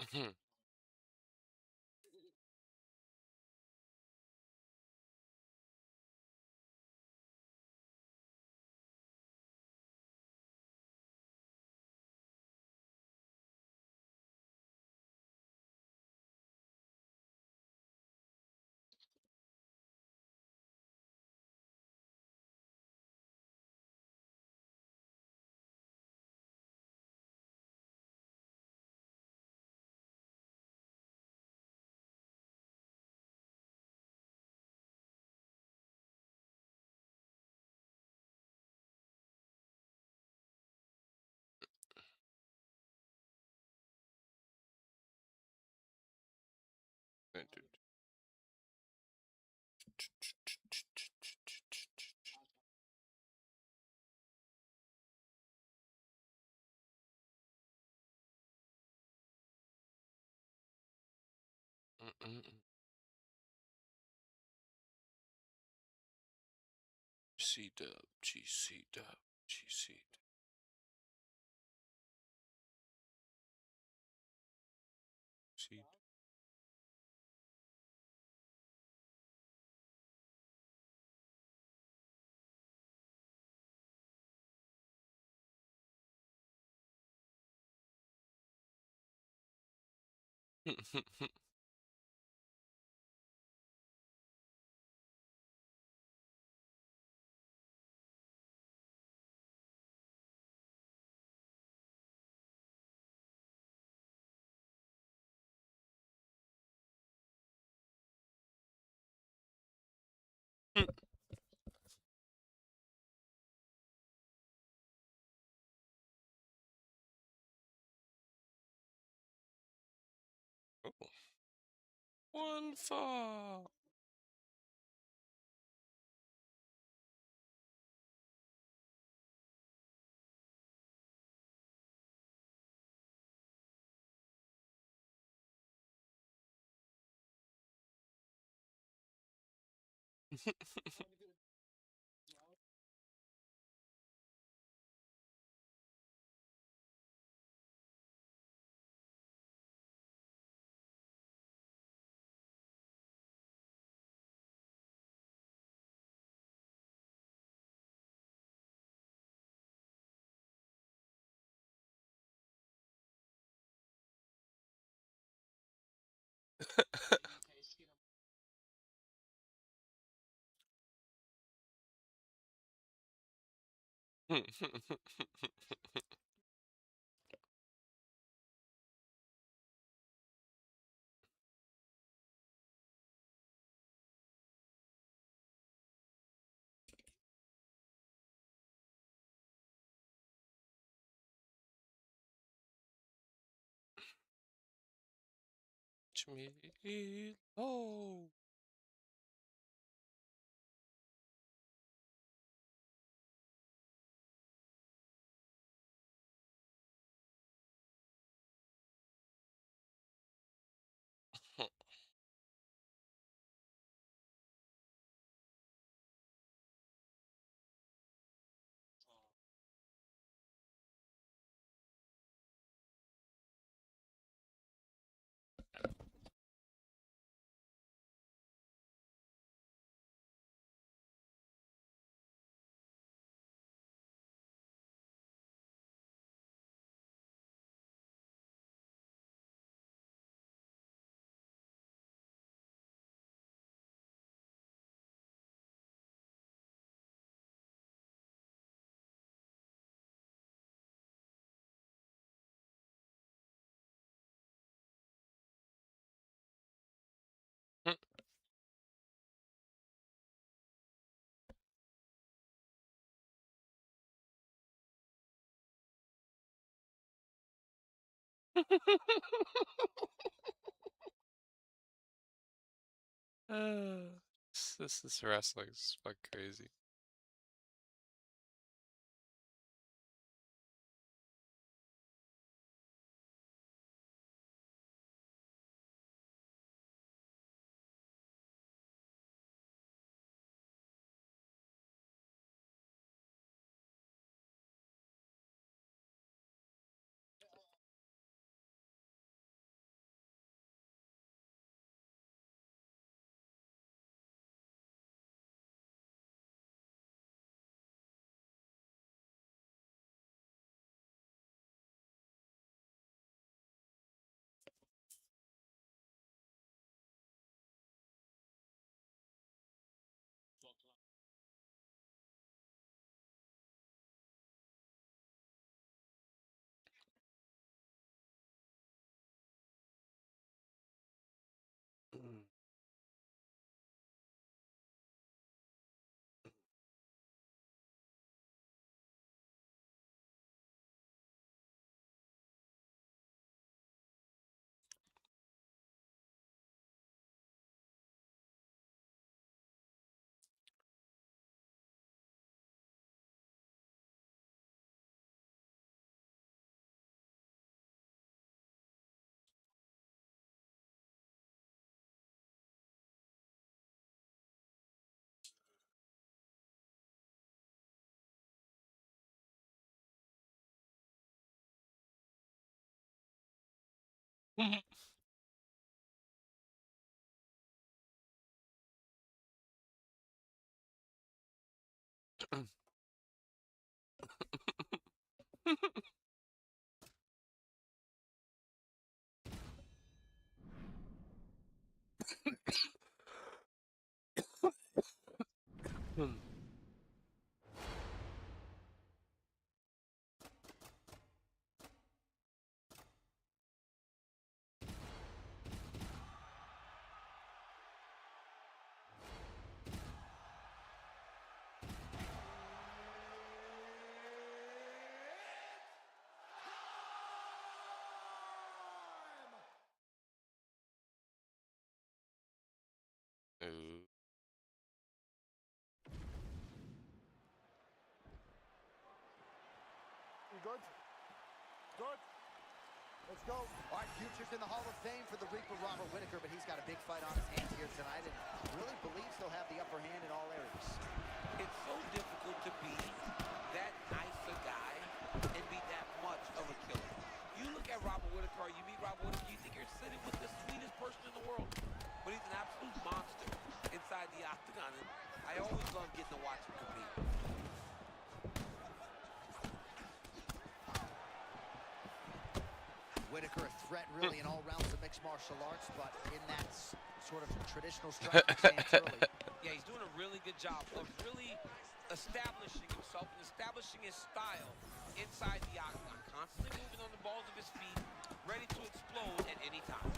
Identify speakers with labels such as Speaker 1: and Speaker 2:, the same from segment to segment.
Speaker 1: Mhm. GCW, GCW, GCW. Oh, one fall. Jimmy low. Uh, this wrestling is fucking crazy. Ooh.
Speaker 2: You good? Good. Let's go.
Speaker 3: All right, Future's in the Hall of Fame for the Reaper, Robert Whittaker, but he's got a big fight on his hands here tonight and really believes he'll have the upper hand in all areas.
Speaker 4: It's so difficult to be that nice a guy and be that much of a killer. You look at Robert Whittaker, you meet Robert Whittaker, you think you're sitting with the sweetest person in the world, but he's an absolute monster inside the octagon, and I always love getting to watch him compete.
Speaker 3: Whittaker a threat really in all rounds of mixed martial arts, but in that sort of traditional striking stance early.
Speaker 4: Yeah, he's doing a really good job of really establishing himself and establishing his style inside the octagon, constantly moving on the balls of his feet, ready to explode at any time.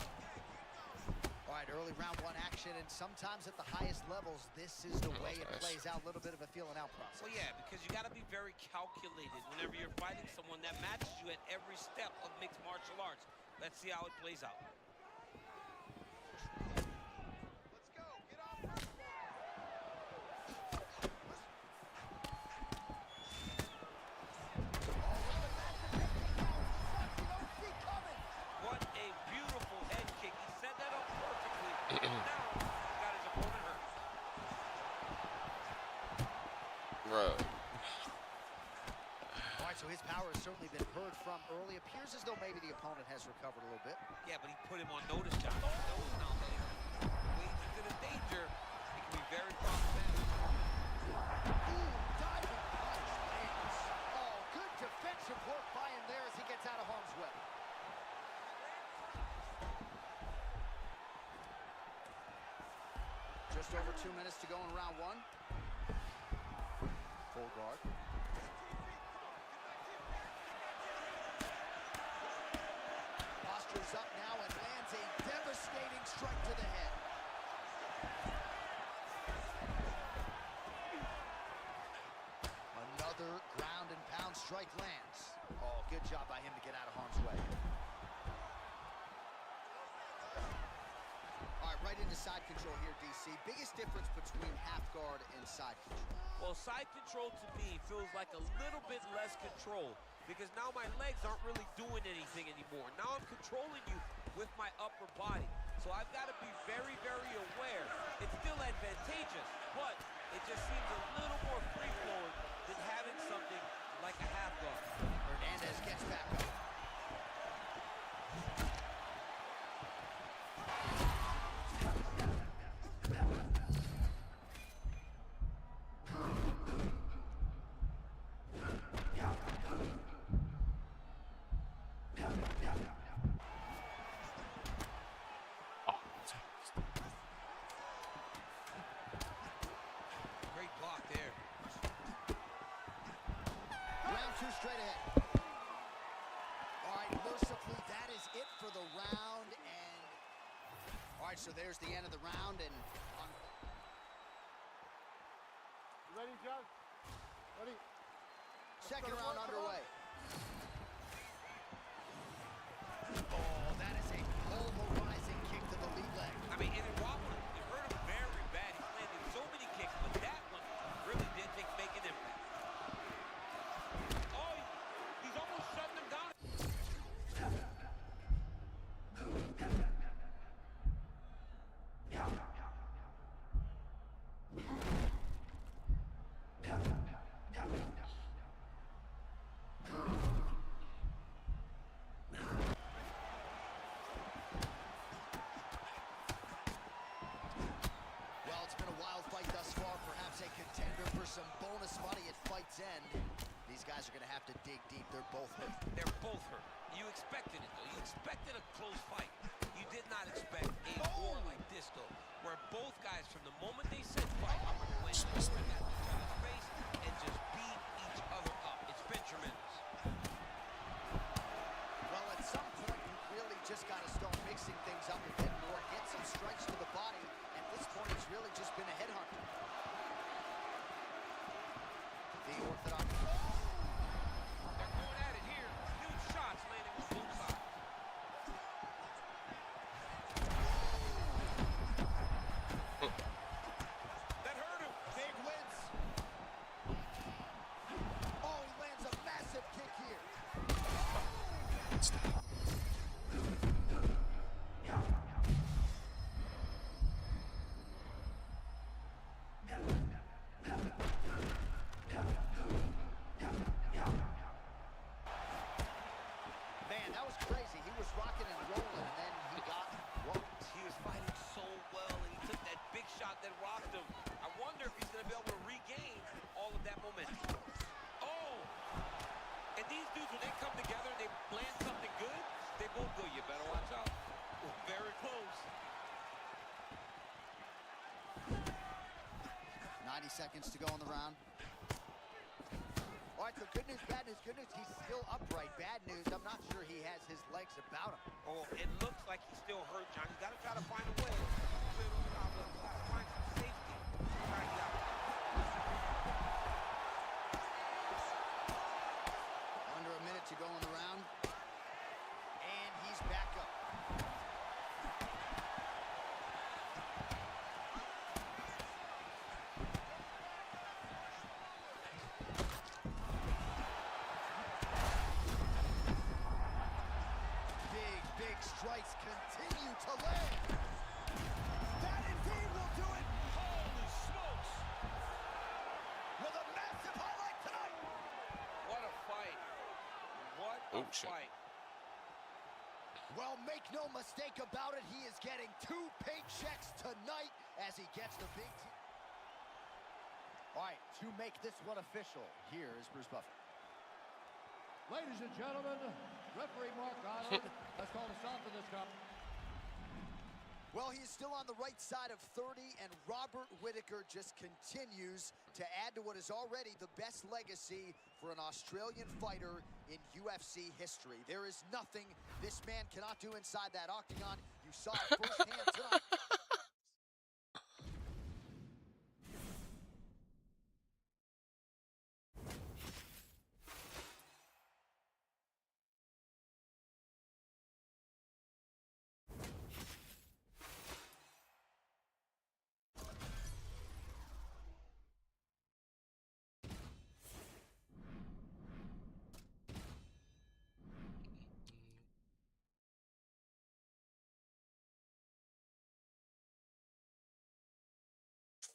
Speaker 3: All right, early round one action, and sometimes at the highest levels, this is the way it plays out, a little bit of a feeling out process.
Speaker 4: Well, yeah, because you got to be very calculated whenever you're fighting someone that matches you at every step of mixed martial arts. Let's see how it plays out.
Speaker 2: Let's go. Get off.
Speaker 4: What a beautiful head kick. He set that up perfectly. Now, got his opponent hurt.
Speaker 1: Bro.
Speaker 3: All right, so his power has certainly been heard from early. Appears as though maybe the opponent has recovered a little bit.
Speaker 4: Yeah, but he put him on notice, John. Now that leads into the danger. It can be very problematic.
Speaker 3: Ooh, diving punch lands. Oh, good defensive work by him there as he gets out of harm's way. Just over 2 minutes to go in round one. Full guard. Postures up now and lands a devastating strike to the head. Another ground and pound strike lands. Oh, good job by him to get out of harm's way. All right, right into side control here, DC. Biggest difference between half guard and side control?
Speaker 4: Well, side control to me feels like a little bit less control because now my legs aren't really doing anything anymore. Now I'm controlling you with my upper body. So I've got to be very, very aware. It's still advantageous, but it just seems a little more free-flowing than having something like a half guard.
Speaker 3: Hernandez gets back up.
Speaker 4: Great block there.
Speaker 3: Round two straight ahead. All right, mercifully, that is it for the round. And all right, so there's the end of the round. And
Speaker 2: You ready, John? Ready?
Speaker 3: second round underway. Oh, that is a pulverizing kick to the lead leg.
Speaker 4: I mean, and it wobbled him. It hurt him very bad. He's landed so many kicks, but that one really did make an impact. Oh, he's almost shutting him down.
Speaker 3: end, these guys are going to have to dig deep. They're both hurt.
Speaker 4: They're both hurt. You expected it, though. You expected a close fight. You did not expect a war like this, though, where both guys, from the moment they said fight, went over at each other's face and just beat each other up. It's been tremendous.
Speaker 3: Well, at some point, you really just got to start mixing things up a bit more, get some strikes to the body. At this point, it's really just been a headhunt. The orthodox.
Speaker 4: They're going at it here. Huge shots landing on both sides. That hurt him.
Speaker 3: Big wins. Oh, he lands a massive kick here. Man, that was crazy. He was rocking and rolling, and then he got rocked.
Speaker 4: He was fighting so well, and he took that big shot that rocked him. I wonder if he's going to be able to regain all of that momentum. Oh! And these dudes, when they come together and they land something good, they both go, you better watch out. Very close.
Speaker 3: 90 seconds to go in the round. All right, so good news, bad news. Good news, he's still upright. Bad news, I'm not sure he has his legs about him.
Speaker 4: Oh, it looks like he's still hurt, John. He's got to try to find a way. Find some safety. Try to get out.
Speaker 3: Under a minute to go in the round. And he's back up. Big strikes continue to land. That indeed will do it.
Speaker 4: Holy smokes!
Speaker 3: With a massive highlight tonight.
Speaker 4: What a fight. What a
Speaker 1: Oh, shit.
Speaker 4: fight.
Speaker 3: Well, make no mistake about it, he is getting 2 paychecks tonight as he gets the big T. All right, to make this one official, here is Bruce Buffer.
Speaker 2: Ladies and gentlemen, referee Mark Island has called a stop to this combat.
Speaker 3: Well, he's still on the right side of 30, and Robert Whittaker just continues to add to what is already the best legacy for an Australian fighter in UFC history. There is nothing this man cannot do inside that octagon. You saw it firsthand tonight.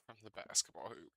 Speaker 1: From the basketball hoop.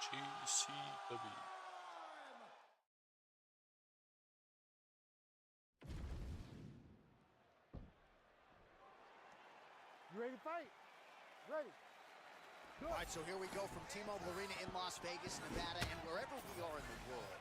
Speaker 1: GCW.
Speaker 2: You ready to fight? Ready.
Speaker 3: All right, so here we go from T-Mobile Arena in Las Vegas, Nevada, and wherever we are in the world,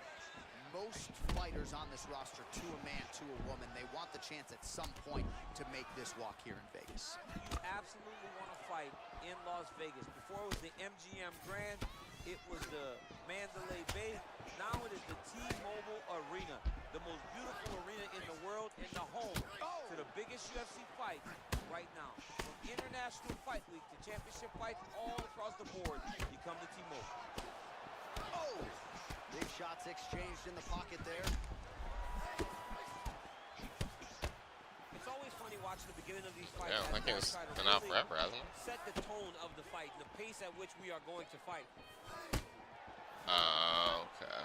Speaker 3: most fighters on this roster, to a man, to a woman, they want the chance at some point to make this walk here in Vegas.
Speaker 4: You absolutely want to fight in Las Vegas. Before it was the MGM Grand, it was the Mandalay Bay. Now it is the T-Mobile Arena, the most beautiful arena in the world and the home to the biggest UFC fight right now. From International Fight Week to championship fights all across the board, you come to T-Mobile.
Speaker 3: Oh! Big shots exchanged in the pocket there.
Speaker 4: It's always funny watching the beginning of these fights.
Speaker 1: Yeah, that game's
Speaker 4: Try to
Speaker 1: been out
Speaker 4: really
Speaker 1: forever, hasn't it?
Speaker 4: set the tone of the fight, the pace at which we are going to fight.
Speaker 1: Okay.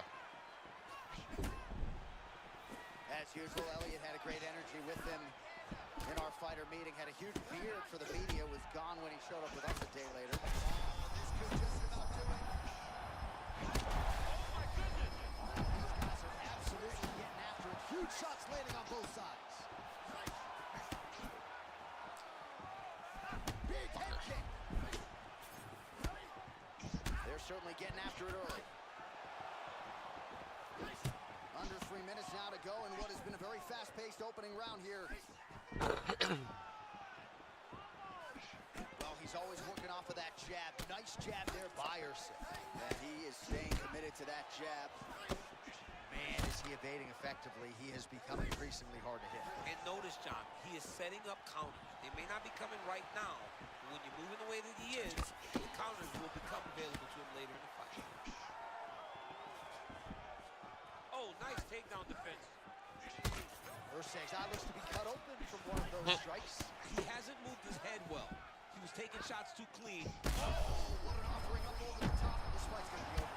Speaker 3: As usual, Elliott had a great energy with him in our fighter meeting. Had a huge beard for the media. Was gone when he showed up with us a day later. This could just about do it. Oh my goodness! These guys are absolutely getting after it. Huge shots landing on both sides. Big head kick. They're certainly getting after it early. Under 3 minutes now to go in what has been a very fast-paced opening round here. Well, he's always working off of that jab. Nice jab there by Erceg. And he is staying committed to that jab. Man, is he evading effectively. He has become increasingly hard to hit.
Speaker 4: And notice, John, he is setting up counters. They may not be coming right now, but when you're moving the way that he is, the counters will become available to him later in the fight. Oh, nice takedown defense.
Speaker 3: Erceg's eye looks to be cut open from one of those strikes.
Speaker 4: He hasn't moved his head well. He was taking shots too clean.
Speaker 3: Oh, what an offering up over the top. This fight's going to be over.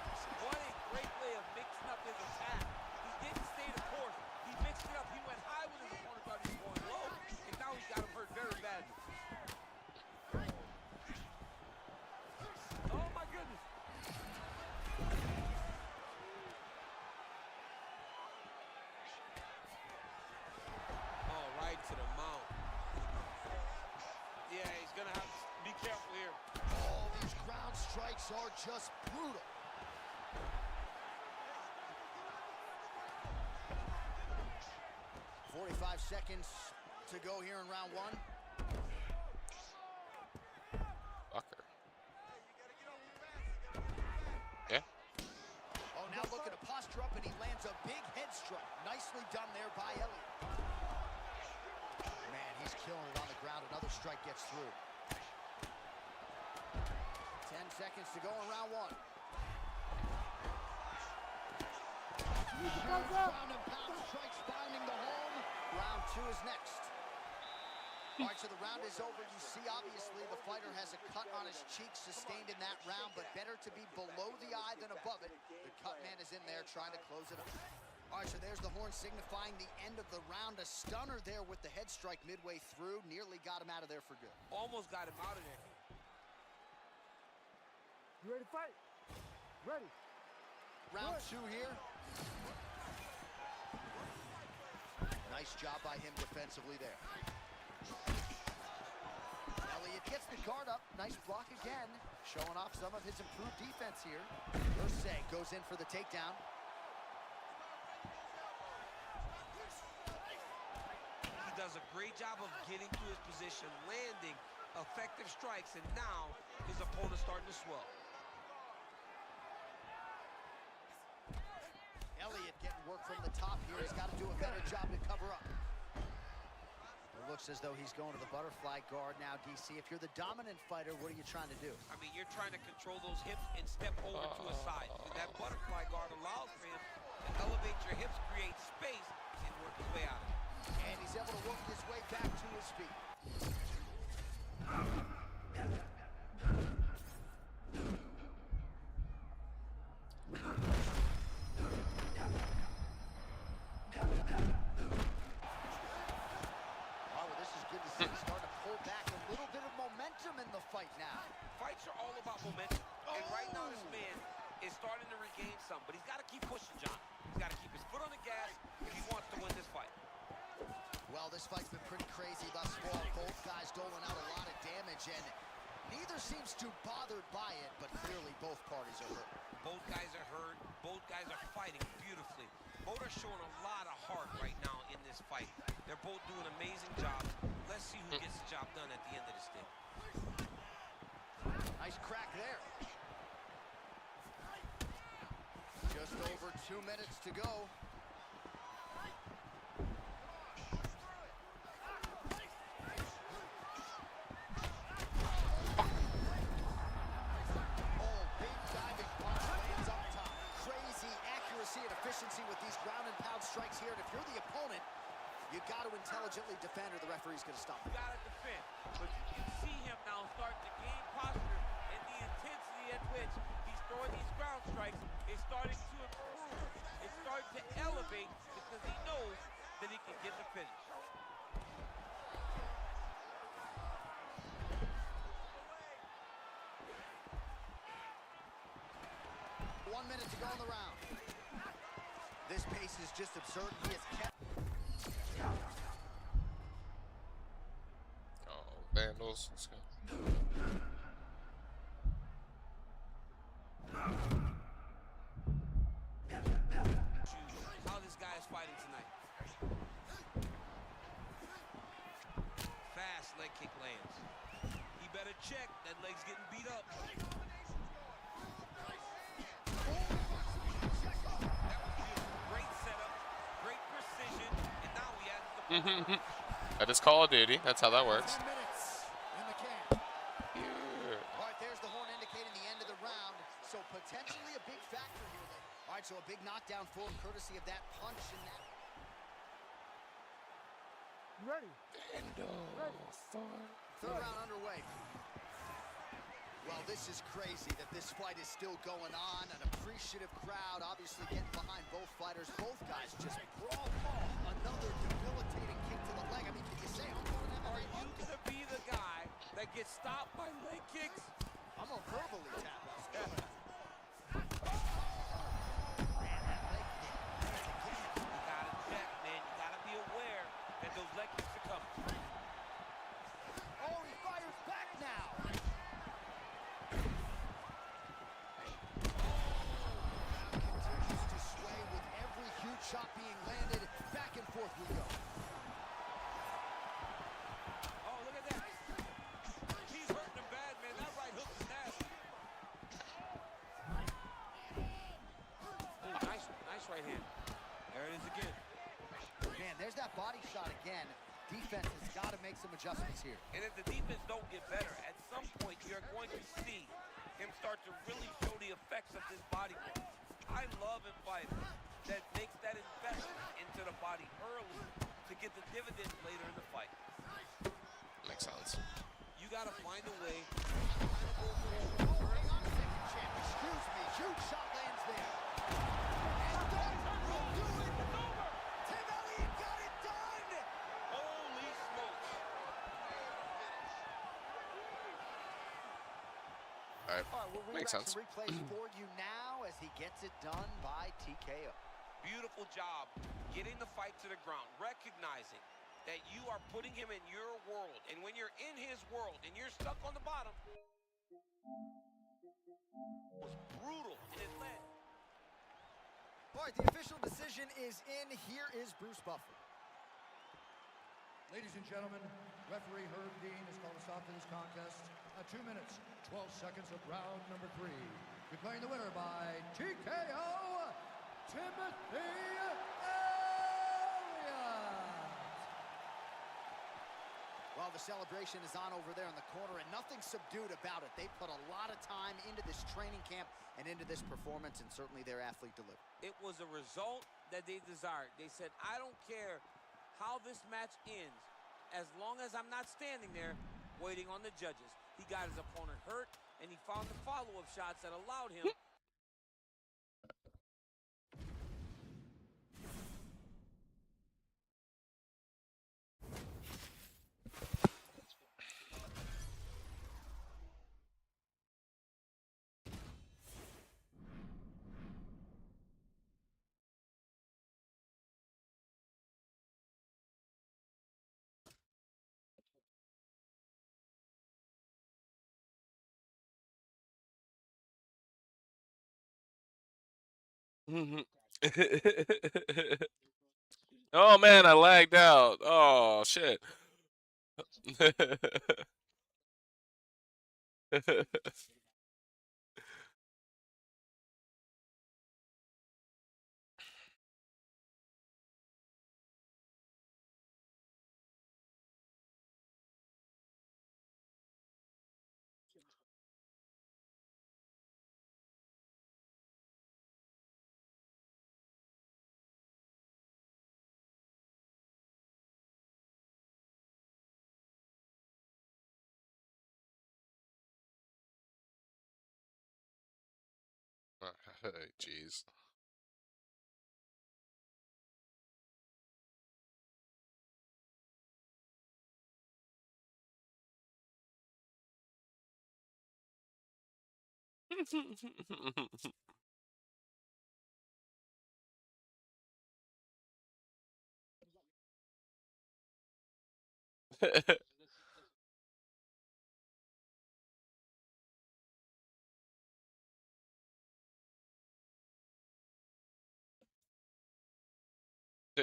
Speaker 4: What a great way of mixing up his attack. He didn't stay the course. He mixed it up. He went high with his opponent, thought he was going low, and now he's got him hurt very badly. Oh, my goodness. Oh, right to the mount. Yeah, he's going to have to be careful here.
Speaker 3: Oh, these ground strikes are just brutal. "45 seconds to go here in round one."
Speaker 1: Fucker. Yeah.
Speaker 3: Oh, now looking to posture up, and he lands a big head strike. Nicely done there by Elliott. Man, he's killing it on the ground. Another strike gets through. 10 seconds to go in round one. Ground and pound strikes finding the home. Round two is next. All right, so the round is over. You see, obviously, the fighter has a cut on his cheek sustained in that round, but better to be below the eye than above it. The cut man is in there trying to close it up. All right, so there's the horn signifying the end of the round. A stunner there with the head strike midway through. Nearly got him out of there for good.
Speaker 4: Almost got him out of there.
Speaker 2: You ready to fight? Ready.
Speaker 3: Round two here. Nice job by him defensively there. Elliott gets the guard up. Nice block again. Showing off some of his improved defense here. Erceg goes in for the takedown.
Speaker 4: He does a great job of getting to his position, landing effective strikes, and now his opponent's starting to swell.
Speaker 3: Elliott getting work from the top here. He's got to do a better job to cover up. It looks as though he's going to the butterfly guard now, DC. If you're the dominant fighter, what are you trying to do?
Speaker 4: I mean, you're trying to control those hips and step over to a side. That butterfly guard allows for him to elevate your hips, create space, and work his way out of it.
Speaker 3: And he's able to work his way back to his feet. Fight now.
Speaker 4: Fights are all about momentum, and right now this man is something, but he's got to keep pushing, John. He's got to keep his foot on the gas if he wants to win this fight.
Speaker 3: Well, this fight's been pretty crazy thus far. Both guys doling out a lot of damage, and neither seems too bothered by it, but clearly both parties are hurt.
Speaker 4: Both guys are hurt. Both guys are fighting beautifully. Both are showing a lot of heart right now in this fight. They're both doing amazing jobs. Let's see who gets the job done at the end of this thing.
Speaker 3: Nice crack there. Just over 2 minutes to go. Efficiency with these ground and pound strikes here, and if you're the opponent, you got to intelligently defend, or the referee's going to stop.
Speaker 4: You got to defend, but you can see him now starting to gain posture, and the intensity at which he's throwing these ground strikes is starting to improve. It's starting to elevate because he knows that he can get the finish.
Speaker 3: One minute to go in the round. This pace is just absurd. He has kept.
Speaker 1: Oh, Vandals. Let's go.
Speaker 4: How this guy is fighting tonight. Fast leg kick lands. He better check. That leg's getting beat up.
Speaker 1: That is Call of Duty. That's how that works.
Speaker 3: 10 minutes in the can. All right, there's the horn indicating the end of the round. So potentially a big factor here. All right, so a big knockdown for him, courtesy of that punch and that.
Speaker 2: Ready.
Speaker 3: Third round underway. Well, this is crazy that this fight is still going on. An appreciative crowd obviously getting behind both fighters. Both guys just brawl. Another debilitating kick to the leg. I mean, can you say I'm going to
Speaker 4: Are you going to be the guy that gets stopped by leg kicks?
Speaker 3: I'm gonna verbally tap us.
Speaker 4: Yeah. You got to check, man. You got to be aware that those leg kicks are coming.
Speaker 3: Oh, he fires back now. Continues to sway with every huge shot being landed. Back and forth we go.
Speaker 4: Oh, look at that. He's hurting him bad, man. That right hook is nasty. Oh, nice right hand. There it is again.
Speaker 3: Man, there's that body shot again. Defense has got to make some adjustments here.
Speaker 4: And if the defense don't get better, at some point you're going to see him start to really show the effects of this body work. I love in fighters that makes that investment into the body early to get the dividends later in the fight.
Speaker 1: Makes sense.
Speaker 4: You got to find a way.
Speaker 3: Hang on a second, champ. Excuse me. Huge shot lands there. And that will do it. Tim Elliott got it done.
Speaker 4: Holy smokes.
Speaker 1: All right.
Speaker 3: All right, we'll
Speaker 1: Makes sense.
Speaker 3: replays for you now as he gets it done by TKO.
Speaker 4: Beautiful job getting the fight to the ground, recognizing that you are putting him in your world. And when you're in his world and you're stuck on the bottom, it was brutal and it led.
Speaker 3: All right, the official decision is in. Here is Bruce Buffer.
Speaker 2: Ladies and gentlemen, referee Herb Dean has called a stop to this contest at 2 minutes, 12 seconds of round number 3. Declaring the winner by TKO, Timothy Elliott.
Speaker 3: Well, the celebration is on over there in the corner, and nothing subdued about it. They put a lot of time into this training camp and into this performance, and certainly their athlete delivered.
Speaker 4: It was a result that they desired. They said, I don't care how this match ends, as long as I'm not standing there waiting on the judges. He got his opponent hurt, and he found the follow-up shots that allowed him
Speaker 1: Oh man, I lagged out. Oh shit. Jeez.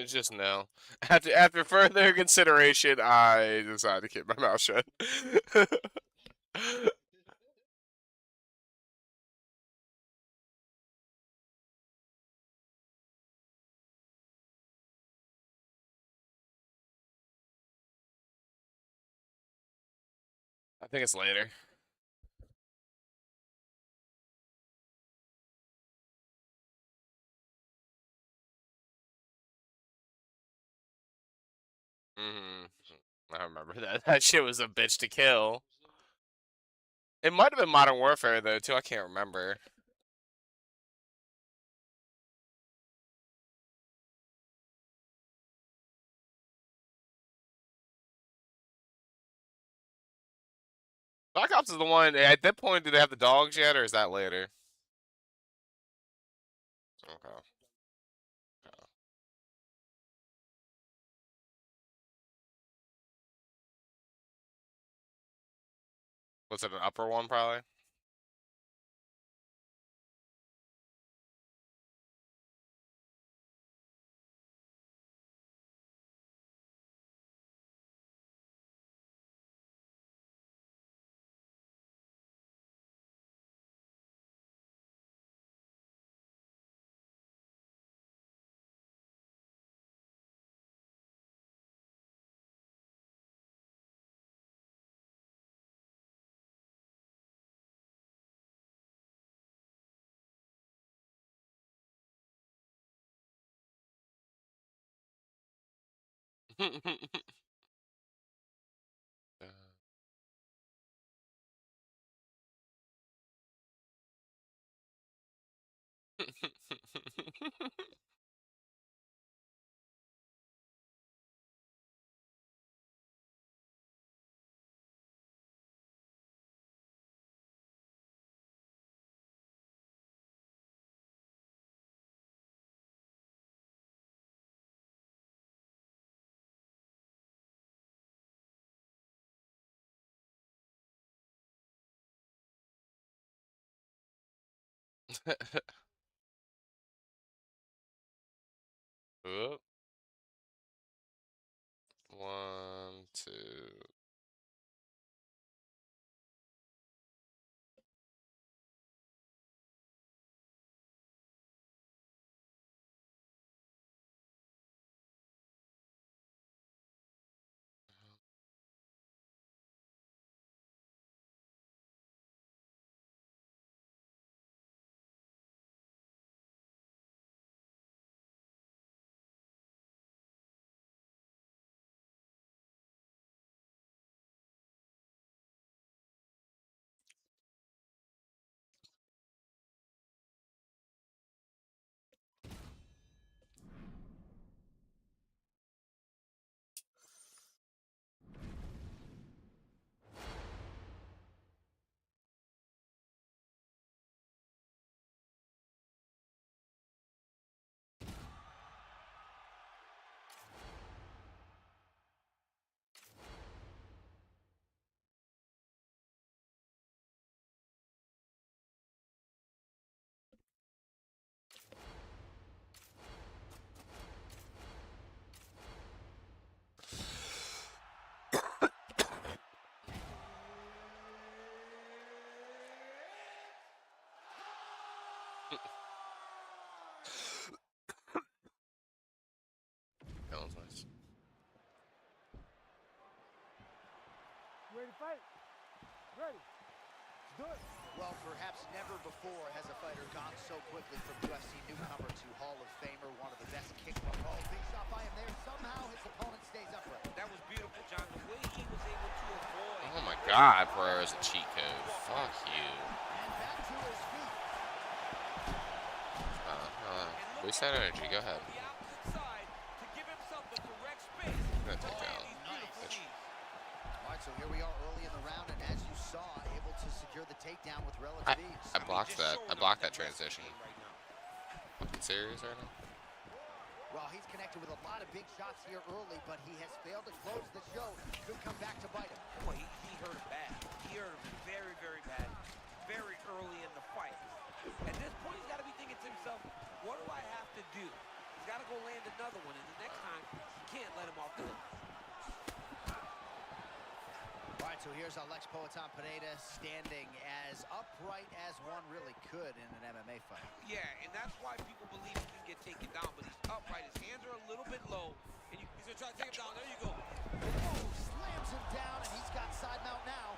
Speaker 1: Just no. After further consideration, I decided to keep my mouth shut. I think it's later. hmm I remember that. That shit was a bitch to kill. It might have been Modern Warfare though too. I can't remember. Black Ops is the one. At that point, do they have the dogs yet, or is that later? Okay. Was it an upper one, probably? Oop. One, two. That was nice.
Speaker 5: You ready to fight? Ready. Let's do it.
Speaker 3: Well, perhaps never before has a fighter gone so quickly from UFC newcomer to Hall of Famer, one of the best kickboxers. Oh, big shot by him there. Somehow his opponent stays upright.
Speaker 4: That was beautiful, John. The way he was able to avoid.
Speaker 1: Oh my God, Pereira's a cheat code. Fuck you.
Speaker 3: And back to his feet.
Speaker 1: Waste that energy. Go ahead.
Speaker 4: The opposite side to give himself the correct space.
Speaker 1: I'm gonna take down.
Speaker 3: Nice. All right, so here we are early in the round, and as you saw, able to secure the takedown with relative ease.
Speaker 1: I blocked that. I blocked that transition. Fucking serious right now?
Speaker 3: Well, he's connected with a lot of big shots here early, but he has failed to close the show. Could come back to bite him.
Speaker 4: Boy, he hurt him bad. He hurt him very, very bad, very early in the fight. At this point, he's got to be thinking to himself, what do I have to do? He's got to go land another one, and the next time, he can't let him off the hook.
Speaker 3: All right, so here's Alex Poatan Pineda standing as upright as one really could in an MMA fight.
Speaker 4: Yeah, and that's why people believe he can get taken down, but he's upright. His hands are a little bit low, and he's going to try to take him down. There you go.
Speaker 3: Oh, slams him down, and he's got side mount now.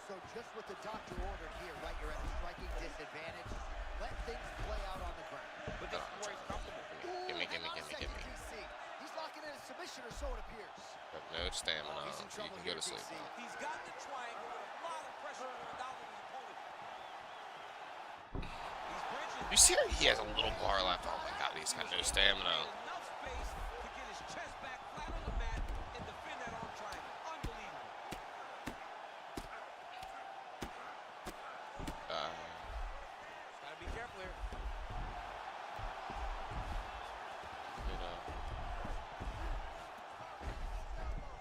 Speaker 3: So just what the doctor ordered here, right? You're at a striking disadvantage. Let things play out on the ground.
Speaker 4: But this is where he's comfortable.
Speaker 1: Gimme.
Speaker 3: DC. He's locking in a submission, or so it appears.
Speaker 1: Got no stamina.
Speaker 3: He's in
Speaker 1: So you
Speaker 3: trouble
Speaker 1: can
Speaker 3: here,
Speaker 1: go to sleep.
Speaker 3: DC.
Speaker 4: He's got the triangle with a lot of pressure going down on his opponent. He's bridging.
Speaker 1: You see how he has a little bar left? Oh my God, he's got no stamina.
Speaker 4: Enough space to get his chest back flat on the mat and defend that arm triangle. Unbelievable. Gotta be careful here.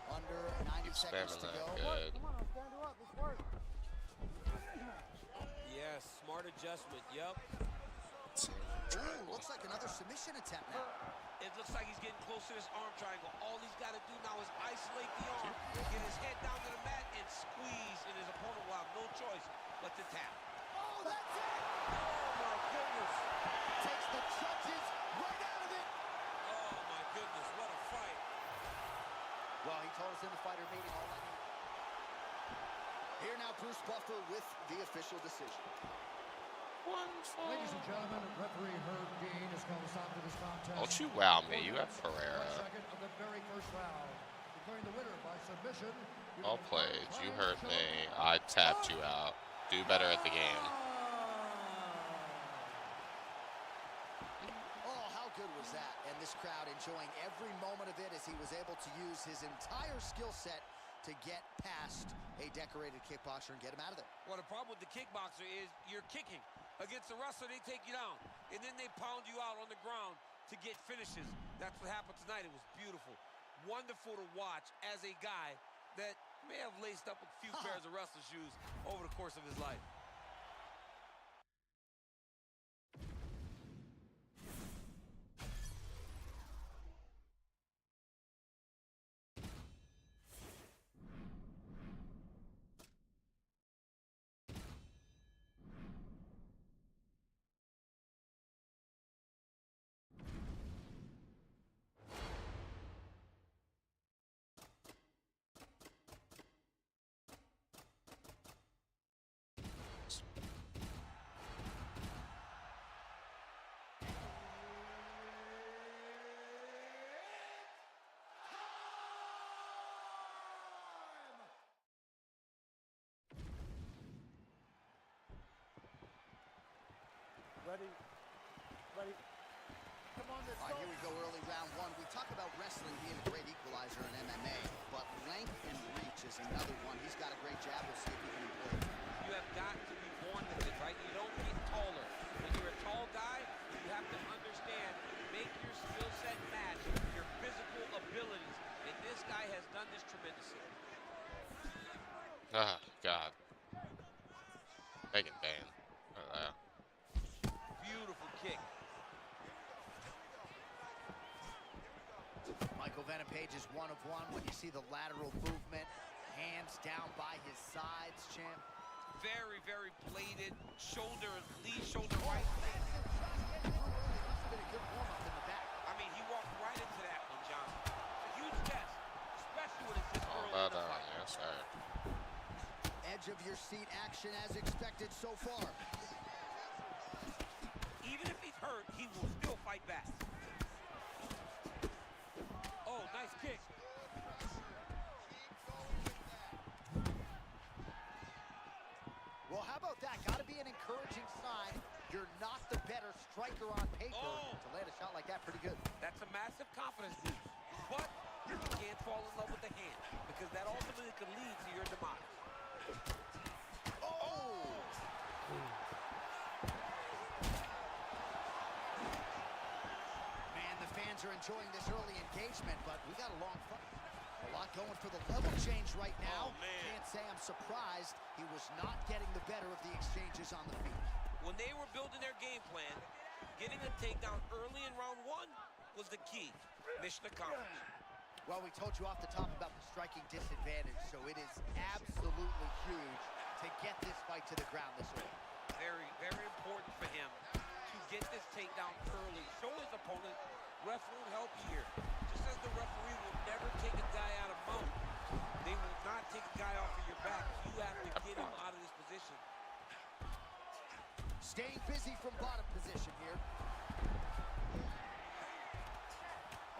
Speaker 3: Under 90 seconds
Speaker 1: Spamming
Speaker 3: to
Speaker 1: that
Speaker 3: go.
Speaker 1: good.
Speaker 5: Come on, stand her up. Let's work.
Speaker 4: Yes, smart adjustment. Yep.
Speaker 3: Ooh, looks like another submission attempt now.
Speaker 4: It looks like he's getting close to this arm triangle. All he's got to do now is isolate the arm, get his head down to the mat, and squeeze, and his opponent will have no choice but to tap.
Speaker 3: Oh, that's it!
Speaker 4: Oh, my goodness.
Speaker 3: Takes the judges right out of it.
Speaker 4: Oh, my goodness. What a fight.
Speaker 3: Well, he told us in the fighter meeting all that. Here now, Bruce Buffer with the official decision.
Speaker 2: Ladies and gentlemen, referee Herb Dean has called a stop to this contest.
Speaker 1: Don't you wow me. You have Pereira.
Speaker 2: Second of the very first round. Declaring the winner by submission.
Speaker 1: Well played. You hurt me. I tapped you out. Do better at the game.
Speaker 3: Oh, how good was that? And this crowd enjoying every moment of it as he was able to use his entire skill set to get past a decorated kickboxer and get him out of there.
Speaker 4: Well, the problem with the kickboxer is you're kicking. Against the wrestler, they take you down, and then they pound you out on the ground to get finishes. That's what happened tonight. It was beautiful. Wonderful to watch as a guy that may have laced up a few pairs of wrestler shoes over the course of his life.
Speaker 5: Ready. Ready. Come on, let's
Speaker 3: All right, here we go, early round one. We talk about wrestling being a great equalizer in MMA, but length and reach is another one. He's got a great jab. We'll see if he can employ it.
Speaker 4: You have got to be born with it, right? You don't get taller. When you're a tall guy, you have to understand, make your skill set match your physical abilities. And this guy has done this tremendously.
Speaker 1: Oh, God. Megan Bane.
Speaker 4: Beautiful
Speaker 3: pages 1 of 1 when you see the lateral movement, hands down by his sides, champ.
Speaker 4: Very, very bladed, shoulder, lead shoulder right.
Speaker 3: Must have been a good warm-up in the back.
Speaker 4: I mean, he walked right into that one, John. It's a huge test, especially when it's this early in the fight.
Speaker 1: Yes, sir.
Speaker 3: Edge of your seat action as expected so far.
Speaker 4: Even if he's hurt, he will still fight back. Oh, nice kick.
Speaker 3: Well, how about that? Got to be an encouraging sign. You're not the better striker on paper. To land a shot like that, pretty good.
Speaker 4: That's a massive confidence boost. But you can't fall in love with the hand, because that ultimately could lead to your demise.
Speaker 3: Oh! Man, the fans are enjoying this early engagement, but we got a long fight. A lot going for the level change right now.
Speaker 4: Oh, man.
Speaker 3: Can't say I'm surprised he was not getting the better of the exchanges on the feet.
Speaker 4: When they were building their game plan, getting a takedown early in round 1 was the key. Mission accomplished.
Speaker 3: Well, we told you off the top about the striking disadvantage, so it is absolutely huge to get this fight to the ground this early.
Speaker 4: Very, very important for him to get this takedown early. Show his opponent ref won't help here. Just as the referee will never take a guy out of mount, they will not take a guy off of your back. You have to get him out of this position.
Speaker 3: Staying busy from bottom position here.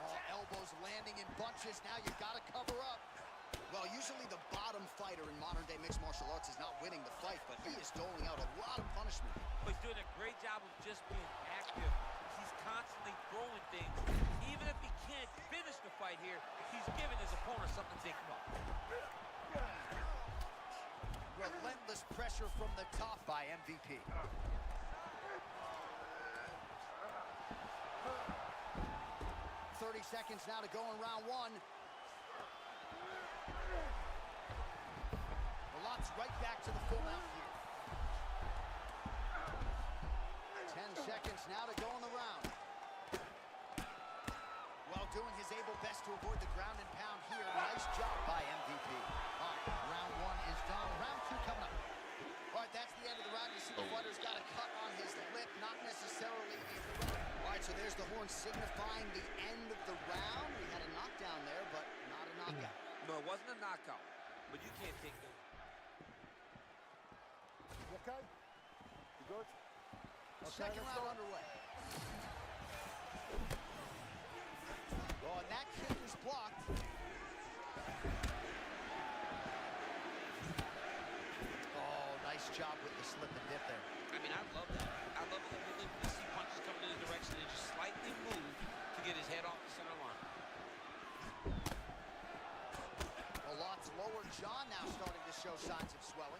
Speaker 3: All elbows landing in bunches. Now you've got to cover up. Well, usually the bottom fighter in modern-day mixed martial arts is not winning the fight, but he is doling out a lot of punishment.
Speaker 4: But he's doing a great job of just being active. He's constantly throwing things. Even if he can't finish the fight here, he's giving his opponent something to think about.
Speaker 3: Relentless pressure from the top by MVP. 30 seconds now to go in round 1. The lot's right back to the full mount here. 10 seconds now to go in the round. Well, doing his able best to avoid the ground and pound here. Nice job by MVP. All right, round 1 is done. Round 2 coming up. All right, that's the end of the round. You see the fighter's got a cut on his lip, not necessarily a threat. All right, so there's the horn signifying the end of the round. We had a knockdown there, but not a knockout.
Speaker 4: No, it wasn't a knockout, but you can't take that.
Speaker 5: You okay? You good? Okay,
Speaker 3: Second
Speaker 5: let's
Speaker 3: round
Speaker 5: go.
Speaker 3: underway. Oh, and that kick was blocked. Oh, nice job with the slip and dip there.
Speaker 4: I mean, I love that. I love it when you see punches coming in his direction and just slightly move to get his head off the center line.
Speaker 3: A lot's lower jaw now starting to show signs of swelling.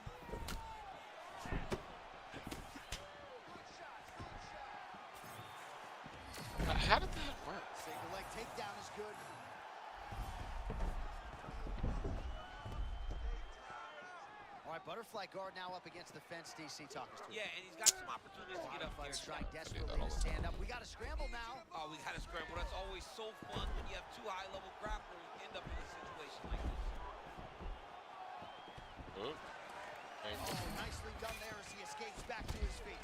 Speaker 1: How did that work?
Speaker 3: Single leg takedown is good. All right, butterfly guard now up against the fence. DC, talk us through.
Speaker 4: Yeah, and he's got some opportunities to get up here.
Speaker 3: Fighters trying desperately to stand up. We got to scramble now.
Speaker 4: Oh, we got to scramble. That's always so fun when you have two high-level grapplers and end up in a situation like this.
Speaker 1: Oh,
Speaker 3: Oh, nicely done there as he escapes back to his feet.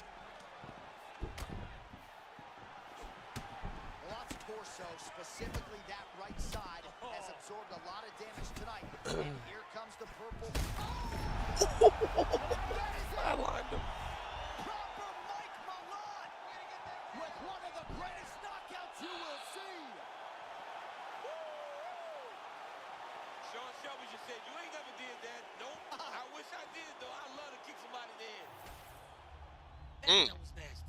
Speaker 3: Lots torso, specifically that right side, has absorbed a lot of damage tonight. And here comes the purple.
Speaker 1: I lined him.
Speaker 3: Proper Mike Milan with one of the greatest knockouts you will see.
Speaker 4: Sean Shelby just said, you ain't never did that. Nope. I wish I did, though. I love to kick somebody in the head. That was nasty.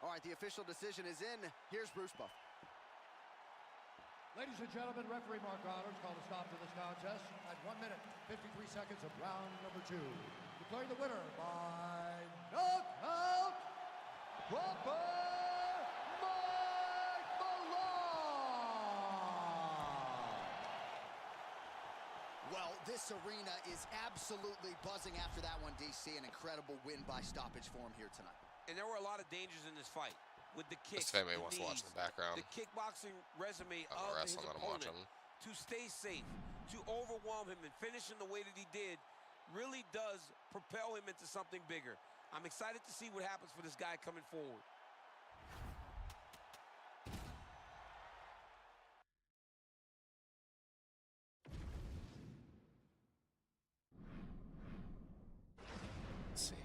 Speaker 3: All right, the official decision is in. Here's Bruce Buff.
Speaker 2: Ladies and gentlemen, referee Mark Goddard's called a stop to this contest at 1 minute, 53 seconds of round number 2. Declaring the winner by knockout, proper Mike Milan.
Speaker 3: This arena is absolutely buzzing after that one, DC. An incredible win by stoppage for him here tonight.
Speaker 4: And there were a lot of dangers in this fight. With the kicks,
Speaker 1: This family
Speaker 4: the
Speaker 1: wants to watch
Speaker 4: knees,
Speaker 1: in the background.
Speaker 4: the kickboxing resume
Speaker 1: I'm
Speaker 4: of his
Speaker 1: wrestling, let him watch
Speaker 4: opponent,
Speaker 1: him.
Speaker 4: to stay safe, to overwhelm him, and finish in the way that he did, really does propel him into something bigger. I'm excited to see what happens for this guy coming forward.
Speaker 1: Let's see.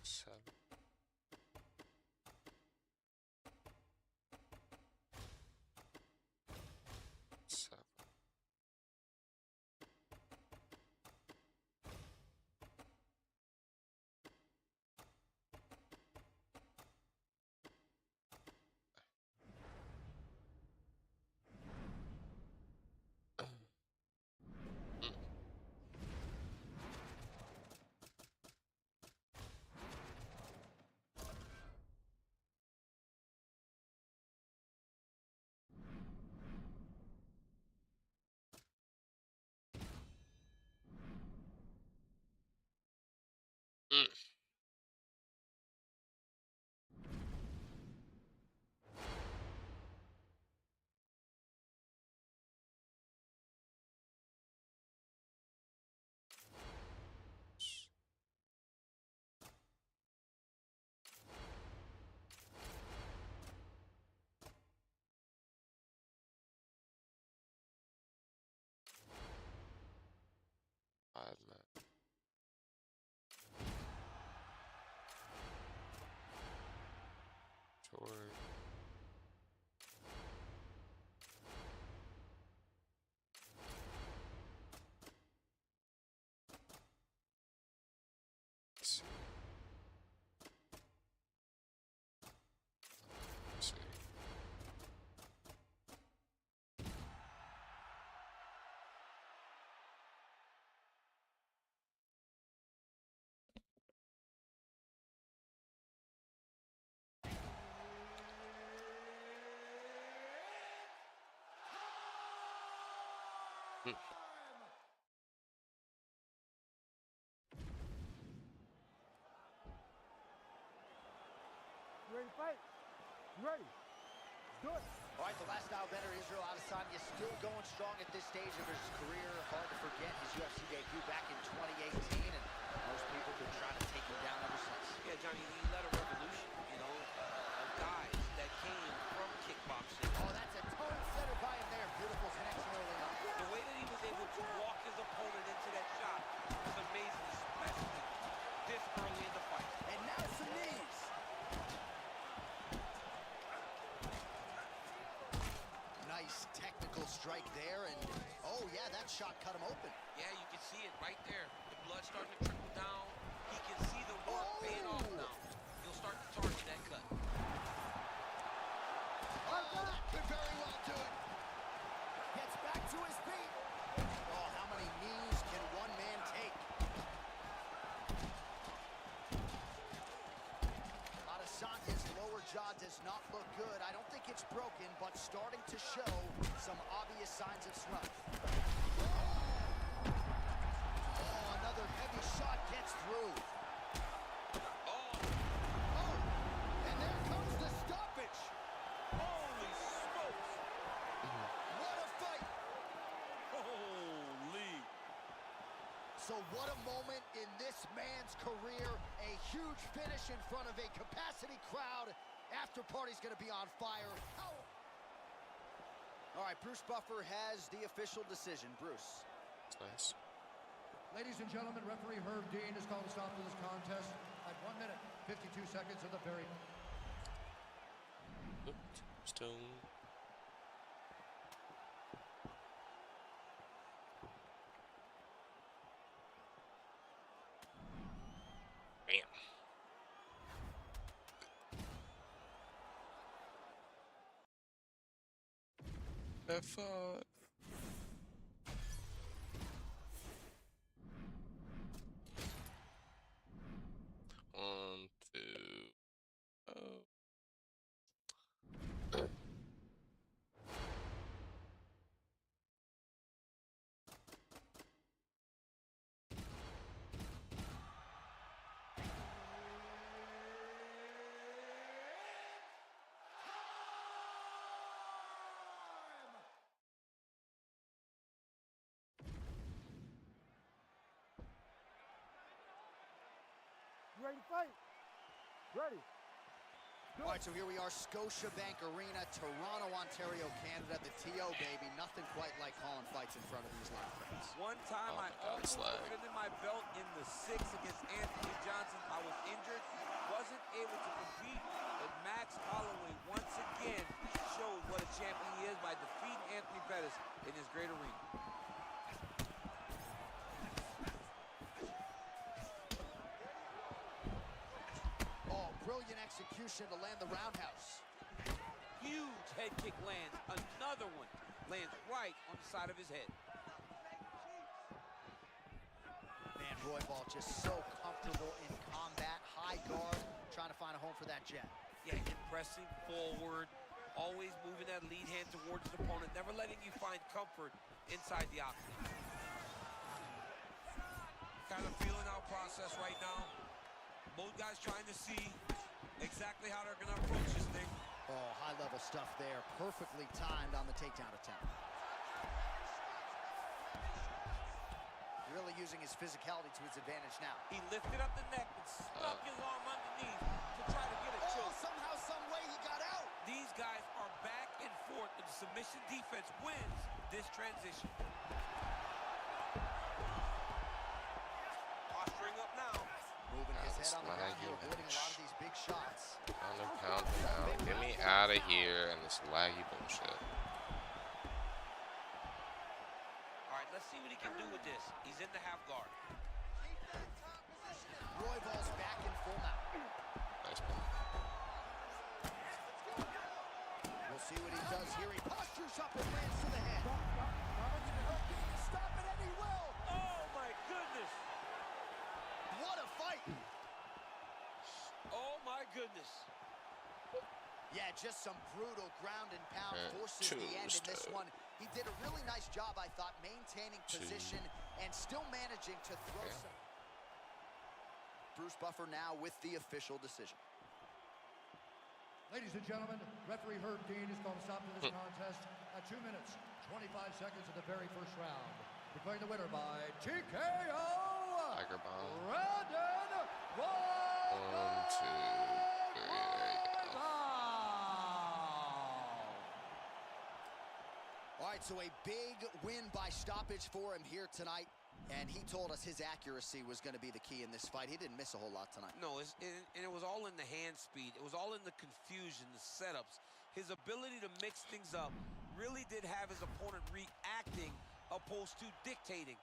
Speaker 1: 7. 7. Short. See. See.
Speaker 5: You ready to fight? You ready? Let's do it.
Speaker 3: All right, the last style better, Israel Adesanya, still going strong at this stage of his career. Hard to forget his UFC debut back in 2018, and most people have been trying to take him down ever since.
Speaker 4: Yeah, Johnny, he led a revolution, you know, of guys that came from kickboxing.
Speaker 3: Oh, that's a tone setter by him there. Beautiful connection early on.
Speaker 4: The way that he was able to walk his opponent into that shot was amazing, especially this early in the fight.
Speaker 3: And now some knees. Nice technical strike there, and oh yeah, that shot cut him open.
Speaker 4: Yeah, you can see it right there. The blood starting to trickle down. He can see the work paying off now. He'll start to target that cut.
Speaker 3: Oh, that could very well do it. Gets back to his feet. Oh, how many knees can one man take? Adesanya's lower jaw does not look good. I don't think it's broken, but starting to show some obvious signs of swelling. Oh, another heavy shot gets through.
Speaker 4: Oh,
Speaker 3: Oh, and there comes the stoppage.
Speaker 4: holy smokes.
Speaker 3: What a fight.
Speaker 4: Holy.
Speaker 3: So what a moment in this man's career. A huge finish in front of a capacity crowd. After party's going to be on fire. All right, Bruce Buffer has the official decision. Bruce.
Speaker 1: That's nice.
Speaker 2: Ladies and gentlemen, referee Herb Dean has called a stop to this contest at 1 minute, 52 seconds of the very...
Speaker 1: Stone. Bam. F5. One, two. Oh.
Speaker 5: You ready to fight? Ready.
Speaker 3: All right, so here we are, Scotiabank Arena, Toronto, Ontario, Canada. The TO, baby. Nothing quite like calling fights in front of these live fans.
Speaker 4: One time
Speaker 1: Oh
Speaker 4: I
Speaker 1: my God,
Speaker 4: almost
Speaker 1: slag.
Speaker 4: defended my belt in the 6 against Anthony Johnson. I was injured, wasn't able to compete, but Max Holloway once again showed what a champion he is by defeating Anthony Pettis in his great arena.
Speaker 3: Oh, brilliant execution to land the roundhouse.
Speaker 4: Huge head kick lands. Another one lands right on the side of his head.
Speaker 3: Man, Roybal just so comfortable in combat, high guard, trying to find a home for that jab.
Speaker 4: Yeah, impressing forward, always moving that lead hand towards his opponent, never letting you find comfort inside the octagon. Kind of feeling our process right now. Both guys trying to see exactly how they're going to approach this thing.
Speaker 3: Oh, high-level stuff there. Perfectly timed on the takedown attempt. Really using his physicality to his advantage now.
Speaker 4: He lifted up the neck and stuck his arm underneath to try to get a
Speaker 3: Oh,
Speaker 4: choke.
Speaker 3: somehow, some way he got out.
Speaker 4: These guys are back and forth, and the submission defense wins this transition. Posturing up now.
Speaker 3: Moving his
Speaker 1: That's
Speaker 3: head on the ground
Speaker 1: laggy
Speaker 3: here, avoiding a lot of these big shots.
Speaker 1: Pound him out. Get me out of here and this laggy bullshit.
Speaker 4: All right, let's see what he can do with this. He's in the half guard.
Speaker 3: Royval's back in full mount.
Speaker 1: Nice one.
Speaker 3: We'll see what he does here. He postures up and lands to the head. Stop it, and he will.
Speaker 4: Oh, my goodness.
Speaker 3: What a fight.
Speaker 4: Oh, my goodness.
Speaker 3: Yeah, just some brutal ground and pound forces the end in this
Speaker 1: Tuesday.
Speaker 3: one. He did a really nice job, I thought, maintaining position and still managing to throw some. Bruce Buffer now with the official decision.
Speaker 2: Ladies and gentlemen, referee Herb Dean is going to stop to this contest at 2 minutes, 25 seconds of the very first round. Declaring the winner by TKO,
Speaker 1: Tiger bomb.
Speaker 2: Brandon
Speaker 1: 1, 2, 3. There you go.
Speaker 3: All right, so a big win by stoppage for him here tonight. And he told us his accuracy was going to be the key in this fight. He didn't miss a whole lot tonight.
Speaker 4: No, and it was all in the hand speed. It was all in the confusion, the setups. His ability to mix things up really did have his opponent reacting opposed to dictating.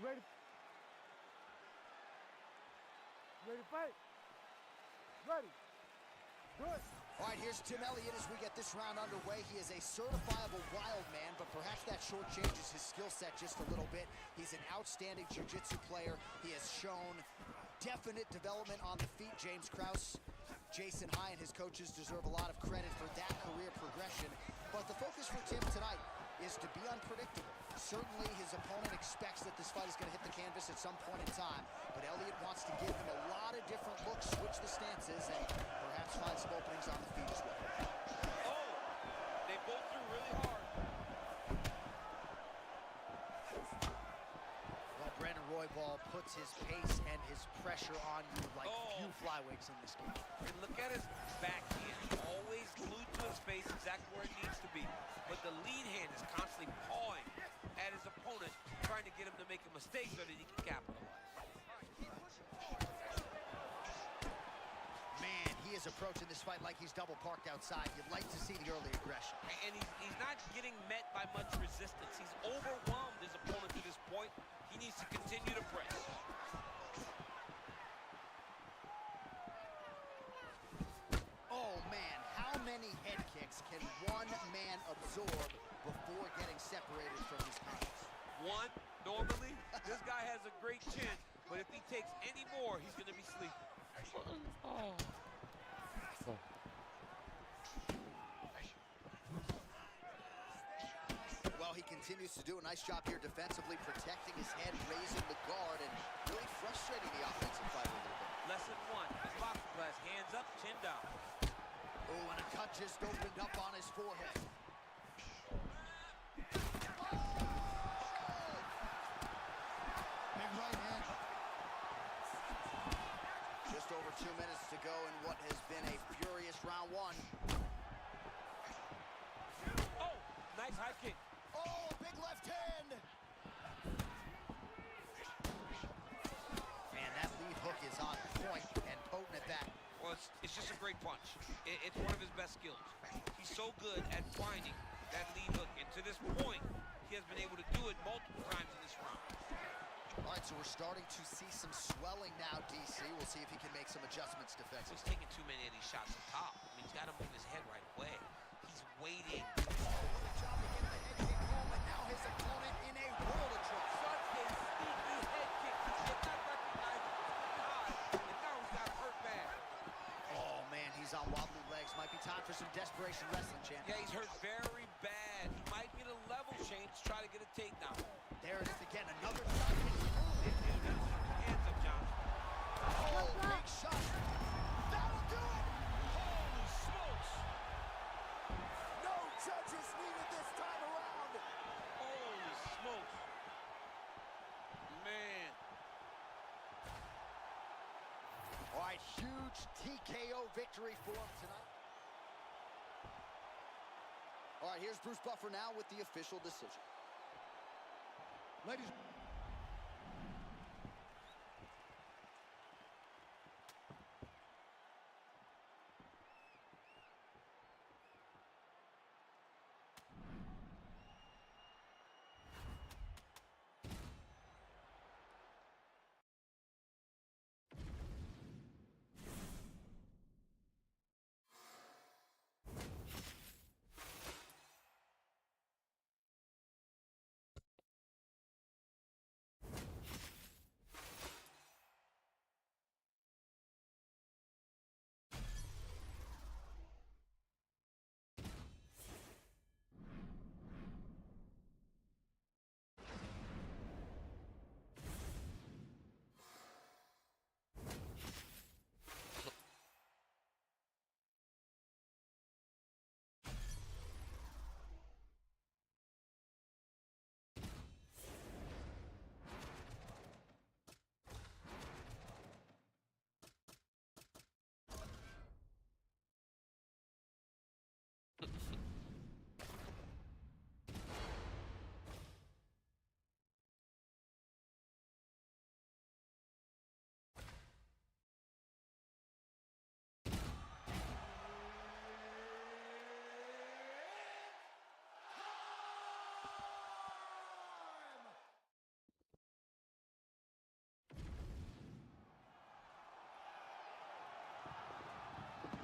Speaker 5: Ready? Ready to fight? Ready. Good.
Speaker 3: All right, here's Tim Elliott as we get this round underway. He is a certifiable wild man, but perhaps that shortchanges his skill set just a little bit. He's an outstanding jiu-jitsu player. He has shown definite development on the feet. James Krause, Jason High, and his coaches deserve a lot of credit for that career progression. But the focus for Tim tonight is to be unpredictable. Certainly his opponent expects that this fight is going to hit the canvas at some point in time, but Elliott wants to give him a lot of different looks, switch the stances, and perhaps find some openings on the feet as well.
Speaker 4: Oh, they both threw really hard.
Speaker 3: Cowboy ball puts his pace and his pressure on you like few flyweights in this game.
Speaker 4: And look at his backhand. Always glued to his face, exactly where it needs to be. But the lead hand is constantly pawing at his opponent, trying to get him to make a mistake so that he can capitalize.
Speaker 3: Man, he is approaching this fight like he's double parked outside. You'd like to see the early aggression.
Speaker 4: And he's not getting met by much resistance. He's overwhelmed his opponent to this point. He needs to continue to press.
Speaker 3: Oh, man, how many head kicks can one man absorb before getting separated from his opponents?
Speaker 4: One, normally, this guy has a great chin, but if he takes any more, he's going to be sleeping.
Speaker 3: Well, he continues to do a nice job here defensively, protecting his head, raising the guard, and really frustrating the offensive fighter a little bit.
Speaker 4: Lesson one, his boxing class, hands up, chin down.
Speaker 3: Oh, and a cut just opened up on his forehead.
Speaker 2: Big right hand.
Speaker 3: Just over 2 minutes to go in what has been a furious round one.
Speaker 4: Oh, nice high kick.
Speaker 3: Oh, big left hand. Man, that lead hook is on point and potent at that.
Speaker 4: Well, it's just a great punch. It's one of his best skills. He's so good at finding that lead hook, and to this point, he has been able to do it multiple times in this round.
Speaker 3: All right, so we're starting to see some swelling now, DC. We'll see if he can make some adjustments
Speaker 4: So
Speaker 3: defensively.
Speaker 4: he's taking too many of these shots up top. I mean, he's got to move his head right away. He's waiting.
Speaker 3: Oh, what a job to get the head kick home, and now his opponent in a world of trouble.
Speaker 4: Such a sneaky head kick. He did not recognize it was high, and now he's got hurt bad.
Speaker 3: Oh, man, he's on wobbly legs. Might be time for some desperation wrestling, champ.
Speaker 4: Yeah, he's hurt very bad. He might get a level change to try to get a takedown.
Speaker 3: There it is again, another shot.
Speaker 4: Hands up, John.
Speaker 3: Oh, big shot. That'll do it.
Speaker 4: Holy smokes.
Speaker 3: No judges needed this time around.
Speaker 4: Holy smokes. Man.
Speaker 3: All right, huge TKO victory for him tonight. All right, here's Bruce Buffer now with the official decision.
Speaker 2: Ladies.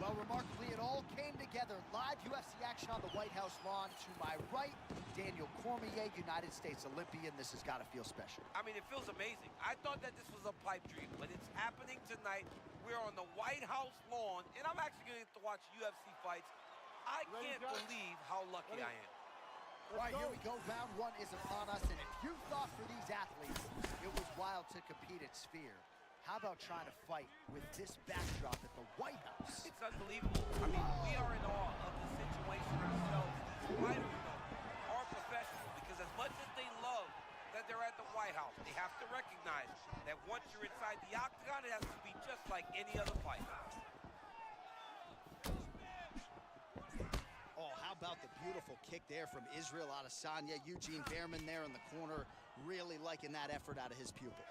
Speaker 3: Well, remarkably, it all came together. Live UFC action on the White House lawn. To my right, Daniel Cormier, United States Olympian. This has got to feel special.
Speaker 4: I mean, it feels amazing. I thought that this was a pipe dream, but it's happening tonight. We're on the White House lawn, and I'm actually going to get to watch UFC fights. I can't believe how lucky I am.
Speaker 3: All right, here we go. Round one is upon us, and if you thought for these athletes it was wild to compete at Sphere, how about trying to fight with this backdrop at the White House?
Speaker 4: It's unbelievable. I mean, we are in awe of the situation ourselves. These fighters, though, are professionals because as much as they love that they're at the White House, they have to recognize recognize that once you're inside the octagon, it has to be just like any other fight.
Speaker 3: Oh, how about the beautiful kick there from Israel Adesanya. Eugene Behrman there in the corner, really liking that effort out of his pupil.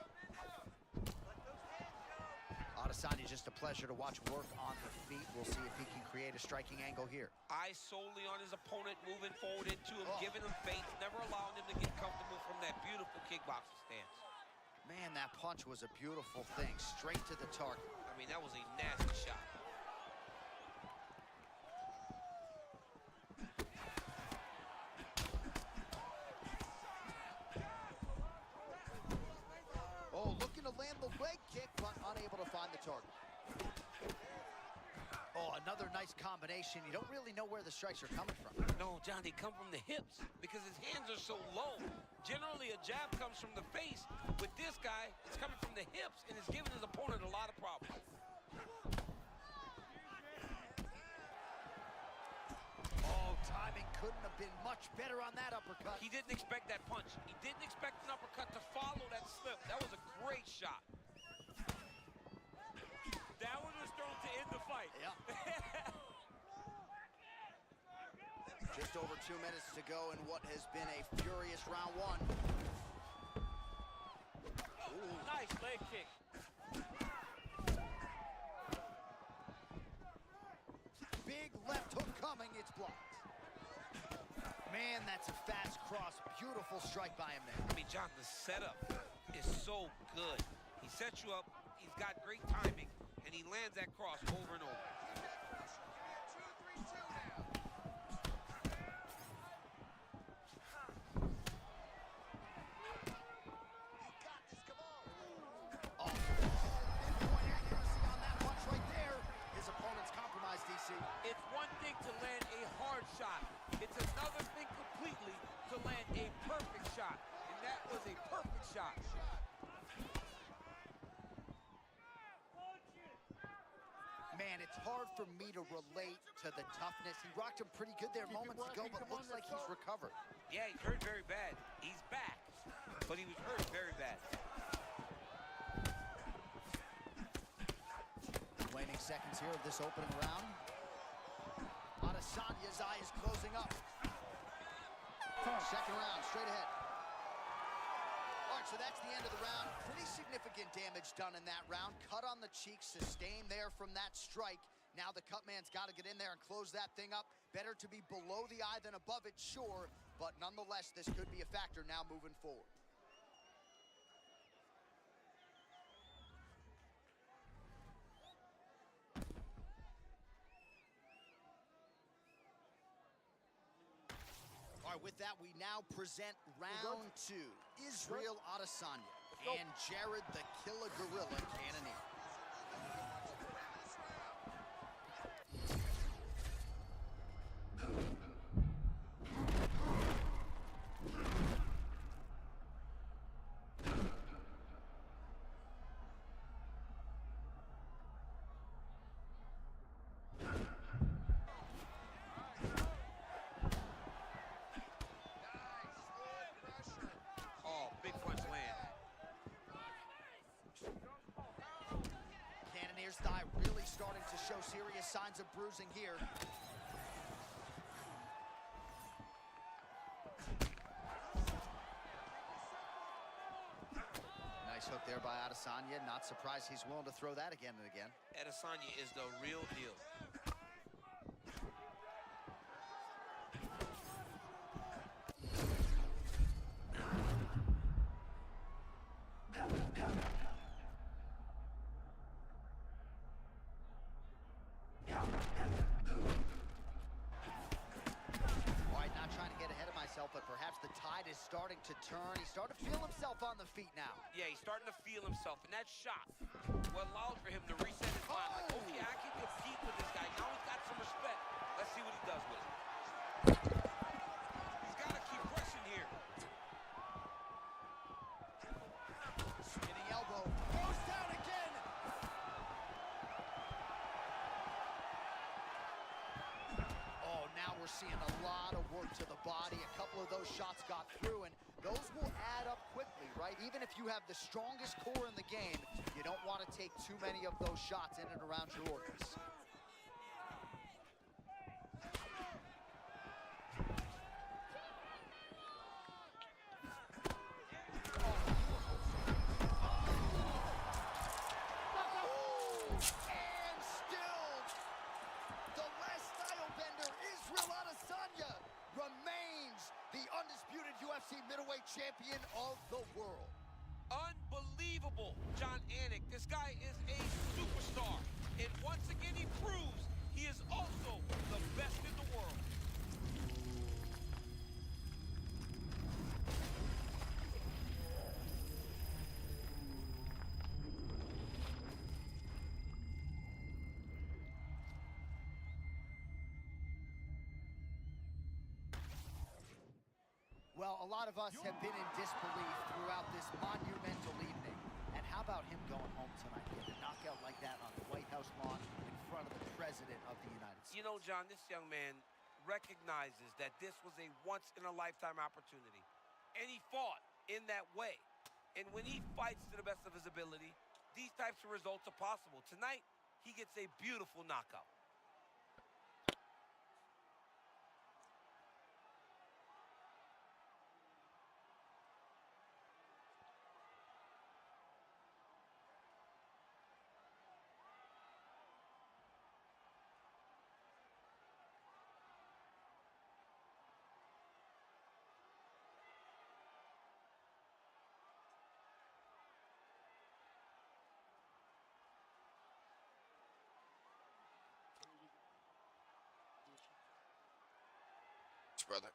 Speaker 3: Adesanya, just a pleasure to watch work on the feet. We'll see if he can create a striking angle here.
Speaker 4: Eyes solely on his opponent, moving forward into him, giving him feints, never allowing him to get comfortable from that beautiful kickboxing stance.
Speaker 3: Man, that punch was a beautiful thing, straight to the target.
Speaker 4: I mean, that was a nasty shot.
Speaker 3: Oh, looking to land the leg kick, but unable to find the target. Oh, another nice combination. You don't really know where the strikes are coming from.
Speaker 4: No, John, they come from the hips because his hands are so low. Generally, a jab comes from the face. With this guy, it's coming from the hips, and it's giving his opponent a lot of problems.
Speaker 3: Oh, timing couldn't have been much better on that uppercut.
Speaker 4: He didn't expect that punch. He didn't expect an uppercut to follow that slip. That was a great shot. That one was thrown to end the fight.
Speaker 3: Yeah. Just over 2 minutes to go in what has been a furious round one.
Speaker 4: Ooh, nice leg kick.
Speaker 3: Big left hook coming, it's blocked. Man, that's a fast cross. Beautiful strike by him there.
Speaker 4: I mean, John, the setup is so good. He sets you up, he's got great timing, and he lands that cross over and over.
Speaker 3: Oh, pinpoint accuracy on that punch right there. His opponent's compromised, DC.
Speaker 4: It's one thing to land a hard shot. It's another thing completely to land a perfect shot. And that was a perfect shot.
Speaker 3: Man, it's hard for me to relate to the toughness. He rocked him pretty good there moments ago, but looks like he's recovered.
Speaker 4: Yeah, he's hurt very bad. He's back, but he was hurt very bad.
Speaker 3: Waning seconds here of this opening round. Adesanya's eye is closing up. Second round, straight ahead. All right, so that's the end of the round. Pretty significant damage done in that round. Cut on the cheek, sustained there from that strike. Now the cut man's got to get in there and close that thing up. Better to be below the eye than above it, sure. But nonetheless, this could be a factor now moving forward. All right, with that, we now present round two. Israel Adesanya and Jared the Killer Gorilla Cannonier.
Speaker 4: Oh, big punch land.
Speaker 3: Cannonier's thigh really starting to show serious signs of bruising here. Nice hook there by Adesanya. Not surprised he's willing to throw that again and again.
Speaker 4: Adesanya is the real deal.
Speaker 3: All right, not trying to get ahead of myself, but perhaps the tide is starting to turn. He's starting to feel himself on the feet now.
Speaker 4: Yeah, he's starting to feel himself, and that shot what allowed for him to reset his mind. Like, okay, I can compete with this guy. Now he's got some respect. Let's see what he does with it. He's got to keep pressing here.
Speaker 3: Spinning elbow. Goes down again. Oh, now we're we're seeing a lot of work to the body. A couple of those shots got through, and those will add up quickly, right? Even if you have the strongest core in the game, you don't want to take too many of those shots in and around your organs. UFC middleweight champion of the world.
Speaker 4: Unbelievable, John Anik. This guy is a superstar. And once again, he proves he is also the best in the world.
Speaker 3: Well, a lot of us have been in disbelief throughout this monumental evening. And how about him going home tonight, getting a knockout like that on the White House lawn in front of the President of the United States?
Speaker 4: You know, John, this young man recognizes that this was a once-in-a-lifetime opportunity. And he fought in that way. And when he fights to the best of his ability, these types of results are possible. Tonight, he gets a beautiful knockout.
Speaker 1: Brother.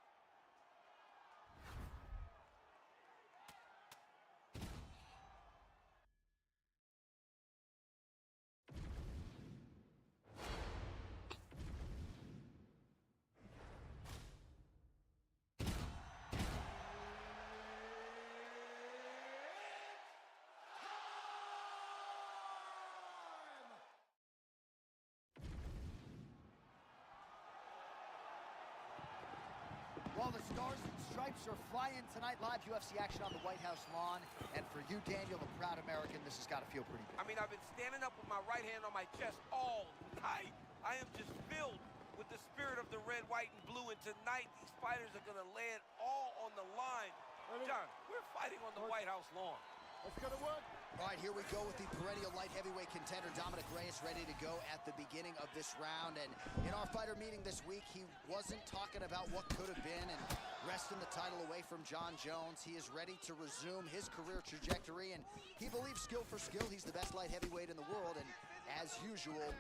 Speaker 3: Well, the stars and stripes are flying tonight. Live UFC action on the White House lawn. And for you, Daniel, the proud American, this has got to feel pretty good.
Speaker 4: I mean, I've been standing up with my right hand on my chest all night. I am just filled with the spirit of the red, white, and blue. And tonight, these fighters are going to lay it all on the line. John, we're fighting on the White House lawn.
Speaker 5: Let's go to work.
Speaker 3: All right, here we go with the perennial light heavyweight contender, Dominic Reyes, ready to go at the beginning of this round. And in our fighter meeting this week, he wasn't talking about what could have been and wresting the title away from John Jones. He is ready to resume his career trajectory, and he believes skill for skill, he's the best light heavyweight in the world. And as usual,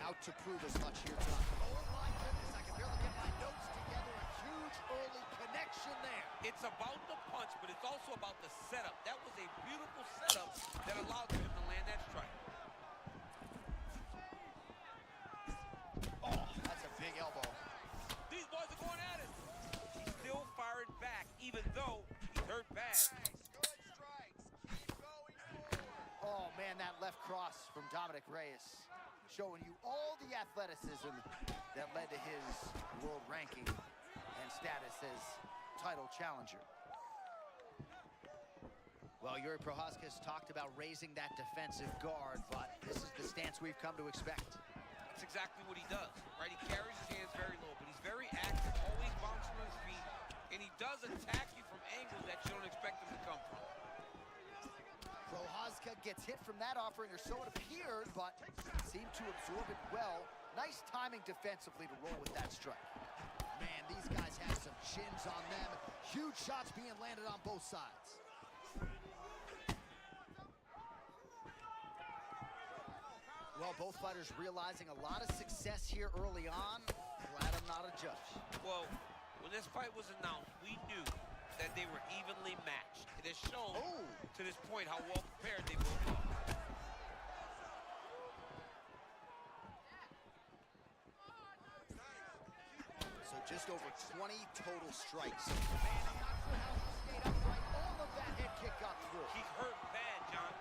Speaker 3: out to prove as much here tonight. Oh my goodness, I can barely get my notes together. A huge early connection there.
Speaker 4: It's about the punch, but it's also about the setup. That was a beautiful setup that allowed him to land that strike.
Speaker 3: Oh, that's a big elbow.
Speaker 4: These boys are going at it. He's still firing back, even though he hurt bad.
Speaker 3: Good strikes. Keep going forward. Oh, man, that left cross from Dominic Reyes, showing you all the athleticism that led to his world ranking and status as title challenger. Well, Yuri Prochazka has talked about raising that defensive guard, but this is the stance we've come to expect.
Speaker 4: That's exactly what he does, right? He carries his hands very low, but he's very active, always bouncing on his feet, and he does attack you from angles that you don't expect him to come from.
Speaker 3: Prochazka gets hit from that offering, or so it appeared, but seemed to absorb it well. Nice timing defensively to roll with that strike. Man, these guys have some chins on them. Huge shots being landed on both sides. Well, both fighters realizing a lot of success here early on. Glad I'm not a judge.
Speaker 4: Well, when this fight was announced, we knew that they were evenly matched. It has shown to this point how well prepared they both are.
Speaker 3: So just over 20 total strikes. Man, I'm not sure how he stayed upright. All of that head kick got through.
Speaker 4: He's hurt bad, John.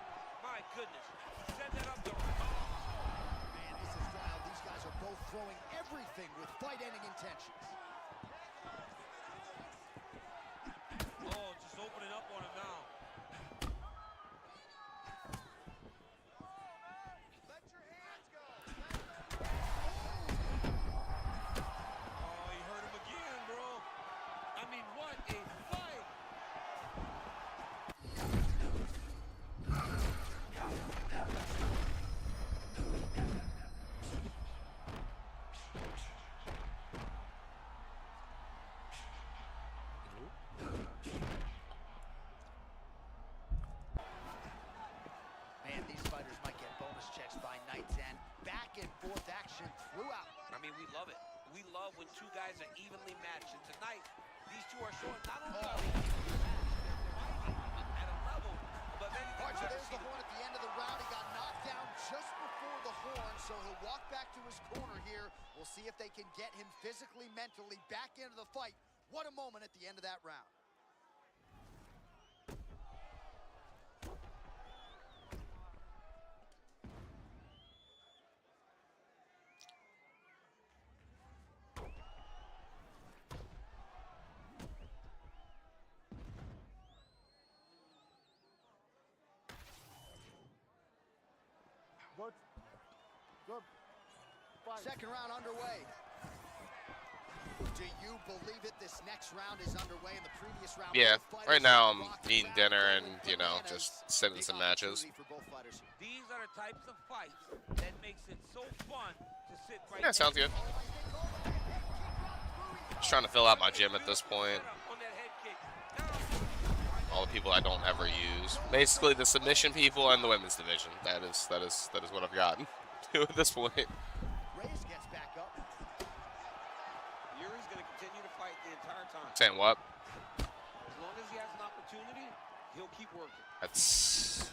Speaker 4: My goodness. He set that up the...
Speaker 3: Man, this is style, these guys are both throwing everything with fight-ending intentions.
Speaker 4: Oh, just opening up on him now.
Speaker 3: Let your hands go.
Speaker 4: Oh, he hurt him again, bro. I mean, what a fight.
Speaker 3: Man, these fighters might get bonus checks by night's end. Back and forth action throughout.
Speaker 4: I mean, we love it. We love when two guys are evenly matched. And tonight, these two are showing not only are they evenly matched, they're fighting at a level above anything
Speaker 3: All right, so
Speaker 4: we've ever
Speaker 3: there's the
Speaker 4: seen.
Speaker 3: horn at the end of the round. He got knocked down just before the horn, so he'll walk back to his corner here. We'll see if they can get him physically, mentally back into the fight. What a moment at the end of that round.
Speaker 5: Good. Good. Fight.
Speaker 3: Second round underway. Do you believe it? This next round is underway. In the previous round,
Speaker 1: Yeah,
Speaker 3: both fighters
Speaker 1: right now I'm
Speaker 3: rocked
Speaker 1: eating
Speaker 3: around,
Speaker 1: dinner
Speaker 3: going
Speaker 1: and, you know,
Speaker 3: bananas.
Speaker 1: just sitting
Speaker 3: Big
Speaker 1: some matches.
Speaker 3: opportunity for both fighters here.
Speaker 4: These are the types of fights that makes it so fun to sit right
Speaker 1: Yeah, sounds good. Just trying to fill out my gym at this point.
Speaker 4: on that head kick. Now,
Speaker 1: All the people I don't ever use. Basically the submission people and the women's division. That is what I've gotten to at this point.
Speaker 3: Reyes gets back up.
Speaker 4: Yuri's going to continue to fight the entire time.
Speaker 1: Saying what?
Speaker 4: As long as he has an opportunity, he'll keep working.
Speaker 1: That's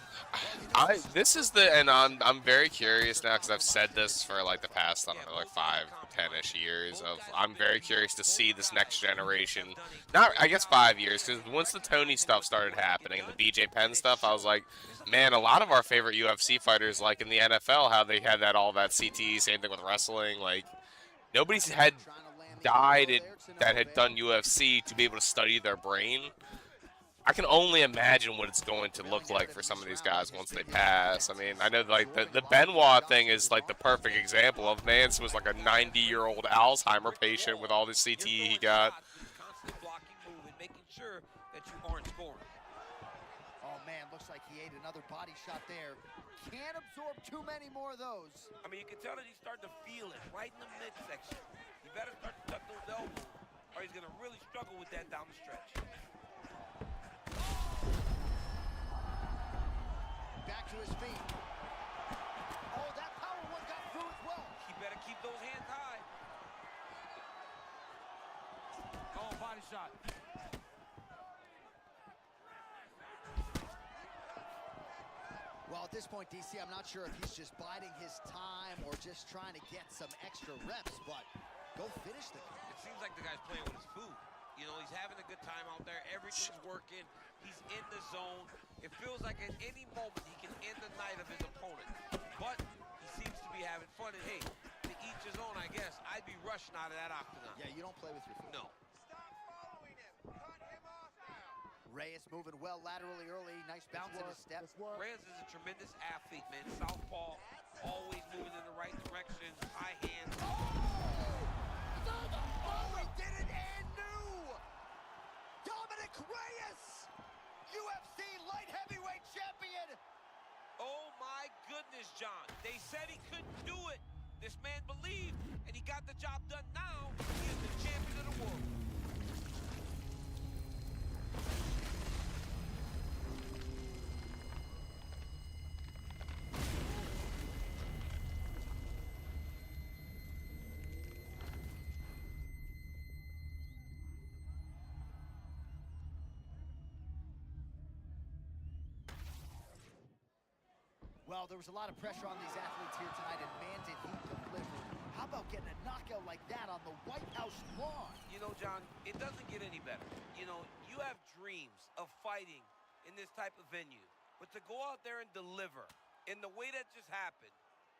Speaker 1: this is the, and I'm very curious now because I've said this for like the past, I don't know, like 5, 10-ish years of, I'm very curious to see this next generation, not, I guess 5 years, because once the Tony stuff started happening and the BJ Penn stuff, I was like, man, a lot of our favorite UFC fighters, like in the NFL, how they had that, all that CTE, same thing with wrestling, like, nobody's had died that had done UFC to be able to study their brain. I can only imagine what it's going to look like for some of these guys once they pass. I mean, I know like the Benoit thing is like the perfect example of, man, this was like a 90-year-old Alzheimer patient with all the CTE he got.
Speaker 4: Constantly blocking, moving, making sure that you aren't scoring.
Speaker 3: Oh man, looks like he ate another body shot there. Can't absorb too many more of those.
Speaker 4: I mean, you can tell that he's starting to feel it right in the midsection. You better start to tuck those elbows, or he's going to really struggle with that down the stretch.
Speaker 3: Back to his feet. Oh, that power one got through as well.
Speaker 4: He better keep those hands high.
Speaker 5: Oh, body shot.
Speaker 3: Well, at this point, DC, I'm not sure if he's just biding his time or just trying to get some extra reps, but go finish the guy.
Speaker 4: It seems like the guy's playing with his food. You know, he's having a good time out there. Everything's working. He's in the zone. It feels like at any moment he can end the night of his opponent. But he seems to be having fun. And hey, to each his own, I guess. I'd be rushing out of that octagon.
Speaker 3: Yeah, you don't play with your food.
Speaker 4: No.
Speaker 3: Reyes moving well laterally early. Nice bounce in his step.
Speaker 4: Reyes is a tremendous athlete, man. Southpaw, always moving in the right direction. High hands.
Speaker 3: Oh, he did it and knew! Dominic Reyes, UFC light heavyweight champion.
Speaker 4: Oh my goodness, John. They said he couldn't do it. This man believed, and he got the job done. Now he is the champion of the world.
Speaker 3: Well, there was a lot of pressure on these athletes here tonight, and man, did he deliver. How about getting a knockout like that on the White House lawn?
Speaker 4: You know, John, it doesn't get any better. You know, you have dreams of fighting in this type of venue, but to go out there and deliver in the way that just happened,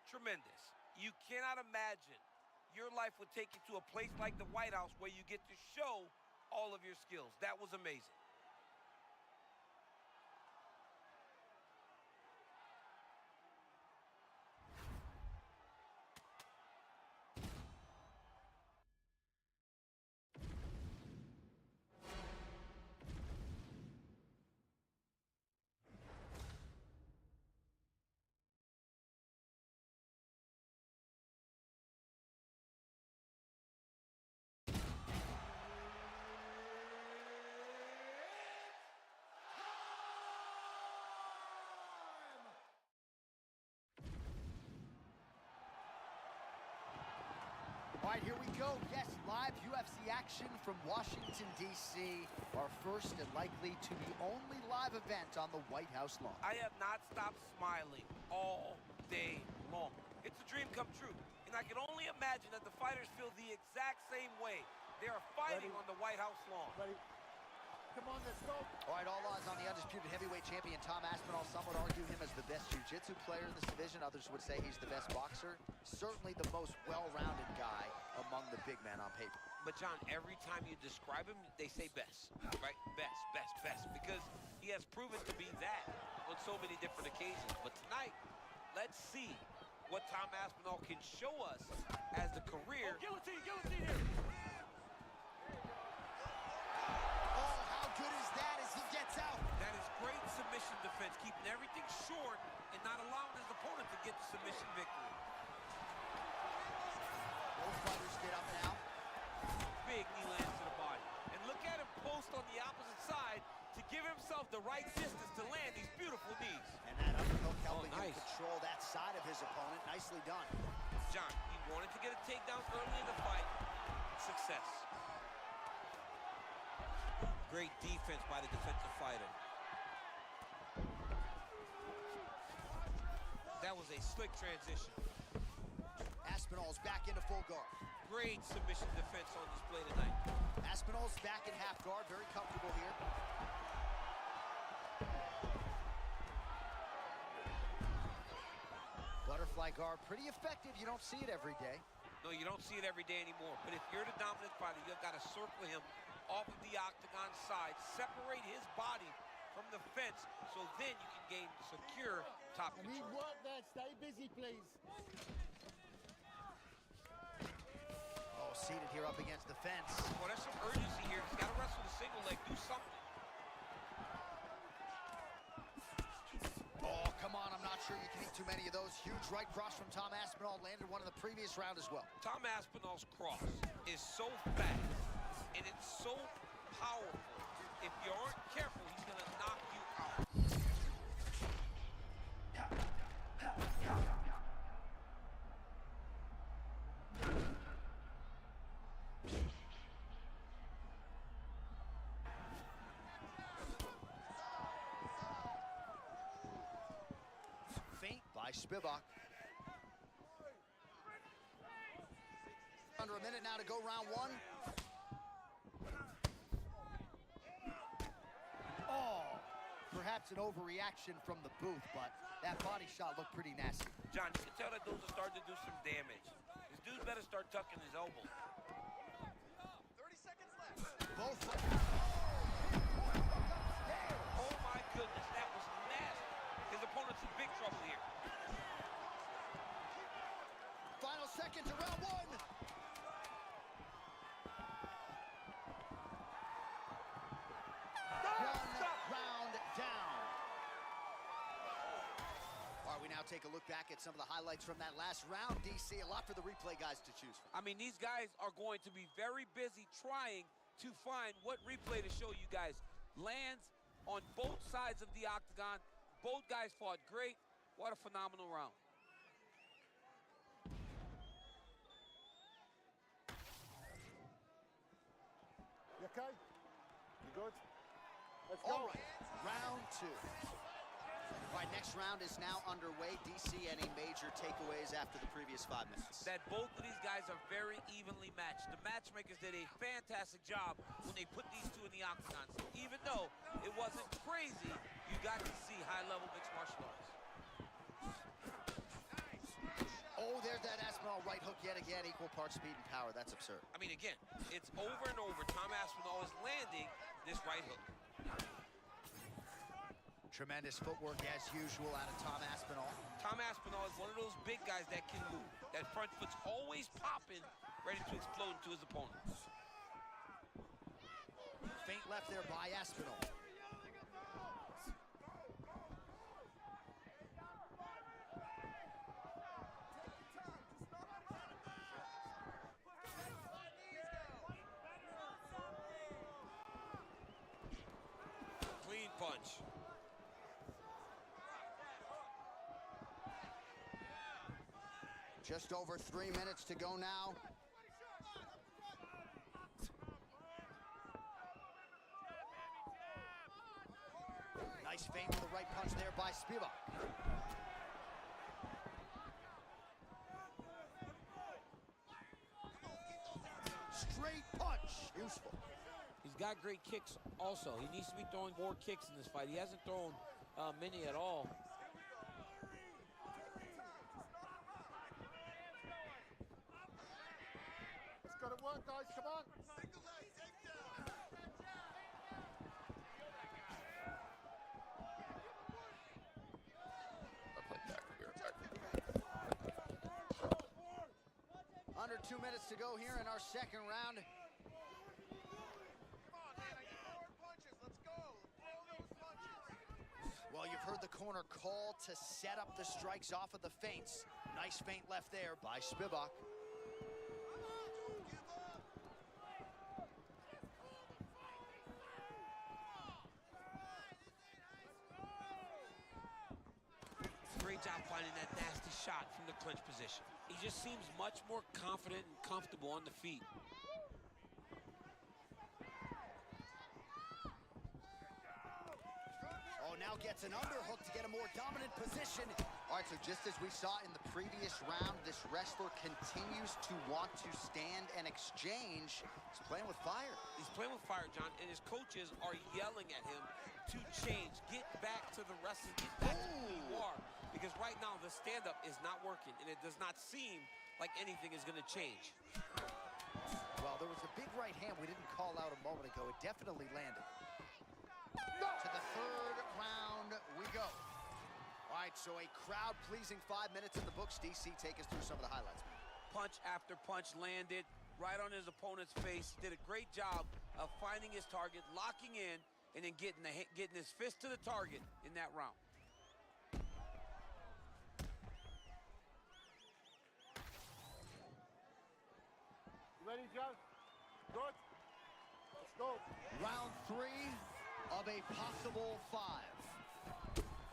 Speaker 4: tremendous. You cannot imagine your life would take you to a place like the White House where you get to show all of your skills. That was amazing.
Speaker 3: All right, here we go. Yes, live UFC action from Washington, D.C. Our first and likely to be only live event on the White House lawn.
Speaker 4: I have not stopped smiling all day long. It's a dream come true. And I can only imagine that the fighters feel the exact same way. They are fighting on the White House lawn.
Speaker 5: Ready? Come on, let's go.
Speaker 3: All right, all eyes on the undisputed heavyweight champion, Tom Aspinall. Some would argue him as the best jiu-jitsu player in this division. Others would say he's the best boxer. Certainly the most well-rounded guy among the big men on paper.
Speaker 4: But, John, every time you describe him, they say best, right? Best, best, best, because he has proven to be that on so many different occasions. But tonight, let's see what Tom Aspinall can show us as the career.
Speaker 5: Guillotine here.
Speaker 3: Oh, how good is that as he gets out?
Speaker 4: That is great submission defense, keeping everything short and not allowing his opponent to get the submission victory.
Speaker 3: Both fighters get up now.
Speaker 4: Big knee lands to the body. And look at him post on the opposite side to give himself the right distance to land these beautiful knees.
Speaker 3: And that uppercut helping him
Speaker 4: nice.
Speaker 3: control that side of his opponent. Nicely done.
Speaker 4: John, he wanted to get a takedown early in the fight. Success. Great defense by the defensive fighter. That was a slick transition.
Speaker 3: Aspinall's back into full guard.
Speaker 4: Great submission defense on display tonight.
Speaker 3: Aspinall's back in half guard, very comfortable here. Butterfly guard, pretty effective. You don't see it every day.
Speaker 4: No, you don't see it every day anymore. But if you're the dominant fighter, you've got to circle him off of the octagon side, separate his body from the fence, so then you can gain secure top
Speaker 5: I need
Speaker 4: control.
Speaker 5: work there. Stay busy, please.
Speaker 3: Oh, seated here up against the fence.
Speaker 4: Well, there's some urgency here. He's got to wrestle the single leg, do something.
Speaker 3: Oh, come on, I'm not sure you can eat too many of those. Huge right cross from Tom Aspinall, landed one in the previous round as well.
Speaker 4: Tom Aspinall's cross is so fast, and it's so powerful. If you aren't careful, he's going to knock you out.
Speaker 3: Feint by Spivak. Under a minute now to go round one. Oh, perhaps an overreaction from the booth, but that body shot looked pretty nasty.
Speaker 4: John, you can tell that those are starting to do some damage. This dude better start tucking his elbow.
Speaker 3: 30 seconds left. Both.
Speaker 4: Oh my goodness, that was nasty. His opponent's in big trouble here.
Speaker 3: Final seconds of round one. Round down. All right, we now take a look back at some of the highlights from that last round, DC. A lot for the replay guys to choose from.
Speaker 4: I mean, these guys are going to be very busy trying to find what replay to show you guys. Lands on both sides of the octagon. Both guys fought great. What a phenomenal round.
Speaker 5: You okay? You good? Let's go.
Speaker 3: All right, round two. All right, next round is now underway. DC, any major takeaways after the previous 5 minutes?
Speaker 4: That both of these guys are very evenly matched. The matchmakers did a fantastic job when they put these two in the octagon. So even though it wasn't crazy, you got to see high-level mixed martial arts.
Speaker 3: Oh, there's that Aspinall right hook yet again. Equal parts speed and power. That's absurd.
Speaker 4: I mean, again, it's over and over. Tom Aspinall is landing this right hook.
Speaker 3: Tremendous footwork as usual out of Tom Aspinall.
Speaker 4: Tom Aspinall is one of those big guys that can move. That front foot's always popping, ready to explode into his opponent.
Speaker 3: Feint left there by Aspinall.
Speaker 4: Clean punch.
Speaker 3: Just over 3 minutes to go now. Nice feint with the right punch there by Spivak. Straight punch. Useful.
Speaker 4: He's got great kicks also. He needs to be throwing more kicks in this fight. He hasn't thrown many at all.
Speaker 5: It's got to work, guys. Come on.
Speaker 3: Under 2 minutes to go here in our second round. Well, you've heard the corner call to set up the strikes off of the feints. Nice feint left there by Spivak.
Speaker 4: Great job finding that nasty shot from the clinch position. He just seems much more confident and comfortable on the feet.
Speaker 3: Oh, now gets an underhook to get a more dominant position. All right, so just as we saw in the previous round, this wrestler continues to want to stand and exchange. He's playing with fire.
Speaker 4: He's playing with fire, John, and his coaches are yelling at him to change. Get back to the wrestling. Get back to who you are. Because right now, the stand-up is not working, and it does not seem like anything is going to change.
Speaker 3: Well, there was a big right hand we didn't call out a moment ago. It definitely landed. To the third round we go. All right, so a crowd-pleasing 5 minutes in the books. DC, take us through some of the highlights, man.
Speaker 4: Punch after punch landed right on his opponent's face. Did a great job of finding his target, locking in, and then getting his fist to the target in that round.
Speaker 5: You ready, Joe? Good? Let's go.
Speaker 3: Round 3 of a possible 5.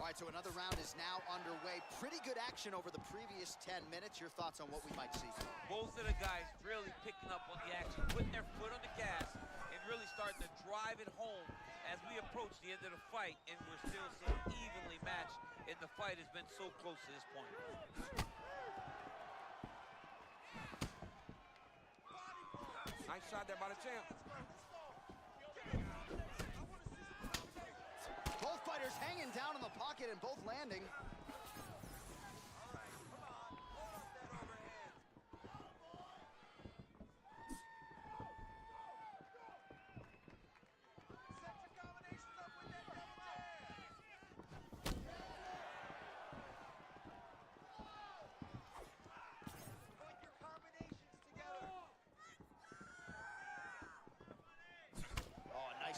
Speaker 3: All right, so another round is now underway. Pretty good action over the previous 10 minutes. Your thoughts on what we might see?
Speaker 4: Both of the guys really picking up on the action, putting their foot on the gas, and really starting to drive it home as we approach the end of the fight, and we're still so evenly matched, and the fight has been so close to this point. Nice shot there by the champ.
Speaker 3: Both fighters hanging down in the pocket and both landing.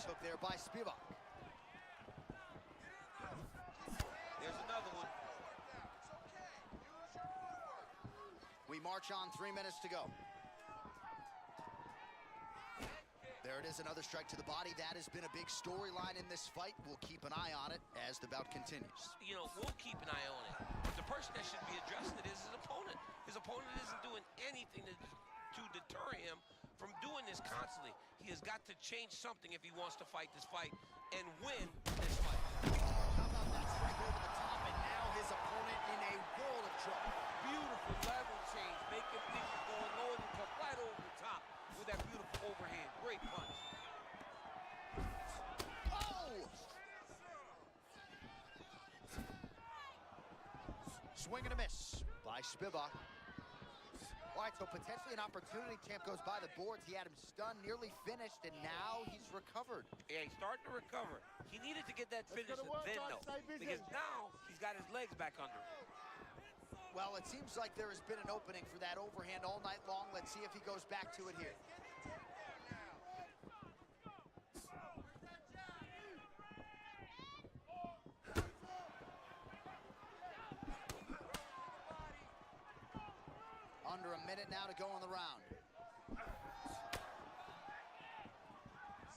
Speaker 3: Hook there by Spivak.
Speaker 4: There's another one.
Speaker 3: We march on, 3 minutes to go. There it is, another strike to the body. That has been a big storyline in this fight. We'll keep an eye on it as the bout continues.
Speaker 4: You know, we'll keep an eye on it. But the person that should be addressing it is his opponent. His opponent isn't doing anything to deter him from doing this constantly. He has got to change something if he wants to fight this fight and win this fight.
Speaker 3: How about that strike over the top, and now his opponent in a world of trouble.
Speaker 4: Beautiful level change, making people going low and come right over the top with that beautiful overhand. Great punch.
Speaker 3: Oh! Swing and a miss by by Spivak. All right, so potentially an opportunity. Champ goes by the boards. He had him stunned, nearly finished, and now he's recovered.
Speaker 4: Yeah, he's starting to recover. He needed to get that finish then, though, because now he's got his legs back under him.
Speaker 3: Well, it seems like there has been an opening for that overhand all night long. Let's see if he goes back to it here. Under a minute now to go in the round.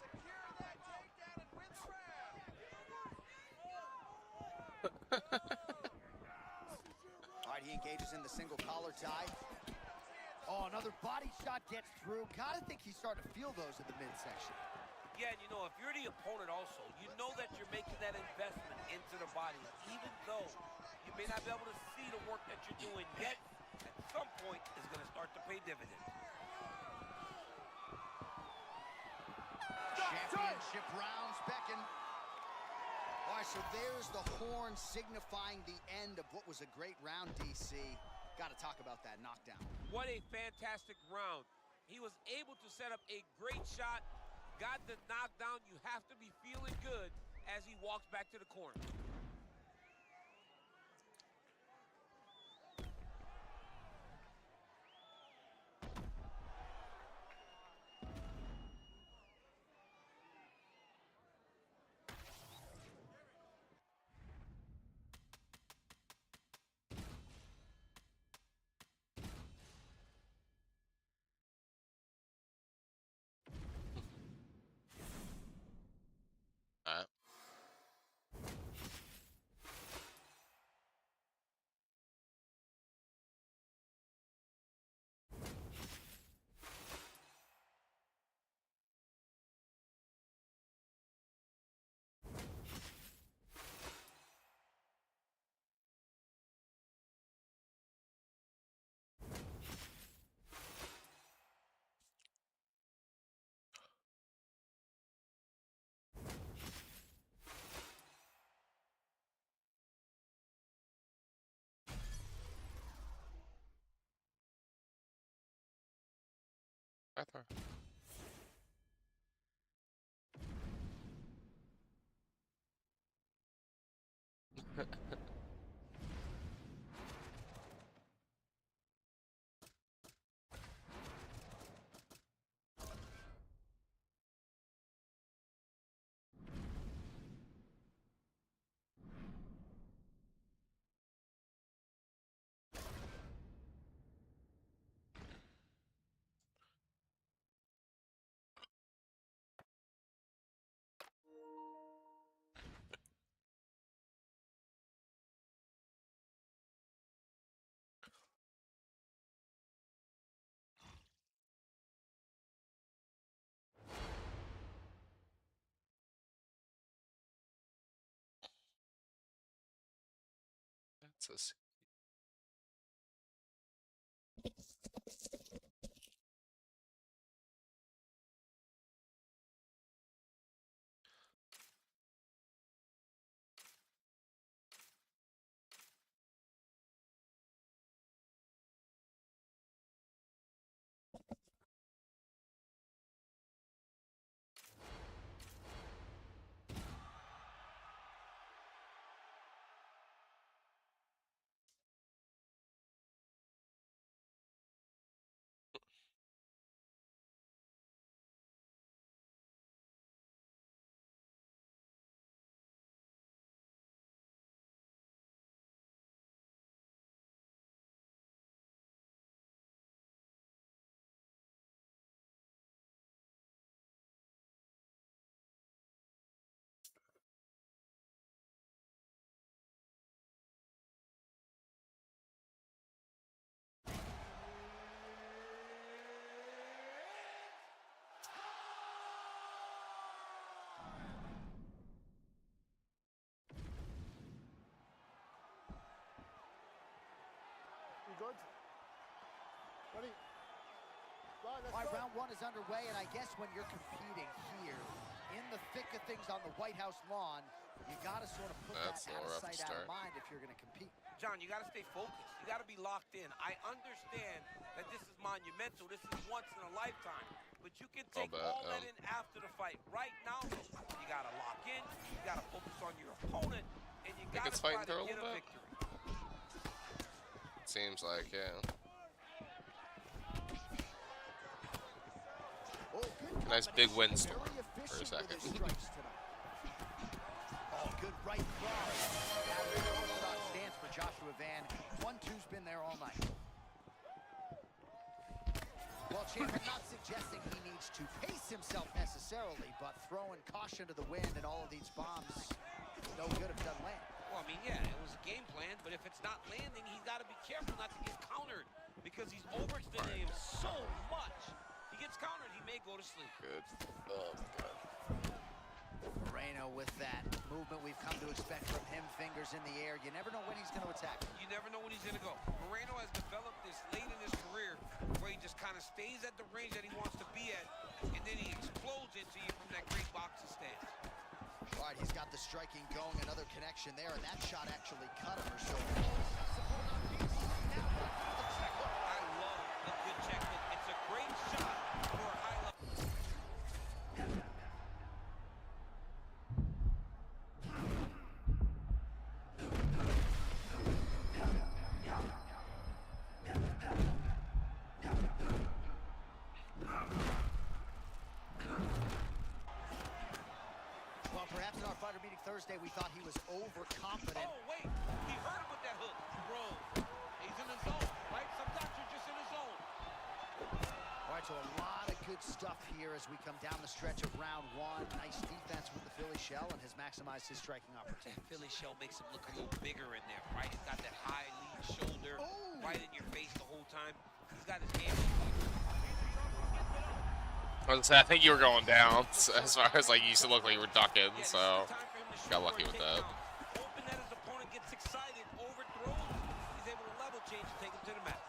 Speaker 6: Secure that takedown and win the round.
Speaker 3: All right, he engages in the single collar tie. Oh, another body shot gets through. Gotta think he's starting to feel those in the midsection.
Speaker 4: Yeah, and you know, if you're the opponent also, you know that you're making that investment into the body, even though you may not be able to see the work that you're doing yet. At some point, is going to start to pay dividends.
Speaker 3: Championship rounds beckon. All right, so there's the horn signifying the end of what was a great round, DC. Got to talk about that knockdown.
Speaker 4: What a fantastic round. He was able to set up a great shot, got the knockdown. You have to be feeling good as he walks back to the corner.
Speaker 1: Alright. Better. That's a
Speaker 5: You good? Ready? Right, let's
Speaker 3: All right,
Speaker 5: go.
Speaker 3: round one is underway, and I guess when you're competing here in the thick of things on the White House lawn, You got to sort of put
Speaker 1: That's
Speaker 3: that
Speaker 1: a
Speaker 3: out
Speaker 1: little
Speaker 3: of
Speaker 1: rough to
Speaker 3: sight, out of
Speaker 1: start.
Speaker 3: mind if you're going to compete.
Speaker 4: John, you got to stay focused. You got to be locked in. I understand that this is monumental. This is once in a lifetime. But you can take all that in after the fight. Right now, you got to lock in. You got to focus on your opponent. And you got to try to get a victory.
Speaker 1: Seems like, yeah.
Speaker 3: Oh, good
Speaker 1: Nice big
Speaker 3: combination.
Speaker 1: windstorm
Speaker 3: Very
Speaker 1: for a
Speaker 3: efficient with
Speaker 1: second.
Speaker 3: his strikes tonight. Oh, good right cross. Out of the orthodox stance for Joshua Van. 1-2's been there all night. Well, champ, I'm not suggesting he needs to pace himself necessarily, but throwing caution to the wind and all of these bombs, no good if it doesn't land.
Speaker 4: Well, I mean, yeah, it was a game plan, but if it's not landing, he's got to be careful not to get countered because he's overextending him so much. He gets countered, he may go to sleep.
Speaker 1: Good. Oh, God.
Speaker 3: Moreno with that movement we've come to expect from him, fingers in the air. You never know when he's going to attack.
Speaker 4: You never know when he's going to go. Moreno has developed this late in his career where he just kind of stays at the range that he wants to be at, and then he explodes into you from that great boxing stance.
Speaker 3: All right, he's got the striking going, another connection there, and that shot actually cut him or so.
Speaker 4: I love a good check hook. It's a great shot for a high level.
Speaker 3: Well, perhaps in our fighter meeting Thursday, we thought he was overconfident.
Speaker 4: Oh, wait. He hurt him with that hook. Bro, he's in the zone, right? Sometimes you're just in the zone.
Speaker 3: All right, so a lot of good stuff here as we come down the stretch of round one. Nice defense with the Philly shell and has maximized his striking opportunity.
Speaker 4: That Philly shell makes him look a little bigger in there, right? He's got that high lead shoulder right in your face the whole time. He's got his hands.
Speaker 1: I was gonna say, I think you were going down as far as like you used to look like you were ducking, so got lucky with that.
Speaker 4: Hoping that his opponent gets excited, overthrows, he's able to level change and take him to the mat.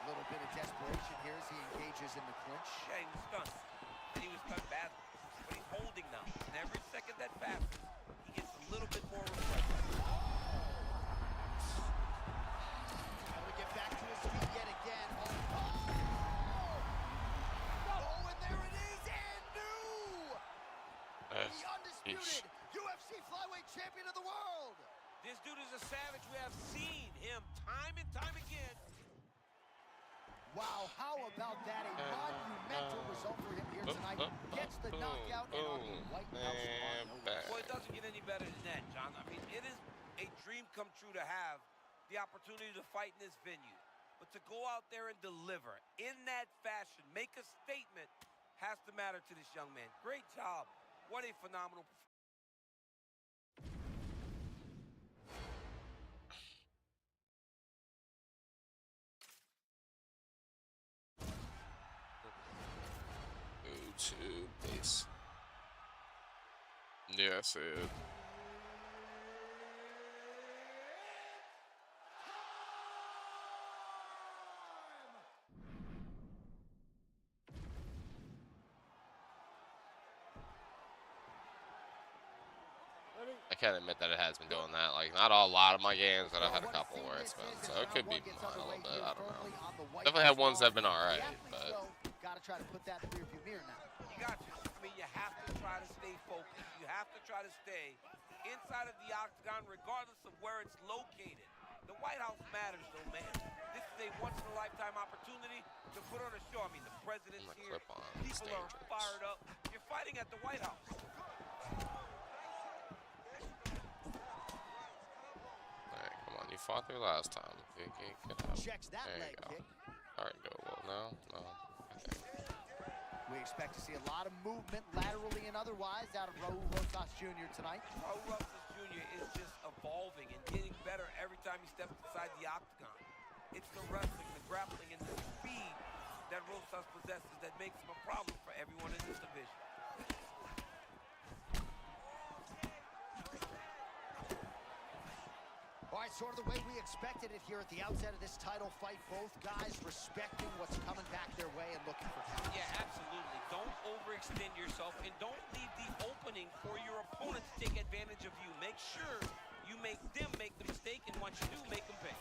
Speaker 3: A little bit of desperation here as he engages in the clinch.
Speaker 4: Yeah, he was stunned. And he was stunned badly. But he's holding now. And every second that passes, he gets a little bit more reflection.
Speaker 3: Able to get back to his feet yet again. Oh, and there it is, and new! The undisputed UFC flyweight champion of the world!
Speaker 4: This dude is a savage. We have seen him time and time again.
Speaker 3: Wow, how about that? A monumental result for him here tonight. Gets the knockout and on the White House lawn.
Speaker 4: Well, it doesn't get any better than that, John. I mean, it is a dream come true to have the opportunity to fight in this venue. But to go out there and deliver in that fashion, make a statement, has to matter to this young man. Great job. What a phenomenal performance.
Speaker 1: YouTube base. Yeah, I see it. I can't admit that it has been doing that. Like, not a lot of my games, but I've had a couple where it's been. So it could be mine a little bit. I don't know. Definitely had ones that have been alright, but.
Speaker 3: Gotta try to put that in the rearview mirror now.
Speaker 4: You got to. I mean, you have to try to stay focused. You have to try to stay inside of the octagon, regardless of where it's located. The White House matters, though, man. This is a once-in-a-lifetime opportunity to put on a show. I mean, the president's here. People are fired up. You're fighting at the White House.
Speaker 1: Alright, come on. You fought there last time. Get out.
Speaker 3: Checks that
Speaker 1: There
Speaker 3: leg
Speaker 1: you go.
Speaker 3: kick.
Speaker 1: Alright, go. Well, no. Okay.
Speaker 3: We expect to see a lot of movement laterally and otherwise out of Raul Rosas Jr. tonight.
Speaker 4: Raul Rosas Jr. is just evolving and getting better every time he steps inside the octagon. It's the wrestling, the grappling, and the speed that Rosas possesses that makes him a problem for everyone in this division.
Speaker 3: All right, sort of the way we expected it here at the outset of this title fight. Both guys respecting what's coming back their way and looking for counters.
Speaker 4: Yeah, absolutely. Don't overextend yourself and don't leave the opening opening for your opponent to take advantage of you. Make sure you make them make the mistake, and once you do, make them pay.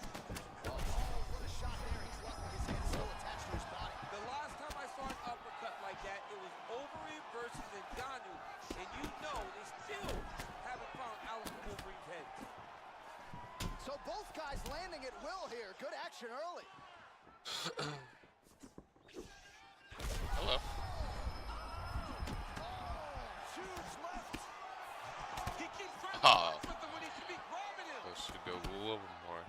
Speaker 3: What a shot there. He's lucky his head is still attached to his body.
Speaker 4: The last time I saw an uppercut like that, it was Overeem versus Ngannou, and you know they still haven't found Alistair Overeem's head.
Speaker 3: So both guys landing at will here. Good action early.
Speaker 1: Hello.
Speaker 3: Huge left.
Speaker 4: He keeps trying
Speaker 1: Oh.
Speaker 4: to with him when he should be grabbing him.
Speaker 1: I should go a little bit more.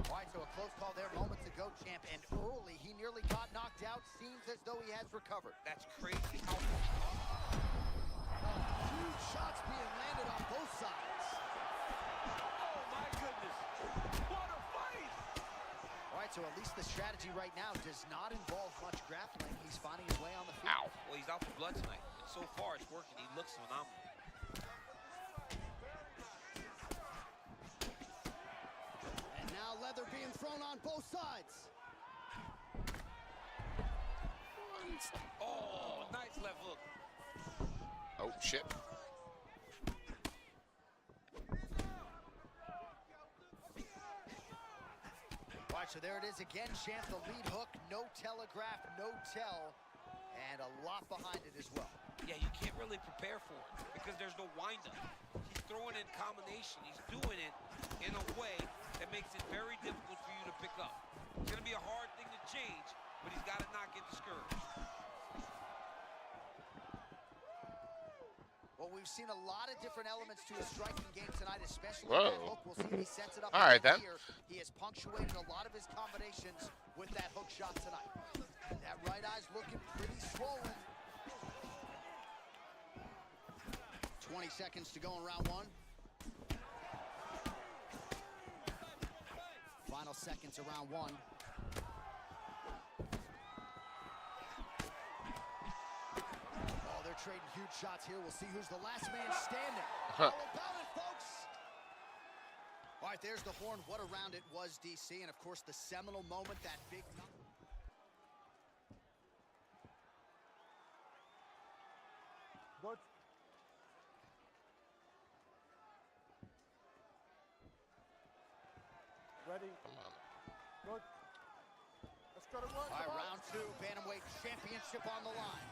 Speaker 3: All right, so a close call there moments ago, champ. And early, he nearly got knocked out. Seems as though he has recovered.
Speaker 4: That's crazy how
Speaker 3: Huge shots being landed on both sides.
Speaker 4: oh my goodness. What a fight!
Speaker 3: All right, so at least the strategy right now does not involve much grappling. He's finding his way on the field.
Speaker 1: Ow.
Speaker 4: Well, he's out for blood tonight. And so far, it's working. He looks phenomenal.
Speaker 3: And now leather being thrown on both sides.
Speaker 4: Oh, nice left hook.
Speaker 1: Oh, shit.
Speaker 3: All right, so there it is again, champ. The lead hook, no telegraph, no tell, and a lot behind it as well.
Speaker 4: Yeah, you can't really prepare for it because there's no windup. He's throwing in combination. He's doing it in a way that makes it very difficult for you to pick up. It's going to be a hard thing to change, but he's got to not get discouraged.
Speaker 3: Well, we've seen a lot of different elements to his striking game tonight, especially
Speaker 1: Whoa.
Speaker 3: that hook. We'll see if he sets it up
Speaker 1: All right,
Speaker 3: again
Speaker 1: then.
Speaker 3: here. He has punctuated a lot of his combinations with that hook shot tonight. That right eye's looking pretty swollen. 20 seconds to go in round one. Final seconds of round one. Oh, they're trading huge shots here. We'll see who's the last man standing. All about it, folks. All right, there's the horn. What a round it was, DC. And, of course, the seminal moment, that big...
Speaker 5: Good. Ready.
Speaker 1: Come on.
Speaker 5: Good. Let's go to work.
Speaker 3: All right, round two, bantamweight championship on the line.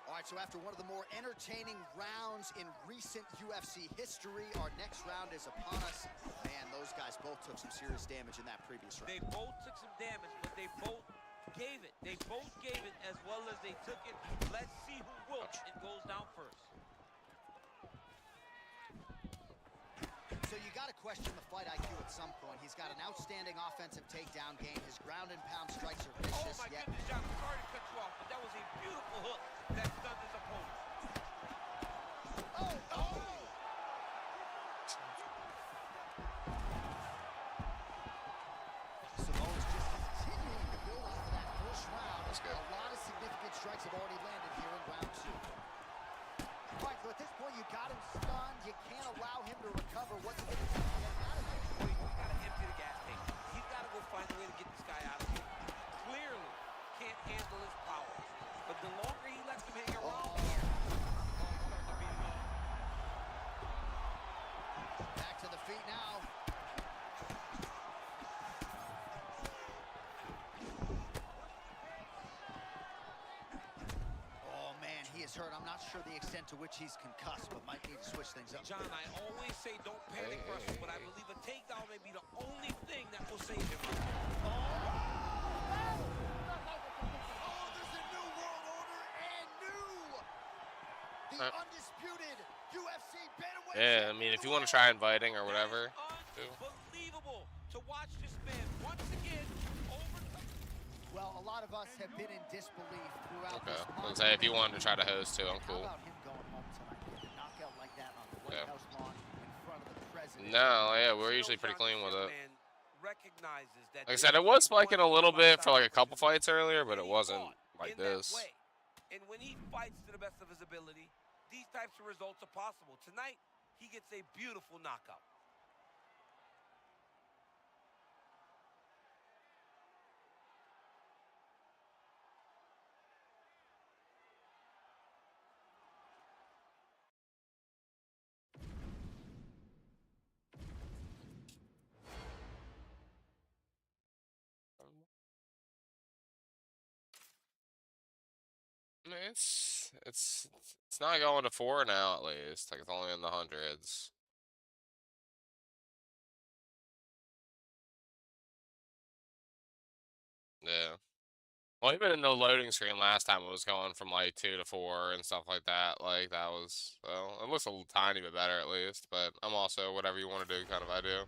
Speaker 3: All right, so after one of the more entertaining rounds in recent UFC history, our next round is upon us. Man, those guys both took some serious damage in that previous round.
Speaker 4: They both took some damage, but they both gave it. They both gave it as well as they took it. Let's see who wilts and goes down first.
Speaker 3: So you got to question the fight IQ at some point. He's got an outstanding offensive takedown game. His ground and pound strikes are
Speaker 4: Oh
Speaker 3: vicious,
Speaker 4: my
Speaker 3: yet
Speaker 4: goodness, John, sorry to cut you off, but that was a beautiful hook that stunned his opponent.
Speaker 3: Simone's just continuing to build off of that first round.
Speaker 1: That's good.
Speaker 3: A lot of significant strikes have already landed here in round two. All right, so at this point, you got him stunned. You can't allow him to recover. What's he going to do to get out of it?
Speaker 4: Wait, he's got to empty the gas tank. He's got to go find a way to get this guy out of here. Clearly can't handle his power. But the longer he lets him hang around here, it's starting to be enough.
Speaker 3: Back to the feet now. Oh, man, he is hurt. I'm not sure the extent to which he's concussed, but might need to switch things up.
Speaker 4: John, I always say don't panic Russell, but I believe a takedown may be the only thing that will save him.
Speaker 3: Oh, there's a new world order and the undisputed UFC bantamweight.
Speaker 1: Yeah, I mean, if you want to try inviting or whatever.
Speaker 4: Unbelievable to watch this man once again overcome.
Speaker 3: Well, a lot of us have been in disbelief throughout
Speaker 1: Okay.
Speaker 3: this
Speaker 1: I
Speaker 3: month.
Speaker 1: was gonna say, if you wanted to try to host too, I'm
Speaker 3: How
Speaker 1: cool.
Speaker 3: about him going home tonight with a knockout like that on the White
Speaker 1: Yeah.
Speaker 3: House lawn in front of the president?
Speaker 1: No, yeah, we're
Speaker 4: You know,
Speaker 1: usually pretty
Speaker 4: John,
Speaker 1: clean with
Speaker 4: this
Speaker 1: it.
Speaker 4: man recognizes that
Speaker 1: Like I
Speaker 4: this
Speaker 1: said, it
Speaker 4: is
Speaker 1: was
Speaker 4: one
Speaker 1: spiking a little bit for like a couple
Speaker 4: competition.
Speaker 1: fights earlier, but
Speaker 4: And
Speaker 1: it
Speaker 4: he
Speaker 1: wasn't
Speaker 4: fought
Speaker 1: like
Speaker 4: in that
Speaker 1: this.
Speaker 4: way. And when he fights to the best of his ability, these types of results are possible. Tonight, he gets a beautiful knockout.
Speaker 1: mean, it's not going to 4 now at least. Like it's only in the hundreds. Yeah. Well, even in the loading screen last time, it was going from like 2 to 4 and stuff like that. Like that was, well, it looks a little tiny bit better at least. But I'm also whatever you want to do kind of idea.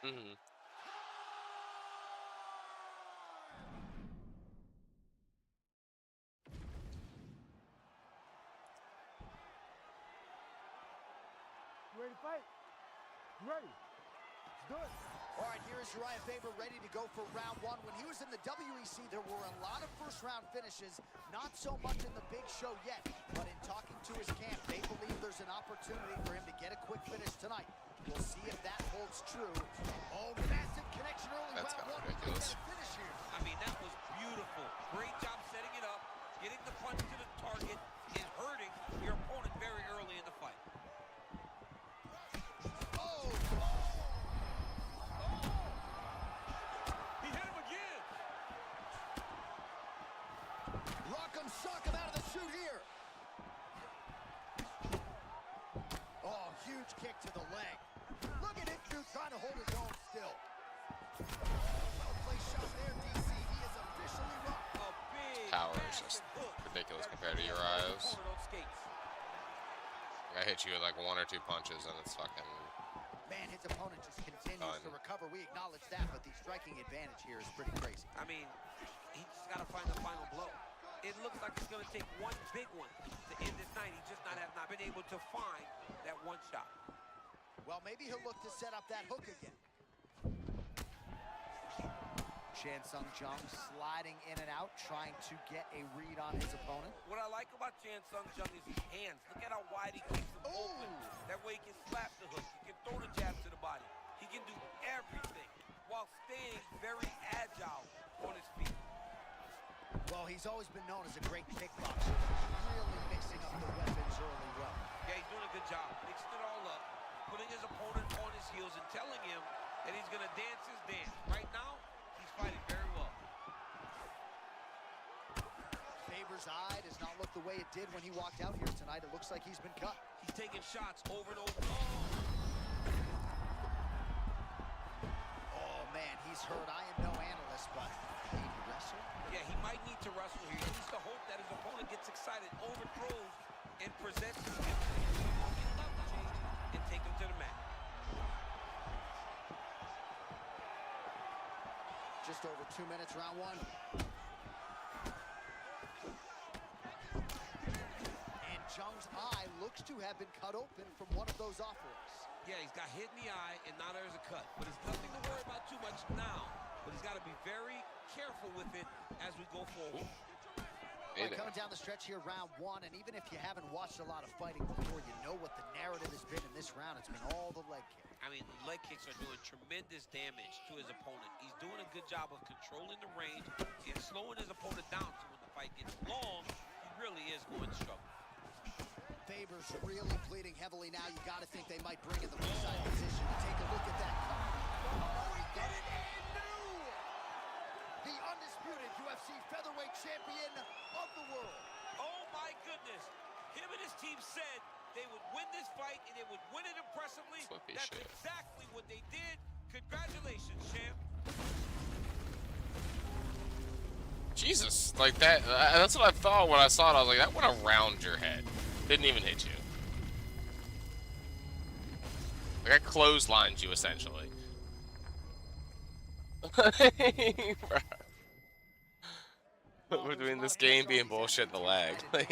Speaker 1: Mm-hmm.
Speaker 5: Ready to fight? Ready. Let's do it.
Speaker 3: All right, here is Uriah Faber ready to go for round one. When he was in the WEC, there were a lot of first-round finishes, not so much in the big show yet. But in talking to his camp, they believe there's an opportunity for him to get a quick finish tonight. We'll see if that holds true. Oh, massive connection early.
Speaker 1: That's
Speaker 3: round
Speaker 1: kind of
Speaker 3: one.
Speaker 1: ridiculous.
Speaker 3: Finish here.
Speaker 4: I mean, that was beautiful. Great job setting it up, getting the punch to the target, and hurting your opponent very early in the fight.
Speaker 3: Oh!
Speaker 4: He hit him again.
Speaker 3: Rock'em sock'em out of the chute here. Oh, huge kick to the leg. Look at it, dude, trying to hold his own still. Well-placed shot there, DC. He is officially rocked.
Speaker 4: A big
Speaker 1: Power is just ridiculous compared to Uriah's. I hit you with like 1 or 2 punches and it's fucking.
Speaker 3: Man, his opponent just continues to recover. We acknowledge that, but the striking advantage here is pretty crazy.
Speaker 4: I mean, he just got to find the final blow. It looks like it's going to take one big one to end this night. He just have not been able to find that one shot.
Speaker 3: Well, maybe he'll look to set up that hook again. Chan Sung Jung sliding in and out, trying to get a read on his opponent.
Speaker 4: What I like about Chan Sung Jung is his hands. Look at how wide he keeps them open. That way he can slap the hook. He can throw the jab to the body. He can do everything while staying very agile on his feet.
Speaker 3: Well, he's always been known as a great kickboxer. Really mixing up the weapons early well.
Speaker 4: Yeah, he's doing a good job. Mixing it all up, putting his opponent on his heels and telling him that he's going to dance his dance. Right now, he's fighting very well.
Speaker 3: Faber's eye does not look the way it did when he walked out here tonight. It looks like he's been cut.
Speaker 4: He's taking shots over and over.
Speaker 3: Oh, man, he's hurt. I am no analyst, but he wrestle?
Speaker 4: Yeah, he might need to wrestle here. He needs to hope that his opponent gets excited, overthrows, and presents his and take him to the mat.
Speaker 3: Just over 2 minutes, round one. And Jung's eye looks to have been cut open from one of those offerings.
Speaker 4: Yeah, he's got hit in the eye, and now there's a cut. But it's nothing to worry about too much now. But he's got to be very careful with it as we go forward.
Speaker 3: Well, coming down the stretch here, round one, and even if you haven't watched a lot of fighting before, you know what the narrative has been in this round. It's been all the leg kicks.
Speaker 4: I mean, the leg kicks are doing tremendous damage to his opponent. He's doing a good job of controlling the range and slowing his opponent down. So when the fight gets long, he really is going to struggle.
Speaker 3: Faber's really bleeding heavily now. You got to think they might bring in the ringside position to take a look at that. Oh, he did it and knew! The undisputed UFC featherweight champion of the world.
Speaker 4: Oh, my goodness. Him and his team said they would win this fight, and they would win it impressively. That's exactly what they did. Congratulations, champ.
Speaker 1: Jesus, like that. That's what I thought when I saw it. I was like, that went around your head. Didn't even hit you. Like I clotheslined you essentially. Between this game being bullshit and the lag, like,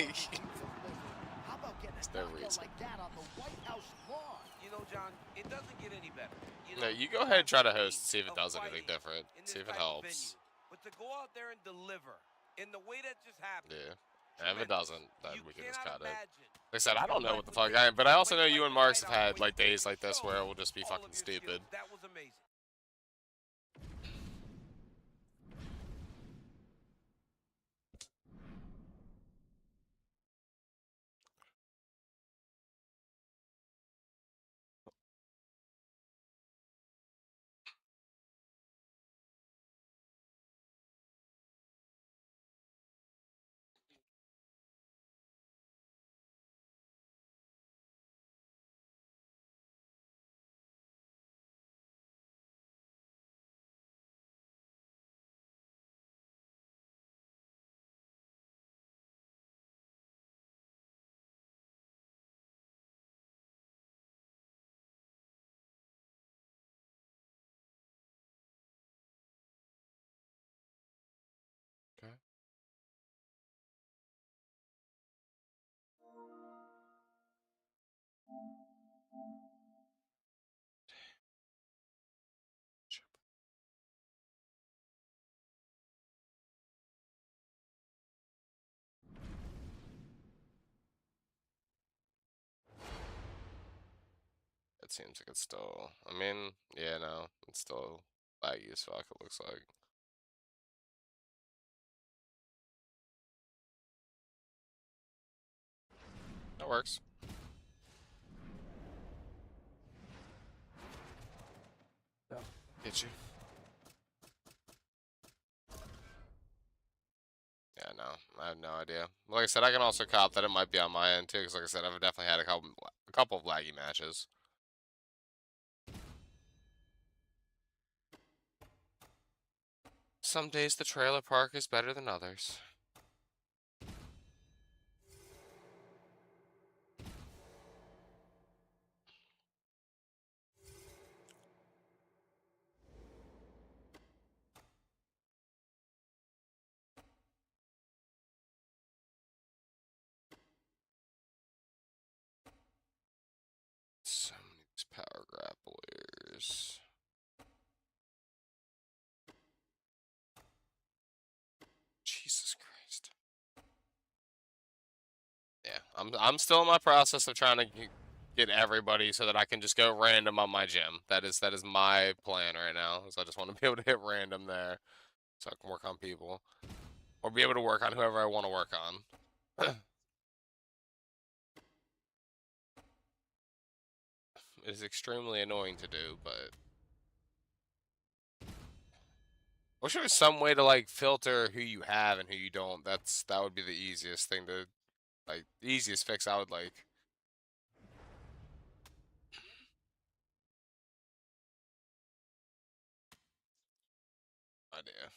Speaker 3: How about getting
Speaker 1: there's
Speaker 3: a
Speaker 1: no
Speaker 3: knockout
Speaker 1: reason.
Speaker 3: like that on the White House lawn?
Speaker 4: You know, John, it doesn't get any better.
Speaker 1: No, you go ahead and try to host and see if it does anything different. See if it helps.
Speaker 4: But to go out there and deliver in the way that just happened.
Speaker 1: Yeah. And if it doesn't, then we can just cut it.
Speaker 4: Imagine.
Speaker 1: Like I said, I don't know what the fuck I am, but I also know you and Marks have had like days like this where it will just be
Speaker 4: All of
Speaker 1: fucking
Speaker 4: your skills.
Speaker 1: stupid.
Speaker 4: That was amazing.
Speaker 1: seems like it's still. I mean, yeah, no, it's still laggy as fuck. It looks like. That works. Get you. Yeah, no, I have no idea. Like I said, I can also cop that it might be on my end too, because like I said, I've definitely had a couple of laggy matches. Some days the trailer park is better than others. Some of these power grapplers. Jesus Christ. Yeah, I'm still in my process of trying to get everybody so that I can just go random on my gym. That is my plan right now. So I just want to be able to hit random there, so I can work on people, or be able to work on whoever I want to work on. It is extremely annoying to do, but I wish there was some way to like filter who you have and who you don't. That would be the easiest thing to like, the easiest fix I would like. Idea.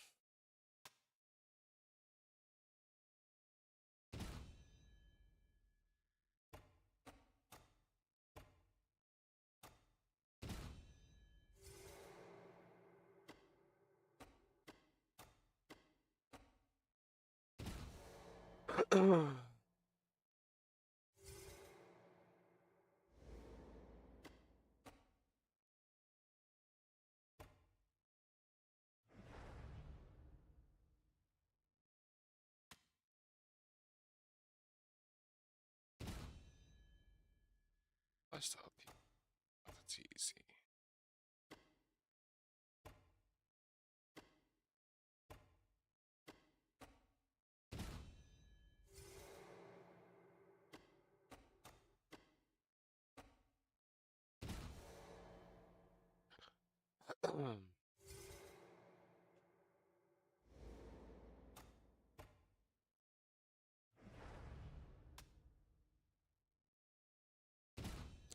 Speaker 1: I still hope that's easy.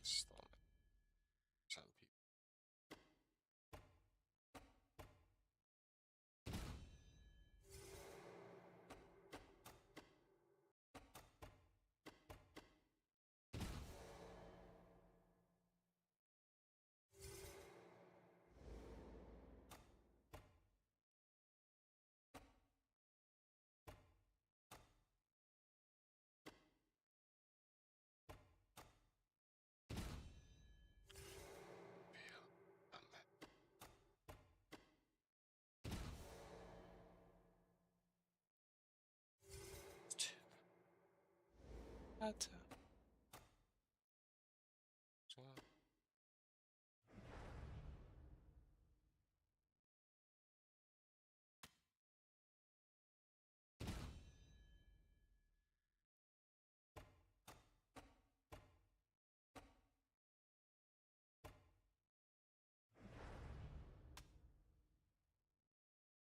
Speaker 1: Still some people. That's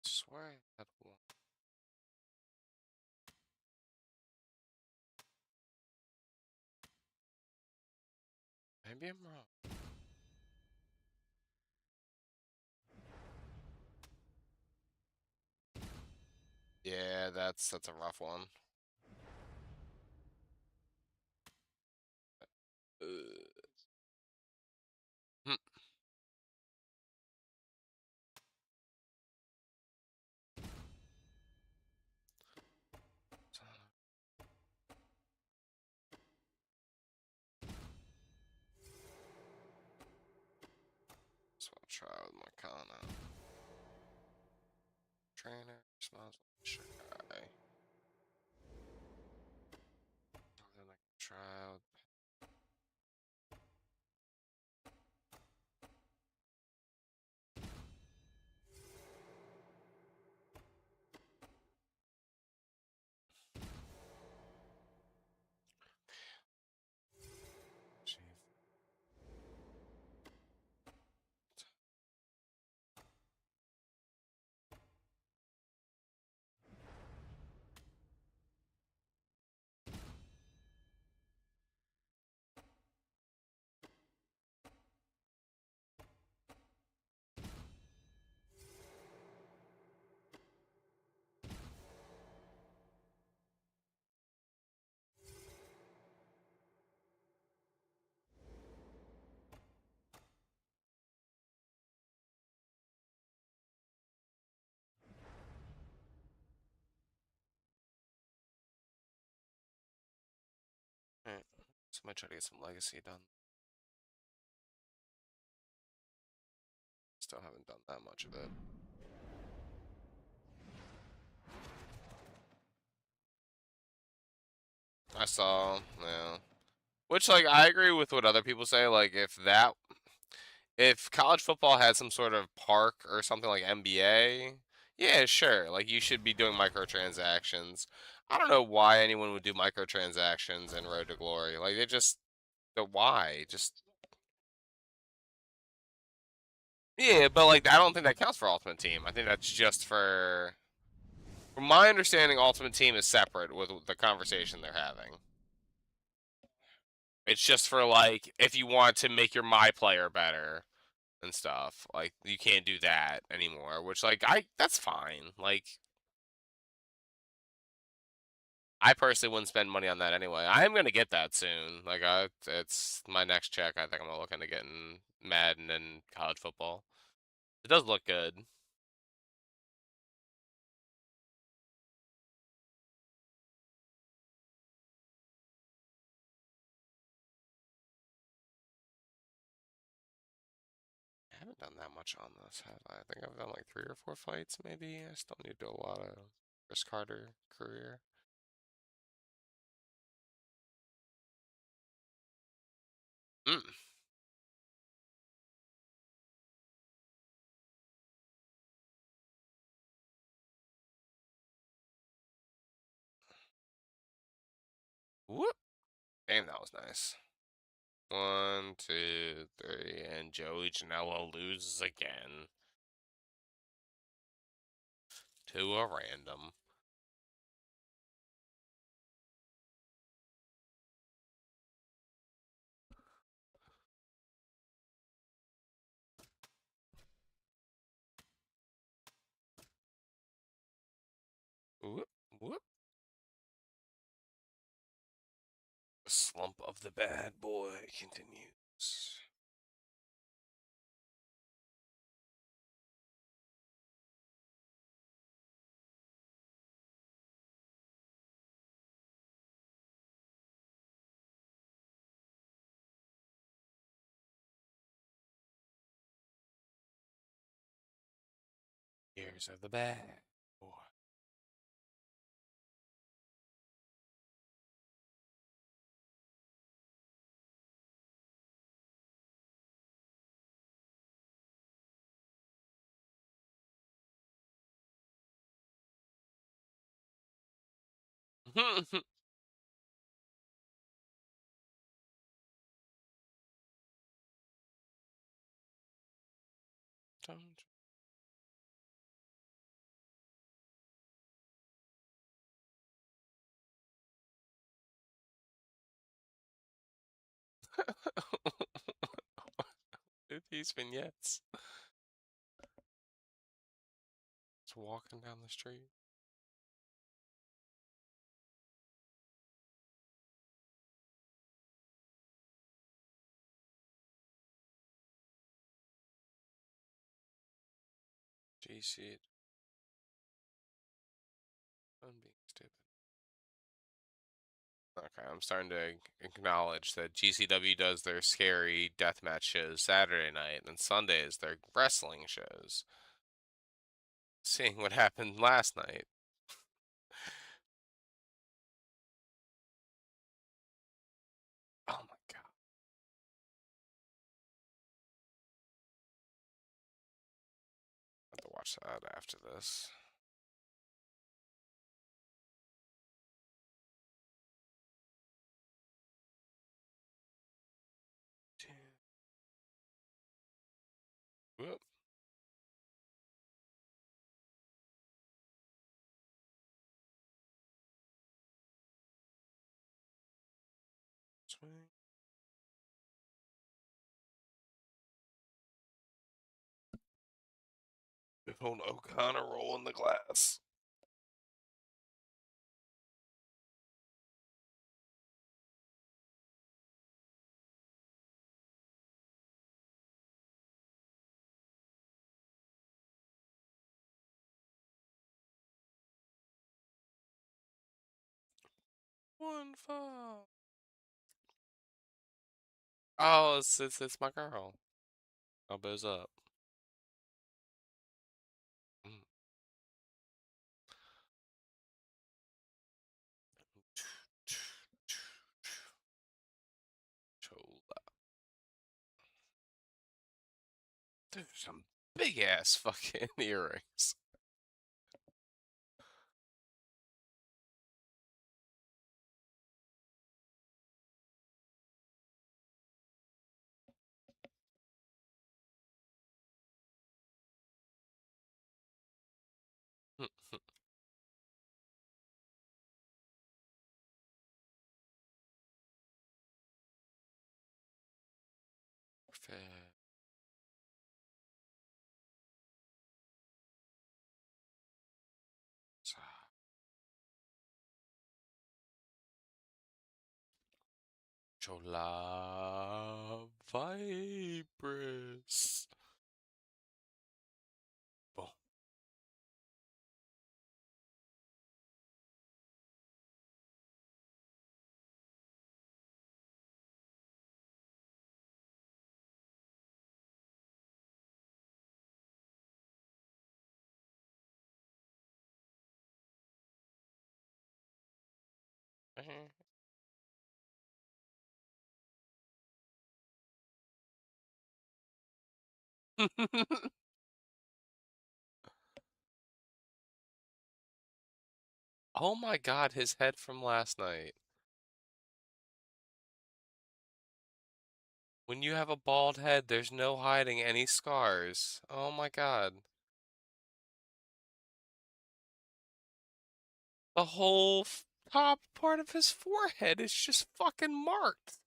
Speaker 1: swear I had one. Maybe I'm wrong. Yeah, that's a rough one. Hmm. So I'll try with my Kana. Trainer, smiles, try. Then I can try out. I might try to get some legacy done. Still haven't done that much of it. I saw, yeah. Which, like, I agree with what other people say. Like, if college football had some sort of park or something like NBA, yeah, sure. Like, you should be doing microtransactions. I don't know why anyone would do microtransactions in Road to Glory. Like, why? Just, yeah, but, like, I don't think that counts for Ultimate Team. I think that's just for, from my understanding, Ultimate Team is separate with the conversation they're having. It's just for, like, if you want to make your My Player better and stuff. Like, you can't do that anymore, which, like, that's fine. Like, I personally wouldn't spend money on that anyway. I am gonna get that soon. Like, it's my next check. I think I'm gonna look into getting Madden and college football. It does look good. I haven't done that much on this, have I? I think I've done like 3 or 4 fights, maybe. I still need to do a lot of Chris Carter career. Mm. Whoop. Damn, that was nice. 1, 2, 3, and Joey Janela loses again to a random. Whoop, whoop. The slump of the bad boy continues. Years of the bad boy. These vignettes. Just walking down the street. GC. I'm being stupid. Okay, I'm starting to acknowledge that GCW does their scary deathmatch shows Saturday night, and Sunday is their wrestling shows. Seeing what happened last night. Oh my god. I have to watch that after this. Whoop. Swing. Hold O'Connor rolling the glass. One fall. Oh, it's my girl. Elbows up. Mm. Chola. There's some big ass fucking earrings. Perfect. Chola Vibris. Boom. Oh my god, his head from last night. When you have a bald head, there's no hiding any scars. Oh my god. The whole top part of his forehead is just fucking marked.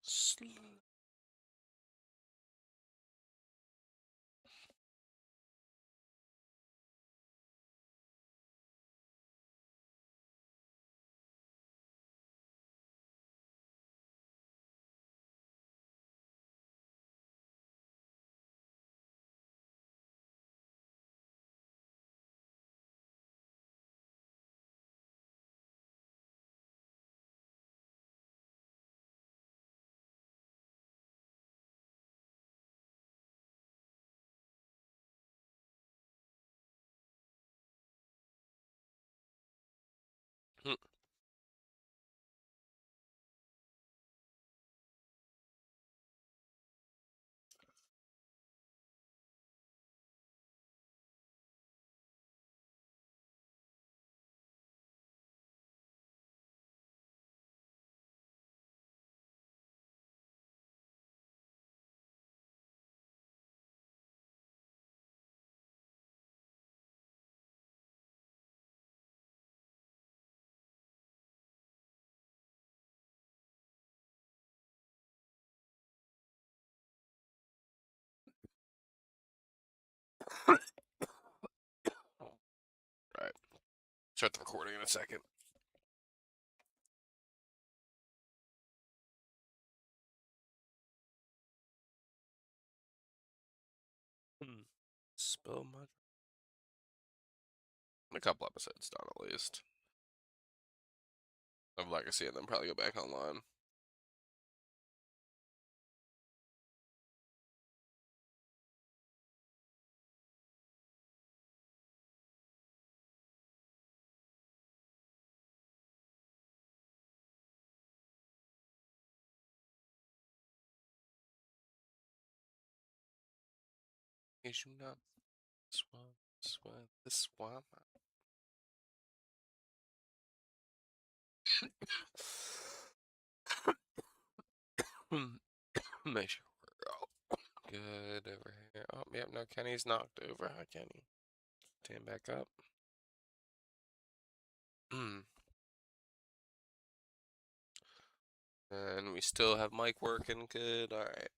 Speaker 1: Sl- Right. Start the recording in a second. Spill my. A couple episodes done at least. Of Legacy and then probably go back online. Is you not this one. Make sure we're all good over here. Oh, yep, no, Kenny's knocked over. Hi, Kenny. Stand back up. And we still have Mike working good. All right.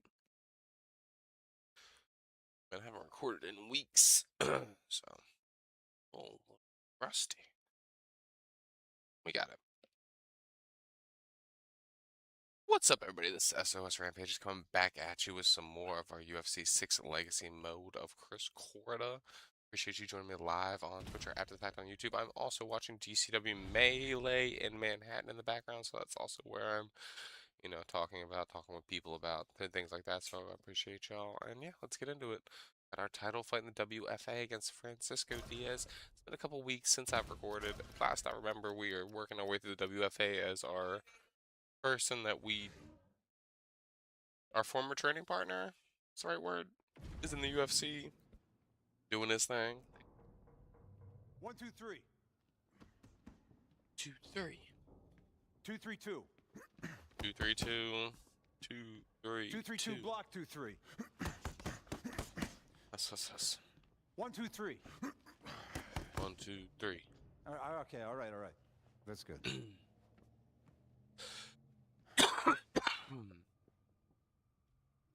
Speaker 1: I haven't recorded in weeks, so oh, rusty. We got it. What's up, everybody? This is SOS Rampage is coming back at you with some more of our UFC 6 Legacy mode of Chris Corda. Appreciate you joining me live on Twitch or after the fact on YouTube. I'm also watching GCW Melee in Manhattan in the background, so that's also where I'm, talking with people about things like that. So I appreciate y'all. And yeah, let's get into it. Got our title fight in the WFA against Francisco Diaz. It's been a couple weeks since I've recorded. Last I remember, we are working our way through the WFA as our person that our former training partner, that's the right word, is in the UFC, doing his thing.
Speaker 7: 1, 2, 3.
Speaker 1: 2, 3.
Speaker 7: 2, 3, 2.
Speaker 1: 2, 3, 2. 2, 3.
Speaker 7: 2, 3, 2. Block 2, 3.
Speaker 1: That's.
Speaker 7: 1, 2, 3.
Speaker 1: 1, 2, 3.
Speaker 7: Okay, all right. That's good.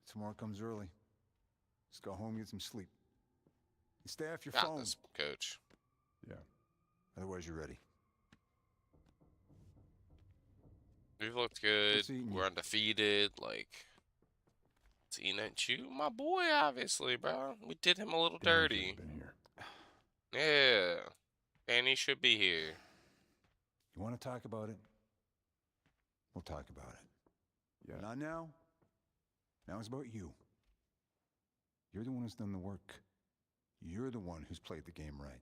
Speaker 7: Tomorrow comes early. Just go home, get some sleep. You stay off your
Speaker 1: Got
Speaker 7: phone.
Speaker 1: this, coach.
Speaker 7: Yeah. Otherwise, you're ready.
Speaker 1: We've looked good.
Speaker 7: What's eating you?
Speaker 1: We're undefeated. Like, it's eating at you, my boy. Obviously, bro. We did him a little dirty.
Speaker 7: Been here.
Speaker 1: Yeah, and he should be here.
Speaker 7: You want to talk about it? We'll talk about it. Yeah. Not now. Now it's about you. You're the one who's done the work. You're the one who's played the game right.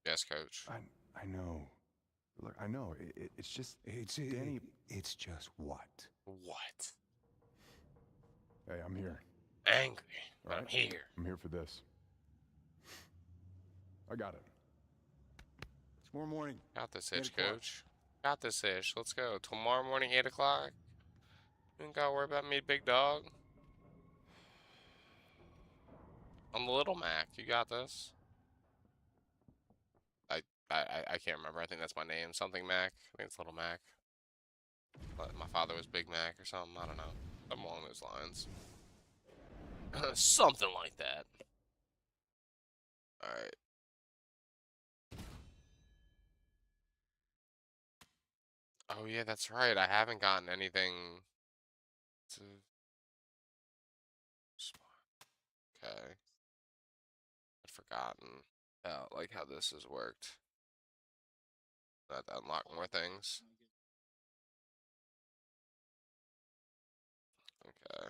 Speaker 1: Yes, coach.
Speaker 8: I know. Look, I know. It's just...
Speaker 7: Danny, it's just what?
Speaker 1: What?
Speaker 8: Hey, I'm here.
Speaker 1: Angry, but
Speaker 8: All
Speaker 1: I'm
Speaker 8: right?
Speaker 1: here.
Speaker 8: I'm here for this. I got it.
Speaker 7: Tomorrow morning.
Speaker 1: Got this
Speaker 7: 8
Speaker 1: ish,
Speaker 7: o'clock.
Speaker 1: coach. Got this ish. Let's go. Tomorrow morning, 8 o'clock. You ain't gotta worry about me, big dog. I'm the Little Mac. You got this. I can't remember. I think that's my name. Something Mac. I think it's Little Mac. But my father was Big Mac or something. I don't know. Something along those lines. Something like that. Alright. Oh yeah, that's right. I haven't gotten anything to... Okay. I'd forgotten like how this has worked. Not to unlock more things. Okay.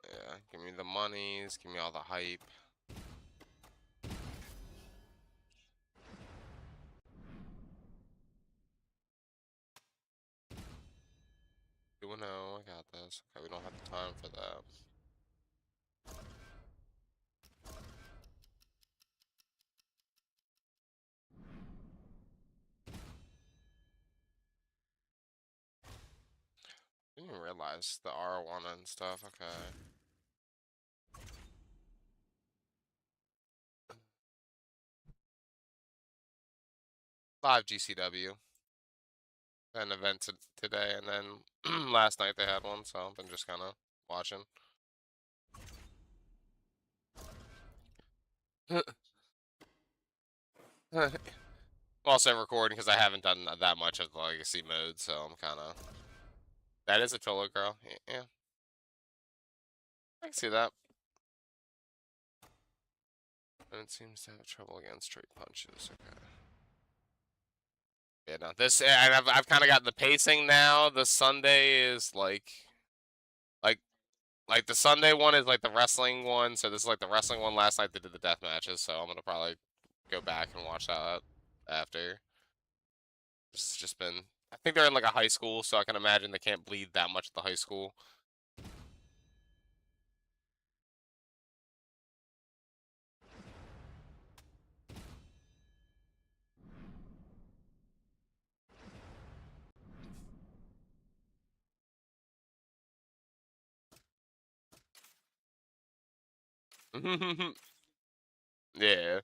Speaker 1: Yeah, give me the monies, give me all the hype. No, I got this. Okay, we don't have the time for that. I didn't even realize the R1 and stuff. Okay. Live GCW. An event today, and then last night they had one, so I've been just kind of watching. I'm also recording because I haven't done that much of the legacy mode, so I'm kind of... That is a Cholo girl. Yeah. I can see that. And it seems to have trouble against straight punches. Okay. Yeah, no, this... And I've kind of got the pacing now. The Sunday is like the Sunday one is like the wrestling one, so this is like the wrestling one last night they did the death matches, so I'm gonna probably go back and watch that after. This has just been... I think they're in like a high school, so I can imagine they can't bleed that much at the high school. Yeah.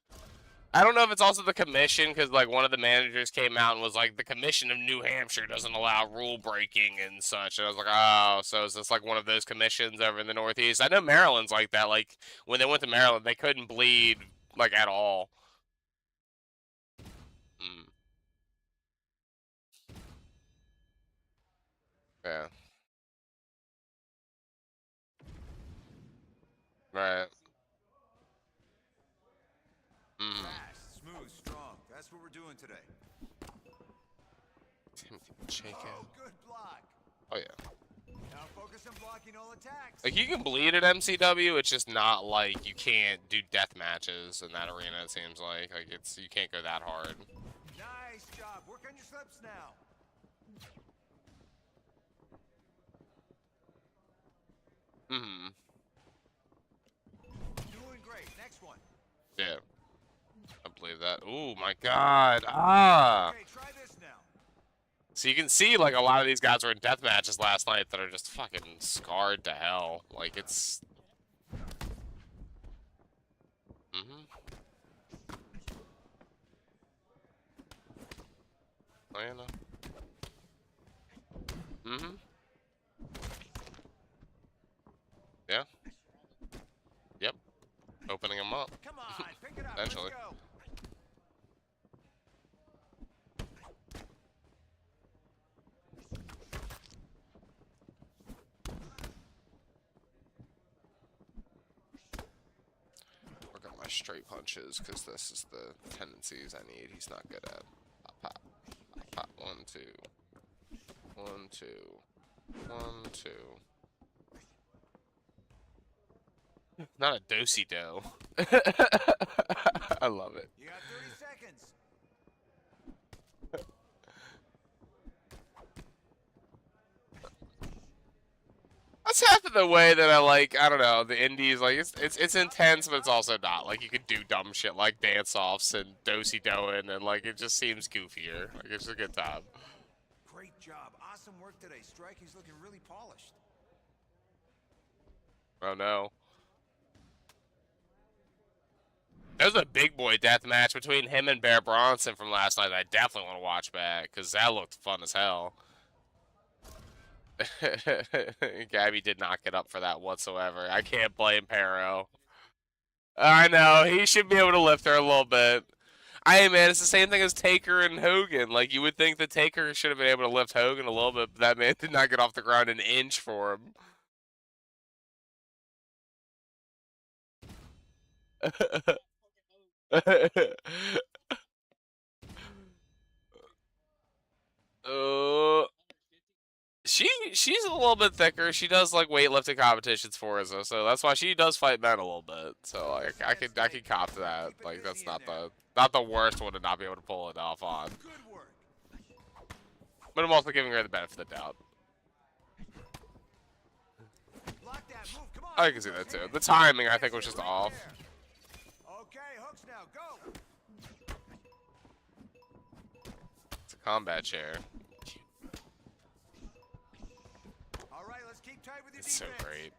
Speaker 1: I don't know if it's also the commission, because like one of the managers came out and was like, the commission of New Hampshire doesn't allow rule breaking and such. And I was like, oh, so is this like one of those commissions over in the Northeast? I know Maryland's like that. Like when they went to Maryland, they couldn't bleed like at all. Mm. Yeah. Right. Mm.
Speaker 9: Fast, smooth, strong. That's what we're doing today.
Speaker 3: Oh, good block.
Speaker 1: Oh yeah.
Speaker 3: Now focus on blocking all attacks.
Speaker 1: Like you can bleed at MCW, it's just not like you can't do death matches in that arena. It seems like it's you can't go that hard.
Speaker 3: Nice job. Work on your slips now.
Speaker 1: Hmm.
Speaker 3: Doing great. Next one.
Speaker 1: Yeah. I believe that. Oh my God. Ah.
Speaker 3: Okay, try this now.
Speaker 1: So you can see like a lot of these guys were in death matches last night that are just fucking scarred to hell. Like it's. Mhm. Oh yeah. No. Mhm. Yeah. Yep. Opening them up.
Speaker 3: Come on, pick it up.
Speaker 1: Eventually.
Speaker 3: Let's go.
Speaker 1: Work on my straight punches, because this is the tendencies I need. He's not good at. Pop, pop. Pop, pop. 1, 2. 1, 2. 1, 2. Not a do-si-do. I love it.
Speaker 3: You got 30 seconds.
Speaker 1: That's half of the way that I like. I don't know, the indies. Like it's intense, but it's also not. Like you could do dumb shit like dance offs and do-si-doing, and like it just seems goofier. Like it's a good time.
Speaker 9: Great job. Awesome work today. Striking's looking really polished.
Speaker 1: Oh no. There was a big boy death match between him and Bear Bronson from last night that I definitely want to watch back, because that looked fun as hell. Gabby did not get up for that whatsoever. I can't blame Pero. I know, he should be able to lift her a little bit. Hey man, it's the same thing as Taker and Hogan. Like, you would think that Taker should have been able to lift Hogan a little bit, but that man did not get off the ground an inch for him. She's a little bit thicker. She does like weightlifting competitions for us, so that's why she does fight men a little bit. So like I could cop to that. Like that's not the worst one to not be able to pull it off on. But I'm also giving her the benefit of the doubt. I can see that too. The timing I think was just off.
Speaker 3: Okay, hooks now. Go.
Speaker 1: It's a combat chair. It's so great.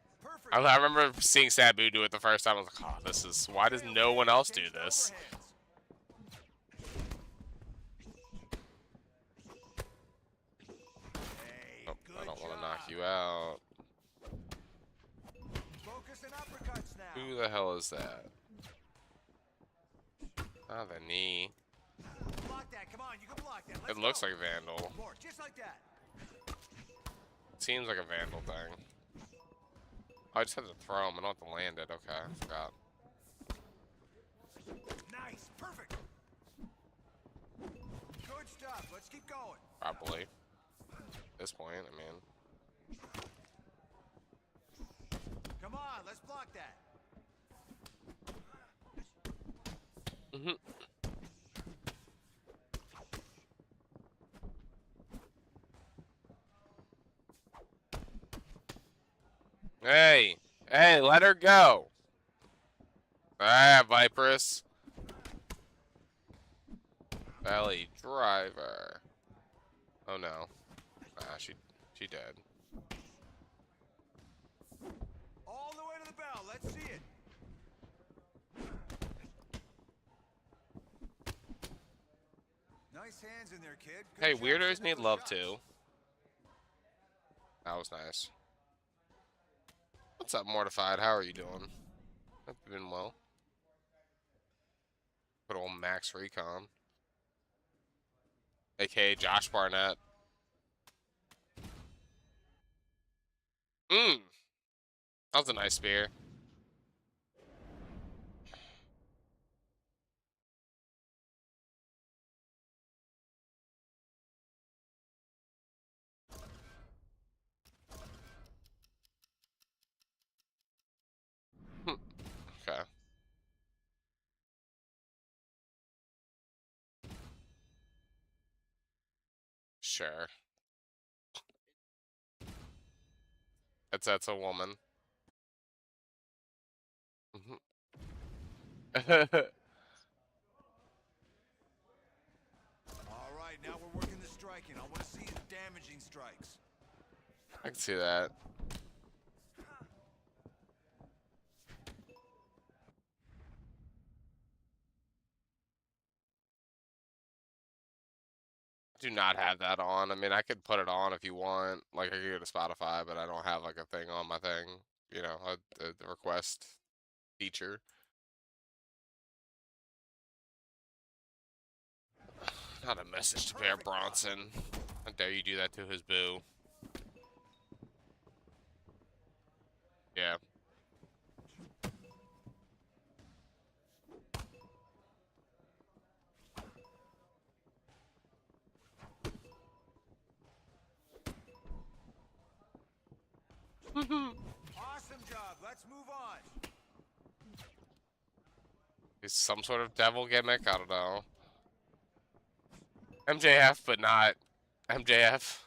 Speaker 1: I remember seeing Sabu do it the first time. I was like, oh, this is... Why does no one else do this? Oh, I don't want to knock you out. Who the hell is that? Ah, the knee. It looks like Vandal. Seems like a Vandal thing. I just had to throw him. I don't have to land it. Okay, I forgot.
Speaker 3: Nice, perfect. Good stuff. Let's keep going.
Speaker 1: Probably. At this point, I mean.
Speaker 3: Come on, let's block that.
Speaker 1: Mhm. Hey, let her go. Ah, Viperous. Belly driver. Oh no. Ah, she dead.
Speaker 3: All the way to the bell. Let's see it.
Speaker 9: Nice hands in there, kid. Good
Speaker 1: Hey,
Speaker 9: job
Speaker 1: weirdos
Speaker 9: setting
Speaker 1: need
Speaker 9: those
Speaker 1: love
Speaker 9: shots.
Speaker 1: too. That was nice. What's up, Mortified? How are you doing? Hope you've been well. Good old Max Recon. AKA Josh Barnett. That was a nice spear. Okay. Sure. That's a woman.
Speaker 9: All right, now we're working the striking. I want to see damaging strikes.
Speaker 1: I can see that. Do not have that on. I mean, I could put it on if you want. Like, I could go to Spotify, but I don't have like a thing on my thing. You know, the request feature. Not a message to Bear Bronson. How dare you do that to his boo? Yeah.
Speaker 9: Awesome job. Let's move on.
Speaker 1: He's some sort of devil gimmick. I don't know. MJF, but not MJF.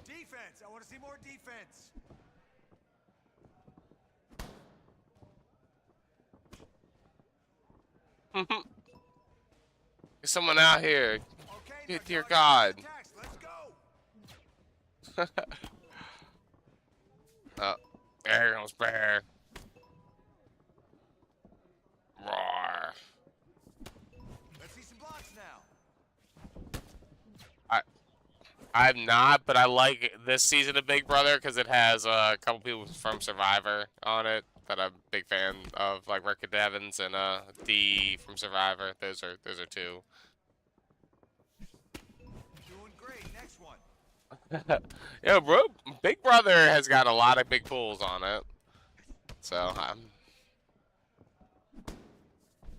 Speaker 9: Defense. I want to see more defense.
Speaker 1: There's someone out here.
Speaker 9: Okay,
Speaker 1: Dear
Speaker 9: now
Speaker 1: God.
Speaker 9: attacks. Let's go.
Speaker 1: Oh, there goes Bear. Roar.
Speaker 9: Let's see some blocks now.
Speaker 1: I'm not, but I like this season of Big Brother because it has a couple people from Survivor on it that I'm a big fan of, like Rick Devins and D from Survivor. Those are two.
Speaker 9: Doing great. Next one.
Speaker 1: Yeah, bro. Big Brother has got a lot of big pulls on it. So I'm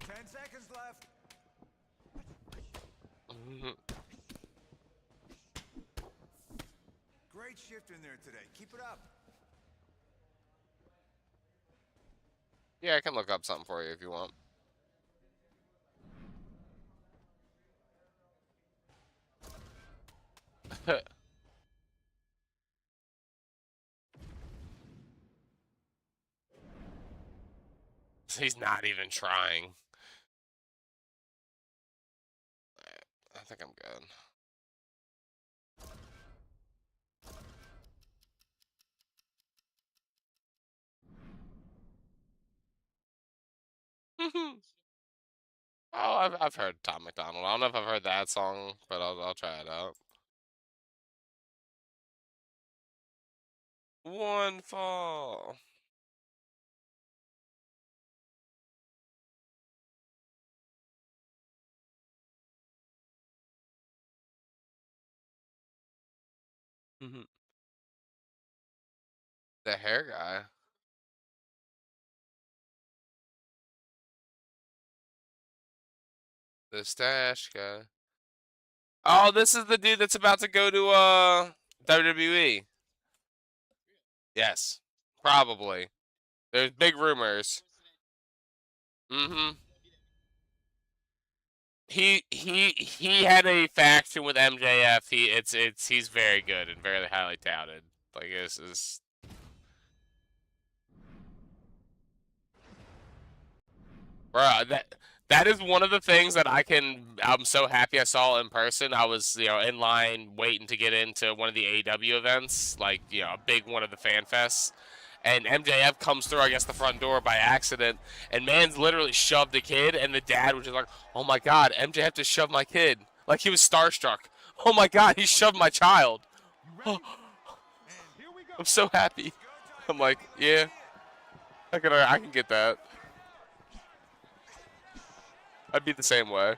Speaker 9: 10 seconds left. Great shift in there today. Keep it up.
Speaker 1: Yeah, I can look up something for you if you want. He's not even trying. I think I'm good. Oh, I've heard Tom McDonald. I don't know if I've heard that song, but I'll try it out. One fall. The hair guy. The stash guy. Oh, this is the dude that's about to go to WWE. Yes. Probably. There's big rumors. He had a faction with MJF. He's very good and very highly touted. Like this is bro, that is one of the things that I'm so happy I saw in person. I was, in line waiting to get into one of the AEW events, like, a big one of the fan fests. and MJF comes through, I guess, the front door by accident, and man's literally shoved the kid, and the dad was just like, oh my god, MJF just shoved my kid. Like, he was starstruck. Oh my god, he shoved my child. Oh, I'm so happy. I'm like, yeah, I can get that. I'd be the same way.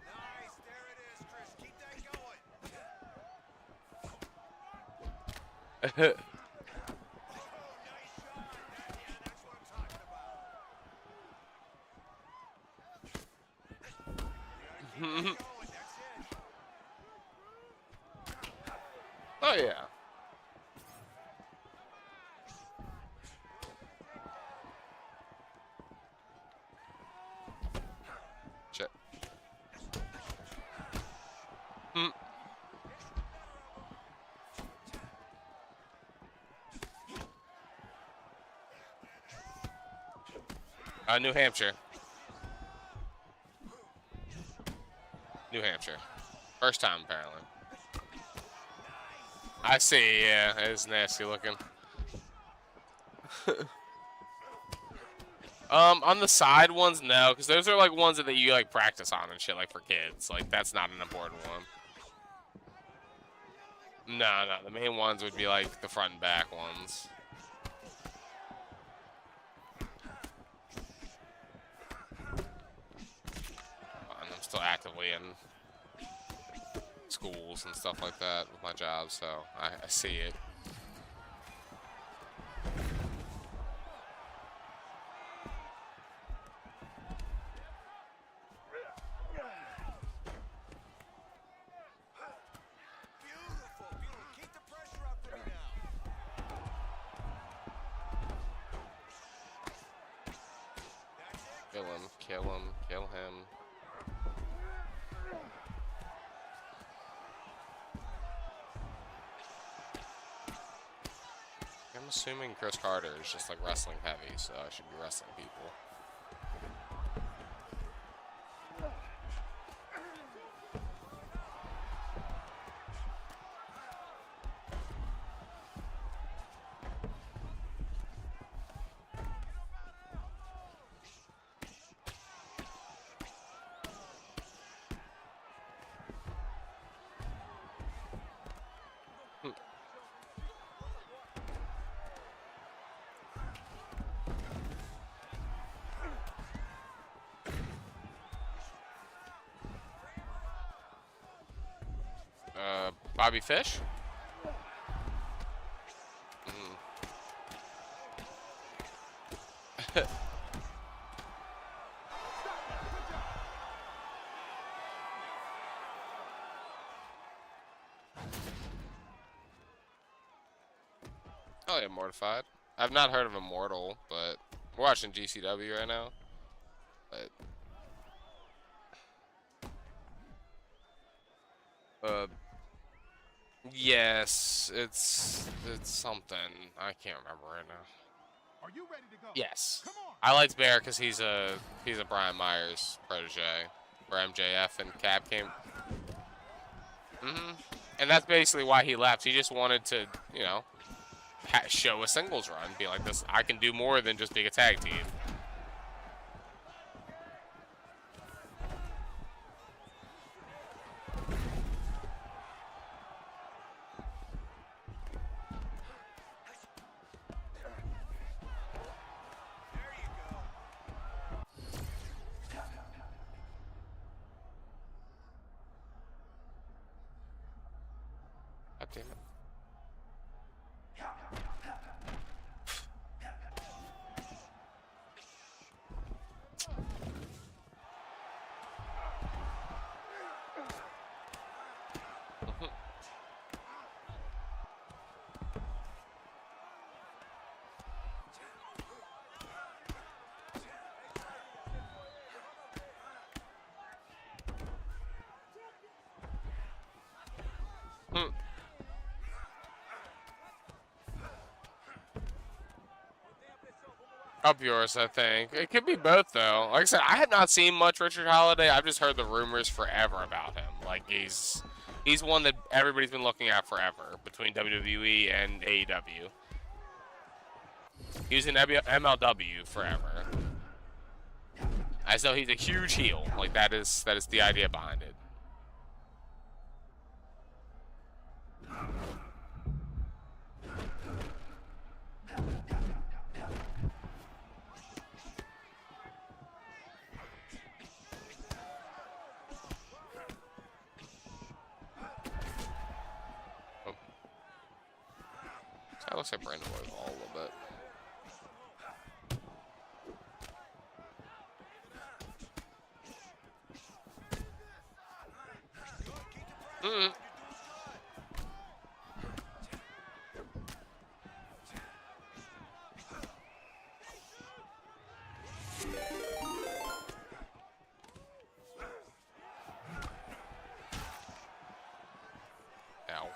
Speaker 9: Nice, there it is, Chris. Keep that going. Oh, nice shot. That's what I'm talking about. You gotta keep that going. That's it.
Speaker 1: Oh yeah. Shit. New Hampshire. New Hampshire. First time, apparently. I see, yeah. It's nasty looking. On the side ones, no. Because those are, like, ones that you, like, practice on and shit, like, for kids. Like, that's not an important one. No. The main ones would be, like, the front and back ones. And I'm still actively in schools and stuff like that with my job, so I see it.
Speaker 9: Beautiful. Keep the pressure up for me now. That's it.
Speaker 1: Kill him. I'm assuming Chris Carter is just like wrestling heavy, so I should be wrestling people. Bobby Fish? Oh yeah, Mortified. I've not heard of Immortal, but we're watching GCW right now. But yes, it's something. I can't remember right now.
Speaker 6: Are you ready to go?
Speaker 1: Yes.
Speaker 6: Come on.
Speaker 1: I liked Bear because he's a Brian Myers protege, where MJF and Cap came. And that's basically why he left. He just wanted to, you know, show a singles run, be like this. I can do more than just being a tag team. God damn it. Up yours, I think. It could be both, though. Like I said, I have not seen much Richard Holiday. I've just heard the rumors forever about him. Like, he's one that everybody's been looking at forever between WWE and AEW. He was in MLW forever. As though he's a huge heel. Like, that is the idea behind it. That looks like Brandon Royval a little bit. Ow.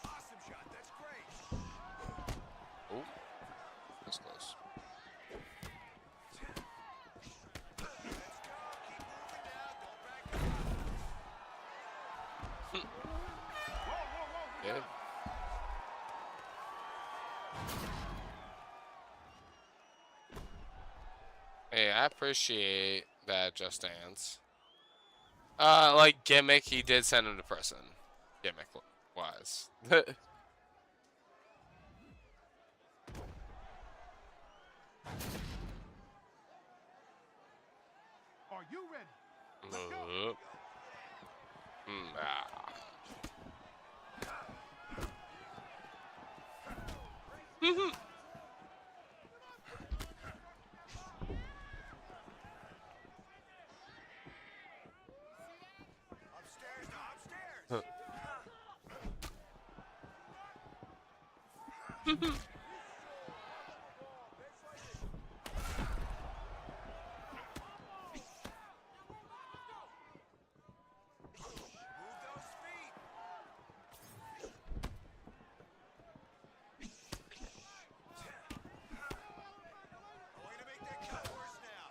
Speaker 9: Awesome shot. That's great.
Speaker 1: Oh, that's close. Good. Hey, I appreciate that, Just Dance. Like gimmick, he did send him to prison. Gimmick wise.
Speaker 5: Are you ready?
Speaker 9: Upstairs, no, upstairs. Move those feet. A way to make that cut worse now.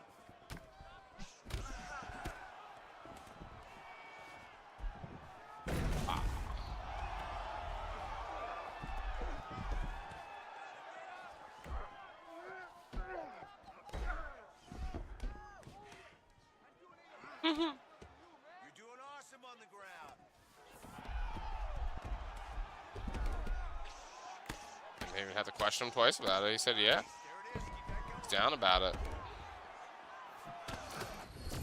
Speaker 9: You're doing awesome on the ground.
Speaker 1: Didn't even have to question him twice about it. He said, yeah.
Speaker 9: There it is. Keep that going.
Speaker 1: He's down about it.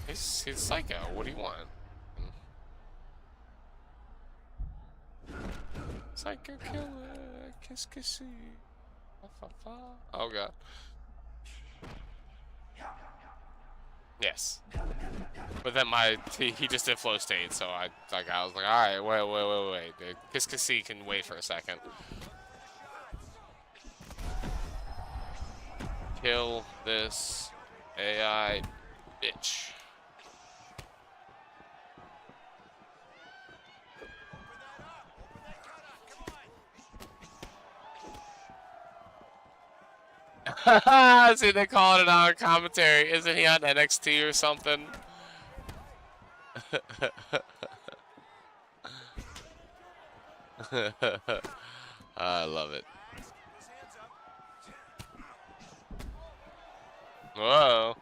Speaker 1: He's psycho. What do you want? Psycho killer. Kiss kissy. Oh god. Yes. But then he just did flow state, so I was like, all right, wait. The kiss kissy can wait for a second. Kill this AI bitch. See, they call it on commentary. Isn't he on NXT or something? I love it. Whoa.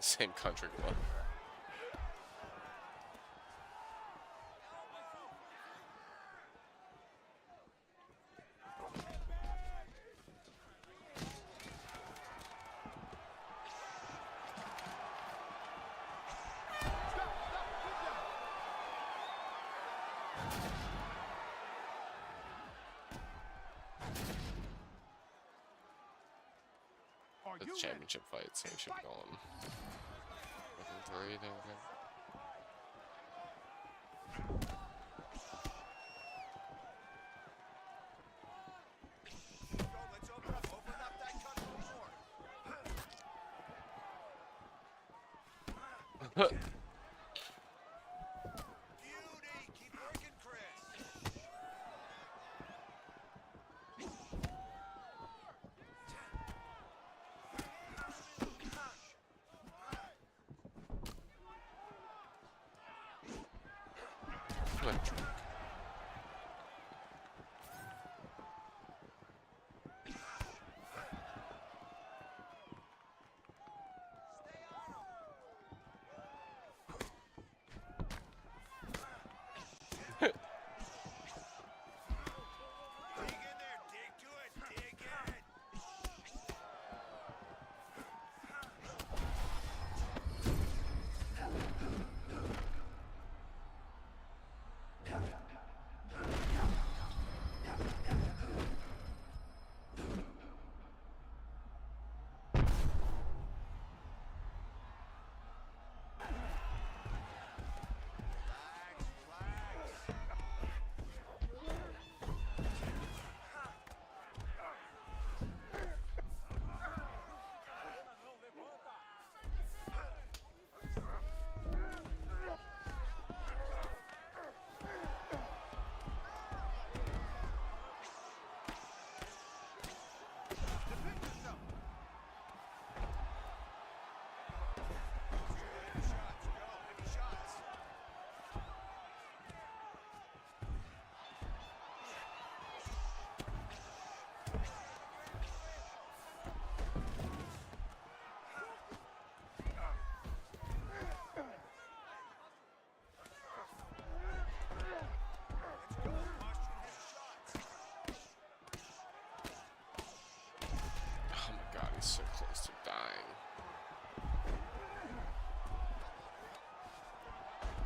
Speaker 1: Same country club. It's championship fight, so we should be going. Within 3, then okay.
Speaker 9: Go, let's open up that cut a little more. Beauty, keep working, Chris. Dig in there, dig to it, dig in. Relax, relax. Defend yourself. Heavy shots, go, heavy shots. Let's go, posture, heavy shots.
Speaker 1: Oh my god, he's so close to dying.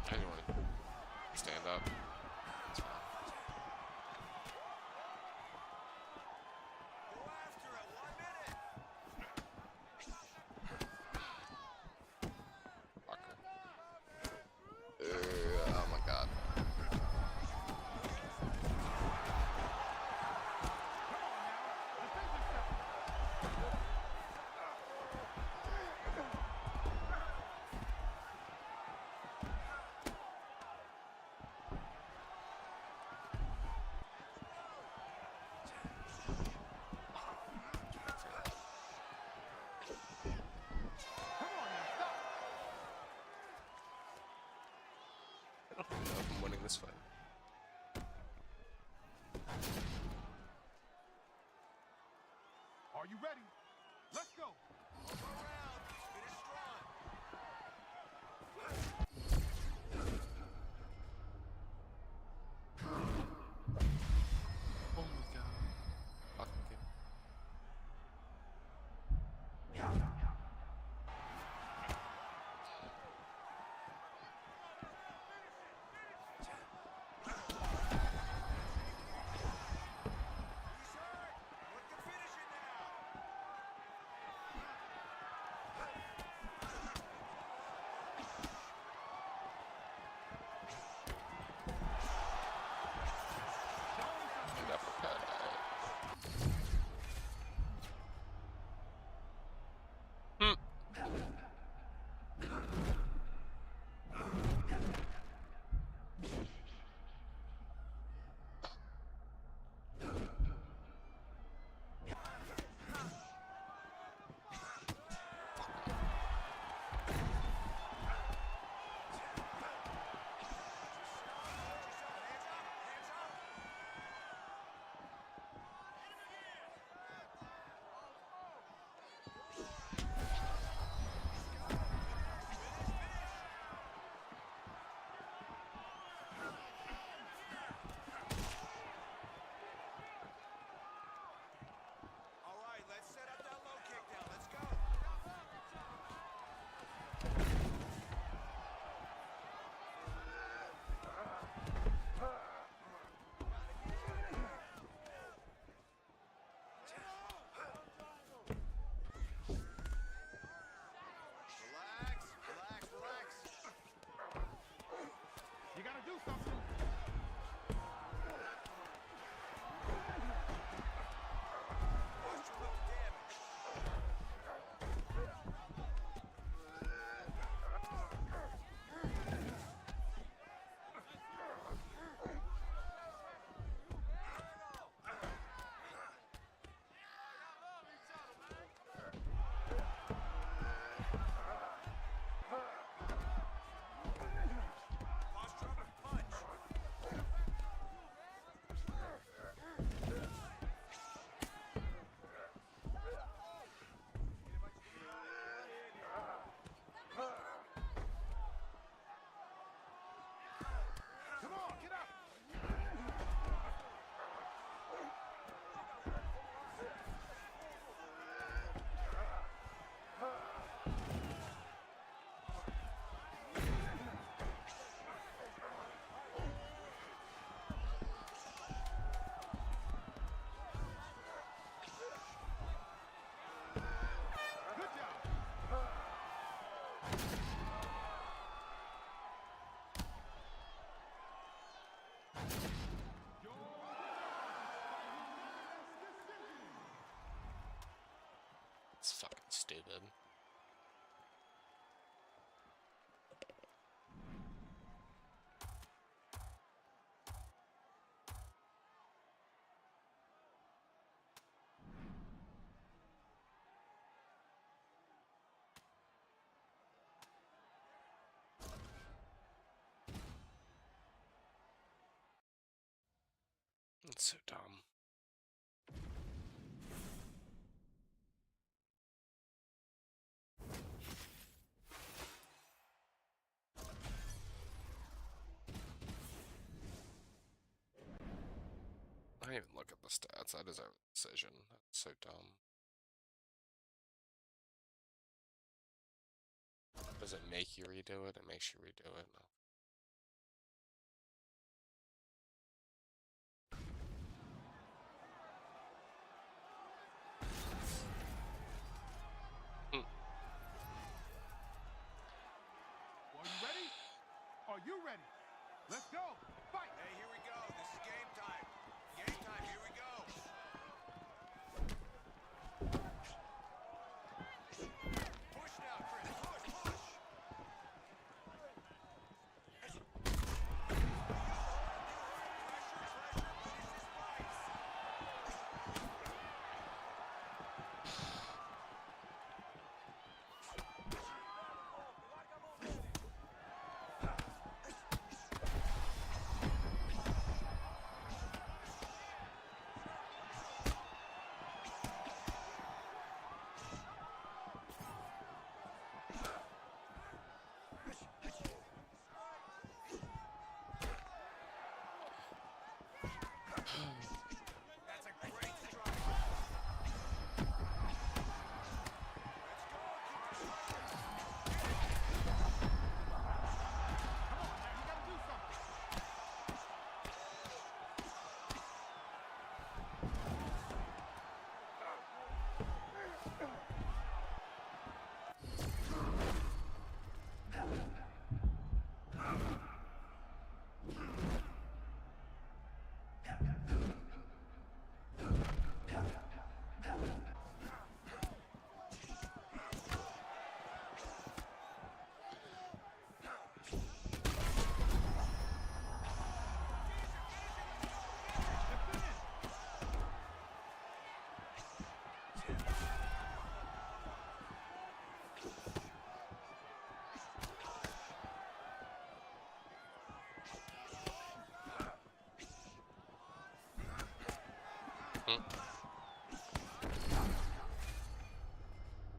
Speaker 1: Anyone, stand up. It's fine.
Speaker 9: Go after it, 1 minute.
Speaker 1: Fucker. Oh my god. I'm winning this fight.
Speaker 5: Are you ready? Let's go.
Speaker 9: One more round, finish strong.
Speaker 1: Oh my god. Fucking kid. fucking stupid. It's so dumb. I didn't even look at the stats. I deserve a decision. That's so dumb. Does it make you redo it? It makes you redo it. No.
Speaker 9: Are you ready? Are you ready? Let's go. Fight. Hey, here we go. This is game time. Game time. Here we go. Push now, Chris. Push, push. That's a great strike.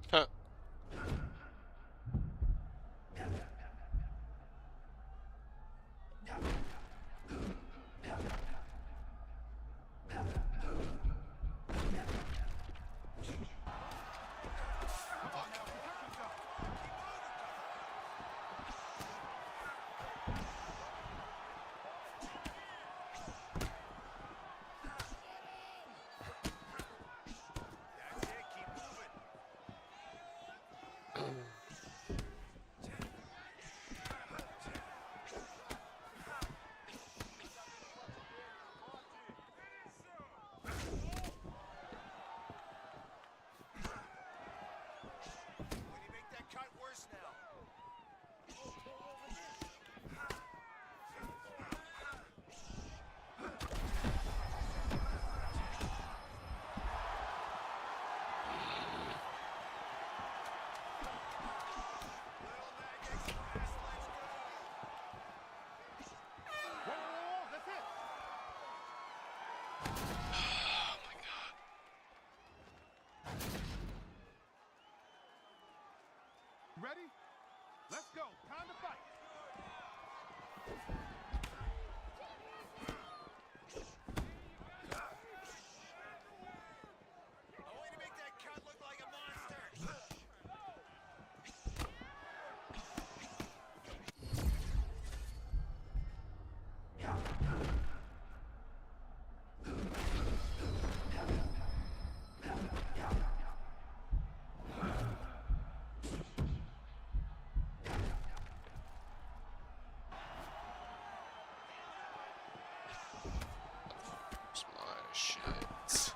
Speaker 1: Huh.
Speaker 9: That's it. Keep moving. When you make that cut worse now. Little Mag Express, let's go.
Speaker 5: Whoa, that's it.
Speaker 1: Oh my god.
Speaker 9: Ready? Let's go. Time to fight. A way to make that cut look like a monster.
Speaker 1: It's my shit.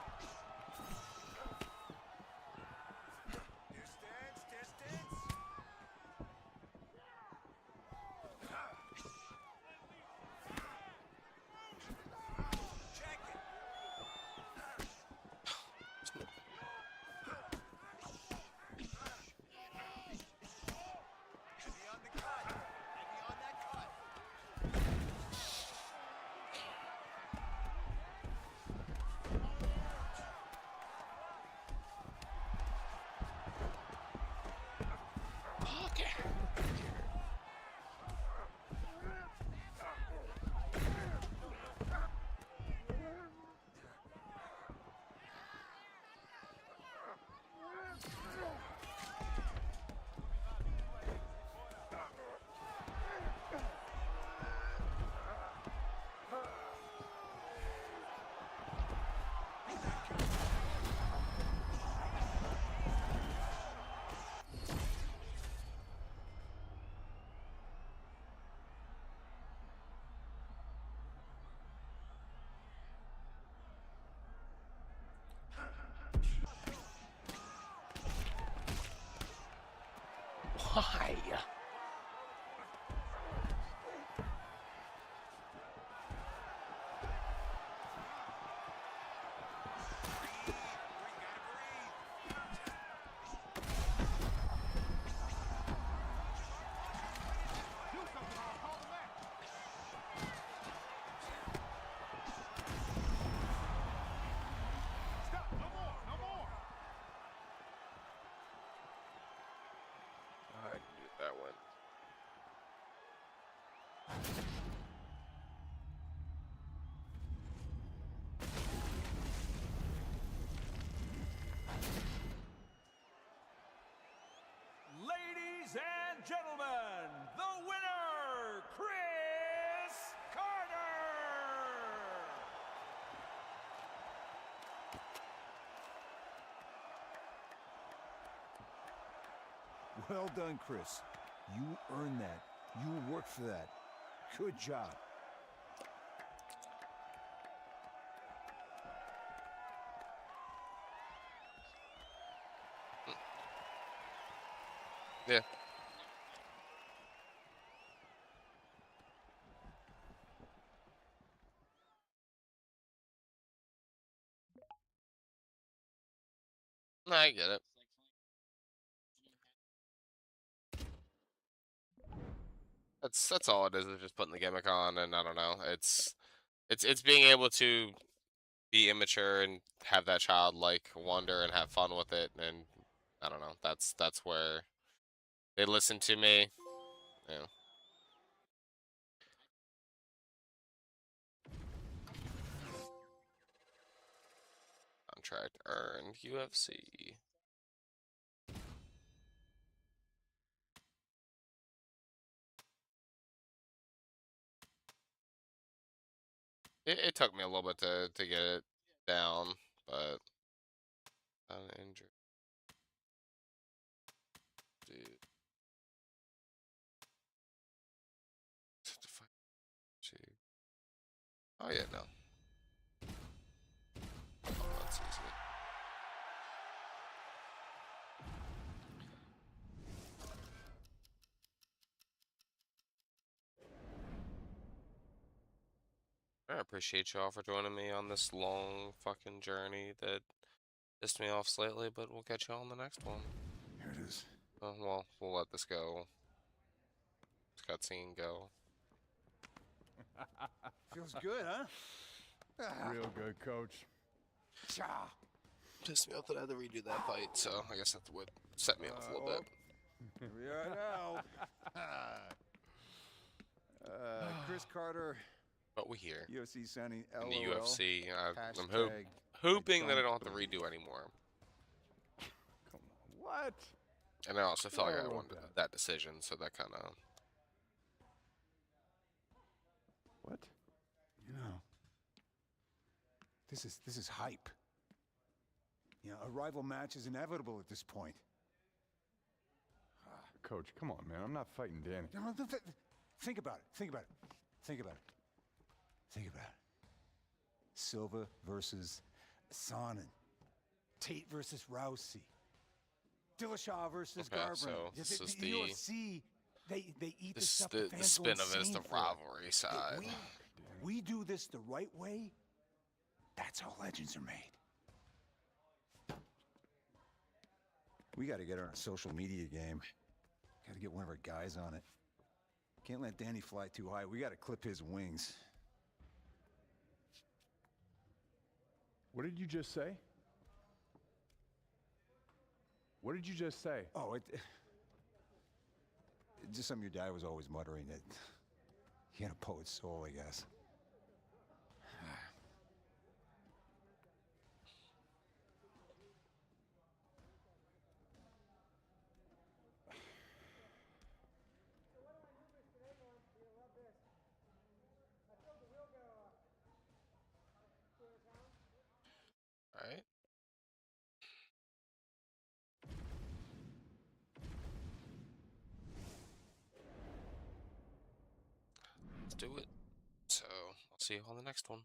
Speaker 1: Why? I knew that one.
Speaker 10: Ladies and gentlemen, the winner, Chris Carter!
Speaker 7: Well done, Chris. You earned that. You worked for that. Good job.
Speaker 1: Yeah. I get it. That's all it is just putting the gimmick on, and I don't know. It's being able to be immature and have that childlike wonder and have fun with it, and I don't know. That's where they listen to me. Yeah. Contract earned UFC. It took me a little bit to get it down, but uninjured. Dude. Oh yeah, no. Oh, that's easy. I appreciate y'all for joining me on this long fucking journey that pissed me off slightly, but we'll catch y'all on the next one.
Speaker 7: Here it is.
Speaker 1: Well, we'll let this go. This cutscene go.
Speaker 7: Feels good, huh?
Speaker 8: Real good, coach.
Speaker 1: Pissed me off that I had to redo that fight, so I guess that's what set me off a little bit.
Speaker 7: Here we are now. Chris Carter,
Speaker 1: But we're here.
Speaker 7: UFC signing
Speaker 1: In the
Speaker 7: LOL.
Speaker 1: UFC, I'm
Speaker 7: Hashtag
Speaker 1: hoping that I
Speaker 7: don't
Speaker 1: don't have to redo anymore.
Speaker 8: Come on. What?
Speaker 1: And I also felt like I
Speaker 8: wrote
Speaker 1: wanted
Speaker 8: that?
Speaker 1: that decision, so that kind of...
Speaker 8: What?
Speaker 7: You know, this is hype. You know, a rival match is inevitable at this point.
Speaker 8: Coach, come on, man. I'm not fighting Danny.
Speaker 7: No, think about it. Think about it. Think about it. Think about it. Silva versus Sonnen. Tate versus Rousey. Dillashaw versus
Speaker 1: Okay,
Speaker 7: Garbrandt.
Speaker 1: so this is
Speaker 7: the UFC, they eat this stuff.
Speaker 1: the
Speaker 7: fans go
Speaker 1: spin of it is
Speaker 7: insane
Speaker 1: the
Speaker 7: for it.
Speaker 1: rivalry side.
Speaker 7: We do this the right way, that's how legends are made. We got to get on a social media game. Got to get one of our guys on it. Can't let Danny fly too high. We got to clip his wings.
Speaker 8: What did you just say? What did you just say?
Speaker 7: Oh, just something your dad was always muttering, that he had a poet's soul, I guess.
Speaker 1: All right. Let's do it. So I'll see you on the next one.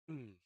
Speaker 1: Mm.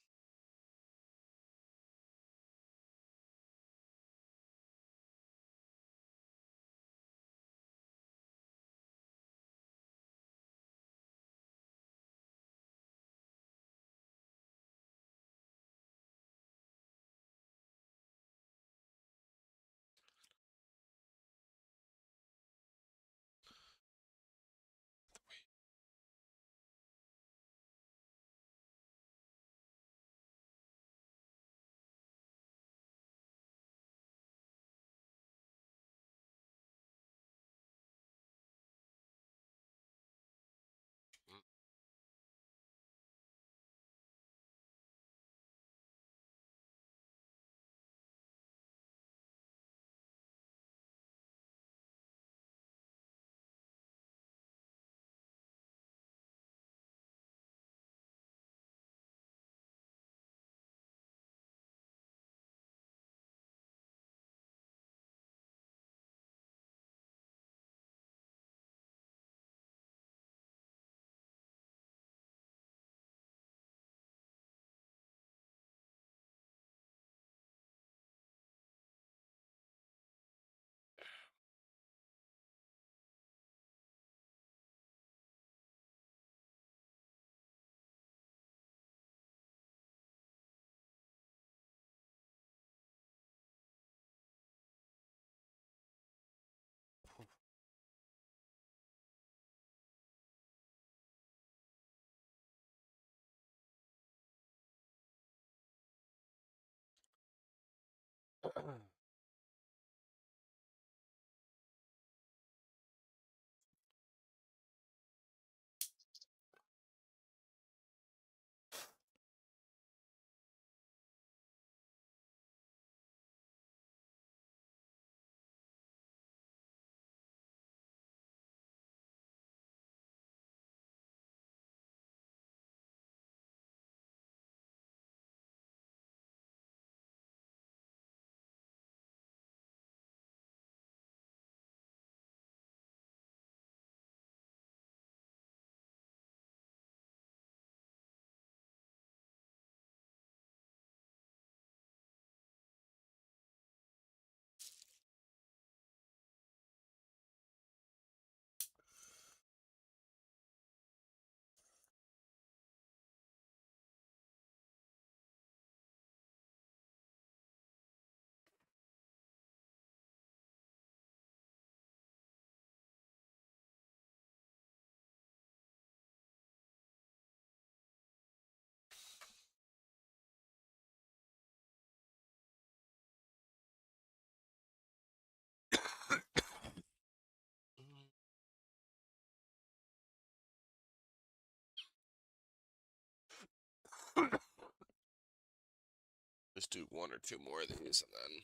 Speaker 1: Just do one or two more of these and then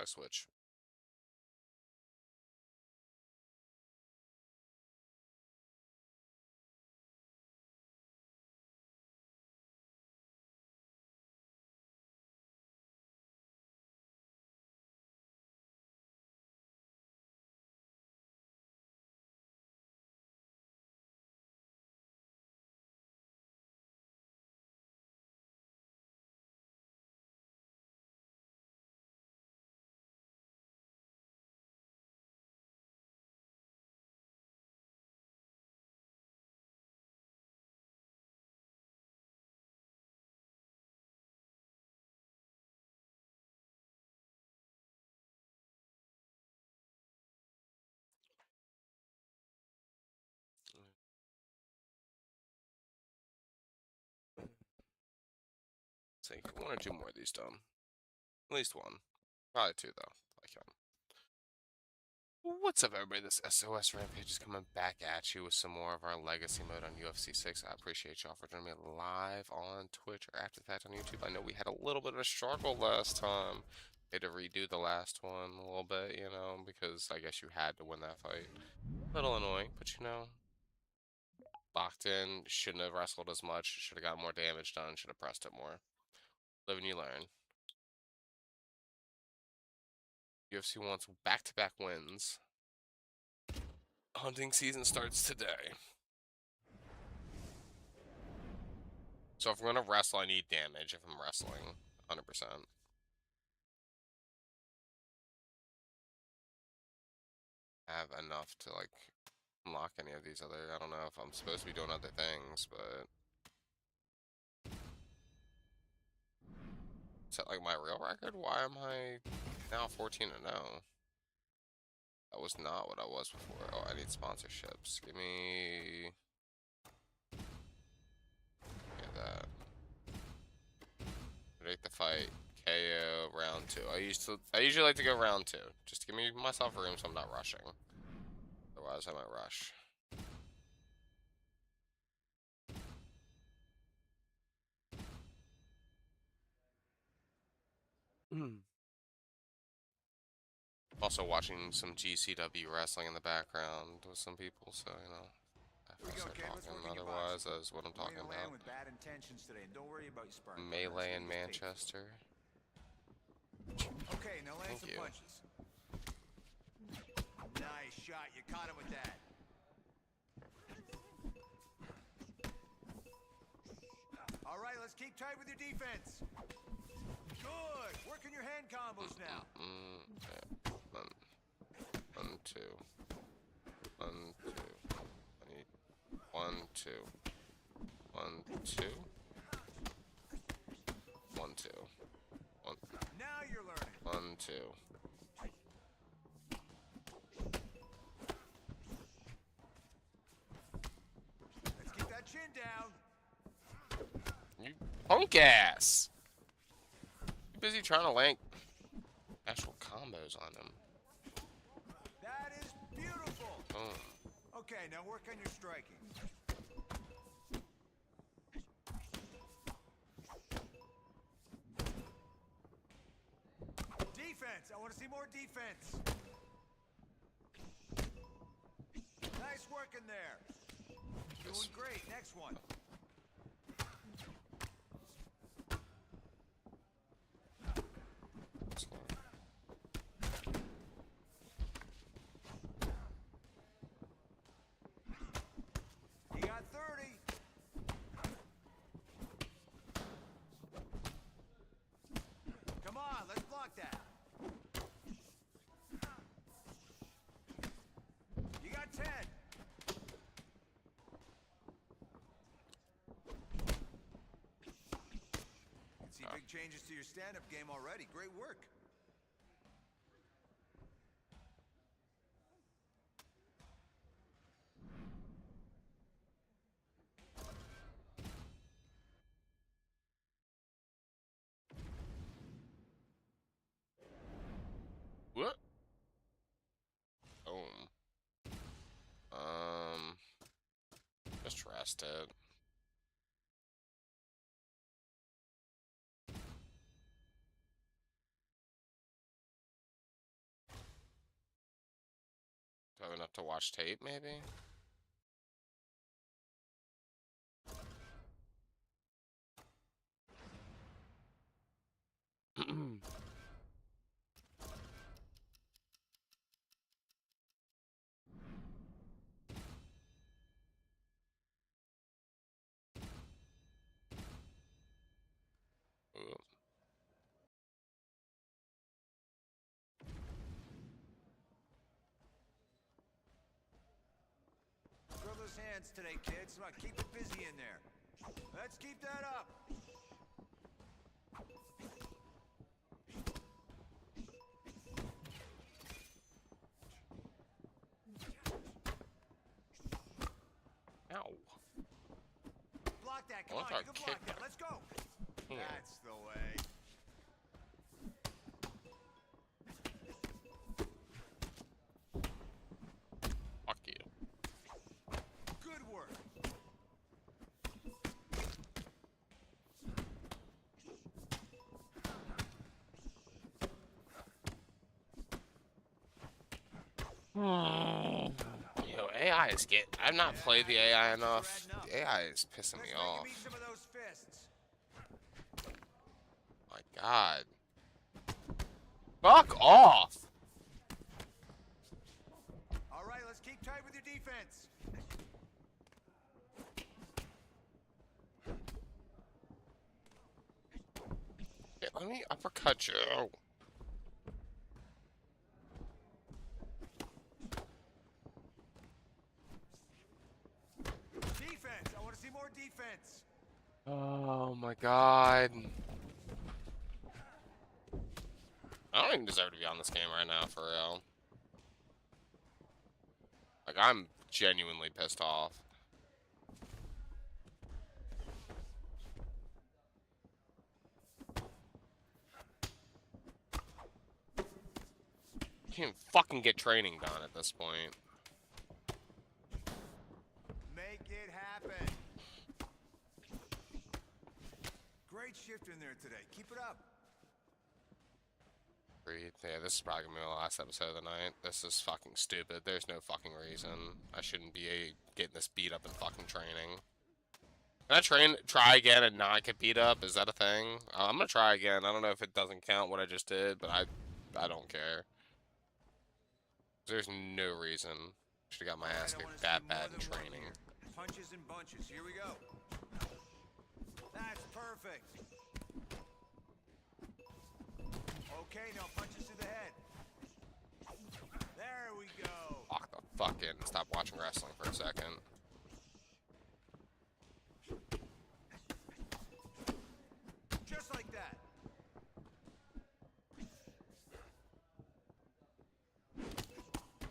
Speaker 1: I switch. Take one or two more of these done. At least one. Probably two though. I count. What's up, everybody? This SOS Rampage is coming back at you with some more of our Legacy mode on UFC 6. I appreciate y'all for joining me live on Twitch or after the fact on YouTube. I know we had a little bit of a struggle last time. Had to redo the last one a little bit, you know, because I guess you had to win that fight. A little annoying, but you know, locked in, shouldn't have wrestled as much, should have got more damage done, should have pressed it more. Live and you learn. UFC wants back-to-back wins. Hunting season starts today. So if we're gonna wrestle, I need damage if I'm wrestling, 100%. Have enough to like unlock any of these other. I don't know if I'm supposed to be doing other things, but is that like my real record? Why am I now 14-0? That was not what I was before. Oh, I need sponsorships. Give me that. Predict the fight. KO round 2. I usually like to go round 2. Just to give me myself room so I'm not rushing. Otherwise I might rush. Also watching some GCW wrestling in the background with some people, so you know. I start talking. Otherwise, that's what I'm talking about. Melee in Manchester.
Speaker 3: Okay, now land some punches. Nice shot. You caught him with that. All right, let's keep tight with your defense. Good. Working your hand combos now.
Speaker 1: Yeah. 1, 2. 1, 2. I need 1, 2. 1, 2. 1, 2. 1.
Speaker 3: Now you're learning.
Speaker 1: 1, 2.
Speaker 3: Let's keep that chin down.
Speaker 1: You punk ass! You busy trying to land actual combos on him.
Speaker 3: That is beautiful.
Speaker 1: Oh.
Speaker 3: Okay, now work on your striking. Defense. I want to see more defense. Nice work in there. Doing great. Next one. You got 30. Come on, let's block that. You got 10. See big changes to your stand-up game already. Great work.
Speaker 1: What? Boom. Just rest it. Do I have enough to watch tape, maybe? Ooh.
Speaker 3: Throw those hands today, kids. Come on, keep it busy in there. Let's keep that up.
Speaker 1: Ow.
Speaker 3: Block that. Come on, you can block that. Let's go. That's the way.
Speaker 1: Fuck you.
Speaker 3: Good work.
Speaker 1: Yo, AI is getting. I've not played the AI enough. The AI is pissing me off.
Speaker 3: Some of those fists.
Speaker 1: My God. Fuck off.
Speaker 3: All right, let's keep tight with your defense.
Speaker 1: Let me uppercut you.
Speaker 9: Defense. I want to see more defense.
Speaker 1: Oh my god. I don't even deserve to be on this game right now, for real. Like, I'm genuinely pissed off. Can't fucking get training done at this point.
Speaker 9: Make it happen. Great shift in there today. Keep it up.
Speaker 1: Breathe. Yeah, this is probably gonna be the last episode of the night. This is fucking stupid. There's no fucking reason I shouldn't be getting this beat up in fucking training. Can I try again and not get beat up? Is that a thing? I'm gonna try again. I don't know if it doesn't count what I just did, but I don't care. There's no reason. Should've got my ass kicked that bad in training.
Speaker 9: Punches and bunches. Here we go. That's perfect. Okay, now punches to the head. There we go.
Speaker 1: Lock the fuck in and stop watching wrestling for a second.
Speaker 9: Just like that.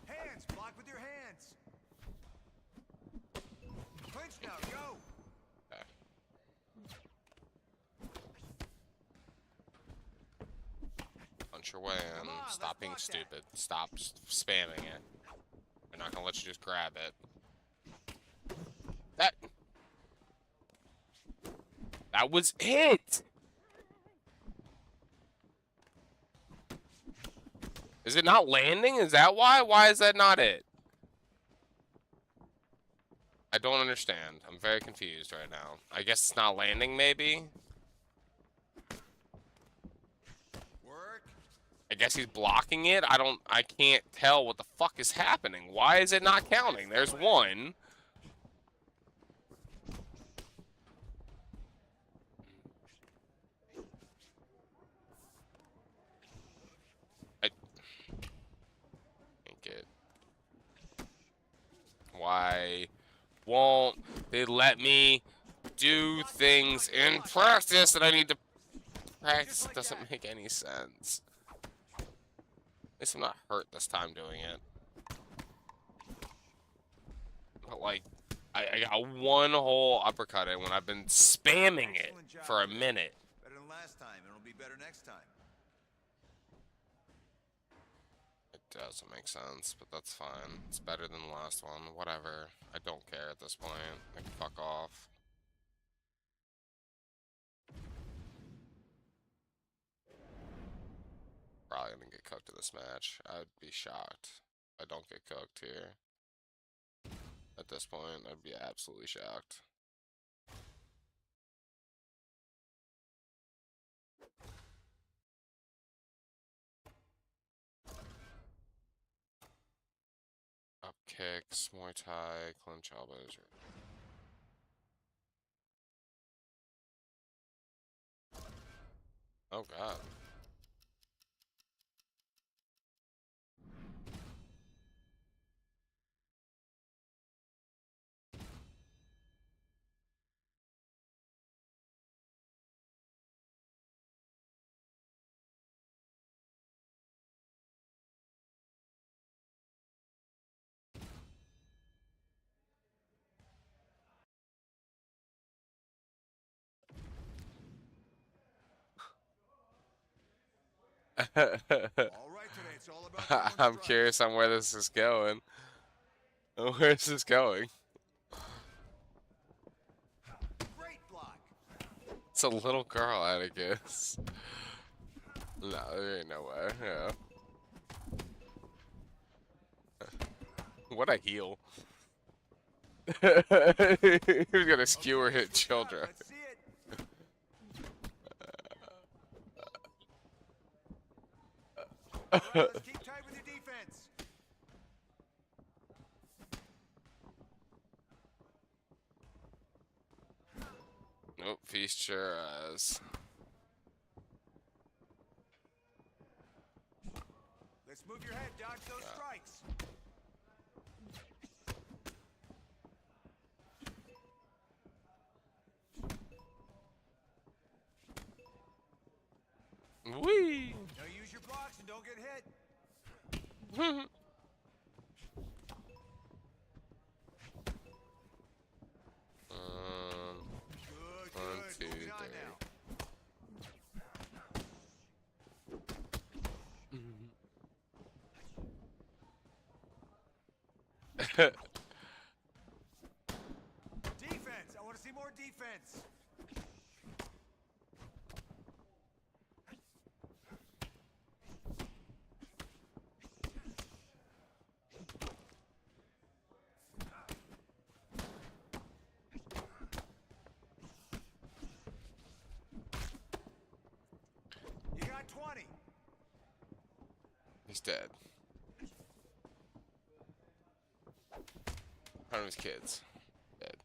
Speaker 9: Hands, block with your hands. Clinch now, go.
Speaker 1: Okay. Punch your way in. Stop being stupid. Stop spamming it. They're not gonna let you just grab it. That was it! Is it not landing? Is that why? Why is that not it? I don't understand. I'm very confused right now. I guess it's not landing, maybe?
Speaker 9: Work.
Speaker 1: I guess he's blocking it? I can't tell what the fuck is happening. Why is it not counting? There's one. Why won't they let me do things in practice that I need to practice? It doesn't make any sense. At least I'm not hurt this time doing it. But like, I got one whole uppercut in when I've been spamming it for a minute.
Speaker 9: Better than last time, and it'll be better next time.
Speaker 1: It doesn't make sense, but that's fine. It's better than the last one. Whatever. I don't care at this point. I can fuck off. Probably gonna get cooked in this match. I'd be shocked if I don't get cooked here. At this point, I'd be absolutely shocked. Up kicks, Muay Thai, clinch elbows. Oh god.
Speaker 9: All right, today it's all about.
Speaker 1: I'm curious on where this is going. Where is this going?
Speaker 9: Great block.
Speaker 1: It's a little girl, I guess. No, there ain't no way. Yeah. What a heel. He's gonna skewer hit children.
Speaker 9: Let's see it. All right, let's keep tight with your defense.
Speaker 1: Nope, feast your eyes.
Speaker 9: get hit.
Speaker 1: One, two,
Speaker 9: Moving on
Speaker 1: three.
Speaker 9: Defense. I want to see more defense. You got 20.
Speaker 1: He's dead. One of his kids. Dead.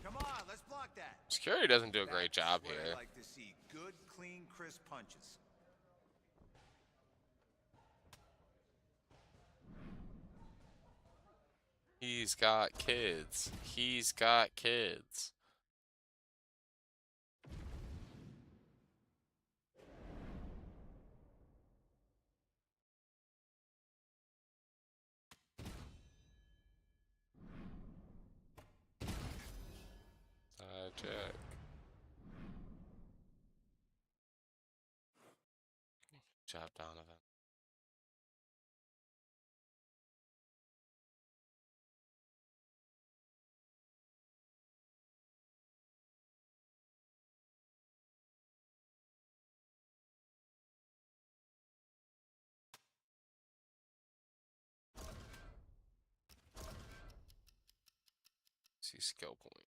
Speaker 9: Come on, let's block that.
Speaker 1: Security doesn't do a great
Speaker 9: That's
Speaker 1: job
Speaker 9: what
Speaker 1: here.
Speaker 9: I like to see. Good, clean, crisp punches.
Speaker 1: He's got kids. He's got kids. Check. Good job, Donovan. See skill points.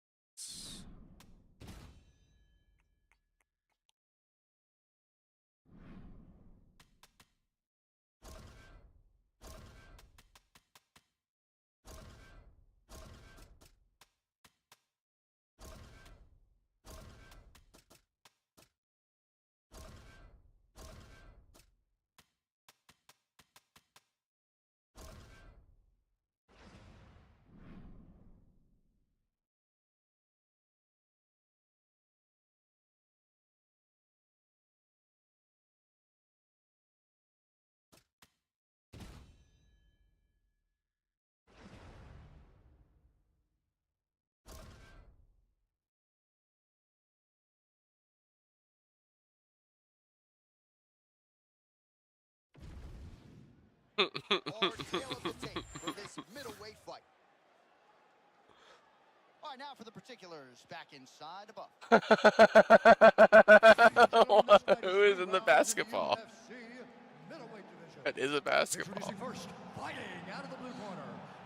Speaker 3: Or tail of the tape for this middleweight fight. All right, now for the particulars. Back inside above.
Speaker 1: Who is in the basketball? It is a basketball.
Speaker 2: Introducing first, fighting out of the blue corner,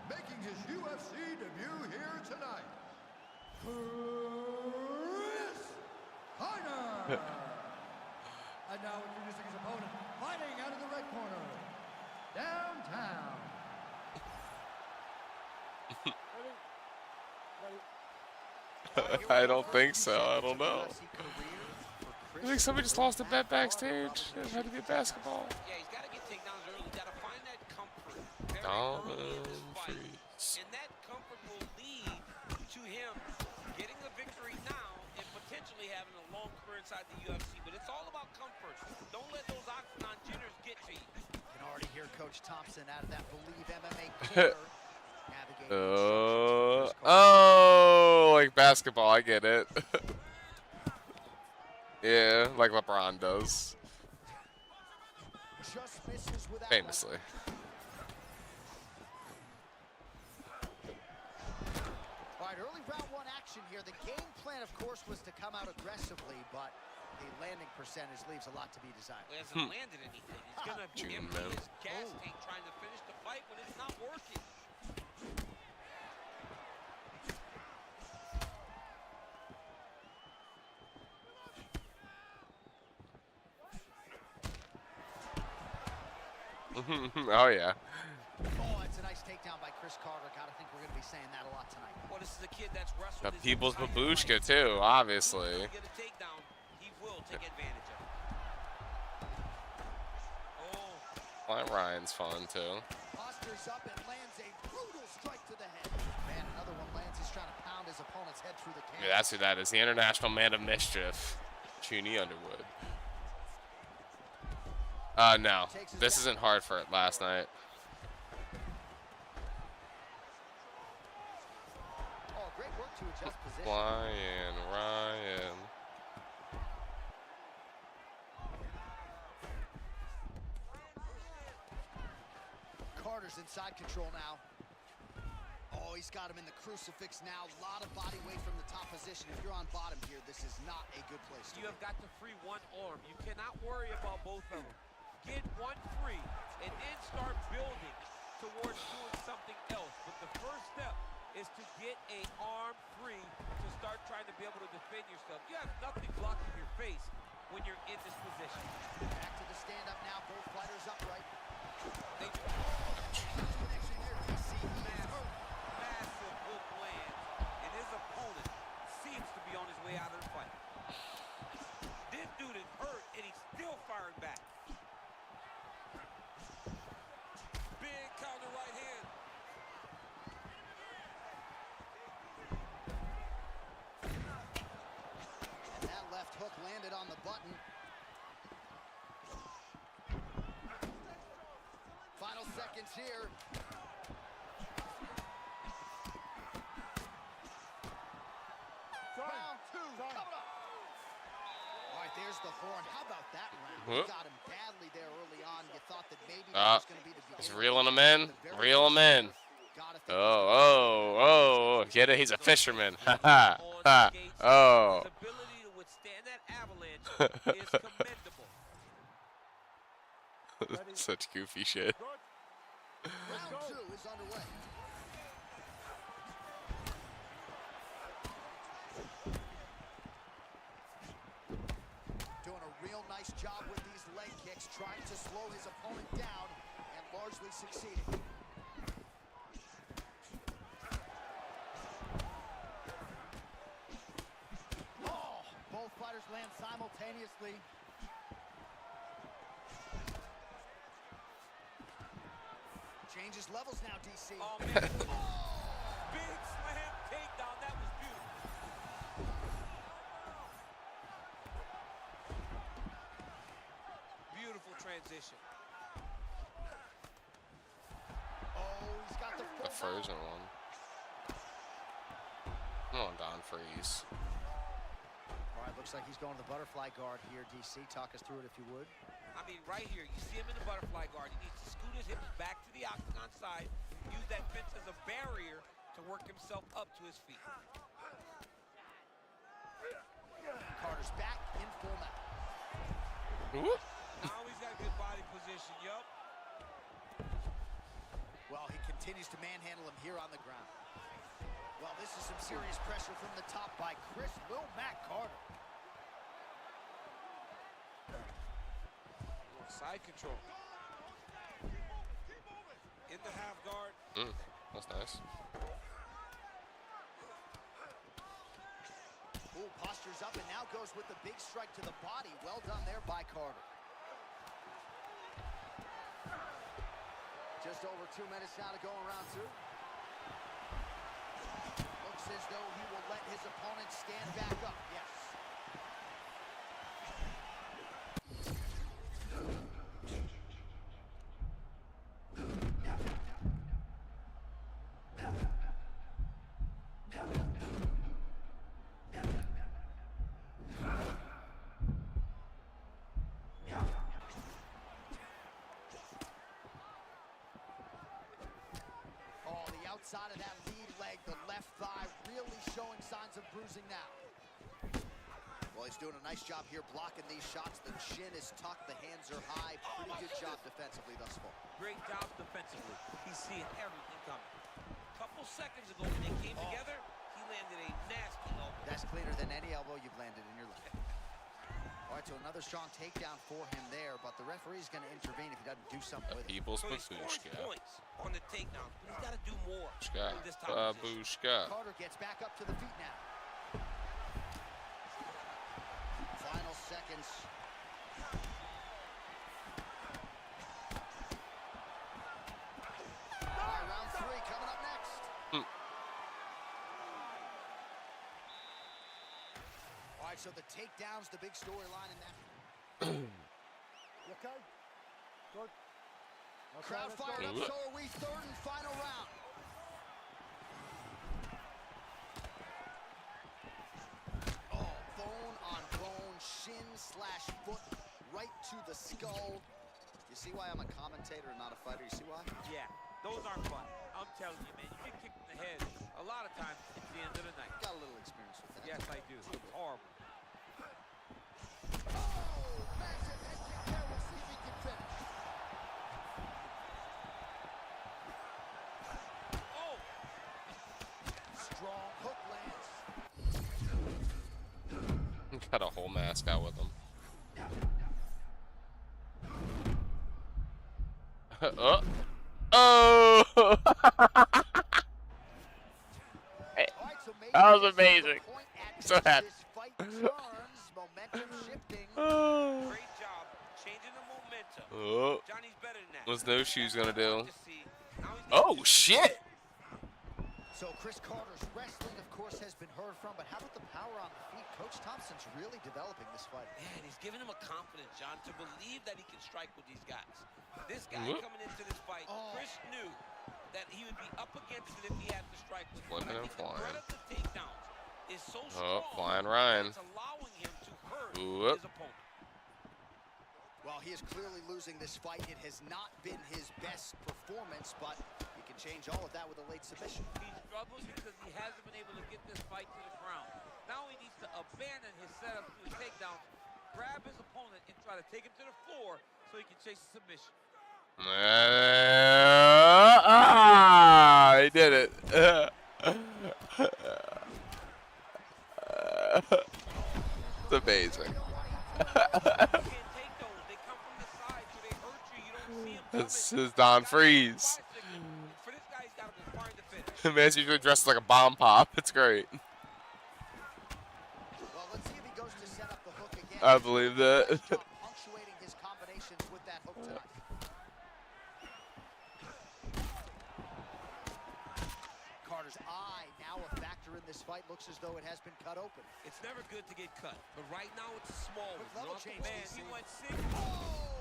Speaker 2: making his UFC debut here tonight, Chris Carter. And now introducing his opponent, fighting out of the red corner, downtown.
Speaker 1: I don't think so. I don't know. I think somebody just lost a bet backstage. It had to be a basketball.
Speaker 4: Yeah, he's got to get takedowns early. He's got to find that comfort very early in this fight. And that comfort will lead to him getting the victory now and potentially having a long career inside the UFC. But it's all about comfort. Don't let those octagon jitters get to you.
Speaker 3: You can already hear Coach Thompson out of that Believe MMA corner.
Speaker 1: Oh, like basketball. I get it. Yeah, like LeBron does.
Speaker 3: Just misses with that
Speaker 1: Famously.
Speaker 3: All right, early round one action here. The game plan, of course, was to come out aggressively, but the landing percentage leaves a lot to be desired.
Speaker 4: He hasn't landed anything. He's going to empty his gas tank trying to finish the fight, but it's not working.
Speaker 1: Oh, yeah.
Speaker 3: Oh, that's a nice takedown by Chris Carter. Gotta think we're gonna be saying that a lot tonight.
Speaker 4: Well, this is a kid that's wrestled
Speaker 1: The
Speaker 4: his
Speaker 1: people's
Speaker 4: entire
Speaker 1: babushka,
Speaker 4: life.
Speaker 1: too, obviously.
Speaker 4: If he can get a takedown, he will take advantage of it. Oh.
Speaker 1: Well, Ryan's fun, too.
Speaker 3: Postures up and lands a brutal strike to the head. Man, another one lands. He's trying to pound his opponent's head through the canvas.
Speaker 1: Yeah, that's who that is. The International Man of Mischief, Junie Underwood. No. This isn't hard for it last night.
Speaker 3: Oh, great work to adjust position.
Speaker 1: Ryan.
Speaker 3: Carter's inside control now. Oh, he's got him in the crucifix now. A lot of body weight from the top position. If you're on bottom here, this is not a good place to
Speaker 4: You have got to free one arm. You cannot worry about both of them. Get one free and then start building towards doing something else. But the first step is to get an arm free to start trying to be able to defend yourself. You have nothing blocking your face when you're in this position.
Speaker 3: Back to the stand-up now. Both fighters upright.
Speaker 4: They
Speaker 3: Connection there, DC.
Speaker 4: massive hook lands, and his opponent seems to be on his way out of the fight. This dude is hurt, and he's still firing back. Big counter right hand.
Speaker 3: And that left hook landed on the button. Final seconds here. Round two coming up. All right, there's the horn. How about that round?
Speaker 1: Whoop.
Speaker 3: Got him badly there early on. You thought that maybe that was going to be the beginning.
Speaker 1: He's reeling him in. Reel him in.
Speaker 3: Gotta think
Speaker 1: Oh. Get it? He's a fisherman. Ha ha. Ha. Oh.
Speaker 4: His ability to withstand that avalanche is commendable.
Speaker 1: Such goofy shit.
Speaker 3: round two is underway. Doing a real nice job with these leg kicks, trying to slow his opponent down and largely succeeding. Oh, both fighters land simultaneously. Changes levels now, DC.
Speaker 4: Oh, man. Big slam takedown. That was beautiful. Beautiful transition.
Speaker 3: Oh, he's got the
Speaker 1: The
Speaker 3: full
Speaker 1: frozen one. Come on, Don Freeze.
Speaker 3: All right, looks like he's going to the butterfly guard here, DC. Talk us through it if you would.
Speaker 4: I mean, right here, you see him in the butterfly guard. He needs to scoot his hips back to the octagon side, use that fence as a barrier to work himself up to his feet.
Speaker 3: Carter's back in full mount.
Speaker 1: Whoop.
Speaker 4: Now he's got good body position, yup.
Speaker 3: Well, he continues to manhandle him here on the ground. Well, this is some serious pressure from the top by Chris Lil Mac Carter.
Speaker 4: Side control. In the half guard.
Speaker 1: That's nice.
Speaker 3: Ooh, postures up and now goes with the big strike to the body. Well done there by Carter. Just over 2 minutes now to go in round two. Looks as though he will let his opponent stand back up. Yes. Outside of that lead leg, the left thigh really showing signs of bruising now. Well, he's doing a nice job here blocking these shots. The chin is tucked, the hands are high. Pretty good job defensively thus far.
Speaker 4: Great job defensively. He's seeing everything coming. A couple seconds ago when they came together, he landed a nasty elbow.
Speaker 3: That's cleaner than any elbow you've landed in your life. All right, so another strong takedown for him there, but the referee's going to intervene if he doesn't do something with it.
Speaker 1: People's
Speaker 4: So he scores
Speaker 1: babushka.
Speaker 4: points on the takedown. He's got to do more in this top position.
Speaker 1: Babushka.
Speaker 3: Carter gets back up to the feet now. Final seconds. All right, round three coming up next. All right, so the takedown's the big storyline in that.
Speaker 5: You okay? Good. Okay,
Speaker 3: Crowd
Speaker 5: let's go.
Speaker 3: fired up,
Speaker 1: Ooh.
Speaker 3: so are we. Third and final round. Oh, bone on bone, shin slash foot, right to the skull. You see why I'm a commentator and not a fighter? You see why?
Speaker 4: Yeah, those aren't fun. I'm telling you, man, you get kicked in the head. A lot of times, it's the end of the night.
Speaker 3: Got a little experience with that.
Speaker 4: Yes, I do. It's horrible.
Speaker 3: Oh, massive head kick there. We'll see if he can finish.
Speaker 4: Oh!
Speaker 3: Strong hook lands.
Speaker 1: Got a whole mask out with him. Oh! Oh! Hey,
Speaker 3: All right, so maybe
Speaker 1: that was
Speaker 3: this is the
Speaker 1: amazing.
Speaker 3: point at
Speaker 1: So
Speaker 3: which
Speaker 1: happy.
Speaker 3: this fight turns, momentum shifting.
Speaker 4: Great job changing the momentum.
Speaker 1: Oh,
Speaker 4: Johnny's better than that.
Speaker 1: what's No Shoes gonna do?
Speaker 4: Just see. Now he's
Speaker 1: Oh shit!
Speaker 3: So Chris Carter's wrestling, of course, has been heard from, but how about the power on the feet? Coach Thompson's really developing this fight.
Speaker 4: Man, he's giving him a confidence, John, to believe that he can strike with these guys. This guy
Speaker 1: Whoop.
Speaker 4: coming into this fight, Chris knew that he would be up against it if he had to strike with him.
Speaker 1: Flipping
Speaker 4: I
Speaker 1: and
Speaker 4: think the threat
Speaker 1: flying.
Speaker 4: of the takedowns is so
Speaker 1: Oh,
Speaker 4: strong
Speaker 1: flying
Speaker 4: that
Speaker 1: Ryan.
Speaker 4: it's allowing him to hurt
Speaker 1: Whoop.
Speaker 4: his opponent.
Speaker 3: Well, he is clearly losing this fight. It has not been his best performance, but he can change all of that with a late submission.
Speaker 4: He struggles because he hasn't been able to get this fight to the ground. Now he needs to abandon his setup to his takedown, grab his opponent, and try to take him to the floor so he can chase a submission.
Speaker 1: He did it. It's amazing. This is Don Freeze.
Speaker 4: For this guy, he's got to go find the finish.
Speaker 1: Man's usually dressed like a bomb pop. It's great.
Speaker 3: Well, let's see if he goes to set up the hook again.
Speaker 1: I believe that.
Speaker 3: Nice job punctuating his combinations with that hook tonight. Carter's eye now a factor in this fight. Looks as though it has been cut open.
Speaker 4: It's never good to get cut, but right now it's a small
Speaker 3: Quick
Speaker 4: one.
Speaker 3: level change,
Speaker 4: Man,
Speaker 3: DC.
Speaker 4: he went 6.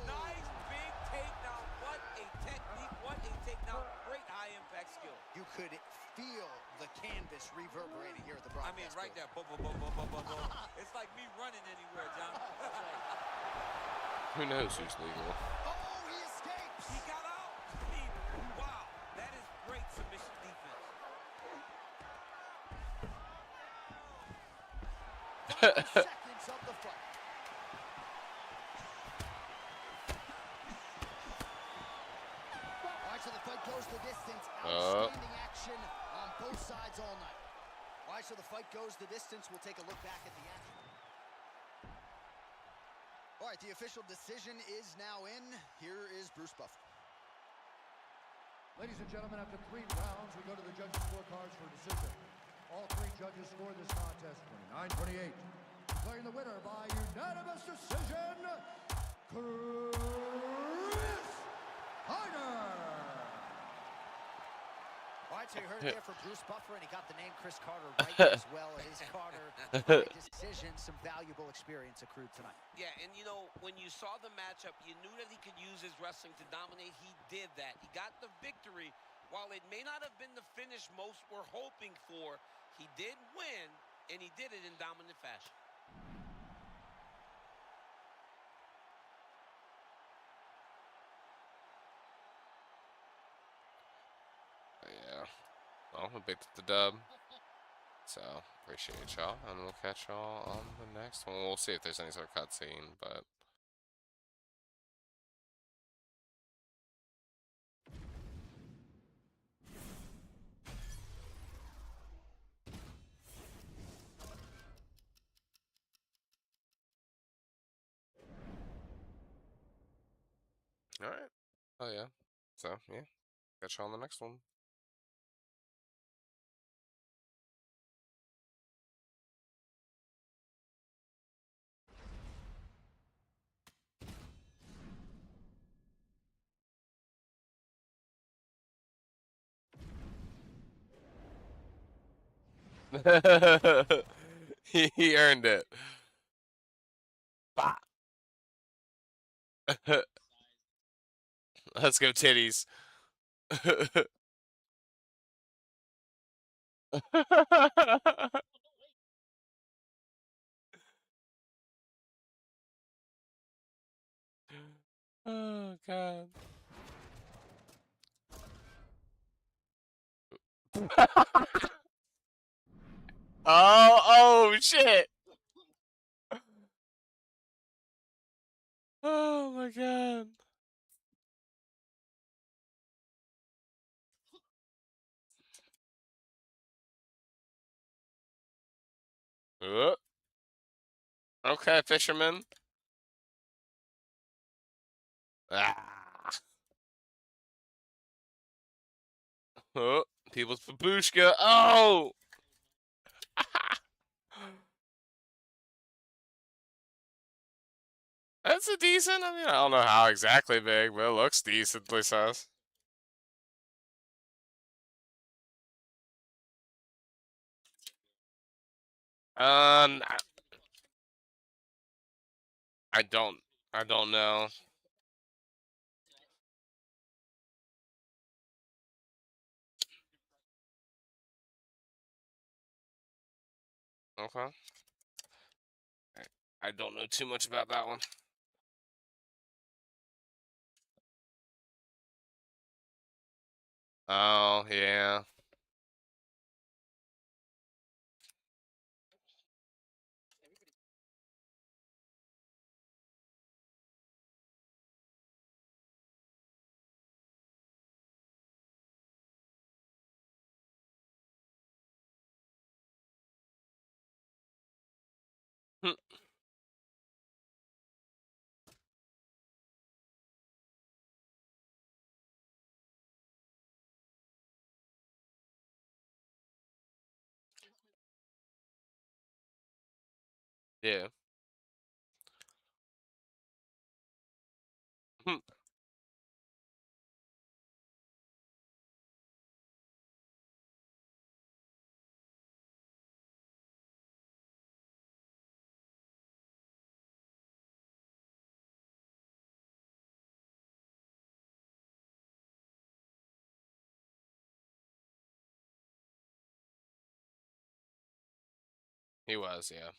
Speaker 4: Nice big takedown. What a technique. What a takedown. Great high impact skill.
Speaker 3: You could feel the canvas reverberating here at the
Speaker 4: I
Speaker 3: broadcast.
Speaker 4: mean, right
Speaker 3: booth.
Speaker 4: there. Boom, boom, boom, boom, boom, boom, boom. It's like me running anywhere, John.
Speaker 1: Who knows who's legal?
Speaker 3: Oh, he escapes.
Speaker 4: He got out. Wow, that is great submission defense.
Speaker 3: Final seconds of the fight. All right, so the fight goes the distance. Outstanding action on both sides all night. All right, so the fight goes the distance. We'll take a look back at the action. All right, the official decision is now in. Here is Bruce Buffer.
Speaker 2: Ladies and gentlemen, after 3 rounds, we go to the judges' scorecards for decision. All 3 judges scored this contest 29-28. Declaring the winner by unanimous decision, Chris Carter.
Speaker 3: All right, so you heard it there from Bruce Buffer, and he got the name Chris Carter right as well. It is Carter. Decision, some valuable experience accrued tonight.
Speaker 4: Yeah, and you know, when you saw the matchup, you knew that he could use his wrestling to dominate. He did that. He got the victory. While it may not have been the finish most were hoping for, he did win, and he did it in dominant fashion.
Speaker 1: Yeah. Well, we picked up the dub. So, appreciate y'all, and we'll catch y'all on the next one. We'll see if there's any sort of cutscene, but... Alright. Oh, yeah. So, yeah. Catch y'all on the next one. He earned it. Bah. Let's go titties. Oh god. Oh shit. Oh my god. Uh, okay, fisherman. Ah. Oh, people's babushka. Oh. That's a decent. I mean, I don't know how exactly big, but it looks decently sus. I I don't. I don't know. Okay. I don't know too much about that one. Oh yeah. Hmm. Yeah. Hmm. He was, yeah.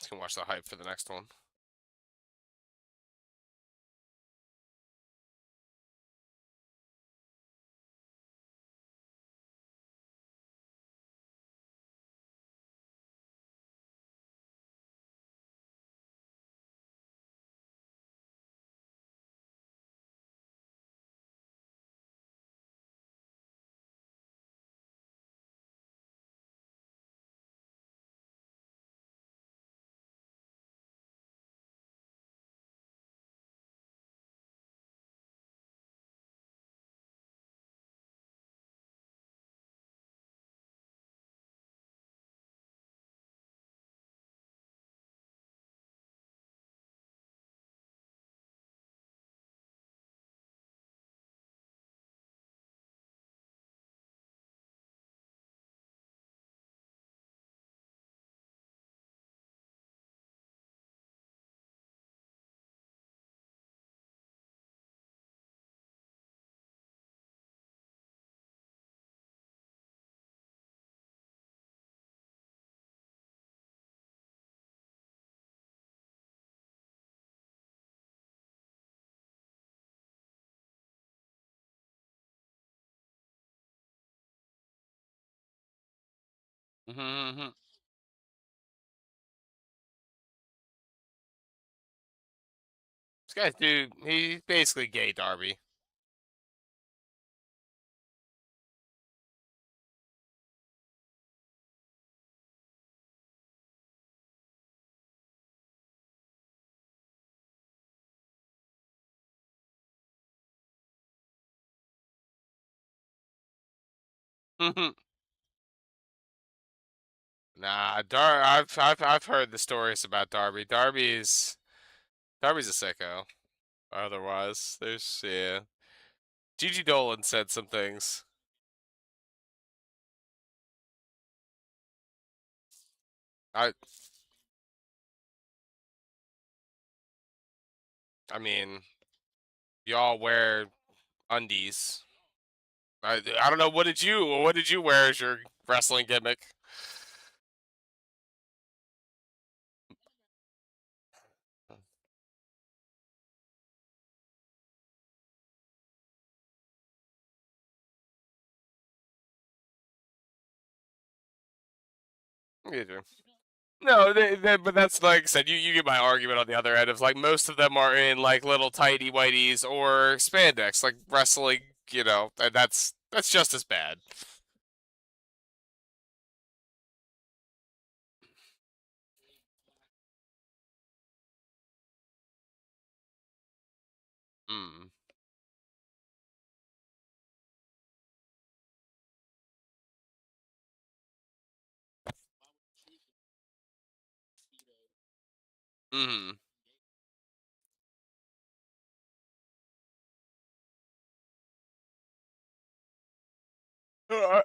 Speaker 1: You can watch the hype for the next one. Mm-hmm. This guy's dude, he's basically gay Darby. Nah, I've heard the stories about Darby. Darby's a sicko. Otherwise, there's yeah. Gigi Dolan said some things. I I mean, y'all wear undies. I don't know. What did you wear as your wrestling gimmick? Either. No, but that's like I said. You get my argument on the other end of like most of them are in like little tighty whities or spandex, like wrestling. And that's just as bad. Mm. Mm.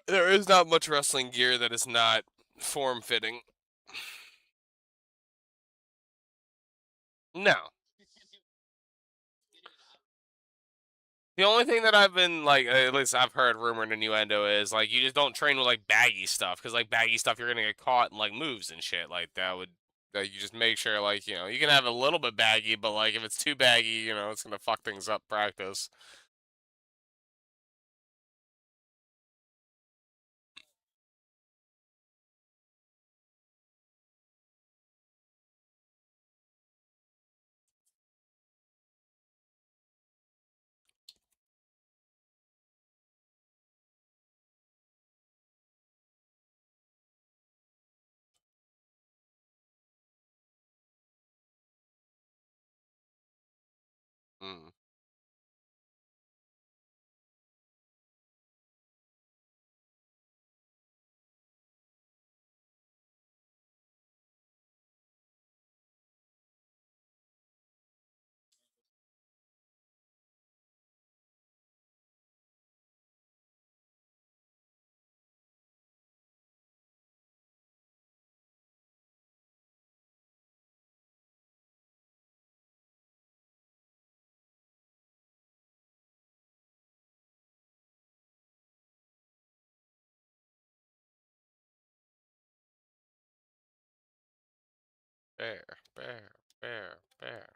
Speaker 1: There is not much wrestling gear that is not form fitting. No. The only thing that I've been like, at least I've heard rumor and innuendo is like you just don't train with like baggy stuff because like baggy stuff you're gonna get caught in like moves and shit like that would that you just make sure like you can have a little bit baggy but like if it's too baggy it's gonna fuck things up practice. Mm. Bear, bear, bear, bear.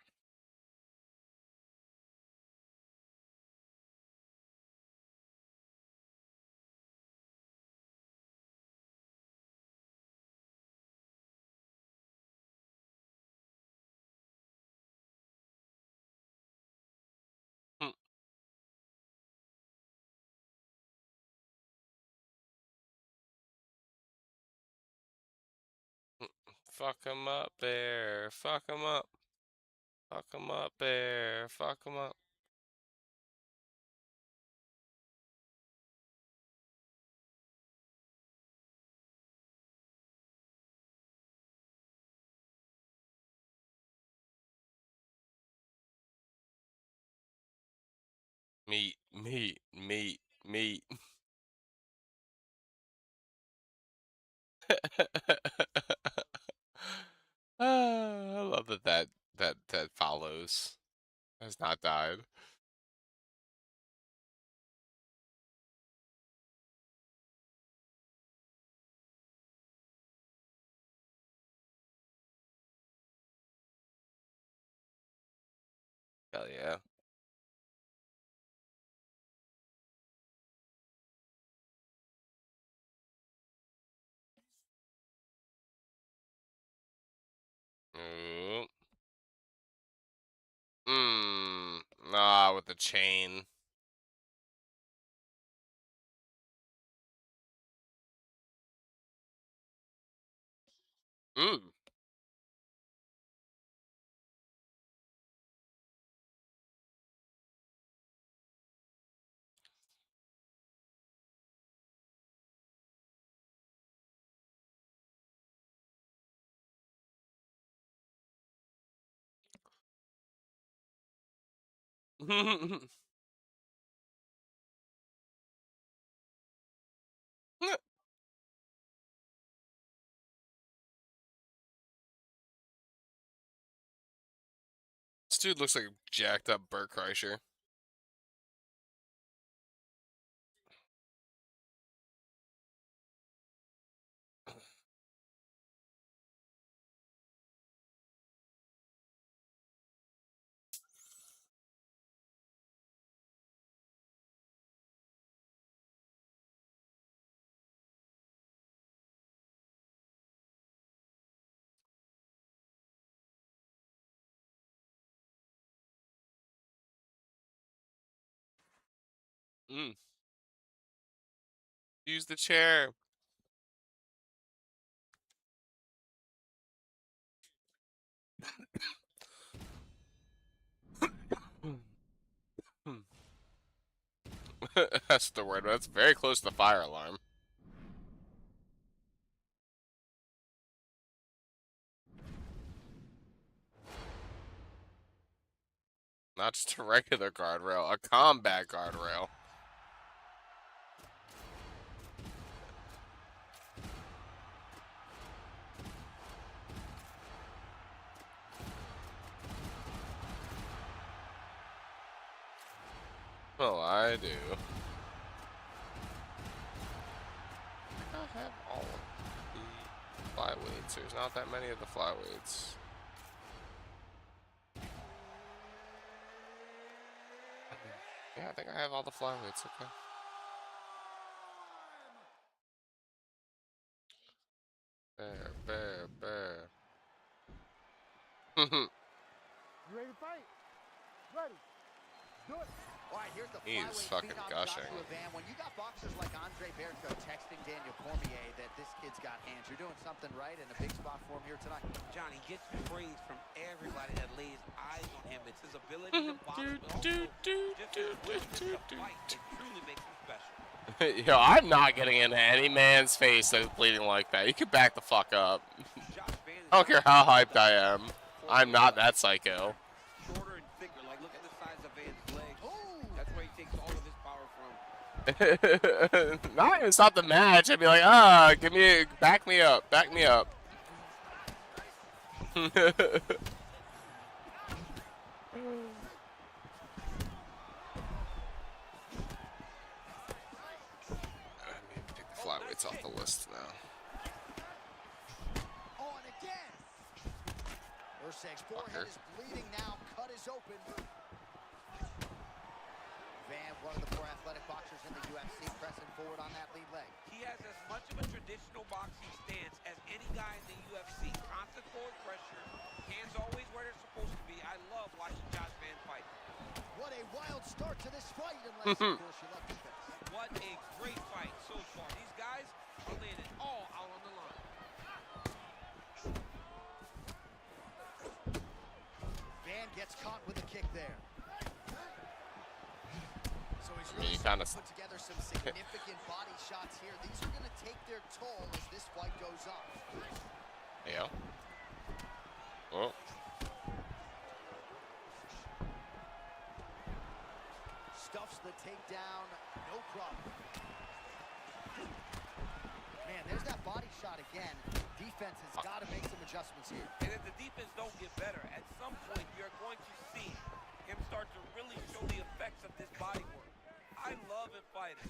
Speaker 1: Mm, mm. Fuck 'em up, bear. Fuck 'em up. Fuck 'em up, bear. Fuck 'em up. Meat, meat, meat, meat. I love that follows. Has not died. Hell yeah. Ooh. Mmm. Ah, with the chain. Mmm. This dude looks like a jacked up Bert Kreischer. Mm. Use the chair. That's the word. That's very close to the fire alarm. Not just a regular guardrail, a combat guardrail. Well, I do. I have all of the flyweights. There's not that many of the flyweights. Yeah, I think I have all the flyweights. Okay. Bear.
Speaker 5: You ready to fight? Ready. Do it.
Speaker 3: All right, here's the
Speaker 1: He's
Speaker 3: flyweight
Speaker 1: fucking
Speaker 3: phenom
Speaker 1: gushing.
Speaker 3: Joshua Van. When you got boxers like Andre Berto texting Daniel Cormier that this kid's got hands, you're doing something right and a big spot for him here tonight.
Speaker 4: Johnny gets praise from everybody that lays eyes on him. It's his ability to box, but also just his willingness to fight. It truly makes him special.
Speaker 1: Yo, I'm not getting into any man's face that's bleeding like that. You can back the fuck up. I don't care how hyped I am. I'm not that psycho.
Speaker 4: Shorter and thicker. Like, look at the size of Van's legs. That's where he takes all of his power from.
Speaker 1: Not even stop the match. I'd be like, back me up. Take the flyweights off the list now.
Speaker 3: Oh, and again. Ursag's forehead is bleeding now. Cut is open. Van, one of the more athletic boxers in the UFC, pressing forward on that lead leg.
Speaker 4: He has as much of a traditional boxing stance as any guy in the UFC. Constant forward pressure, hands always where they're supposed to be. I love watching Josh Van fight.
Speaker 3: What a wild start to this fight, unless, of course, you love defense.
Speaker 4: What a great fight so far. These guys are laying it all out on the line.
Speaker 3: Van gets caught with a kick there. So he's
Speaker 1: I mean,
Speaker 3: really
Speaker 1: you kinda
Speaker 3: put together some significant body shots here. These are going to take their toll as this fight goes on.
Speaker 1: Yeah. Well.
Speaker 3: Stuffs the takedown, no problem. Man, there's that body shot again. Defense has got to make some adjustments here.
Speaker 4: And if the defense don't get better, at some point you're going to see him start to really show the effects of this body work. I love a fighter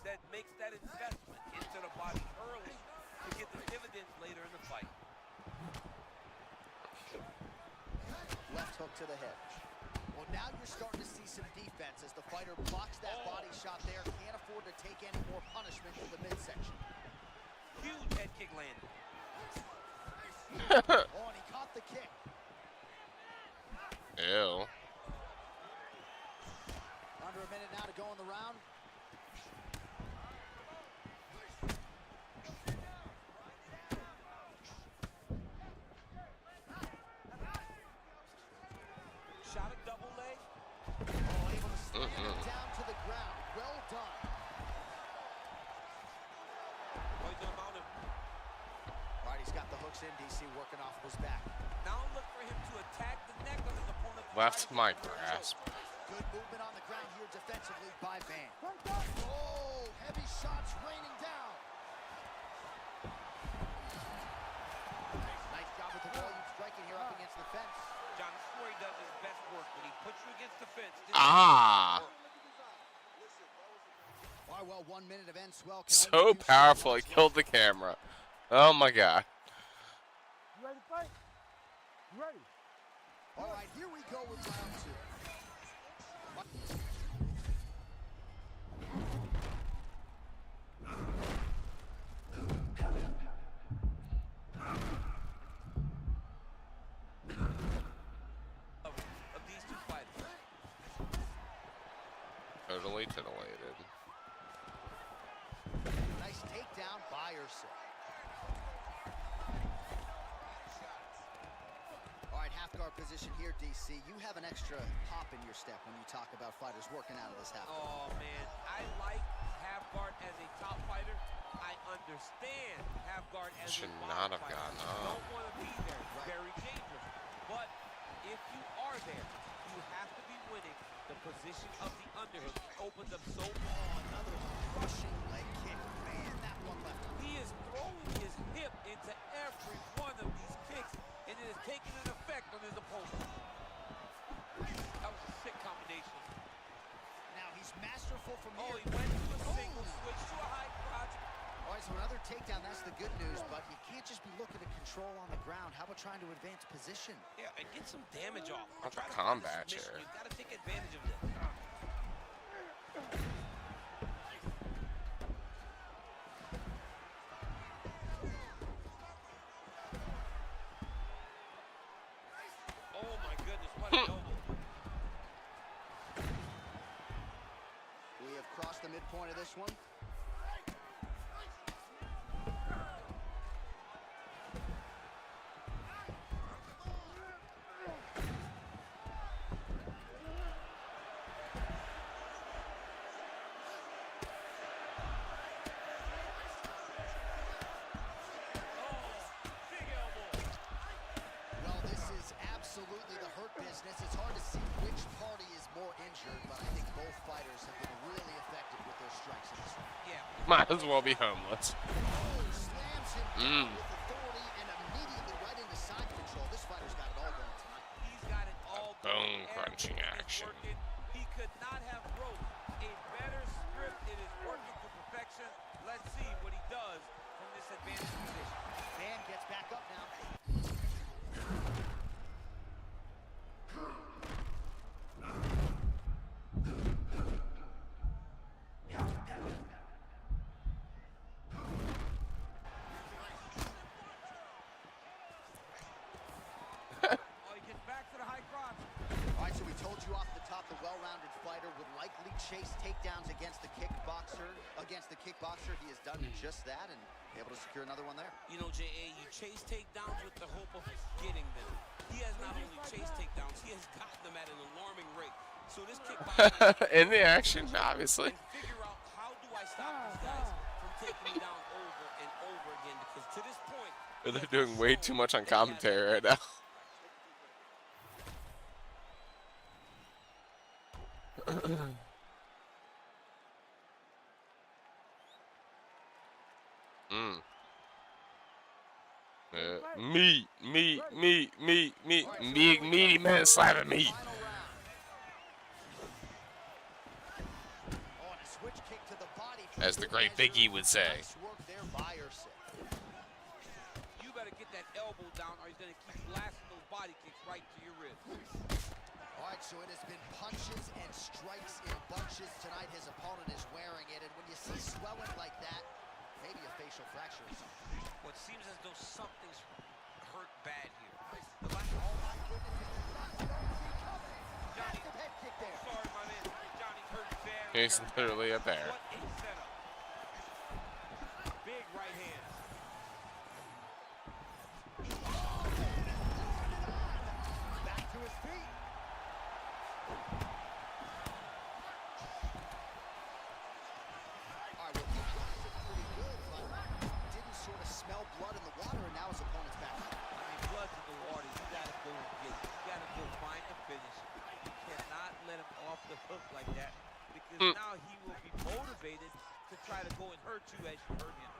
Speaker 4: that makes that investment into the body early to get the dividends later in the fight.
Speaker 3: Left hook to the head. Well, now you're starting to see some defense as the fighter blocks that body shot there. Can't afford to take any more punishment in the midsection.
Speaker 4: Huge head kick landed.
Speaker 3: Oh, and he caught the kick.
Speaker 1: Ew.
Speaker 3: Under a minute now to go in the round.
Speaker 4: Shot a double leg.
Speaker 3: Oh, able to slam it down to the ground. Well done.
Speaker 4: Oh, he's gonna mount him.
Speaker 3: All right, he's got the hooks in. DC working off of his back.
Speaker 4: Now look for him to attack the neck of his opponent.
Speaker 1: Left my grasp.
Speaker 3: Good movement on the ground here defensively by Van. Oh, heavy shots raining down. Nice job with the volume striking here up against the fence.
Speaker 4: John, this is where he does his best work. When he puts you against the fence.
Speaker 1: Ah.
Speaker 3: All right, well, 1 minute of end swell.
Speaker 1: So powerful, it killed the camera. Oh my god.
Speaker 5: You ready to fight? You ready?
Speaker 3: All right, here we go with round 2.
Speaker 4: Of these two fighters.
Speaker 1: Totally titillated.
Speaker 3: Nice takedown by Ursa. All right, half guard position here, DC. You have an extra hop in your step when you talk about fighters working out of this half guard.
Speaker 4: Oh, man. I like half guard as a top fighter. I understand half guard as
Speaker 1: Should
Speaker 4: a
Speaker 1: not
Speaker 4: bottom
Speaker 1: have
Speaker 4: fighter.
Speaker 1: gone
Speaker 4: You
Speaker 1: up.
Speaker 4: don't want to be there. It's very dangerous. But if you are there, you have to be winning. The position of the underhook opens up so much.
Speaker 3: Another crushing leg kick. Man, that one left.
Speaker 4: He is throwing his hip into every one of these kicks, and it is taking an effect on his opponent. That was a sick combination.
Speaker 3: Now he's masterful from
Speaker 4: Oh,
Speaker 3: here.
Speaker 4: he went to a single, switch to a high crotch.
Speaker 3: All right, so another takedown. That's the good news, but you can't just be looking to control on the ground. How about trying to advance position?
Speaker 4: Yeah, and get some damage off.
Speaker 1: Not
Speaker 4: Try
Speaker 1: the
Speaker 4: to find a
Speaker 1: combat
Speaker 4: submission.
Speaker 1: here.
Speaker 4: You've got to take advantage of this. Oh my goodness, what an elbow.
Speaker 3: We have crossed the midpoint of this one. Well, this is absolutely the hurt business. It's hard to see which party is more injured, but I think both fighters have been really effective with their strikes in this one.
Speaker 4: Yeah.
Speaker 1: Might as well be homeless.
Speaker 3: Slams him down with authority and immediately right into side control. This fighter's got it all going tonight.
Speaker 4: He's got it all
Speaker 1: Bone
Speaker 4: going.
Speaker 1: crunching
Speaker 4: Everything is
Speaker 1: action.
Speaker 4: working. He could not have wrote a better script. It is working to perfection. Let's see what he does from this advantage position.
Speaker 3: Van gets back up now.
Speaker 4: Oh, he gets back to the high crotch.
Speaker 3: All right, so we told you off the top, the well-rounded fighter would likely chase takedowns against the kickboxer. He has done just that and able to secure another one there.
Speaker 4: You know, J.A., you chase takedowns with the hope of getting them. He has not only chased takedowns, he has gotten them at an alarming rate. So this kickboxer
Speaker 1: In the action, obviously.
Speaker 4: and figure out how do I stop these guys from taking me down over and over again, because to this point,
Speaker 1: They're doing way too much on commentary right now. Meat, meaty man slapping meat.
Speaker 3: Final round. Oh, and a switch kick to the body.
Speaker 1: As the great Big E would say.
Speaker 3: Nice work there by Ursa.
Speaker 4: you better get that elbow down or he's going to keep blasting those body kicks right to your ribs.
Speaker 3: All right, so it has been punches and strikes in bunches tonight. His opponent is wearing it, and when you see swelling like that, maybe a facial fracture or something.
Speaker 4: Well, it seems as though something's hurt bad here.
Speaker 3: Oh my goodness.
Speaker 4: Johnny,
Speaker 3: Massive head kick there.
Speaker 4: sorry, my man. Johnny's hurt very,
Speaker 1: He's
Speaker 4: very
Speaker 1: literally a bear.
Speaker 4: What a setup. Big right hand.
Speaker 3: Back to his feet. All right, well, he dropped it pretty good, but didn't sort of smell blood in the water, and now his opponent's back.
Speaker 4: I mean, blood's in the water. You got to go and get it. You got to go find the finish. You cannot let him off the as you heard him.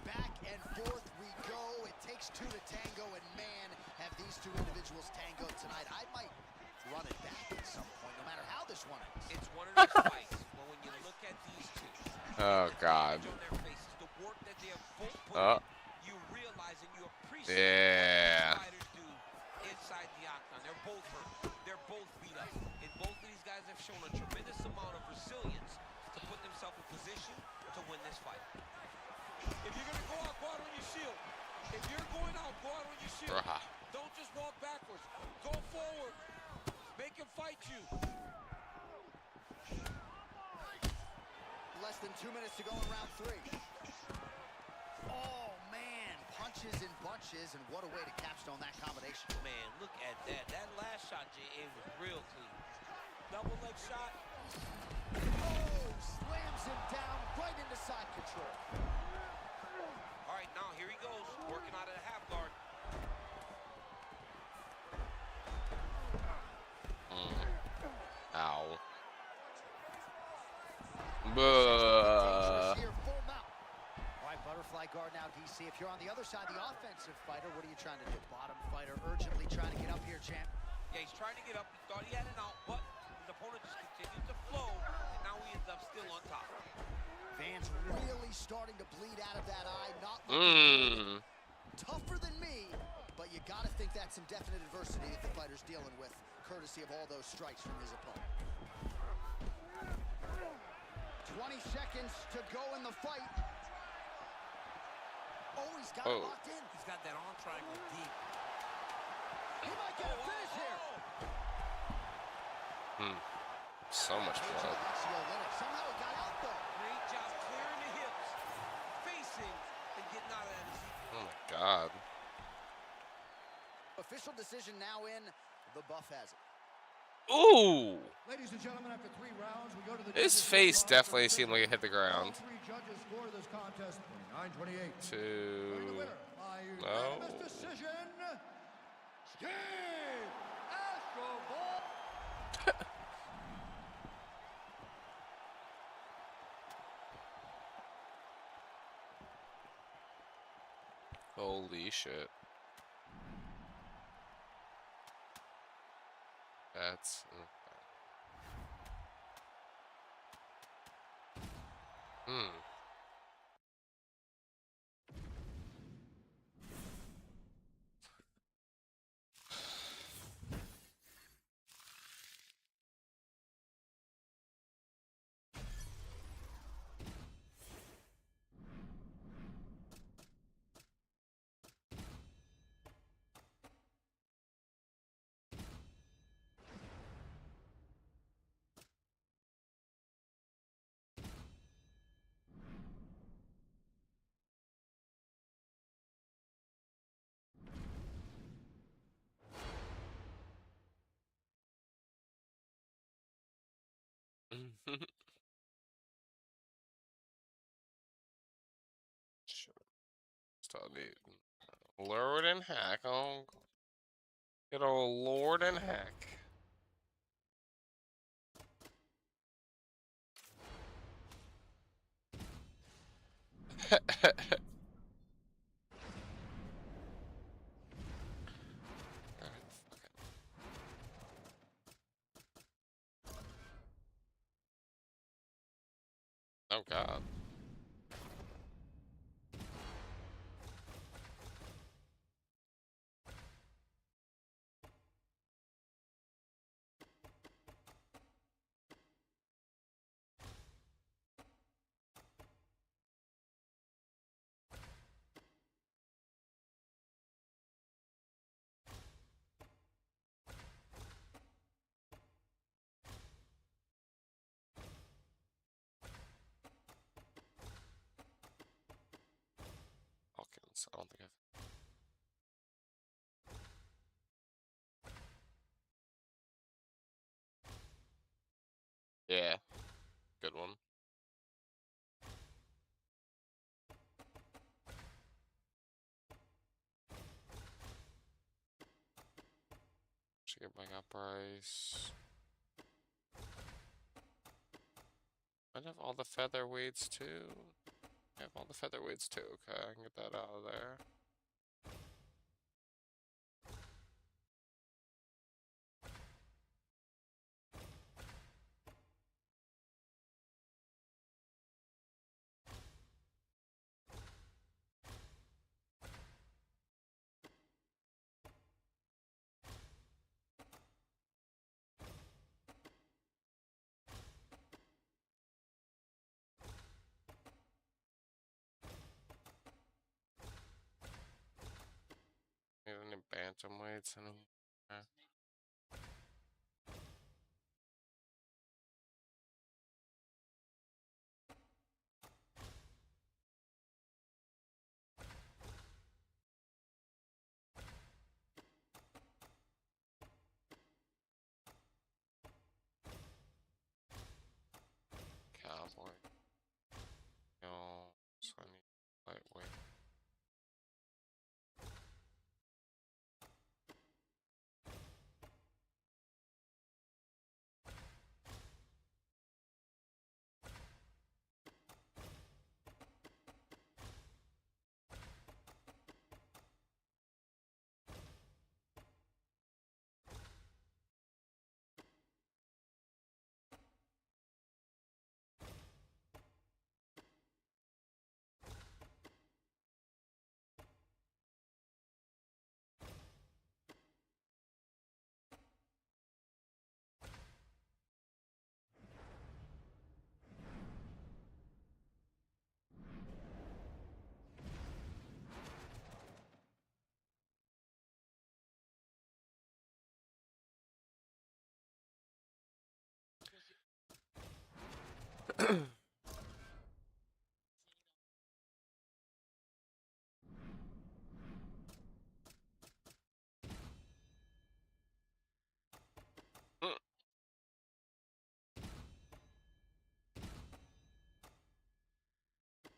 Speaker 3: Back and forth we go. It takes two to tango, and man, have these two individuals tangoed tonight. I might run it back at some point, no matter how this one ends.
Speaker 4: It's one of those fights where when you look at these two,
Speaker 1: Oh God.
Speaker 4: on their faces, the work that they have both put in, you realize and you appreciate
Speaker 1: Yeah.
Speaker 4: what fighters do inside the octagon. They're both hurt. They're both beat up. And both of these guys have shown a tremendous amount of resilience to put themselves in position to win this fight.
Speaker 6: If you're going to go out on your shield. If you're going out, go out on your shield. Don't just walk backwards. Go forward. Make him fight you.
Speaker 3: Less than 2 minutes to go in round 3. Oh, man. Punches and bunches, and what a way to capstone that combination.
Speaker 4: Man, look at that. That last shot, J.A., was real clean.
Speaker 6: Double leg shot.
Speaker 3: Oh, slams him down right into side control.
Speaker 4: All right, now here he goes, working out of the half guard.
Speaker 1: Ow. Buh.
Speaker 3: Here, full mount. All right, butterfly guard now, DC. If you're on the other side, the offensive fighter, what are you trying to do? Bottom fighter urgently trying to get up here, champ.
Speaker 4: Yeah, he's trying to get up. He thought he had it out, but his opponent just continued to flow, and now he ends up still on top.
Speaker 3: Van's really starting to bleed out of that eye. Not looking tougher than me, but you got to think that's some definite adversity that the fighter's dealing with, courtesy of all those strikes from his opponent. 20 seconds to go in the fight. Oh, he's got it locked in.
Speaker 4: He's got that arm triangle deep.
Speaker 3: He might get a finish here.
Speaker 1: So much blood.
Speaker 3: Somehow it got out, though.
Speaker 4: Great job clearing the hips, facing, and getting out of that.
Speaker 1: Oh my God.
Speaker 3: Official decision now in. The buff has it.
Speaker 1: Ooh.
Speaker 2: Ladies and gentlemen, after 3 rounds, we go to the
Speaker 1: His face definitely seemed like it hit the ground.
Speaker 2: 3 judges score this contest 29-28.
Speaker 1: Two.
Speaker 2: The winner by
Speaker 1: No.
Speaker 2: unanimous decision, Steve Astrovault.
Speaker 1: Holy shit. That's... Sure. Still need Lord and Hack. Oh, good old Lord and Hack. Oh God. Hawkins, I don't think I've... Yeah, good one. Should get back up price. Might have all the featherweights too. I have all the featherweights too. Okay, I can get that out of there. Any bantamweights anymore? Cowboy. No, so I need lightweight.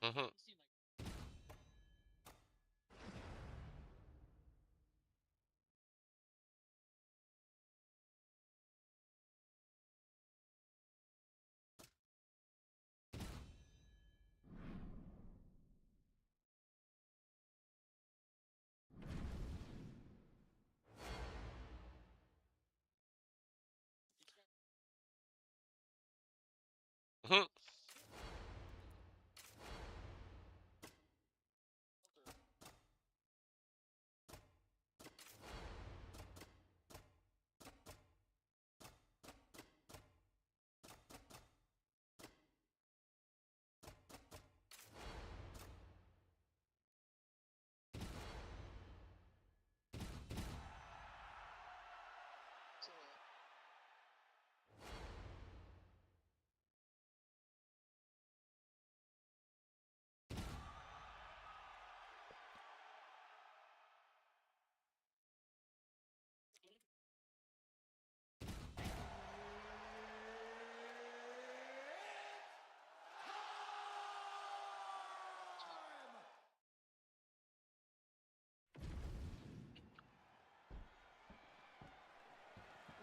Speaker 1: Mm-hmm. Mm-hmm.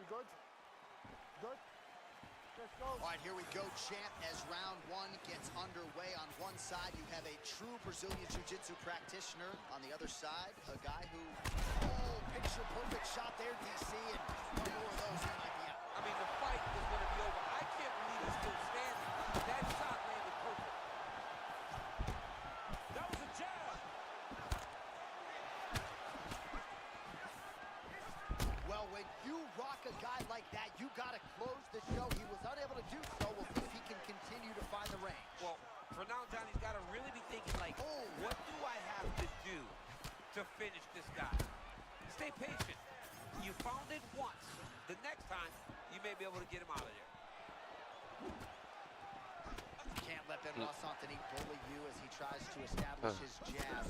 Speaker 5: You good? Good? Let's go.
Speaker 3: All right, here we go, champ, as round one gets underway. On one side, you have a true Brazilian Jiu-Jitsu practitioner. On the other side, a guy who, oh, picture-perfect shot there, DC, and one more of those, he might be out.
Speaker 4: I mean, the fight is going to be over. I can't believe he's still standing. That shot landed perfect.
Speaker 10: That was a jab.
Speaker 3: Well, when you rock a guy like that, you got to close the show. He was unable to do so. We'll see if he can continue to find the range.
Speaker 4: Well, for now, Johnny's got to really be thinking, like, oh, what do I have to do to finish this guy? Stay patient. You found it once. The next time, you may be able to get him out of there.
Speaker 3: Can't let Ben Ross Anthony bully you as he tries to establish his jab.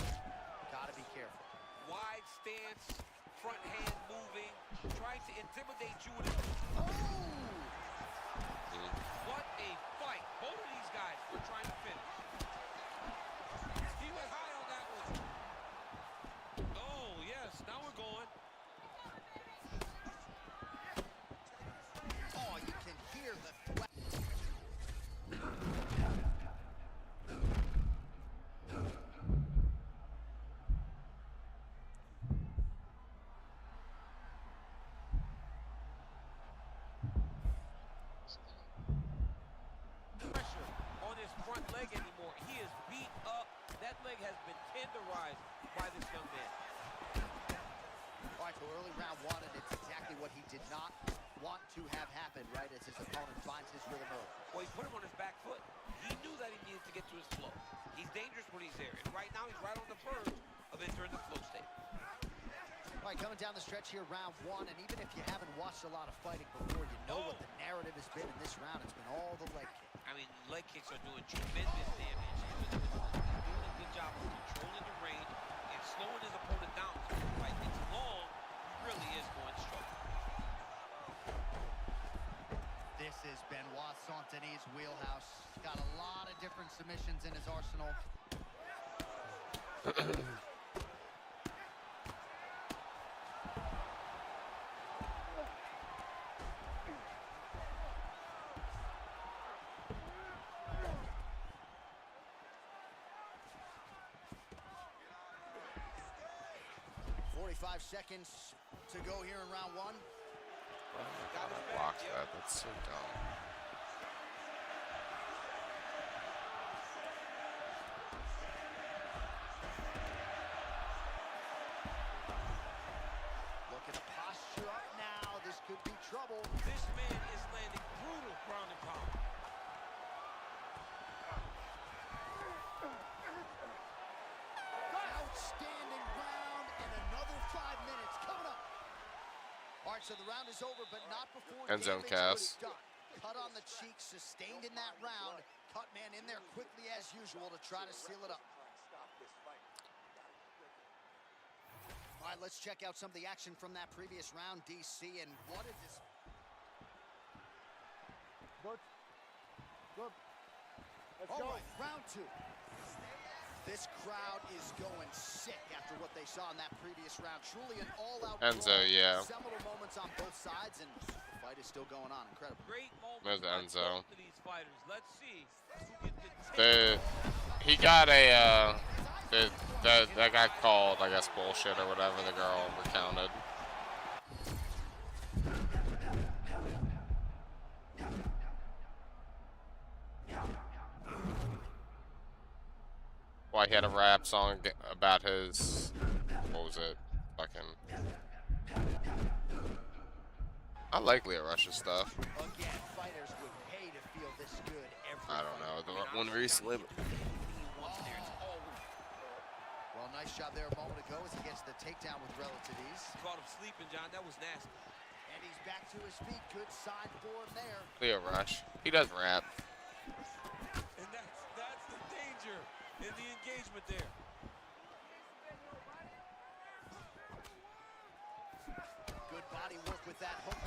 Speaker 3: Got to be careful.
Speaker 4: Wide stance, front hand moving, trying to intimidate you with it.
Speaker 3: Oh!
Speaker 4: What a fight. Both of these guys were trying to finish.
Speaker 6: He went high on that one.
Speaker 4: Oh, yes, now we're going.
Speaker 3: Oh, you can hear the threat.
Speaker 4: leg has been tenderized by this young man.
Speaker 3: All right, so early round one, and it's exactly what he did not want to have happen, right, as his opponent finds his rhythm early.
Speaker 4: Well, he put him on his back foot. He knew that he needed to get to his flow. He's dangerous when he's there, and right now he's right on the verge of entering the flow state.
Speaker 3: All right, coming down the stretch here, round one, and even if you haven't watched a lot of fighting before, you know what the narrative has been in this round. It's been all the leg kick.
Speaker 4: I mean, leg kicks are doing tremendous damage. He's doing a good job of controlling the range and slowing his opponent down. So if the fight gets long, he really is going strong.
Speaker 3: This is Benoit Saint-Denis' wheelhouse. He's got a lot of different submissions in his arsenal. 45 seconds to go here in round one.
Speaker 1: Gotta block that. That's so dumb.
Speaker 3: Look at the posture up now. This could be trouble.
Speaker 4: This man is landing brutal ground and pound.
Speaker 3: Outstanding round, and another 5 minutes coming up. All right, so the round is over, but not before
Speaker 1: End zone
Speaker 3: damage was
Speaker 1: cast.
Speaker 3: done. Cut on the cheek, sustained in that round. Cut man in there quickly as usual to try to seal it up. All right, let's check out some of the action from that previous round, DC, and what is this?
Speaker 5: Good. Good. Let's
Speaker 3: All
Speaker 5: go.
Speaker 3: right, round two. This crowd is going sick after what they saw in that previous round. Truly an all-out
Speaker 1: Enzo,
Speaker 3: brawl.
Speaker 1: yeah.
Speaker 3: Several moments on both sides, and the fight is still going on. Incredible.
Speaker 4: Great moments
Speaker 1: There's
Speaker 4: by
Speaker 1: Enzo.
Speaker 4: both of these fighters. Let's see who can continue.
Speaker 1: He got a that got called, I guess, bullshit or whatever. The girl recounted. Why he had a rap song about his, what was it? Fucking. I like Leo Rush's stuff.
Speaker 3: Again, fighters would pay to feel this good every
Speaker 1: I don't know.
Speaker 3: fight.
Speaker 1: The one recently.
Speaker 3: Well, nice job there a moment ago as he gets the takedown with relative ease.
Speaker 4: Caught him sleeping, John. That was nasty.
Speaker 3: And he's back to his feet. Good sign for him there.
Speaker 1: Leo Rush. He does rap.
Speaker 6: And that's the danger in the engagement there.
Speaker 3: Good body work with that hook.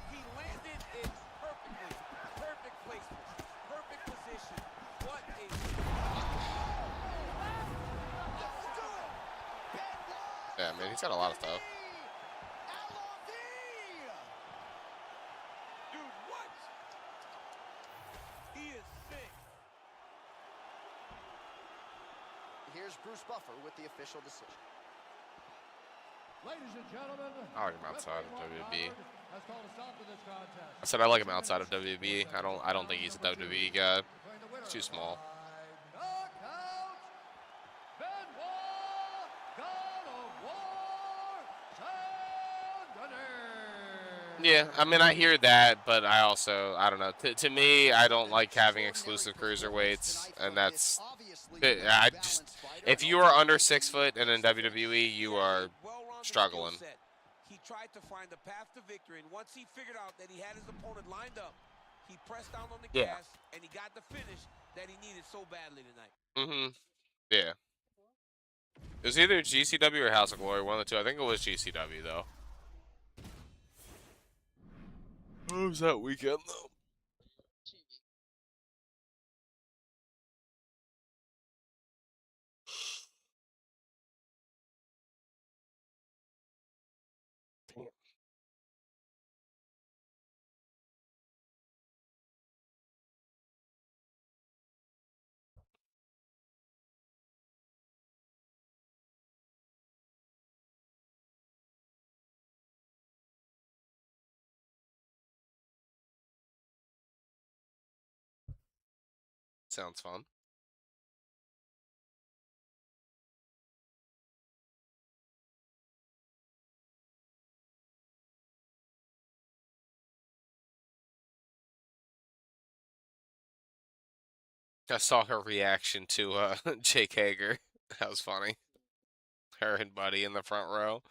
Speaker 4: He landed it perfectly. Perfect placement. Perfect position. What a...
Speaker 1: Yeah, man, he's got a lot of stuff.
Speaker 6: Dude, what? He is sick.
Speaker 3: Here's Bruce Buffer with the official decision.
Speaker 2: Ladies and gentlemen,
Speaker 1: I like him outside of WWE.
Speaker 2: has called a stop to this contest.
Speaker 1: I said I like him outside of WWE. I don't think he's a WWE guy. He's too small.
Speaker 2: Knockout, Benoit, God of War, Saint-Denis.
Speaker 1: Yeah, I mean, I hear that, but I also, I don't know. To me, I don't like having exclusive cruiserweights, and that's, I just, if you are under 6 foot and in WWE, you are struggling.
Speaker 4: He tried to find the path to victory, and once he figured out that he had his opponent lined up, he pressed down on the gas, and he got the finish that he needed so badly tonight.
Speaker 1: Mm-hmm. Yeah. It was either GCW or House of Glory, one of the two. I think it was GCW, though. What was that weekend, though? Sounds fun. I saw her reaction to Jake Hager. That was funny. Her and Buddy in the front row.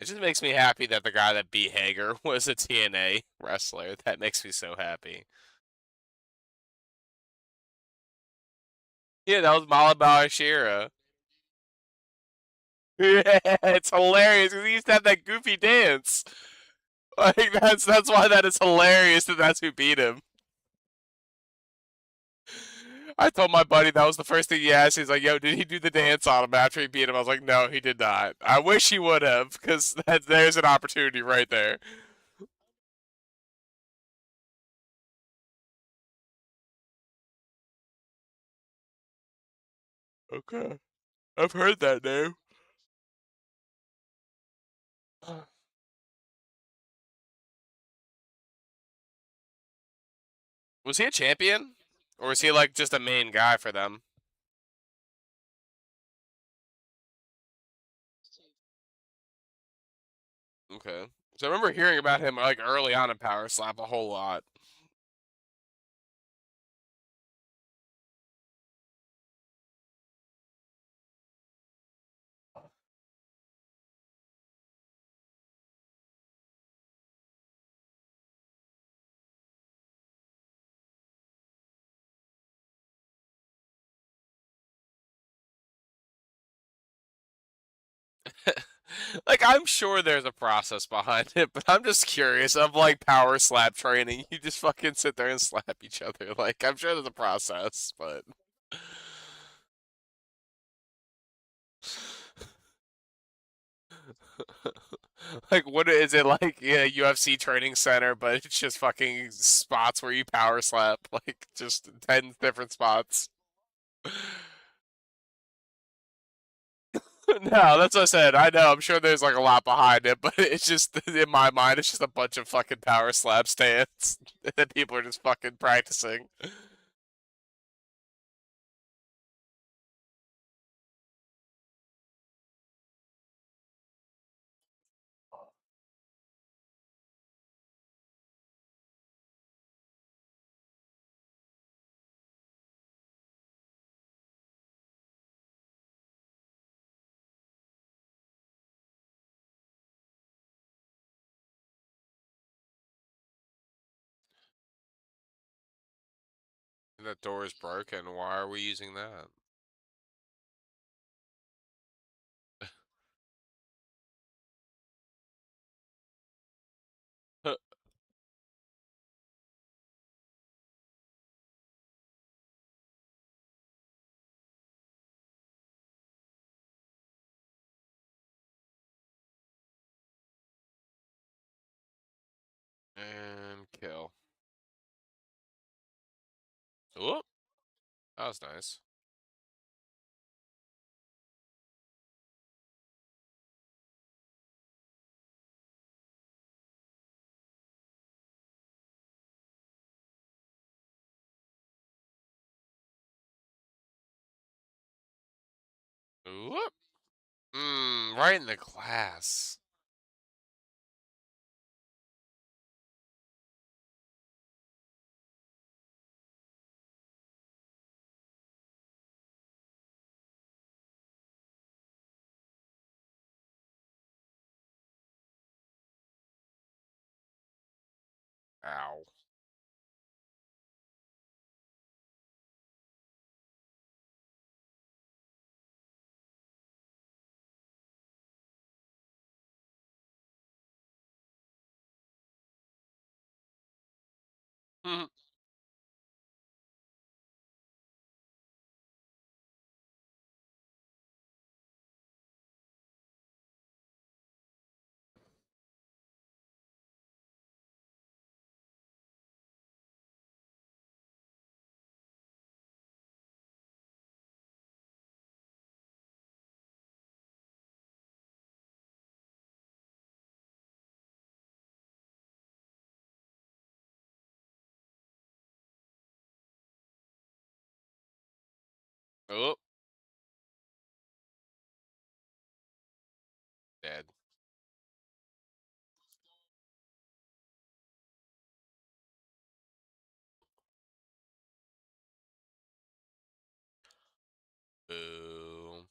Speaker 1: It just makes me happy that the guy that beat Hager was a TNA wrestler. That makes me so happy. Yeah, that was Malabao Ashira. Yeah, it's hilarious because he used to have that goofy dance. Like that's why that is hilarious that that's who beat him. I told my buddy that was the first thing he asked. He's like, "Yo, did he do the dance on him after he beat him?" I was like, "No, he did not." I wish he would have because there's an opportunity right there. Okay, I've heard that name. Was he a champion, or was he like just a main guy for them? Okay, so I remember hearing about him like early on in Power Slap a whole lot. Like I'm sure there's a process behind it, but I'm just curious of like power slap training. You just fucking sit there and slap each other. Like I'm sure there's a process, but like what is it like? Yeah, UFC training center, but it's just fucking spots where you power slap, like just 10 different spots. No, that's what I said. I know. I'm sure there's like a lot behind it, but it's just in my mind, it's just a bunch of fucking power slap stands that people are just fucking practicing. That door is broken. Why are we using that? And kill. Whoop. That was nice. Whoop. Right in the glass. Ow. Oh. Dead. Boo.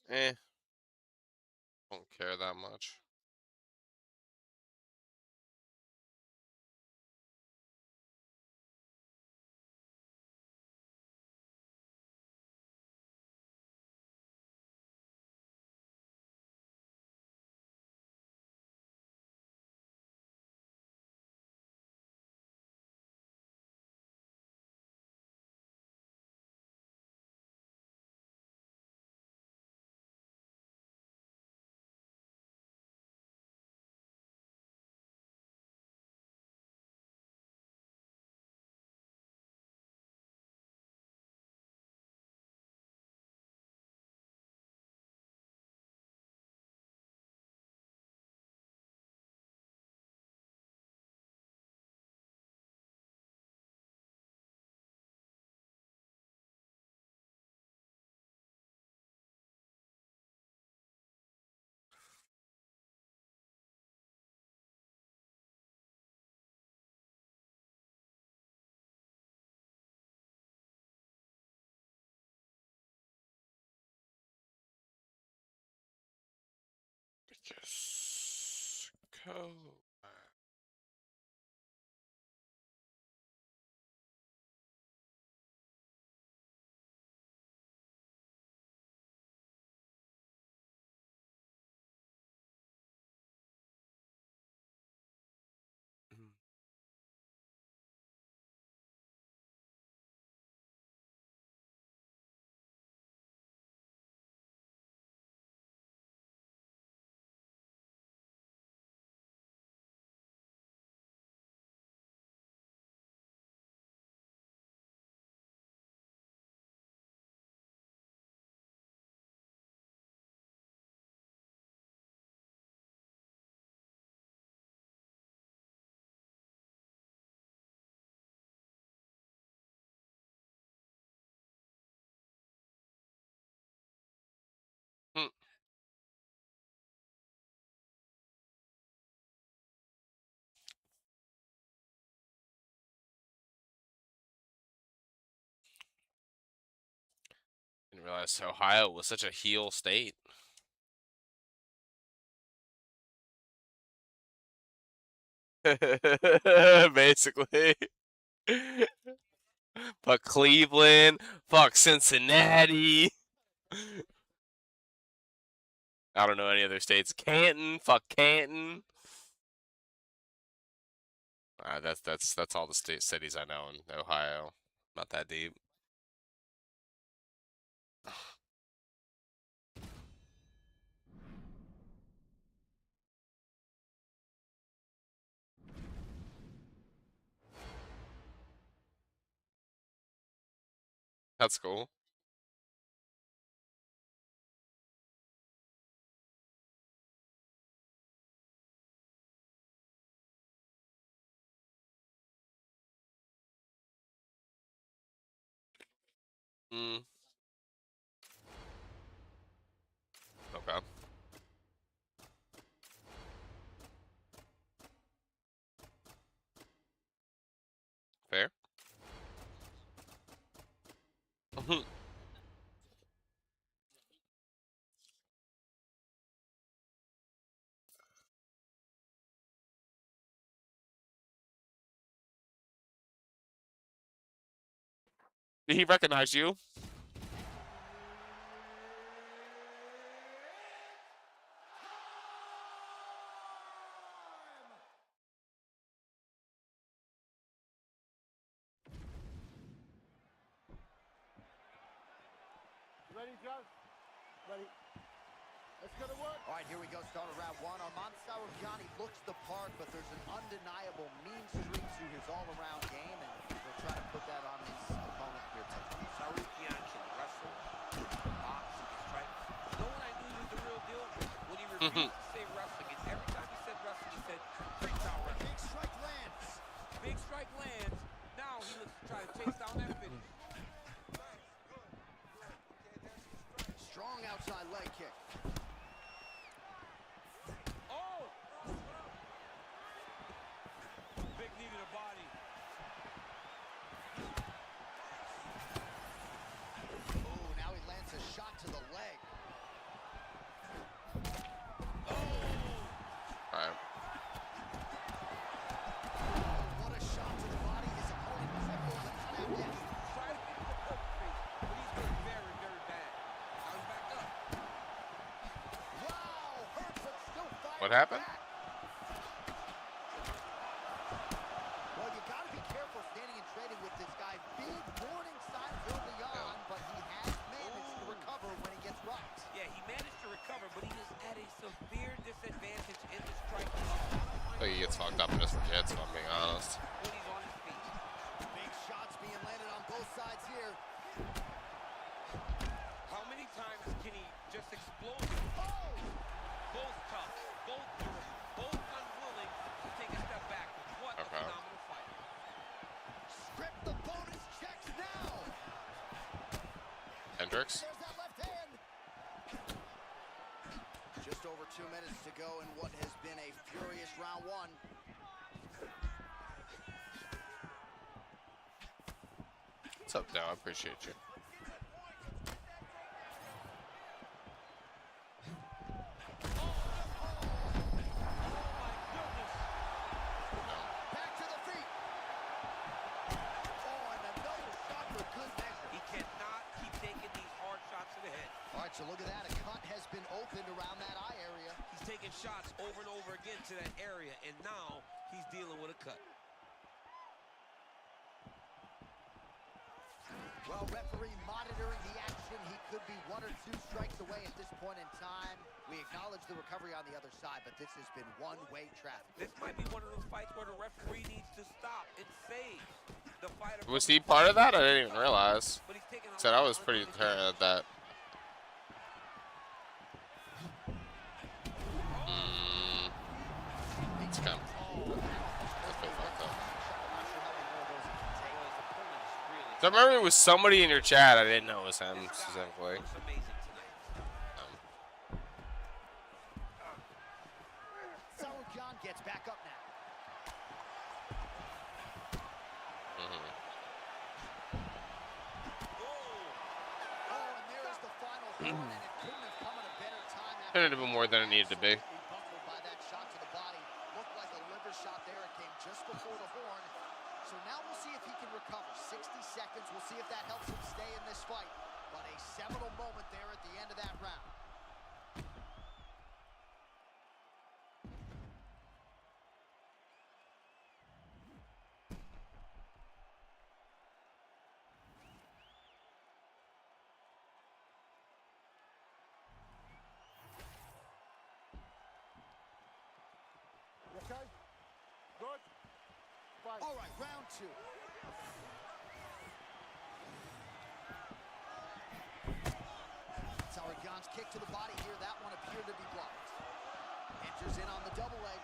Speaker 1: Eh. Don't care that much. Just go. Hmm. Didn't realize Ohio was such a heel state. Basically. Fuck Cleveland. Fuck Cincinnati. I don't know any other states. Canton. Fuck Canton. That's all the cities I know in Ohio. Not that deep. That's cool. Mm. Okay. Fair. Did he recognize you?
Speaker 5: Ready, Josh? Ready. Let's go to work.
Speaker 3: All right, here we go. Start of round one. Armand Stavrogiani looks the part, but there's an undeniable mean streak to his all-around game, and he'll try to put that on his opponent here tonight.
Speaker 4: Stavrogiani can wrestle, box, strike. You know what I knew he was the real deal? refused to say wrestling, and every time he said wrestling, he said street style wrestling.
Speaker 3: Big strike lands.
Speaker 4: Big strike lands. Now he looks to try to chase down that finish.
Speaker 3: Strong outside leg kick.
Speaker 4: Oh! Big knee to the body.
Speaker 3: Oh, now he lands a shot to the leg.
Speaker 1: All right.
Speaker 3: What a shot to the body. His opponent crippled but not out yet.
Speaker 4: Try to get to the poker face, but he's been very, very bad. Now he's back up.
Speaker 3: Wow, hurt but still fighting.
Speaker 1: What happened?
Speaker 3: back. Well, you got to be careful standing and trading with this guy. Big warning signs early on, but he has managed to recover when he gets rocked.
Speaker 4: Yeah, he managed to recover, but he is at a severe disadvantage in the strike.
Speaker 1: I think he gets fucked up and just forgets, if I'm being honest.
Speaker 4: When he's on his feet.
Speaker 3: Big shots being landed on both sides here.
Speaker 4: How many times can he just explode? Oh! Both tough, both durable, both unwilling to take a step back. What a phenomenal fight.
Speaker 3: Strip the bonus checks now.
Speaker 1: Hendricks?
Speaker 3: There's that left hand. Just over 2 minutes to go in what has been a furious round one.
Speaker 1: What's up, Dow? I appreciate you.
Speaker 3: Back to the feet. Oh, and another shot for good measure.
Speaker 4: He cannot keep taking these hard shots to the head.
Speaker 3: All right, so look at that. A cut has been opened around that eye area.
Speaker 4: He's taking shots over and over again to that area, and now he's dealing with a cut.
Speaker 3: Well, referee monitoring the action. He could be 1 or 2 strikes away at this point in time. We acknowledge the recovery on the other side, but this has been one-way traffic.
Speaker 4: This might be one of those fights where the referee needs to stop and save the fighter.
Speaker 1: Was he part of that? I didn't even realize.
Speaker 4: But he's taking
Speaker 1: Said I was pretty determined at that. It's kind of. That's been fucked up. So I remember it was somebody in your chat. I didn't know it was him specifically.
Speaker 4: Looks amazing tonight.
Speaker 3: Sour John gets back up now. Oh, and there is the final one, and it couldn't have come at a better time.
Speaker 1: Couldn't have been more than it needed to be.
Speaker 3: Buckled by that shot to the body. Looked like a liver shot there. It came just before the horn. So now we'll see if he can recover. 60 seconds. We'll see if that helps him stay in this fight. But a seminal moment there at the end of that round.
Speaker 5: You okay? Good? Fight.
Speaker 3: All right, round 2. Saurigyan's kick to the body here. That one appeared to be blocked. Enters in on the double leg.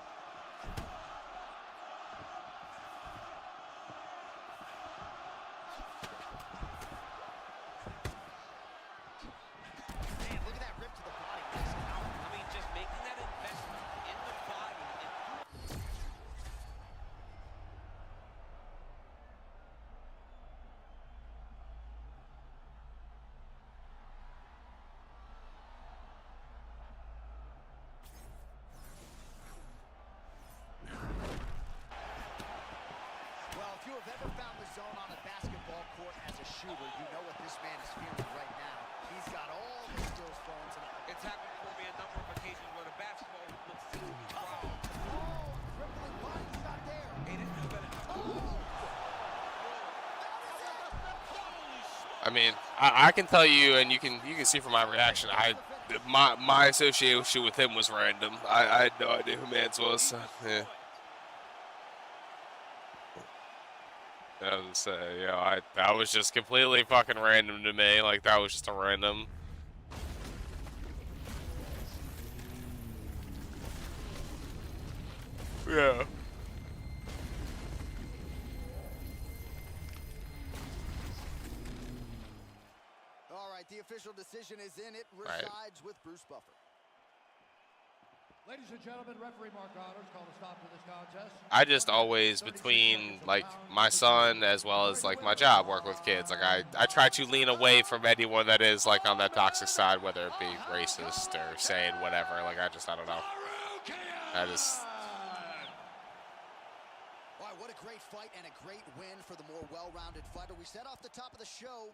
Speaker 3: Man, look at that rip to the body. Nice counter.
Speaker 4: I mean, just making that investment in the body.
Speaker 3: Well, if you have ever found the zone on a basketball court as a shooter, you know what this man is feeling right now. He's got all the skills thrown tonight.
Speaker 4: It's happened for me a number of occasions where the basketball looks to be foul.
Speaker 3: Oh, crippling body shot there.
Speaker 4: Hey, this is better.
Speaker 1: I mean, I can tell you, and you can see from my reaction. My association with him was random. I had no idea who Mans was. So, yeah. I was say, that was just completely fucking random to me. Like that was just a random. Yeah.
Speaker 3: All right, the official decision is in. It
Speaker 1: Right.
Speaker 3: resides with Bruce Buffer.
Speaker 2: Ladies and gentlemen, referee Mark Honors called a stop to this contest.
Speaker 1: I just always, between like my son as well as like my job, work with kids. Like I try to lean away from anyone that is like on that toxic side, whether it be racist or saying whatever. Like I don't know. I just.
Speaker 3: All right, what a great fight and a great win for the more well-rounded fighter. We said off the top of the show,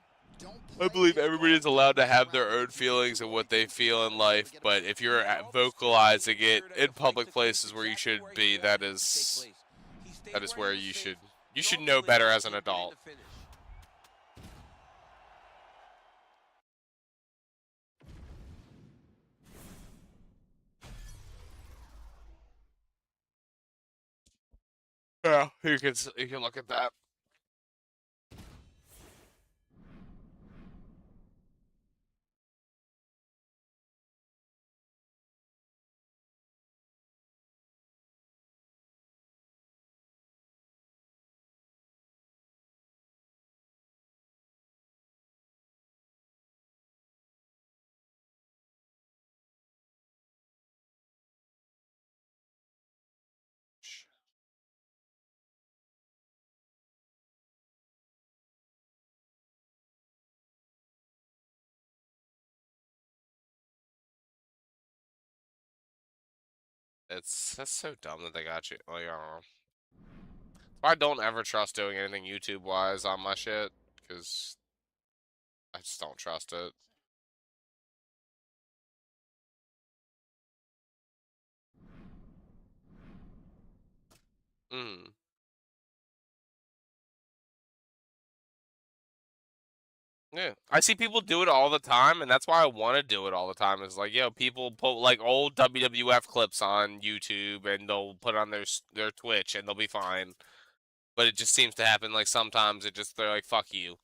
Speaker 1: I believe everybody is allowed to have their own feelings and what they feel in life, but if you're vocalizing it in public places where you should be, that is where you should know better as an adult. Yeah, you can look at that. That's so dumb that they got you. Like, I don't know. I don't ever trust doing anything YouTube wise on my shit because I just don't trust it. Mm. Yeah, I see people do it all the time, and that's why I want to do it all the time. Is like, yo, people put like old WWF clips on YouTube, and they'll put on their Twitch, and they'll be fine. But it just seems to happen like sometimes they're like, fuck you.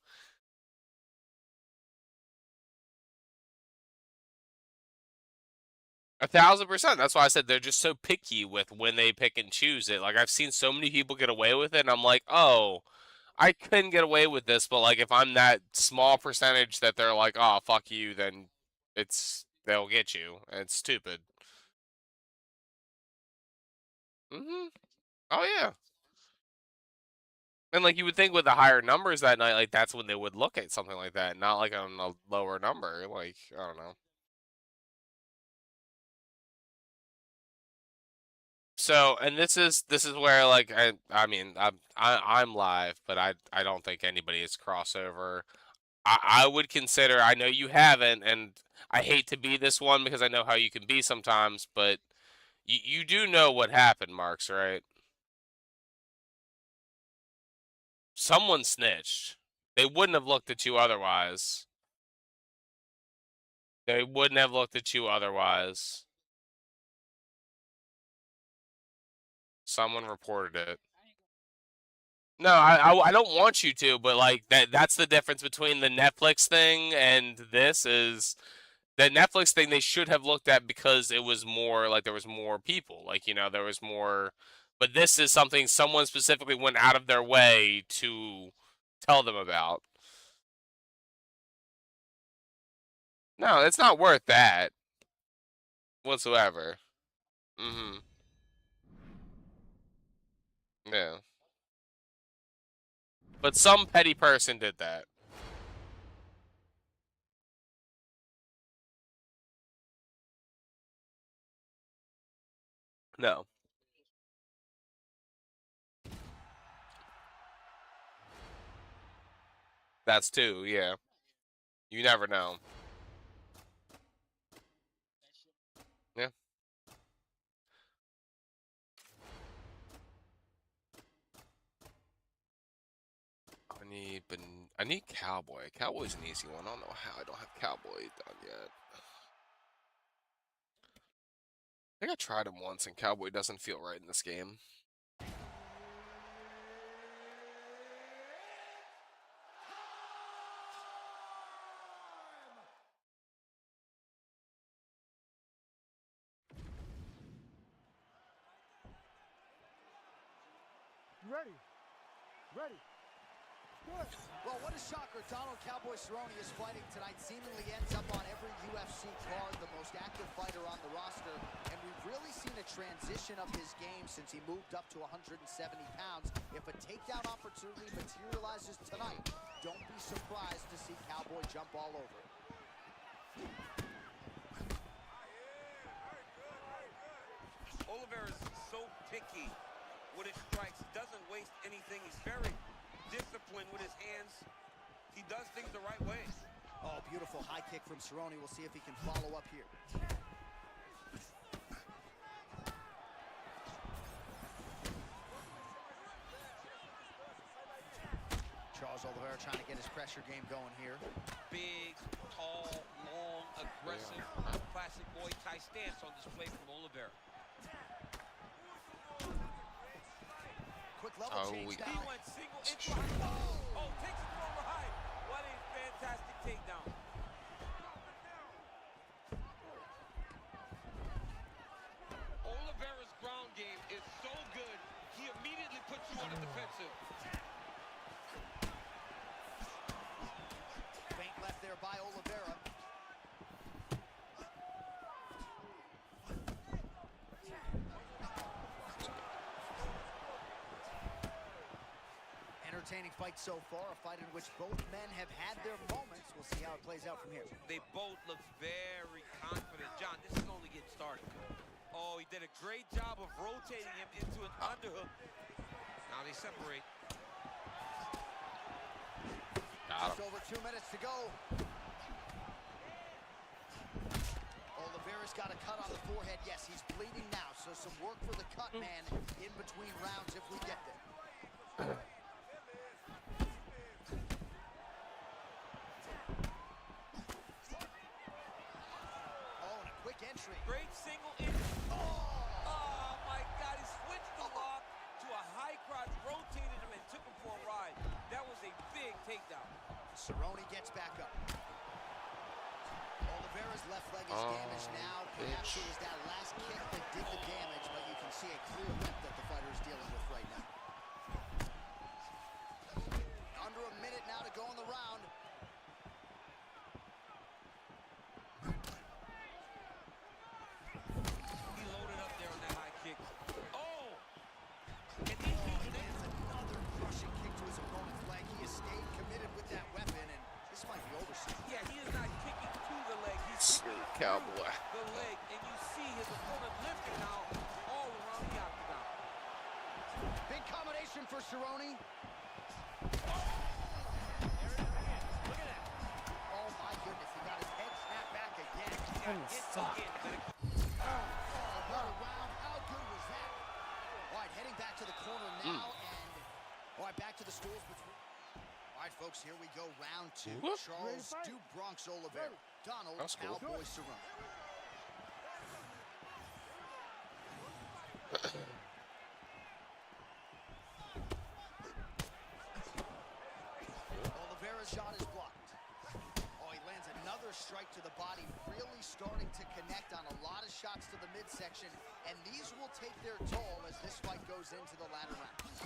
Speaker 1: 1,000%. That's why I said they're just so picky with when they pick and choose it. Like I've seen so many people get away with it, and I'm like, oh, I couldn't get away with this, but like if I'm that small percentage that they're like, oh, fuck you, then they'll get you. And it's stupid. Oh yeah. And like you would think with the higher numbers that night, like that's when they would look at something like that, not like on a lower number. Like I don't know. So, and this is where like I mean I'm live, but I don't think anybody is crossover. I would consider. I know you haven't, and I hate to be this one because I know how you can be sometimes, but you do know what happened, Marks, right? Someone snitched. They wouldn't have looked at you otherwise. They wouldn't have looked at you otherwise. Someone reported it. No, I don't want you to, but like that's the difference between the Netflix thing and this is the Netflix thing they should have looked at because it was more like there was more people. Like, there was more, but this is something someone specifically went out of their way to tell them about. No, it's not worth that whatsoever. Mhm. Yeah. But some petty person did that. No. That's two, yeah. You never know. Yeah. I need Cowboy. Cowboy's an easy one. I don't know how I don't have Cowboy done yet. I think I tried him once, and Cowboy doesn't feel right in this game.
Speaker 5: Ready. Ready. Good.
Speaker 3: Well, what a shocker. Donald Cowboy Cerrone is fighting tonight. Seemingly ends up on every UFC card, the most active fighter on the roster. And we've really seen a transition of his game since he moved up to 170 pounds. If a takedown opportunity materializes tonight, don't be surprised to see Cowboy jump all over it.
Speaker 4: Oliveira is so picky with his strikes. He doesn't waste anything. He's very disciplined with his hands. He does things the right way.
Speaker 3: Oh, beautiful high kick from Cerrone. We'll see if he can follow up here. Charles Oliveira trying to get his pressure game going here.
Speaker 4: Big, tall, long, aggressive, classic Muay Thai stance on display from Oliveira.
Speaker 3: Quick level change
Speaker 4: He
Speaker 3: now.
Speaker 4: went single into Oh, takes it from behind. What a fantastic takedown. Oliveira's ground game is so good, he immediately puts you on the defensive.
Speaker 3: Feint left there by Oliveira. Entertaining fight so far, a fight in which both men have had their moments. We'll see how it plays out from here.
Speaker 4: They both look very confident. John, this is only getting started. Oh, he did a great job of rotating him into an underhook. Now they separate.
Speaker 3: Just over 2 minutes to go. Oliveira's got a cut on the forehead. Yes, he's bleeding now, so some work for the cut man in between rounds if we get there. Entry.
Speaker 4: Great single entry. Oh my God, he switched the lock to a high crotch, rotated him and took him for a ride. That was a big takedown.
Speaker 3: Cerrone gets back up. Oliveira's left leg is damaged now. Perhaps it was that last kick that did the damage, but you can see a clear limp that the fighter is dealing with right now. Under a minute now to go in the round.
Speaker 1: Cowboy.
Speaker 4: The leg, and you see his opponent lifting now all around the octagon.
Speaker 3: Big combination for Cerrone. Look at that. Oh my goodness, he got his head snapped back again. What a round. How good was that? All right, heading back to the corner now, and all right, back to the stools between. All right, folks, here we go. Round two. Charles Du Bronx Oliveira. Donald Cowboy Cerrone. Oliveira's shot is blocked. Oh, he lands another strike to the body, really starting to connect on a lot of shots to the midsection, and these will take their toll as this fight goes into the latter rounds.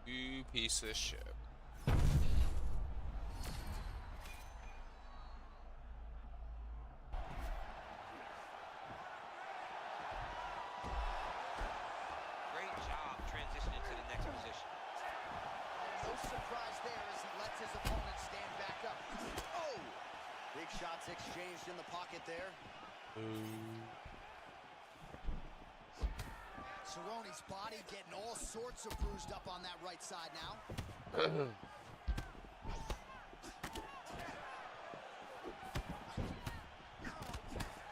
Speaker 1: You piece of shit.
Speaker 4: Great job transitioning to the next position.
Speaker 3: No surprise there as he lets his opponent stand back up. Oh! Big shots exchanged in the pocket there. Cerrone's body getting all sorts of bruised up on that right side now.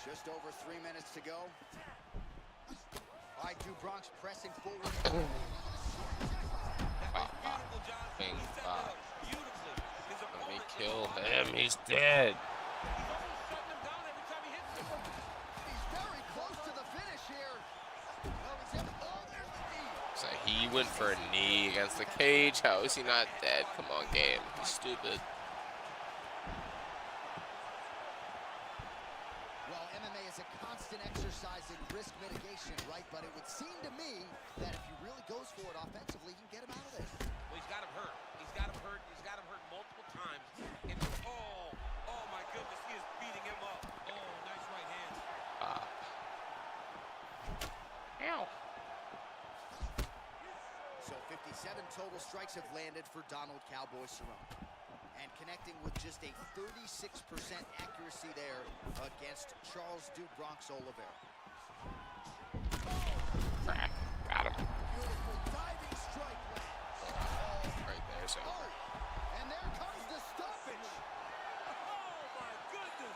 Speaker 3: Just over 3 minutes to go. All right, Du Bronx pressing forward.
Speaker 4: Beautiful, John. He set that up beautifully. His
Speaker 1: Let me
Speaker 4: opponent
Speaker 1: kill him. He's dead.
Speaker 4: He's almost shutting him down every time he hits him.
Speaker 3: He's very close to the finish here. Well, he's in. Oh, there's the knee.
Speaker 1: So he went for a knee against the cage. How is he not dead? Come on, game. He's stupid.
Speaker 3: mitigation, right? But it would seem to me that if he really goes for it offensively, he can get him out of there.
Speaker 4: Well, he's got him hurt. He's got him hurt. He's got him hurt multiple times. And oh my goodness, he is beating him up. Oh, nice right hand.
Speaker 1: Ow.
Speaker 3: So 57 total strikes have landed for Donald Cowboy Cerrone. And connecting with just a 36% accuracy there against Charles Dude Bronx Oliveira.
Speaker 1: Crack. Got him.
Speaker 3: Beautiful diving strike.
Speaker 1: Right there, so.
Speaker 3: And there comes the stoppage.
Speaker 4: Oh my goodness.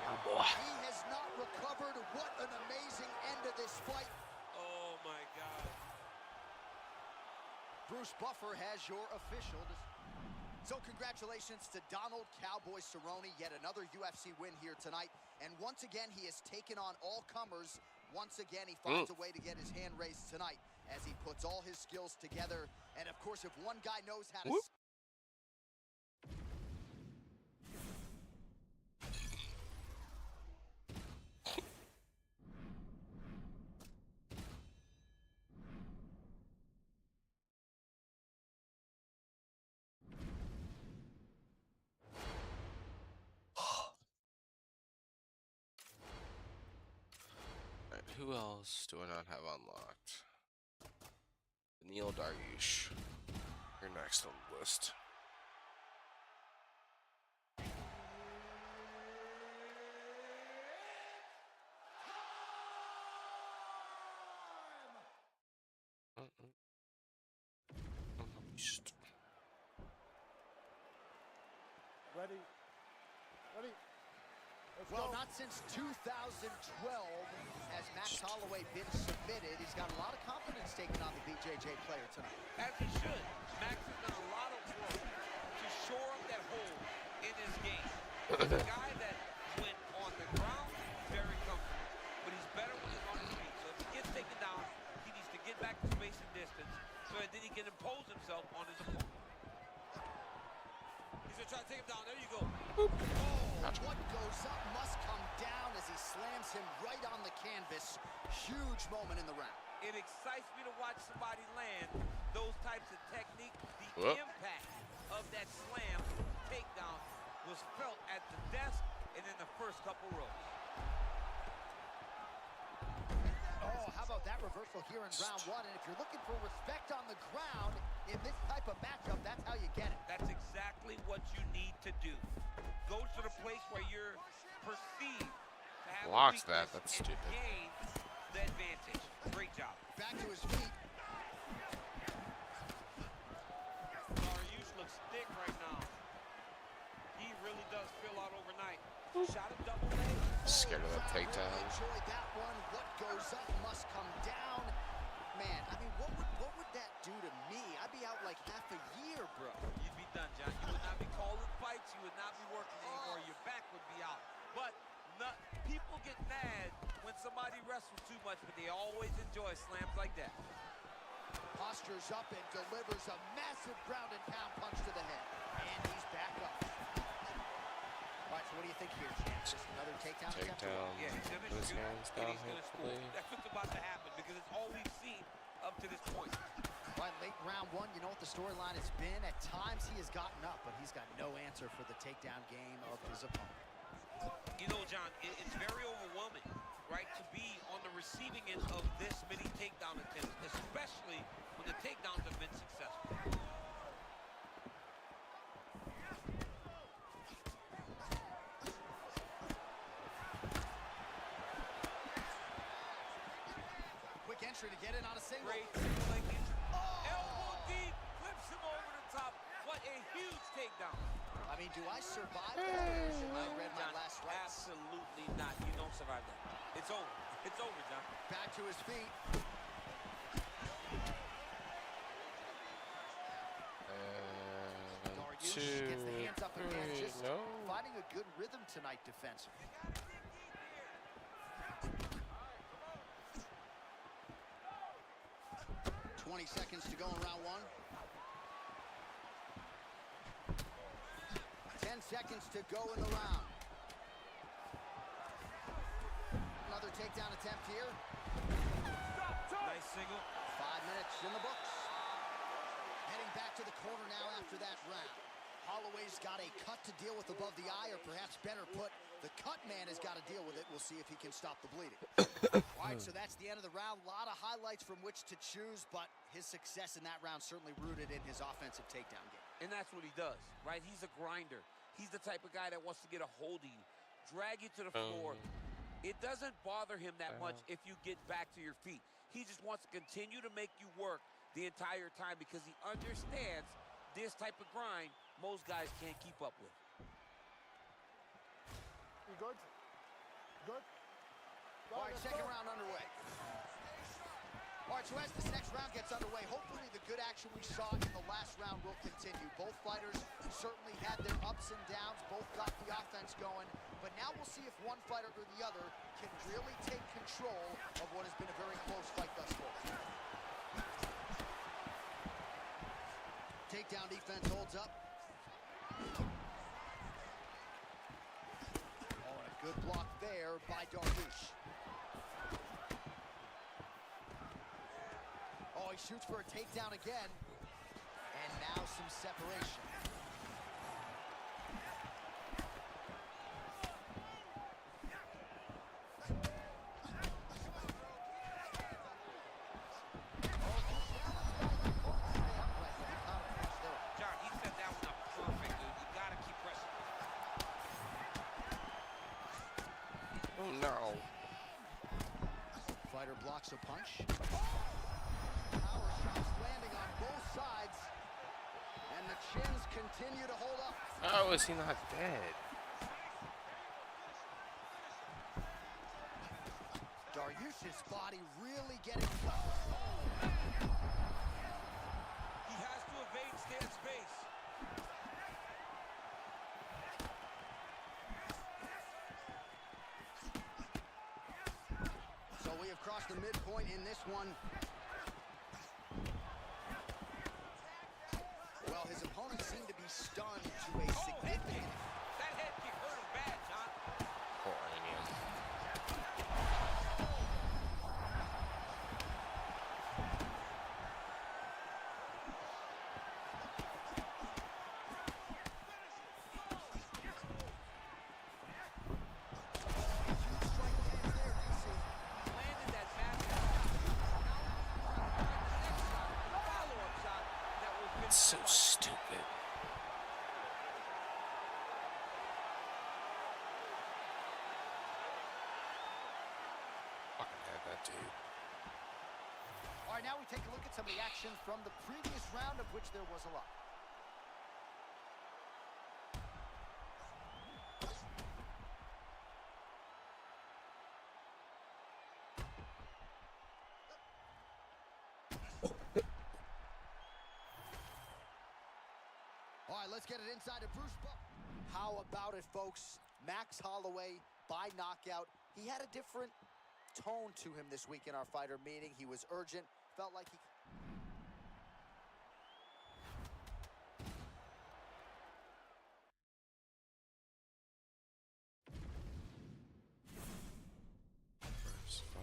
Speaker 1: Oh boy.
Speaker 3: He has not recovered. What an amazing end to this fight.
Speaker 4: Oh my God.
Speaker 3: Bruce Buffer has your official. So congratulations to Donald Cowboy Cerrone, yet another UFC win here tonight. And once again, he has taken on all comers. Once again, he finds a way to get his hand raised tonight as he puts all his skills together. And of course, if one guy knows how to...
Speaker 1: Who else do I not have unlocked? Neil Dargush. You're next on the list.
Speaker 5: Ready? Ready? Let's
Speaker 3: Well,
Speaker 5: go.
Speaker 3: not since 2012 has Max Holloway been submitted. He's got a lot of confidence taking on the BJJ player tonight.
Speaker 4: As he should. Max has done a lot of work to shore up that hole in his game. He's a guy that went on the ground very comfortable, but he's better when he's on his feet. So if he gets taken down, he needs to get back to space and distance so that then he can impose himself on his opponent.
Speaker 6: He's gonna try to take him down. There you go.
Speaker 3: Oh, what goes up must come down as he slams him right on the canvas. Huge moment in the round.
Speaker 4: It excites me to watch somebody land those types of techniques. The
Speaker 1: Whoop.
Speaker 4: impact of that slam takedown was felt at the desk and in the first couple rows.
Speaker 3: Oh, how about that reversal here in round one? And if you're looking for respect on the ground in this type of matchup, that's how you get it.
Speaker 4: That's exactly what you need to do. Go to the place where you're perceived to have
Speaker 1: Blocks
Speaker 4: a weakness
Speaker 1: that. That's
Speaker 4: and
Speaker 1: stupid.
Speaker 4: gain the advantage. Great job.
Speaker 3: Back to his feet.
Speaker 4: Dariush looks thick right now. He really does fill out overnight. Shot a double leg.
Speaker 1: Scared of that
Speaker 3: Really
Speaker 1: takedown.
Speaker 3: enjoyed that one. What goes up must come down. Man, I mean, what would that do to me? I'd be out like half a year, bro.
Speaker 4: You'd be done, John. You would not be calling fights. You would not be working anymore. Your back would be out. But people get mad when somebody wrestles too much, but they always enjoy slams like that.
Speaker 3: Postures up and delivers a massive ground and pound punch to the head. And he's back up. All right, so what do you think here, Chance? Just another takedown attempt?
Speaker 1: Takedown.
Speaker 4: Yeah, he's going to
Speaker 1: Put his
Speaker 4: shoot,
Speaker 1: hands
Speaker 4: and
Speaker 1: down,
Speaker 4: he's going to score.
Speaker 1: hopefully.
Speaker 4: That's what's about to happen because it's all we've seen up to this point.
Speaker 3: Right, late round one, you know what the storyline has been. At times he has gotten up, but he's got no answer for the takedown game of his opponent.
Speaker 4: You know, John, it's very overwhelming, right, to be on the receiving end of this many takedown attempts, especially when the takedowns have been successful.
Speaker 3: Quick entry to get in on a single.
Speaker 4: Great single leg entry. Elbow deep, flips him over the top. What a huge takedown.
Speaker 3: I mean, do I survive that, or should I read my
Speaker 4: John,
Speaker 3: last rights?
Speaker 4: absolutely not. You don't survive that. It's over. It's over, John.
Speaker 3: Back to his feet. Dariush gets the hands up again, just
Speaker 1: no.
Speaker 3: finding a good rhythm tonight defensively. Seconds to go in round one. 10 seconds to go in the round. Another takedown attempt here. in the books. Heading back to the corner now after that round. Holloway's got a cut to deal with above the eye, or perhaps better put, the cut man has got to deal with it. We'll see if he can stop the bleeding. All right, so that's the end of the round. A lot of highlights from which to choose, but his success in that round certainly rooted in his offensive takedown game.
Speaker 4: And that's what he does, right? He's a grinder. He's the type of guy that wants to get a hold of you, drag you to the floor. It doesn't bother him that much if you get back to your feet. He just wants to continue to make you work the entire time because he understands this type of grind most guys can't keep up with.
Speaker 5: You good? Good?
Speaker 3: All right, second round underway. All right, so as this next round gets underway, hopefully the good action we saw in the last round will continue. Both fighters certainly had their ups and downs, both got the offense going, but now we'll see if one fighter or the other can really take control of what has been a very close fight thus far. Takedown defense holds up. Oh, and a good block there by Dariush. Oh, he shoots for a takedown again. And now some separation.
Speaker 1: No.
Speaker 3: Fighter blocks a punch. Power shots landing on both sides. And the chins continue to hold up.
Speaker 1: How is he not dead?
Speaker 3: Dariush's body really getting...
Speaker 4: He has to evade, stay in space.
Speaker 3: So we have crossed the midpoint in this one. Well, his opponent seemed to be stunned to a significant...
Speaker 4: That head kick hurt him bad, John.
Speaker 1: Poor Iranian.
Speaker 4: Landed that massive follow-up shot that will finish
Speaker 1: It's so
Speaker 4: the fight.
Speaker 1: stupid. Fucking had that dude.
Speaker 3: All right, now we take a look at some of the action from the previous round, of which there was a lot. All right, let's get it inside of Bruce Buck. How about it, folks? Max Holloway by knockout. He had a different tone to him this week in our fighter meeting. He was urgent, felt like he...
Speaker 1: First fight.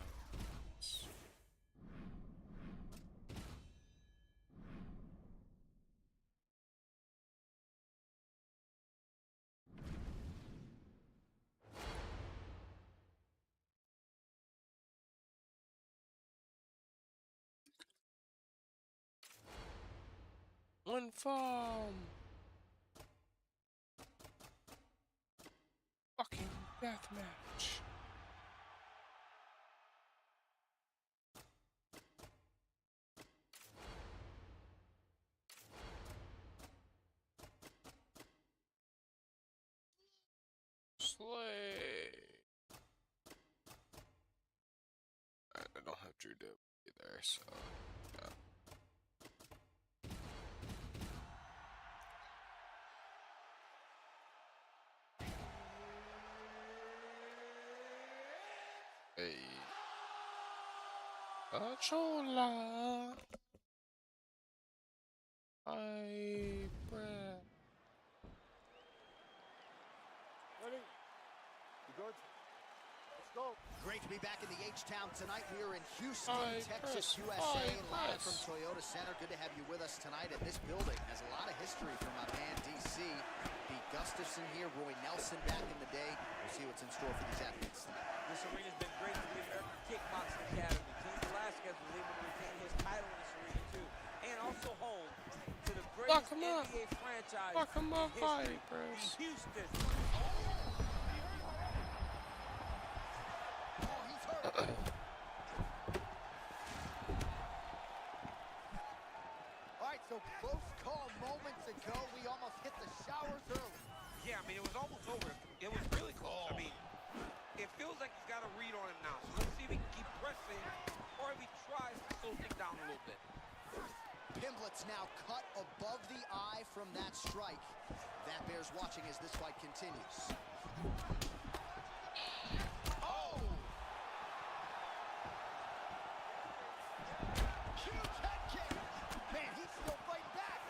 Speaker 1: One farm. Fucking deathmatch. Slay. I don't have Drew to be there, so yeah. Hey. Chola. I breath.
Speaker 5: Ready? You good? Let's
Speaker 3: Great to be back in the H-Town tonight. We are in Houston, Texas, USA, live from Toyota Center. Good to have you with us tonight. And this building has a lot of history for my man, DC. Pete Gustafson here, Roy Nelson back in the day. We'll see what's in store for these athletes tonight.
Speaker 4: This arena's been great for the American Kickboxing Academy. King Velasquez was able to retain his title in this arena, too. And also home to the greatest NBA franchise in history, the Houston.
Speaker 3: All right, so close call moments ago. We almost hit the showers early.
Speaker 4: Yeah, I mean, it was almost over. It was really close. I mean, it feels like he's got a read on him now. So let's see if he can keep pressing or if he tries to slow things down a little bit.
Speaker 3: Pimblett's now cut above the eye from that strike. That bears watching as this fight continues. Oh! Huge head kick! Man, he's still fighting back!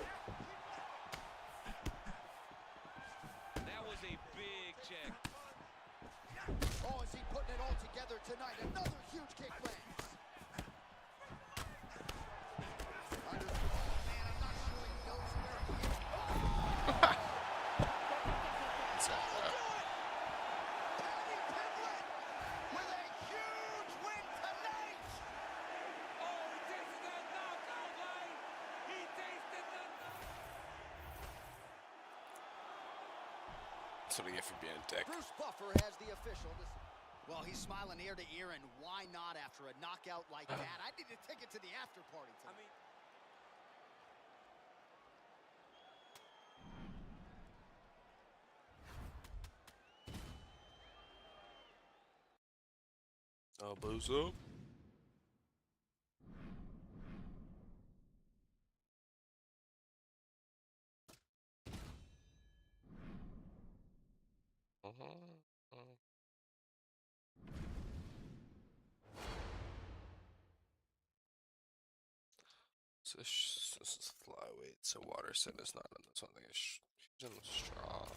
Speaker 4: That was a big check.
Speaker 3: Oh, is he putting it all together tonight? Another huge kick lands. Man, I'm not sure he knows where he is. Patty Pimblett with a huge win tonight.
Speaker 4: Oh, he tasted that knockout, Mike. He tasted the knockout.
Speaker 1: That's what I get for being a dick.
Speaker 3: Bruce Buffer has the official. Well, he's smiling ear to ear, and why not after a knockout like that? I need a ticket to the after party tonight.
Speaker 4: I mean,
Speaker 1: Elbows up. So this is flyweight, so Waterson is not in this one. I think he's in the straw.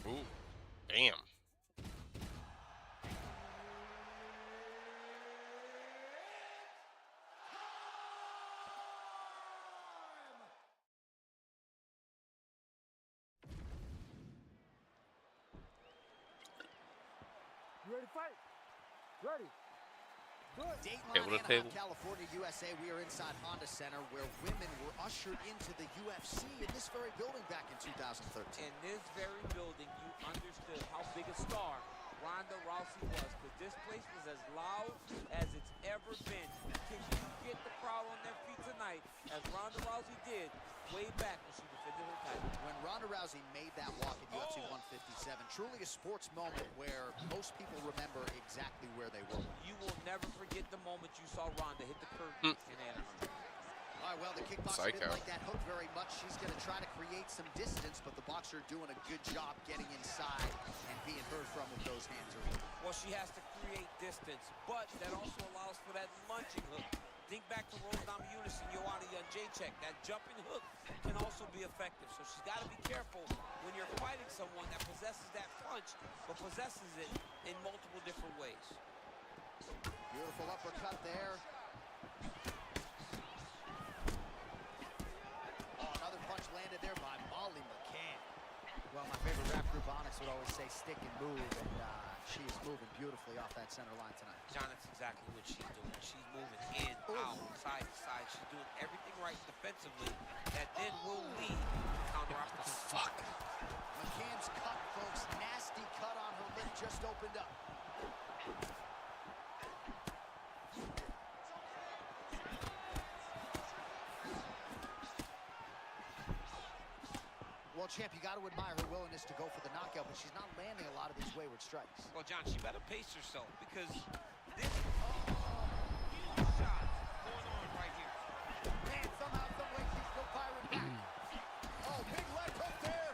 Speaker 1: Ooh, damn.
Speaker 5: You ready to fight? Ready.
Speaker 3: Dayton,
Speaker 1: Table to table.
Speaker 3: California, USA. We are inside Honda Center, where women were ushered into the UFC in this very building back in 2013.
Speaker 4: in this very building, you understood how big a star Ronda Rousey was, because this place was as loud as it's ever been. Can you get the crowd on their feet tonight, as Ronda Rousey did way back when she defended her title?
Speaker 3: When Ronda Rousey made that walk at UFC 157, truly a sports moment where most people remember exactly where they were.
Speaker 4: You will never forget the moment you saw Ronda hit the curtain in Anaheim.
Speaker 3: All right, well, the kickboxer didn't like that hook very much. She's going to try to create some distance, but the boxer doing a good job getting inside and being heard from with those hands early.
Speaker 4: Well, she has to create distance, but that also allows for that lunging hook. Think back to Rose Namajunas and Joanna Jędrzejczyk. That jumping hook can also be effective, so she's got to be careful when you're fighting someone that possesses that punch, but possesses it in multiple different ways.
Speaker 3: Beautiful uppercut there. Oh, another punch landed there by Molly McCann. Well, my favorite rap group, Onyx, would always say stick and move, and she is moving beautifully off that center line tonight.
Speaker 4: John, that's exactly what she's doing. She's moving in, out, side to side. She's doing everything right defensively that then will lead to counter opportunity.
Speaker 1: Fuck.
Speaker 3: McCann's cut, folks. Nasty cut on her lip just opened up. Well, champ, you got to admire her willingness to go for the knockout, but she's not landing a lot of these wayward strikes.
Speaker 4: Well, John, she better pace herself because this huge shots going on right here.
Speaker 3: Man, somehow, some way, she's still firing back. Oh, big leg hook there.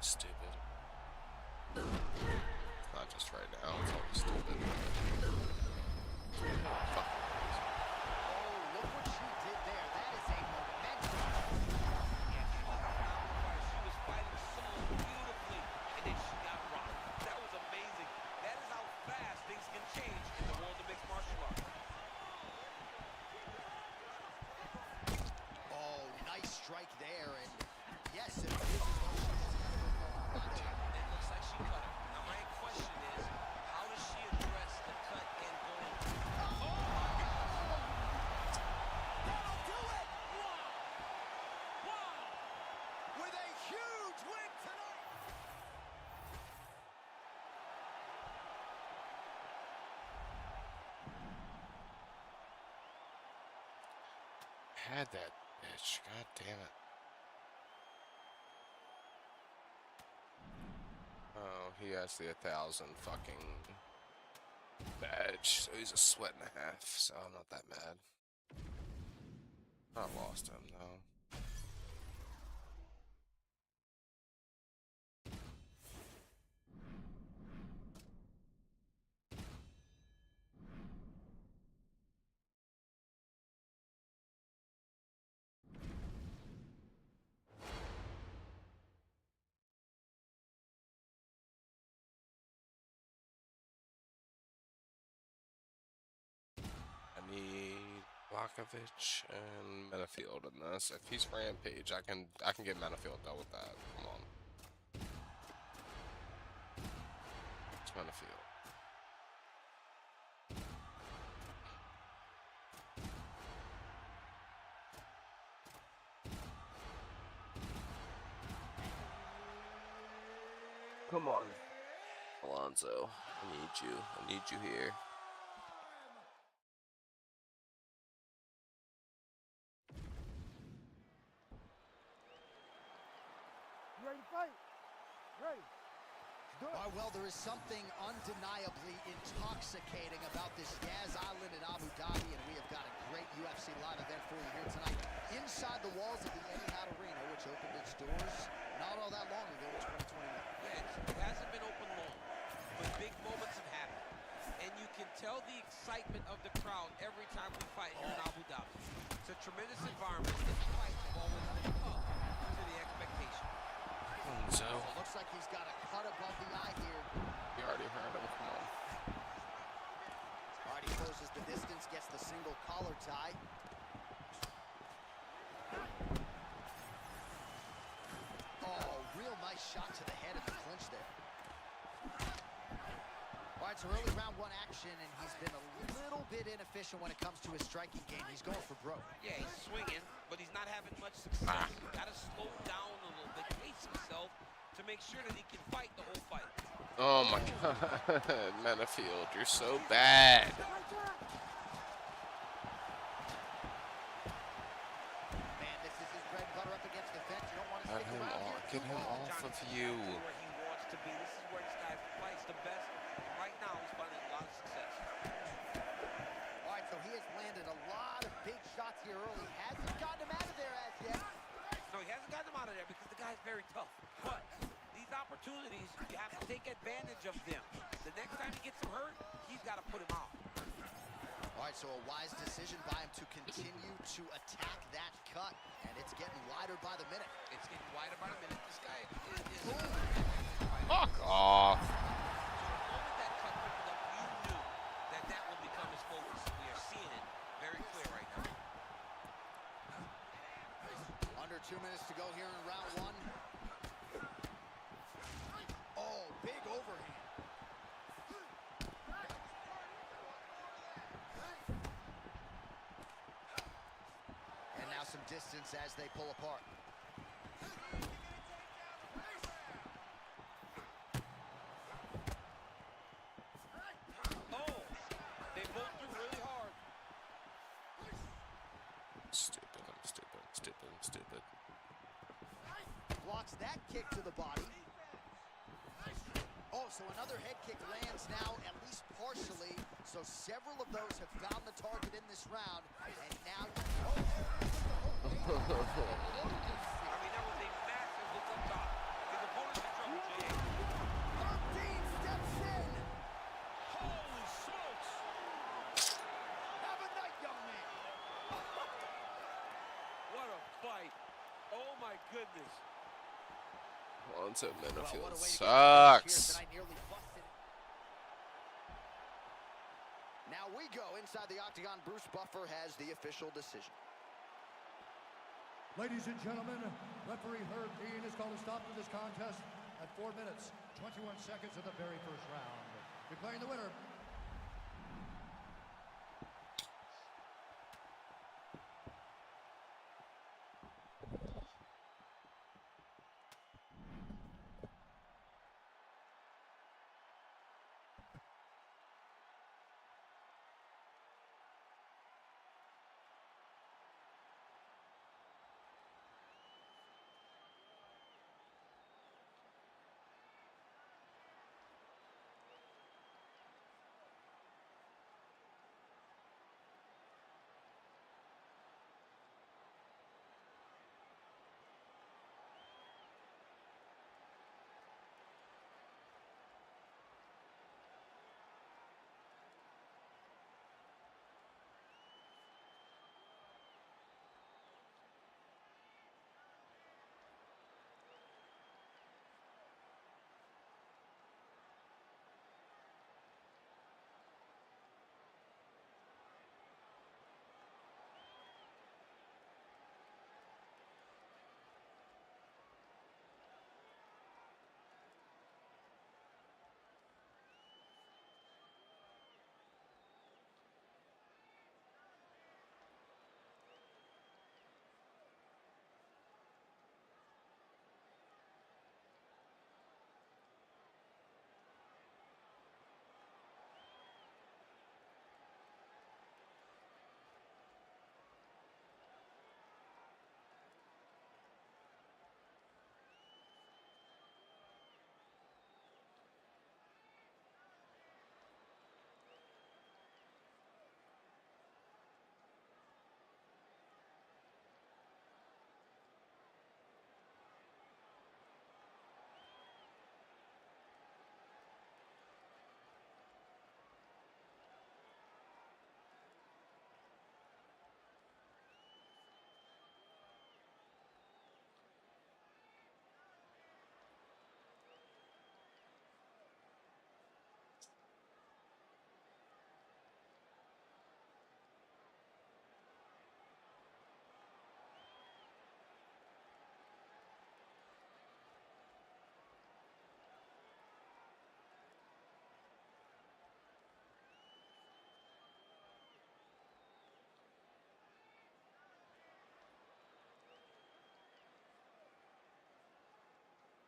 Speaker 1: Stupid. Not just right now, it's always stupid. Fuck.
Speaker 3: Oh, look what she did there. That is a momentum.
Speaker 4: Yeah, she was outnumbered. She was fighting so beautifully, and then she got rocked. That was amazing. That is how fast things can change in the world of mixed martial arts.
Speaker 3: Oh, nice strike there, and yes, it appears as though she's kind of
Speaker 4: It looks like she cut it. Now, my question is, how does she address the cut and going?
Speaker 3: that'll do it! Wow! With a huge win tonight!
Speaker 1: Had that bitch. God damn it. Oh, he has the 1,000 fucking badge, so he's a sweat and a half, so I'm not that mad. I lost him, though. I need Blakovich and Menafield in this. If he's Rampage, I can get Menafield done with that. Come on. It's Menafield. Come on. Alonzo, I need you. I need you here.
Speaker 5: You ready to fight? Ready. Let's do it.
Speaker 3: Well, there is something undeniably intoxicating about this Yaz Island in Abu Dhabi, and we have got a great UFC live event for you here tonight. Inside the walls of the Etihad Arena, which opened its doors not all that long ago in 2021.
Speaker 4: Yeah, it hasn't been open long, but big moments have happened. And you can tell the excitement of the crowd every time we fight here in Abu Dhabi. It's a tremendous environment. This fight has always lived up to the expectation.
Speaker 1: So,
Speaker 3: It looks like he's got a cut above the eye here.
Speaker 1: you already heard him. Come on.
Speaker 3: All right, he closes the distance, gets the single collar tie. Oh, real nice shot to the head of the clinch there. All right, so early round one action, and he's been a little bit inefficient when it comes to his striking game. He's going for broke.
Speaker 4: Yeah, he's swinging, but he's not having much success. Got to slow down a little bit, pace himself to make sure that he can fight the whole fight.
Speaker 1: Oh my god. Menafield, you're so bad.
Speaker 3: Man, this is his bread and butter up against the fence. You don't want to stick around here.
Speaker 1: Get him off of you.
Speaker 4: Where he wants to be. This is where this guy fights the best. Right now, he's finding a lot of success.
Speaker 3: All right, so he has landed a lot of big shots here early. Hasn't gotten him out of there as yet.
Speaker 4: No, he hasn't gotten him out of there because the guy's very tough. But these opportunities, you have to take advantage of them. The next time he gets him hurt, he's got to put him out.
Speaker 3: All right, so a wise decision by him to continue to attack that cut. And it's getting wider by the minute.
Speaker 4: It's getting wider by the minute. This guy is
Speaker 1: Fuck off.
Speaker 4: So the moment that cut opened up, you knew that that would become his focus. We are seeing it very clear right now.
Speaker 3: Under 2 minutes to go here in round one. Oh, big overhand. And now some distance as they pull apart.
Speaker 4: Oh, they both do really hard.
Speaker 1: Stupid.
Speaker 3: Blocks that kick to the body. Oh, so another head kick lands now, at least partially. So several of those have found the target in this round. And now
Speaker 4: I mean, that was a massive look up top. His opponent's in trouble, Jay.
Speaker 3: Herb Dean steps in.
Speaker 10: Holy smokes!
Speaker 3: Have a night, young man.
Speaker 4: What a fight. Oh, my goodness.
Speaker 1: 1 2 minute
Speaker 3: Well,
Speaker 1: field
Speaker 3: what a way to get
Speaker 1: sucks.
Speaker 3: here tonight, nearly busted. Now we go inside the octagon. Bruce Buffer has the official decision.
Speaker 2: Ladies and gentlemen, referee Herb Dean has called a stop to this contest at 4 minutes, 21 seconds of the very first round. Declaring the winner.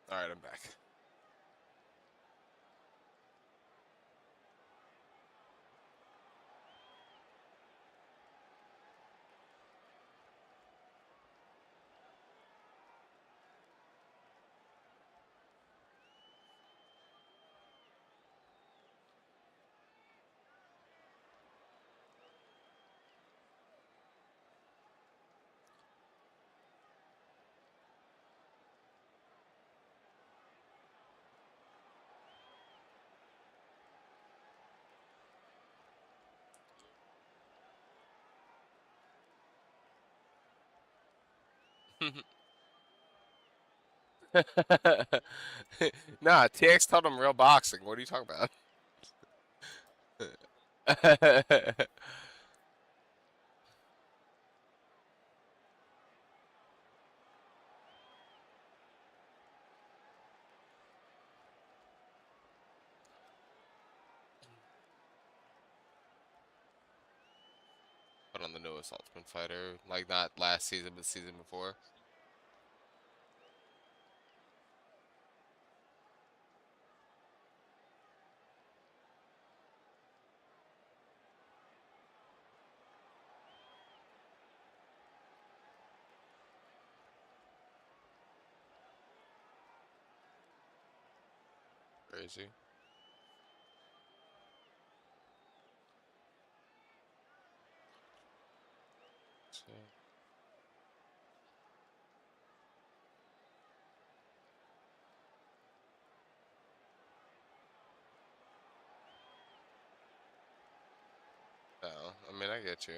Speaker 1: All right, I'm back. Nah, TX told him real boxing. What are you talking about? But on the newest Ultimate Fighter, like not last season, but the season before. Crazy. So. No, I mean, I get you.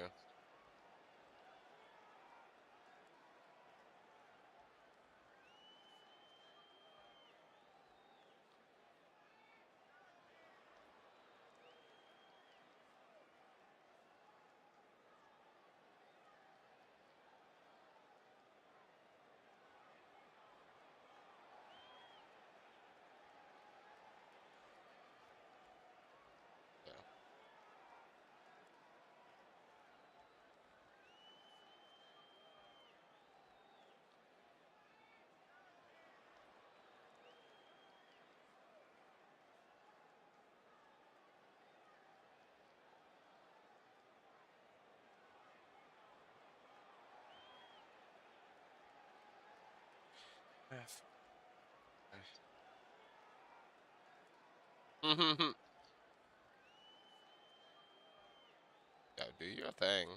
Speaker 1: Yeah. Yeah, do your thing.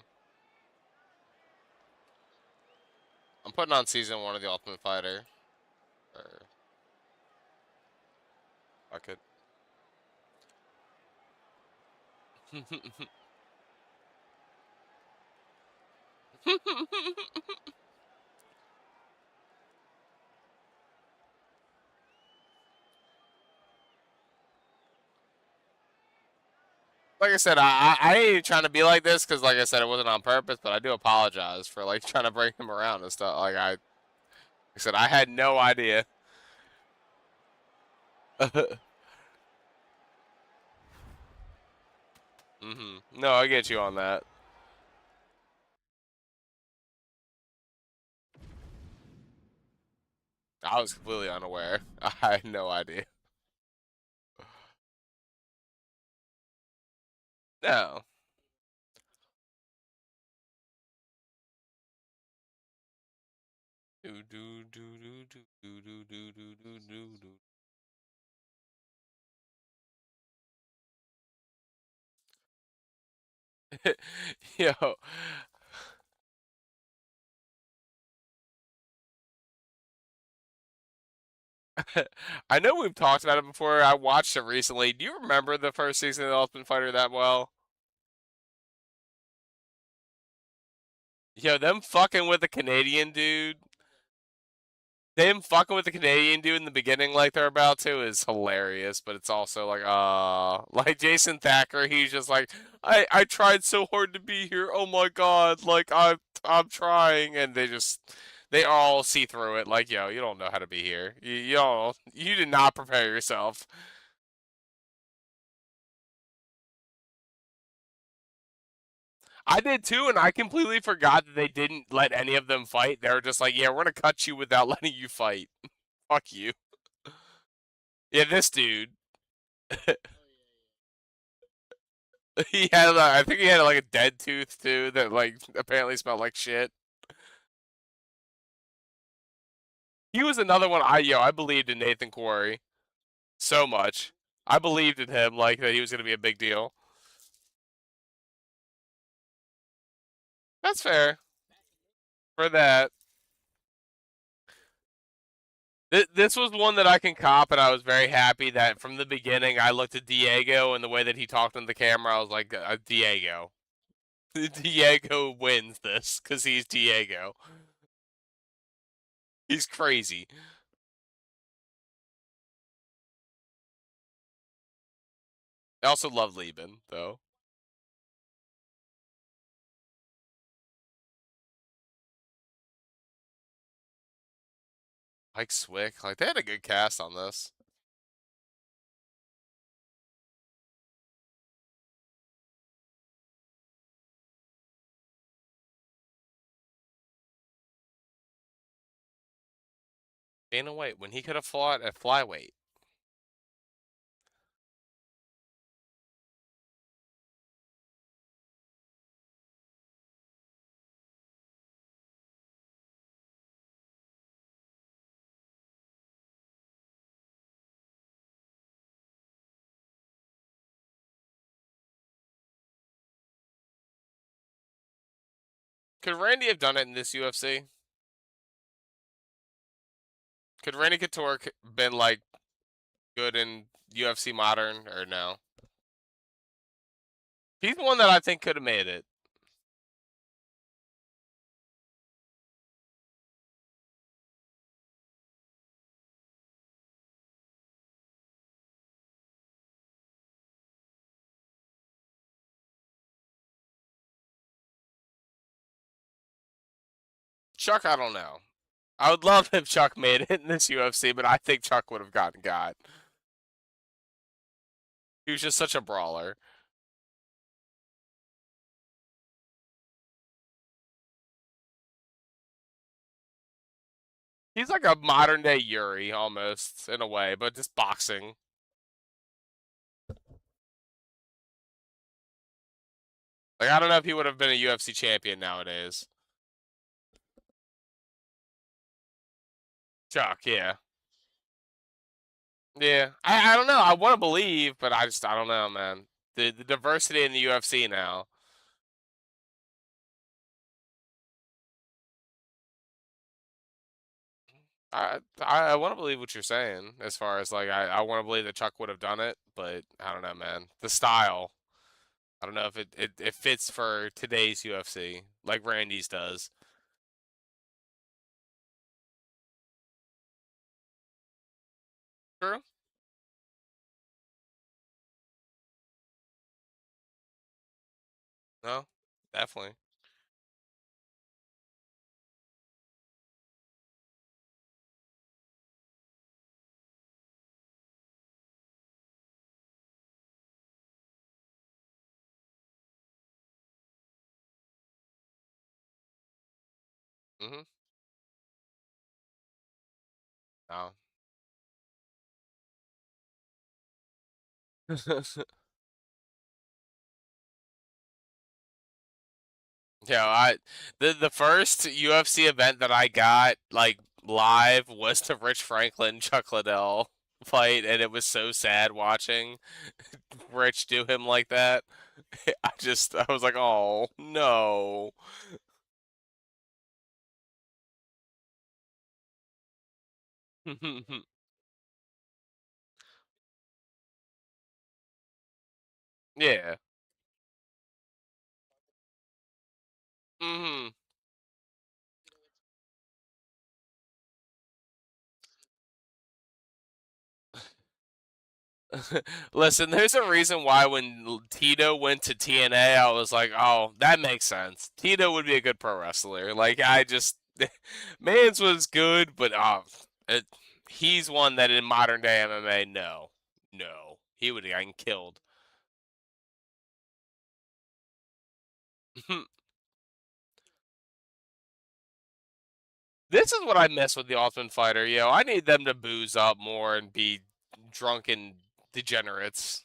Speaker 1: I'm putting on season 1 of The Ultimate Fighter. Or fuck it. Like I said, I ain't trying to be like this because, like I said, it wasn't on purpose. But I do apologize for like trying to bring him around and stuff. Like I said, I had no idea. No, I get you on that. I was completely unaware. I had no idea. No. Do do do do do do do do do do do. Yo. I know we've talked about it before. I watched it recently. Do you remember the first season of The Ultimate Fighter that well? Yo, them fucking with the Canadian dude. Them fucking with the Canadian dude in the beginning like they're about to is hilarious, but it's also like Jason Thacker, he's just like, I tried so hard to be here. Oh my god, like I'm trying, and they all see through it like, yo, you don't know how to be here. You did not prepare yourself. I did too, and I completely forgot that they didn't let any of them fight. They were just like, yeah, we're gonna cut you without letting you fight. Fuck you. Yeah, this dude. He had, I think he had like a dead tooth too that like apparently smelled like shit. He was another one. I believed in Nathan Quarry so much. I believed in him like that he was gonna be a big deal. That's fair for that. This was one that I can cop, and I was very happy that from the beginning I looked at Diego and the way that he talked on the camera. I was like, Diego. Diego wins this because he's Diego. He's crazy. I also love Lieben, though. Mike Swick, like they had a good cast on this. Dana White, when he could have fought at flyweight. Could Randy have done it in this UFC? Could Randy Couture been like good in UFC modern or no? He's one that I think could have made it. Chuck, I don't know. I would love if Chuck made it in this UFC, but I think Chuck would have gotten got. He was just such a brawler. He's like a modern day Yuri almost in a way, but just boxing. Like I don't know if he would have been a UFC champion nowadays. Chuck, yeah. Yeah. I don't know. I want to believe, but I don't know, man. The diversity in the UFC now. I want to believe what you're saying as far as like I want to believe that Chuck would have done it, but I don't know, man. The style. I don't know if it fits for today's UFC like Randy's does. True. No, definitely. Mhm. No. Yeah, the first UFC event that I got like live was the Rich Franklin Chuck Liddell fight, and it was so sad watching Rich do him like that. I was like, oh no. Yeah. Hmm. Listen, there's a reason why when Tito went to TNA, I was like, oh, that makes sense. Tito would be a good pro wrestler. Like, Mans was good, but he's one that in modern day MMA, no. No. He would have gotten killed. This is what I miss with the Ultimate Fighter, yo. I need them to booze up more and be drunken degenerates.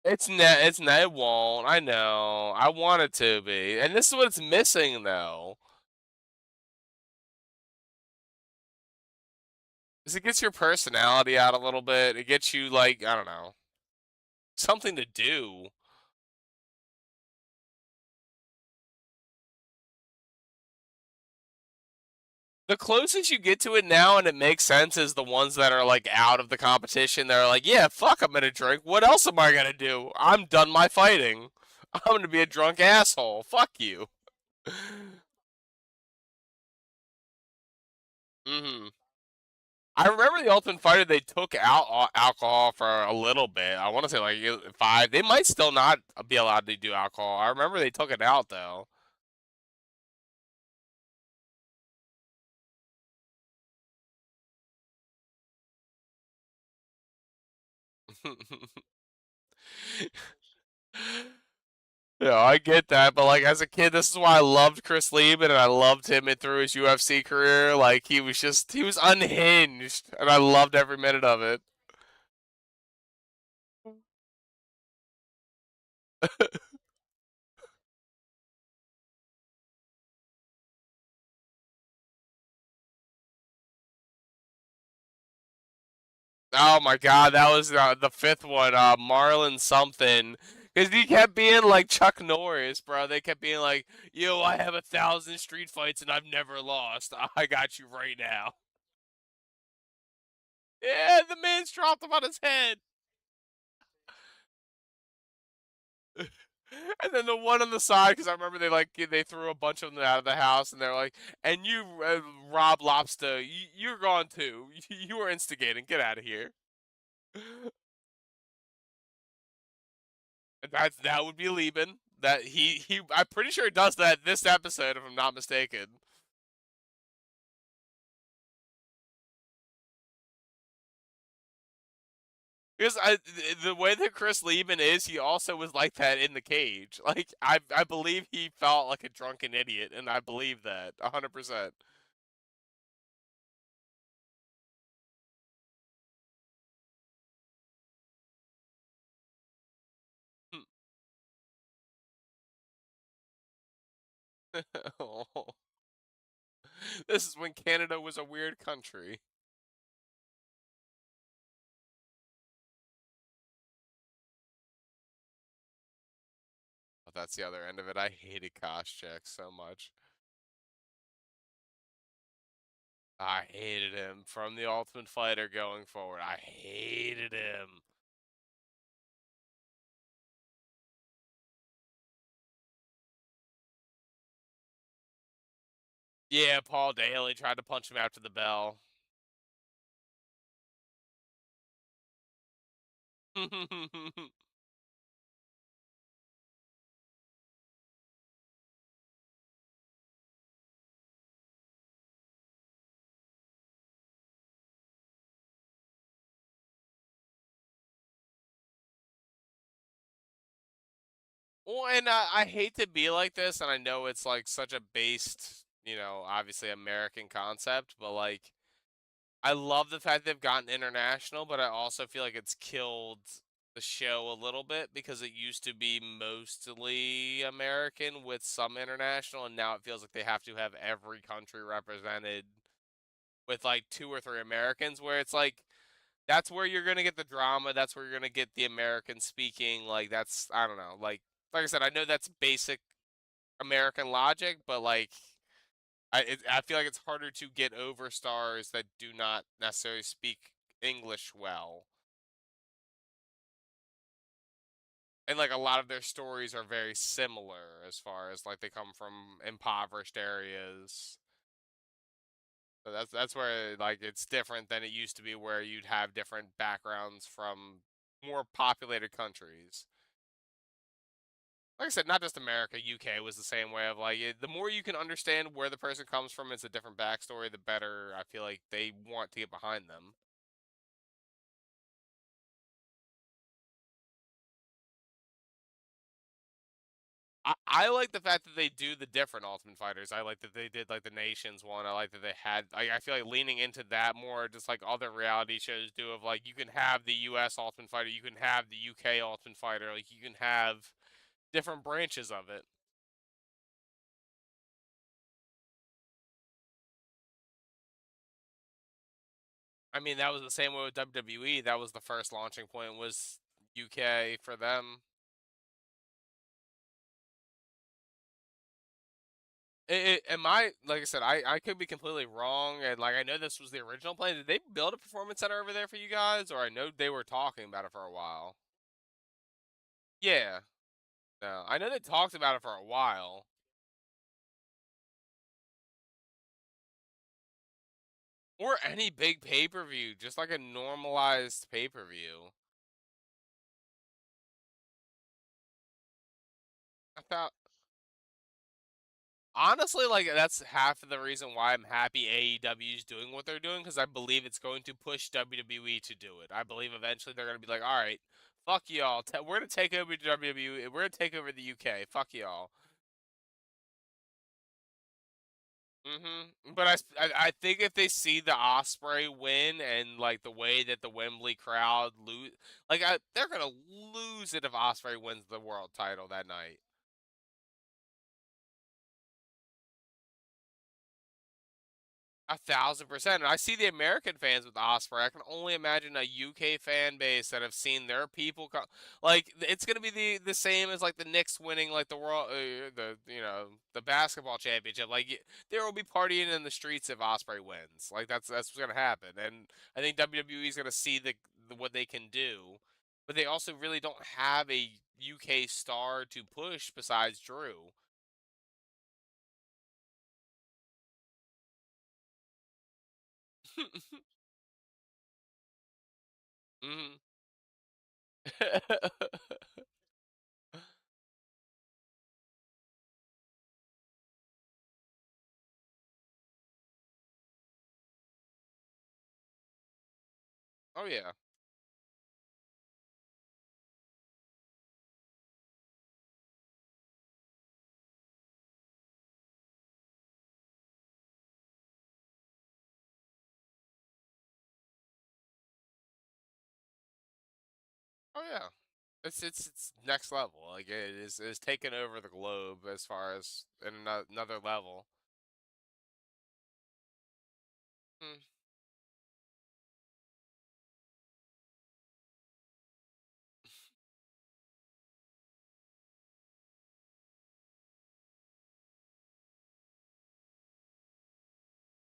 Speaker 1: It won't. I know. I want it to be. And this is what it's missing though. Is it gets your personality out a little bit. It gets you like, I don't know, something to do. The closest you get to it now and it makes sense is the ones that are like out of the competition. They're like, yeah, fuck, I'm gonna drink. What else am I gonna do? I'm done my fighting. I'm gonna be a drunk asshole. Fuck you. Hmm. I remember the Ultimate Fighter. They took out alcohol for a little bit. I want to say like 5. They might still not be allowed to do alcohol. I remember they took it out though. Yeah, I get that, but like as a kid, this is why I loved Chris Lieben and I loved him through his UFC career. Like he was unhinged, and I loved every minute of it. Oh my God, that was the fifth one. Marlon something Because he kept being like Chuck Norris, bro. They kept being like, yo, I have 1,000 street fights and I've never lost. I got you right now. Yeah, the man's dropped him on his head. And then the one on the side, because I remember they threw a bunch of them out of the house, and they're like, "And you, Rob Lobster, you're gone too. You were instigating. Get out of here." That would be Lieben. That he I'm pretty sure he does that this episode, if I'm not mistaken. Because the way that Chris Lieben is, he also was like that in the cage. Like I believe he felt like a drunken idiot, and I believe that 100%. This is when Canada was a weird country. Oh, that's the other end of it. I hated Koscheck so much. I hated him from the Ultimate Fighter going forward. I hated him. Yeah, Paul Daly tried to punch him after the bell. Well, and I hate to be like this, and I know it's like such a based, obviously American concept, but like I love the fact they've gotten international, but I also feel like it's killed the show a little bit because it used to be mostly American with some international, and now it feels like they have to have every country represented with like 2 or 3 Americans, where it's like that's where you're gonna get the drama, that's where you're gonna get the American speaking, like that's I don't know, like I said, I know that's basic American logic, but like I feel like it's harder to get over stars that do not necessarily speak English well. And like a lot of their stories are very similar as far as like they come from impoverished areas. So that's where like it's different than it used to be where you'd have different backgrounds from more populated countries. Like I said, not just America, UK was the same way of like the more you can understand where the person comes from, it's a different backstory, the better I feel like they want to get behind them. I like the fact that they do the different Ultimate Fighters. I like that they did like the Nations one. I like that they had. I feel like leaning into that more, just like other reality shows do. Of like you can have the U.S. Ultimate Fighter, you can have the UK Ultimate Fighter, like you can have different branches of it. I mean, that was the same way with WWE. That was the first launching point was UK for them. Am I like I said, I could be completely wrong, and like I know this was the original plan. Did they build a performance center over there for you guys, or I know they were talking about it for a while? Yeah, no, I know they talked about it for a while, or any big pay per view, just like a normalized pay per view. I thought honestly, like that's half of the reason why I'm happy AEW is doing what they're doing because I believe it's going to push WWE to do it. I believe eventually they're going to be like, all right, fuck y'all, we're gonna take over WWE, we're gonna take over the UK, fuck y'all. But I think if they see the Osprey win and like the way that the Wembley crowd lose, like they're gonna lose it if Osprey wins the world title that night. 1,000%. And I see the American fans with Osprey. I can only imagine a UK fan base that have seen their people like it's gonna be the same as like the Knicks winning like the world the basketball championship. Like there will be partying in the streets if Osprey wins. Like that's what's gonna happen. And I think WWE is gonna see the what they can do, but they also really don't have a UK star to push besides Drew. Hmm. Oh yeah. Oh yeah. It's next level. Like it is taking over the globe as far as in another level. Hmm.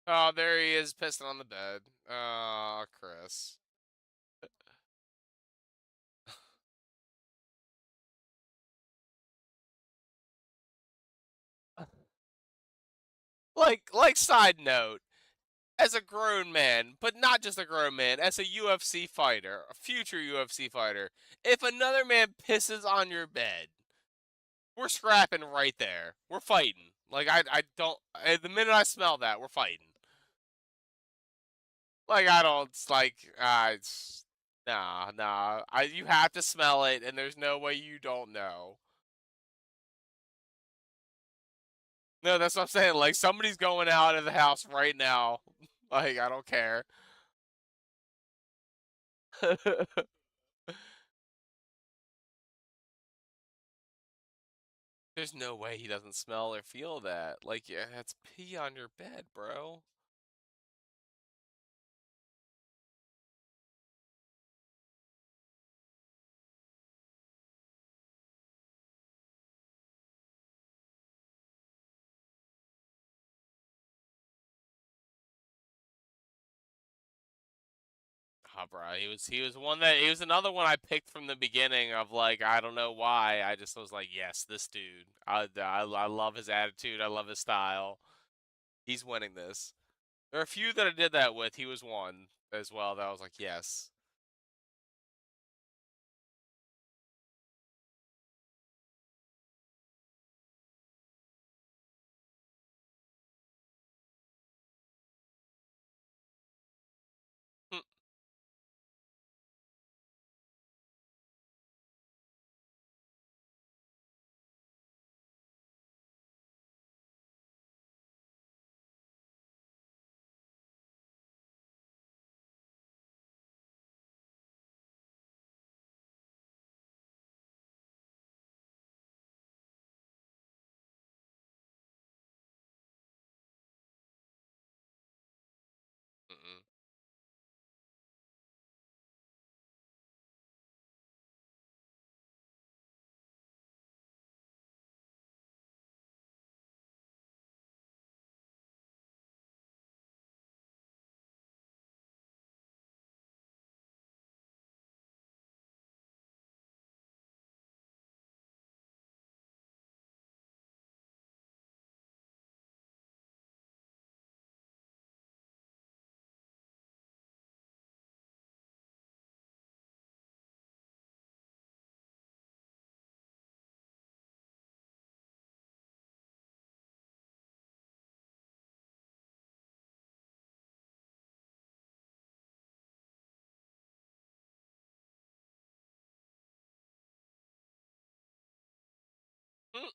Speaker 1: Oh, there he is, pissing on the bed. Oh, Chris. Like side note, as a grown man, but not just a grown man, as a UFC fighter, a future UFC fighter, if another man pisses on your bed, we're scrapping right there. We're fighting. Like I don't. The minute I smell that, we're fighting. Like I don't. It's like it's nah, nah. You have to smell it, and there's no way you don't know. No, that's what I'm saying. Like somebody's going out of the house right now. Like I don't care. There's no way he doesn't smell or feel that. Like yeah, it's pee on your bed, bro. Oh, bro, he was one that he was another one I picked from the beginning of like I don't know why I just was like yes this dude I love his attitude I love his style he's winning this. There are a few that I did that with. He was one as well that I was like yes. Hmm. Mm-mm. Mm.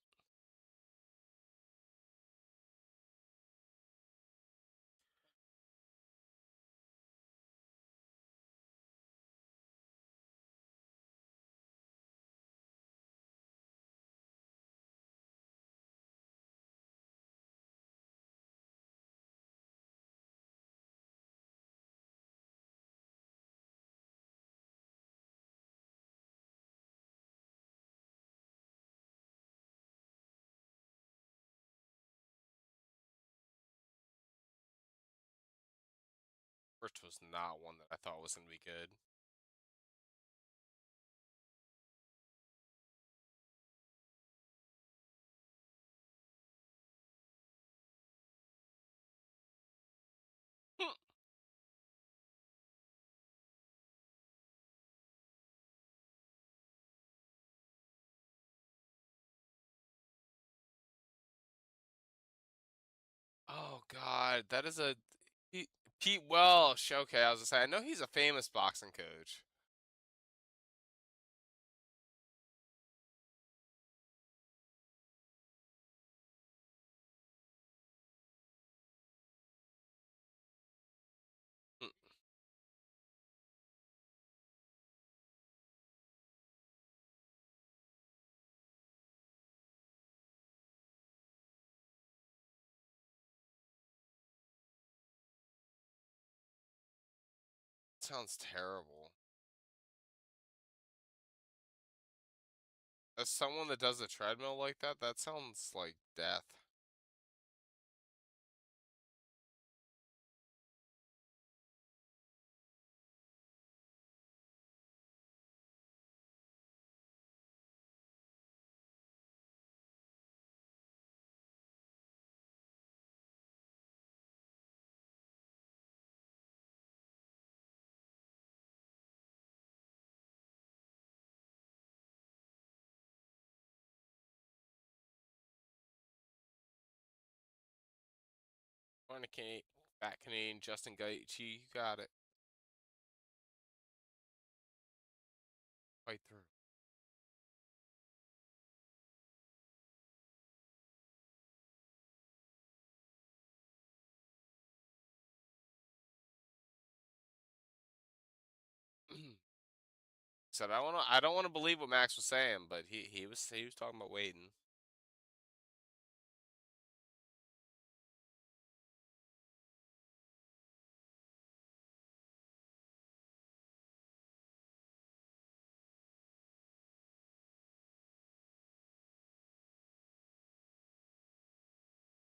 Speaker 1: First was not one that I thought was going to be good. Oh God, that is a Pete Welsh. Okay, I was gonna say I know he's a famous boxing coach. Mm, sounds terrible. As someone that does a treadmill like that, that sounds like death. Find a fat Canadian Justin Gaethje, you got it. Fight through. Said I don't want to believe what Max was saying, but he was talking about waiting.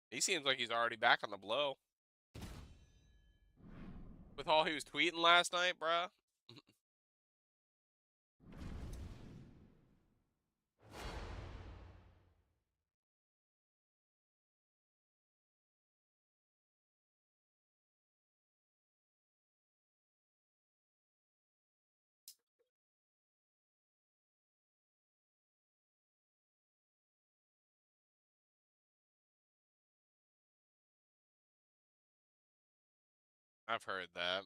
Speaker 1: He seems like he's already back on the blow. With all he was tweeting last night, bruh. I've heard that.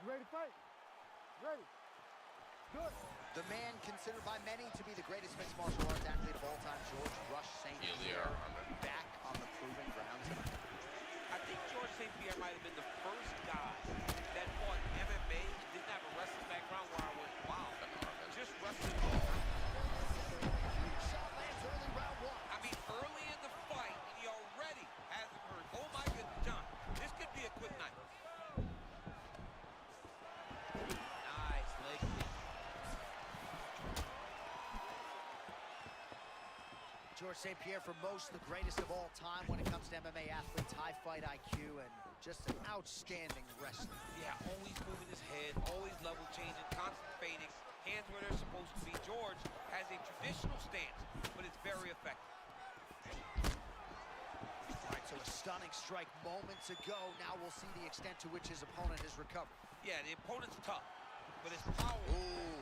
Speaker 5: You ready to fight? Ready. Good.
Speaker 3: The man considered by many to be the greatest mixed martial arts athlete of all time, George "Rush" St. Pierre, back on the proving ground tonight.
Speaker 4: I think George St. Pierre might have been the first guy that fought MMA and didn't have a wrestling background where I went, wow, just wrestling.
Speaker 3: Shot lands early, round one.
Speaker 4: I mean, early in the fight, and he already has him hurt. Oh my goodness, John, this could be a quick night. Nice leg kick.
Speaker 3: George St. Pierre, for most, the greatest of all time when it comes to MMA athletes, high fight IQ, and just an outstanding wrestler.
Speaker 4: Yeah, always moving his head, always level changing, constant fading, hands where they're supposed to be. George has a traditional stance, but it's very effective.
Speaker 3: All right, so a stunning strike moments ago. Now we'll see the extent to which his opponent has recovered.
Speaker 4: Yeah, the opponent's tough, but his power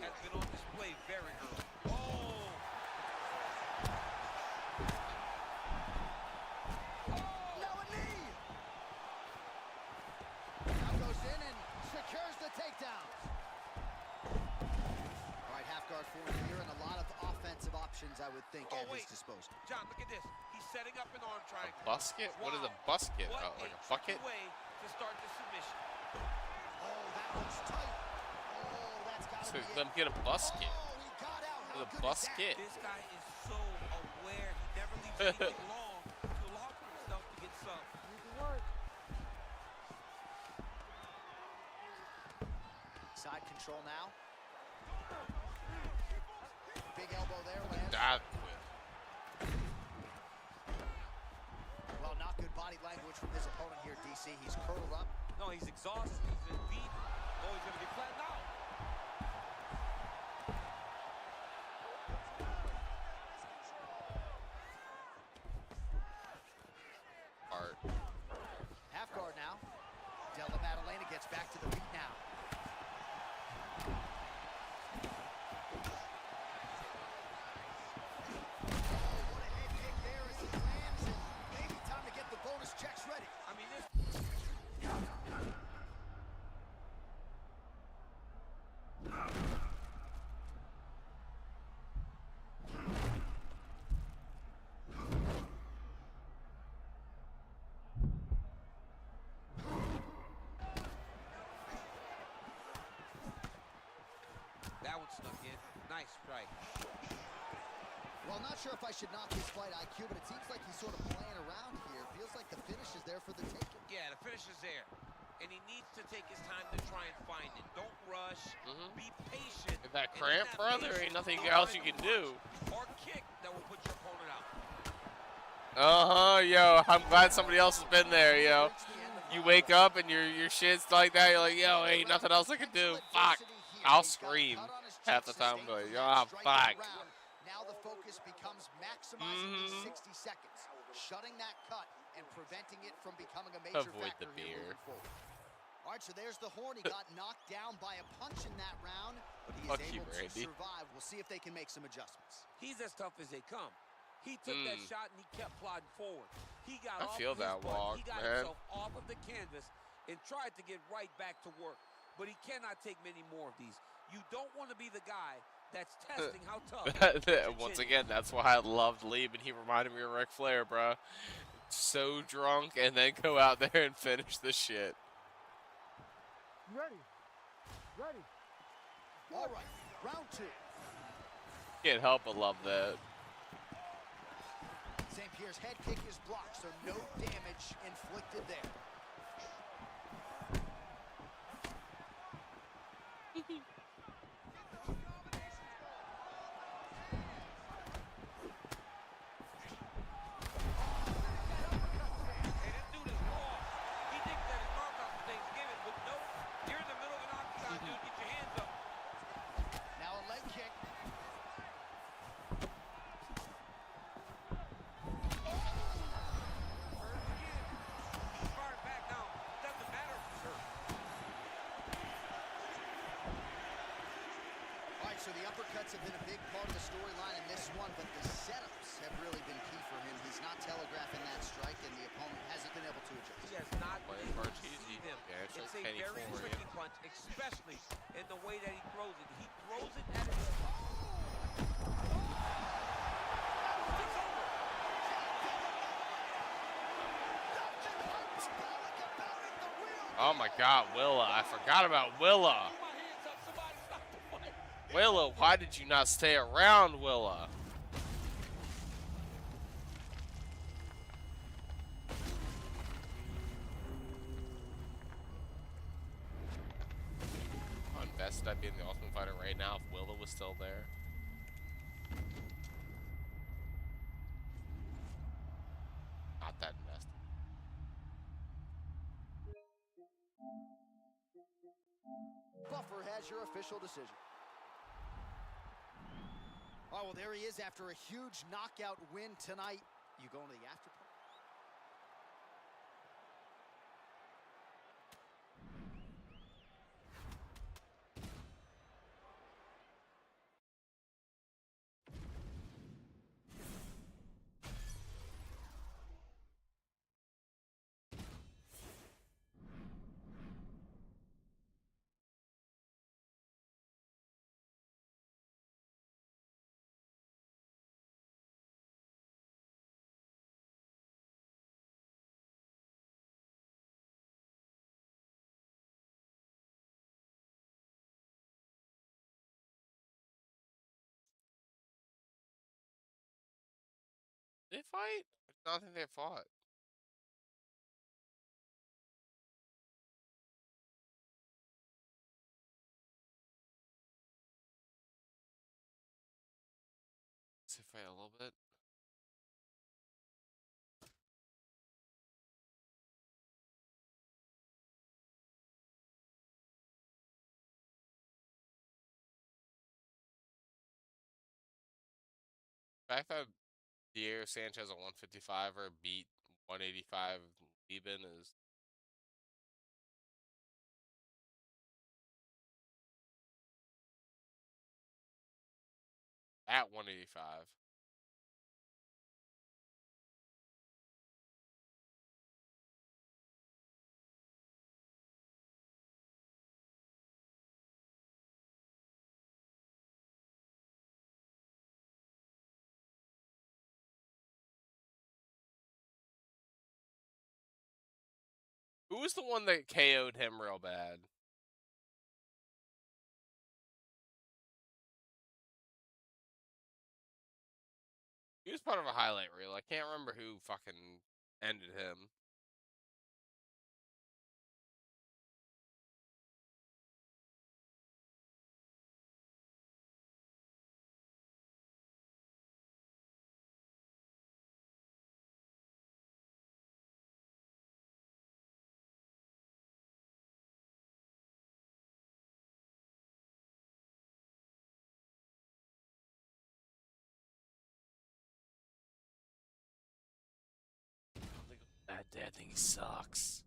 Speaker 4: has been on display very early. Oh!
Speaker 3: Now a knee! Now goes in and secures the takedown. options, I would think, at his disposal.
Speaker 4: John, look at this. He's setting up an arm triangle.
Speaker 1: A busket? What is a busket?
Speaker 4: What
Speaker 1: Like a bucket?
Speaker 4: way to start the submission.
Speaker 3: Oh, that looks tight. Oh, that's got to
Speaker 1: So
Speaker 3: be
Speaker 1: let him get a busket.
Speaker 3: Oh, he got out. How
Speaker 1: With a
Speaker 3: good is that?
Speaker 1: busket.
Speaker 4: This guy is so aware. He never leaves anything long to allow for himself to get subbed.
Speaker 5: You can work.
Speaker 3: Side control now. Big elbow there, lands.
Speaker 1: That
Speaker 3: Well, not good body language from his opponent here, DC. He's curled up.
Speaker 4: No, he's exhausted. He's been beat. Oh, he's going to get flattened out.
Speaker 1: part.
Speaker 3: Half guard now. Della Maddalena gets back to the beat now. Oh, what a head kick there as he lands, and maybe time to get the bonus checks ready.
Speaker 4: I mean, this... That one snuck in. Nice strike.
Speaker 3: Well, not sure if I should knock his fight IQ, but it seems like he's sort of playing around here. Feels like the finish is there for the taking.
Speaker 4: Yeah, the finish is there. And he needs to take his time to try and find it. Don't rush. Be patient.
Speaker 1: If that
Speaker 4: And in
Speaker 1: cramp,
Speaker 4: that
Speaker 1: brother,
Speaker 4: patience,
Speaker 1: ain't nothing
Speaker 4: don't
Speaker 1: else
Speaker 4: find
Speaker 1: you
Speaker 4: a
Speaker 1: can do.
Speaker 4: punch or kick that will put your opponent out.
Speaker 1: Yo, I'm glad somebody else has been there, yo. You wake up and your shit's like that, you're like, yo, ain't nothing else I can do. Fuck. I'll scream half the time, but yo, fuck.
Speaker 3: Now the focus becomes maximizing these 60 seconds, shutting that cut and preventing it from becoming a major
Speaker 1: Avoid
Speaker 3: factor
Speaker 1: the
Speaker 3: here
Speaker 1: beer.
Speaker 3: moving forward. All right, so there's the horn. He got knocked down by a punch in that round, but he is
Speaker 1: Fuck you,
Speaker 3: able to
Speaker 1: Randy.
Speaker 3: survive. We'll see if they can make some adjustments.
Speaker 4: He's as tough as they come. He took that shot and he kept plodding forward. He got
Speaker 1: I
Speaker 4: off
Speaker 1: feel
Speaker 4: his
Speaker 1: that
Speaker 4: butt.
Speaker 1: walk,
Speaker 4: He got
Speaker 1: man.
Speaker 4: himself off of the canvas and tried to get right back to work. But he cannot take many more of these. You don't want to be the guy that's testing how tough.
Speaker 1: Once again, that's why I loved Lieb, and he reminded me of Ric Flair, bro. So drunk, and then go out there and finish the shit.
Speaker 5: You ready? Ready.
Speaker 3: All right, round two.
Speaker 1: Can't help but love that.
Speaker 3: St. Pierre's head kick is blocked, so no damage inflicted there.
Speaker 4: Hey, this dude is raw. He thinks that his knockout is Thanksgiving, but no. You're in the middle of an octagon, dude. Get your hands up.
Speaker 3: Now a leg kick.
Speaker 4: He's firing back now. Doesn't matter if he's hurt.
Speaker 3: All right, so the uppercuts have been a big part of the storyline in this one, but the setups have really been key for him. He's not telegraphing that strike, and the opponent hasn't been able to adjust.
Speaker 4: He has not been
Speaker 1: Play
Speaker 4: able
Speaker 1: part
Speaker 4: to
Speaker 1: easy.
Speaker 4: see them.
Speaker 1: Yeah, it's
Speaker 4: It's
Speaker 1: like
Speaker 4: a
Speaker 1: penny
Speaker 4: very
Speaker 1: for
Speaker 4: tricky
Speaker 1: you.
Speaker 4: punch, especially in the way that he throws it. He throws it at his... It's over.
Speaker 1: Oh my God, Willa! I forgot about Willa.
Speaker 6: Put my hands up. Somebody stop the fight.
Speaker 1: Willa, why did you not stay around, Willa? How invested I'd be in the Ultimate Fighter right now if Willa was still there. Not that invested.
Speaker 3: Buffer has your official decision. Oh, well, there he is after a huge knockout win tonight. You going to the after party?
Speaker 1: They fight? I don't think they fought. Let's see if I a little bit. The fact that Diego Sanchez at 155 or beat 185 Lieben is at 185. Who was the one that KO'd him real bad? He was part of a highlight reel. I can't remember who fucking ended him. That thing sucks.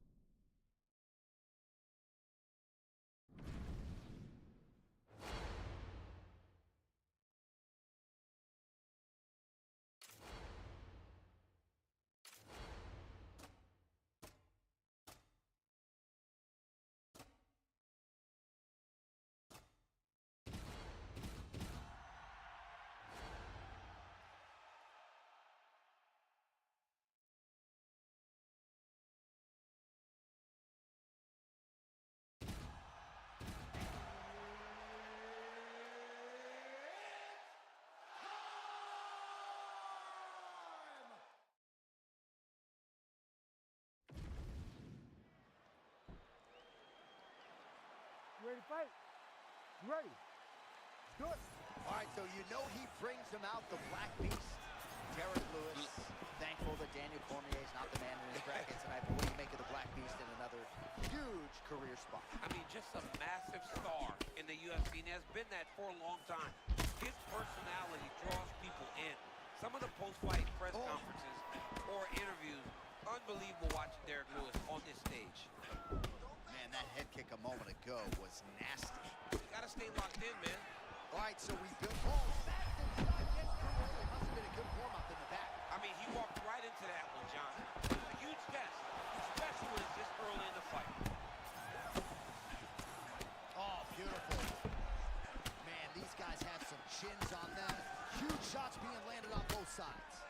Speaker 5: You ready to fight? You ready? Good.
Speaker 3: All right, so you know he brings him out, the Black Beast, Derek Lewis. Thankful that Daniel Cormier is not the man in his brackets, and what do you make of the Black Beast in another huge career spot?
Speaker 4: I mean, just a massive star in the UFC, and has been that for a long time. His personality draws people in. Some of the post-fight press conferences or interviews, unbelievable watching Derek Lewis on this stage.
Speaker 3: Man, that head kick a moment ago was nasty.
Speaker 4: You gotta stay locked in, man.
Speaker 3: All right, so we built back against Cormier. It must have been a good warm-up in the back.
Speaker 4: I mean, he walked right into that one, John. A huge test, especially when it's this early in the fight.
Speaker 3: Oh, beautiful. Man, these guys have some chins on them. Huge shots being landed on both sides.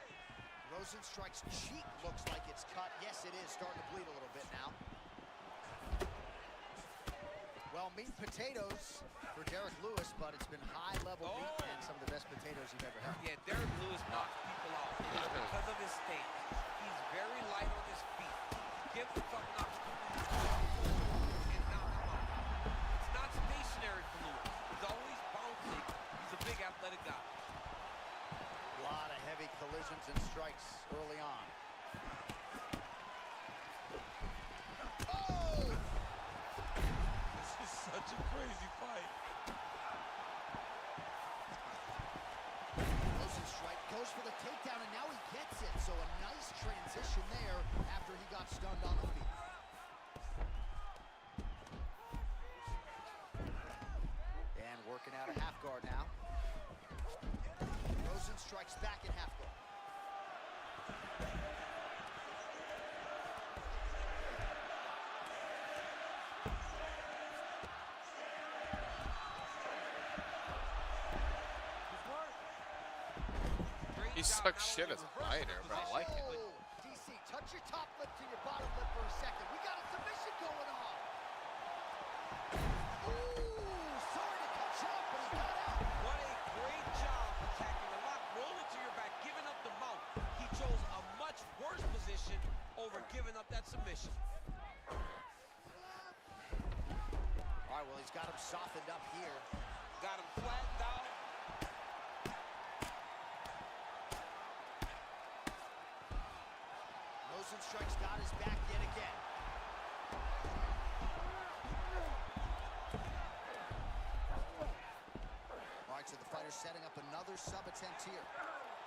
Speaker 3: Rosenstrike's cheek looks like it's cut. Yes, it is starting to bleed a little bit now. Well, meat and potatoes for Derek Lewis, but it's been high-level meat and some of the best potatoes you've ever had.
Speaker 4: Yeah, Derek Lewis knocks people out because of his stance. He's very light on his feet. Gives himself an opportunity and knock him out. It's not stationary for Lewis. He's always bouncing. He's a big athletic guy.
Speaker 3: A lot of heavy collisions and strikes early on.
Speaker 6: Such a crazy fight.
Speaker 3: Rosenstrike goes for the takedown, and now he gets it. So a nice transition there after he got stunned on the feet. And working out a half guard now. Rosenstrike's back in half guard.
Speaker 1: He sucks shit as a fighter, but I like it.
Speaker 3: DC, touch your top lip to your bottom lip for a second. We got a submission going on. Ooh, sorry to cut you off, but he got out.
Speaker 4: What a great job attacking the lock, rolling to your back, giving up the mount. He chose giving up that submission.
Speaker 3: All right, well, he's got him softened up here.
Speaker 4: Got him flattened out.
Speaker 3: Nose and strikes got his back yet again. All right, so the fighter's setting up another sub attempt here.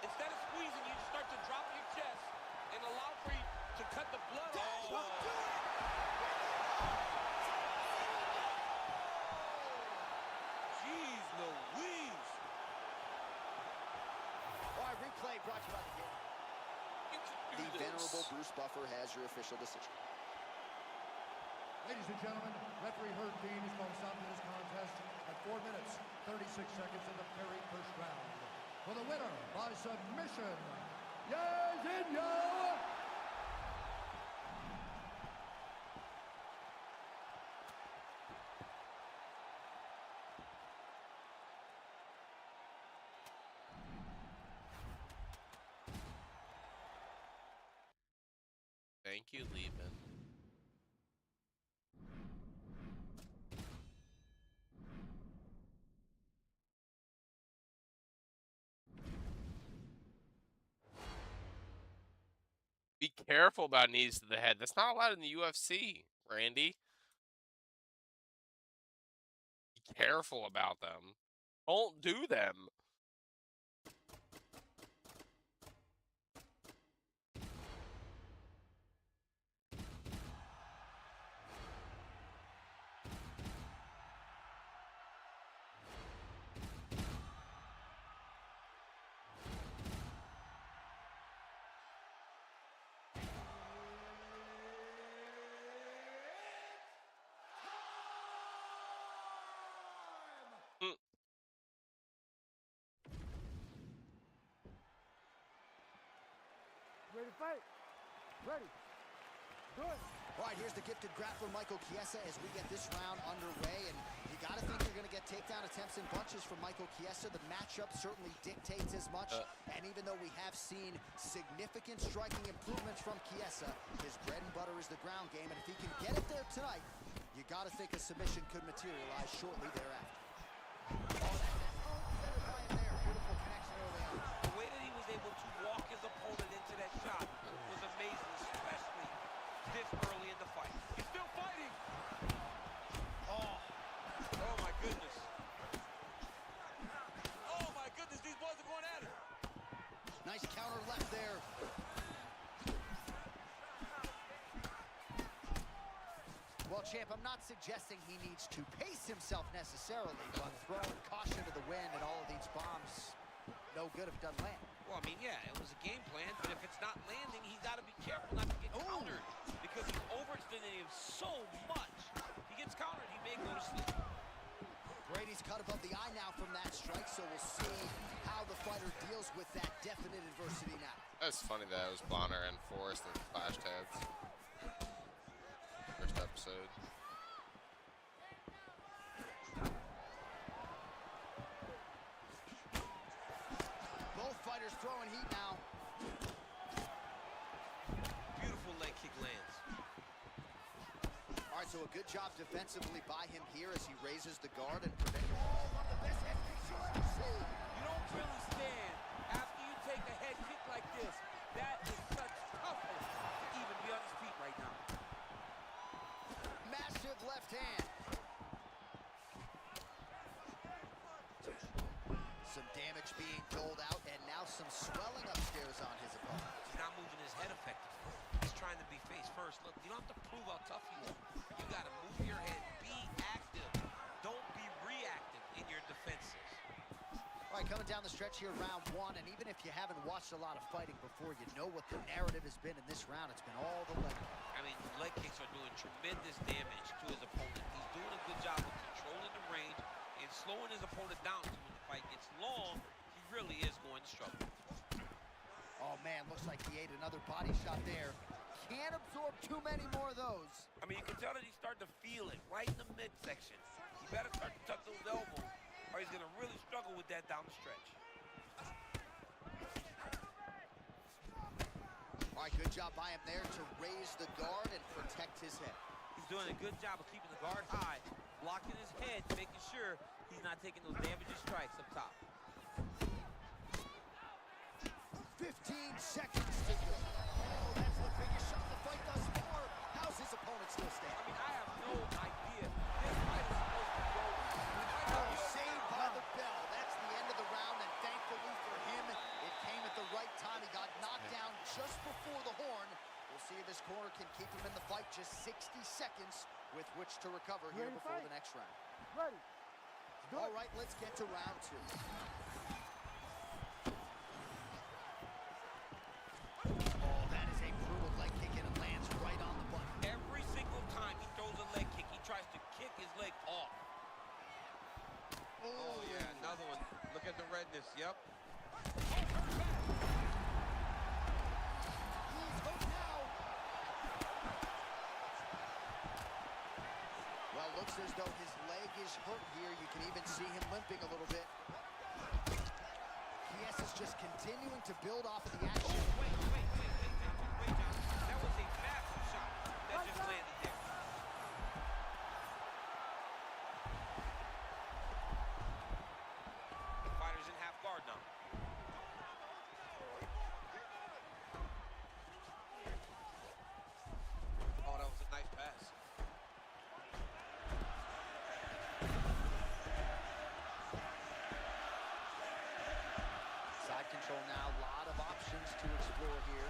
Speaker 4: Instead of squeezing, you start to drop your chest and allow for you to cut the blood off.
Speaker 6: Jeez Louise.
Speaker 3: All right, replay brought to you by the game. The venerable Bruce Buffer has your official decision.
Speaker 2: Ladies and gentlemen, referee Herb Dean is going to stop this contest at 4 minutes, 36 seconds in the very first round. For the winner by submission, Yazinho!
Speaker 1: Thank you, Lehman. Be careful about knees to the head. That's not allowed in the UFC, Randy. Be careful about them. Don't do them.
Speaker 5: Ready to fight? Ready. Good.
Speaker 3: All right, here's the gifted grappler, Michael Chiesa, as we get this round underway. And you got to think you're going to get takedown attempts in bunches from Michael Chiesa. The matchup certainly dictates as much. And even though we have seen significant striking improvements from Chiesa, his bread and butter is the ground game. And if he can get it there tonight, you got to think a submission could materialize shortly thereafter. Oh, that's right there. Beautiful connection early on.
Speaker 4: The way that he was able to walk his opponent into that shot was amazing, especially this early in the fight.
Speaker 6: He's still fighting. Oh my goodness. Oh my goodness, these boys are going at it.
Speaker 3: Nice counter left there. Well, champ, I'm not suggesting he needs to pace himself necessarily, but throwing caution to the wind and all of these bombs, no good if it doesn't land.
Speaker 4: Well, I mean, yeah, it was a game plan, but if it's not landing, he's got to be careful not to get countered because he's overextending him so much. If he gets countered, he may go to sleep.
Speaker 3: Brady's cut above the eye now from that strike, so we'll see how the fighter deals with that definite adversity now.
Speaker 1: That's funny that it was Bonner and Forrest that clashed heads. First episode.
Speaker 3: Both fighters throwing heat now.
Speaker 4: Beautiful leg kick lands.
Speaker 3: All right, so a good job defensively by him here as he raises the guard and prevents one of the best head kicks you'll ever see.
Speaker 4: You don't really stand after you take a head kick like this. That is such toughness to even be on his feet right now.
Speaker 3: Massive left hand. Some damage being doled out, and now some swelling upstairs on his opponent.
Speaker 4: He's not moving his head effectively. He's trying to be face first. Look, you don't have to prove how tough you are. You got to move your head. Be active. Don't be reactive in your defenses.
Speaker 3: All right, coming down the stretch here, round one, and even if you haven't watched a lot of fighting before, you know what the narrative has been in this round. It's been all the leg.
Speaker 4: I mean, leg kicks are doing tremendous damage to his opponent. He's doing a good job of controlling the range and slowing his opponent down. So when the fight gets long, he really is going to struggle.
Speaker 3: Oh, man, looks like he ate another body shot there. Can't absorb too many more of those.
Speaker 4: I mean, you can tell that he's starting to feel it right in the midsection. You better start to tuck those elbows, or he's going to really struggle with that down the stretch.
Speaker 3: All right, good job by him there to raise the guard and protect his head.
Speaker 4: He's doing a good job of keeping the guard high, blocking his head, making sure he's not taking those damaging strikes up top.
Speaker 3: 15 seconds to go. Oh, that's the biggest shot of the fight thus far. How's his opponent still
Speaker 4: I
Speaker 3: standing?
Speaker 4: mean, I have no idea. This fight is supposed to go.
Speaker 3: Oh, saved by the bell. That's the end of the round, and thankfully for him, it came at the right time. He got knocked down just before the horn. We'll see if his corner can keep him in the fight. Just 60 seconds with which to recover here before the next round.
Speaker 5: Ready.
Speaker 3: All right, let's get to round 2. Oh, that is a brutal leg kick, and it lands right on the button.
Speaker 4: Every single time he throws a leg kick, he tries to kick his leg off.
Speaker 6: Oh, yeah, another one. Look at the redness, yep.
Speaker 3: He's hooked now. Well, looks as though his leg is hurt here. You can even see him limping a little bit. Kies is just continuing to build off of the action.
Speaker 4: Wait, John. That was a massive shot that just landed there. The fighter's in half guard now. Oh, that was a nice pass.
Speaker 3: Side control now, a lot of options to explore here.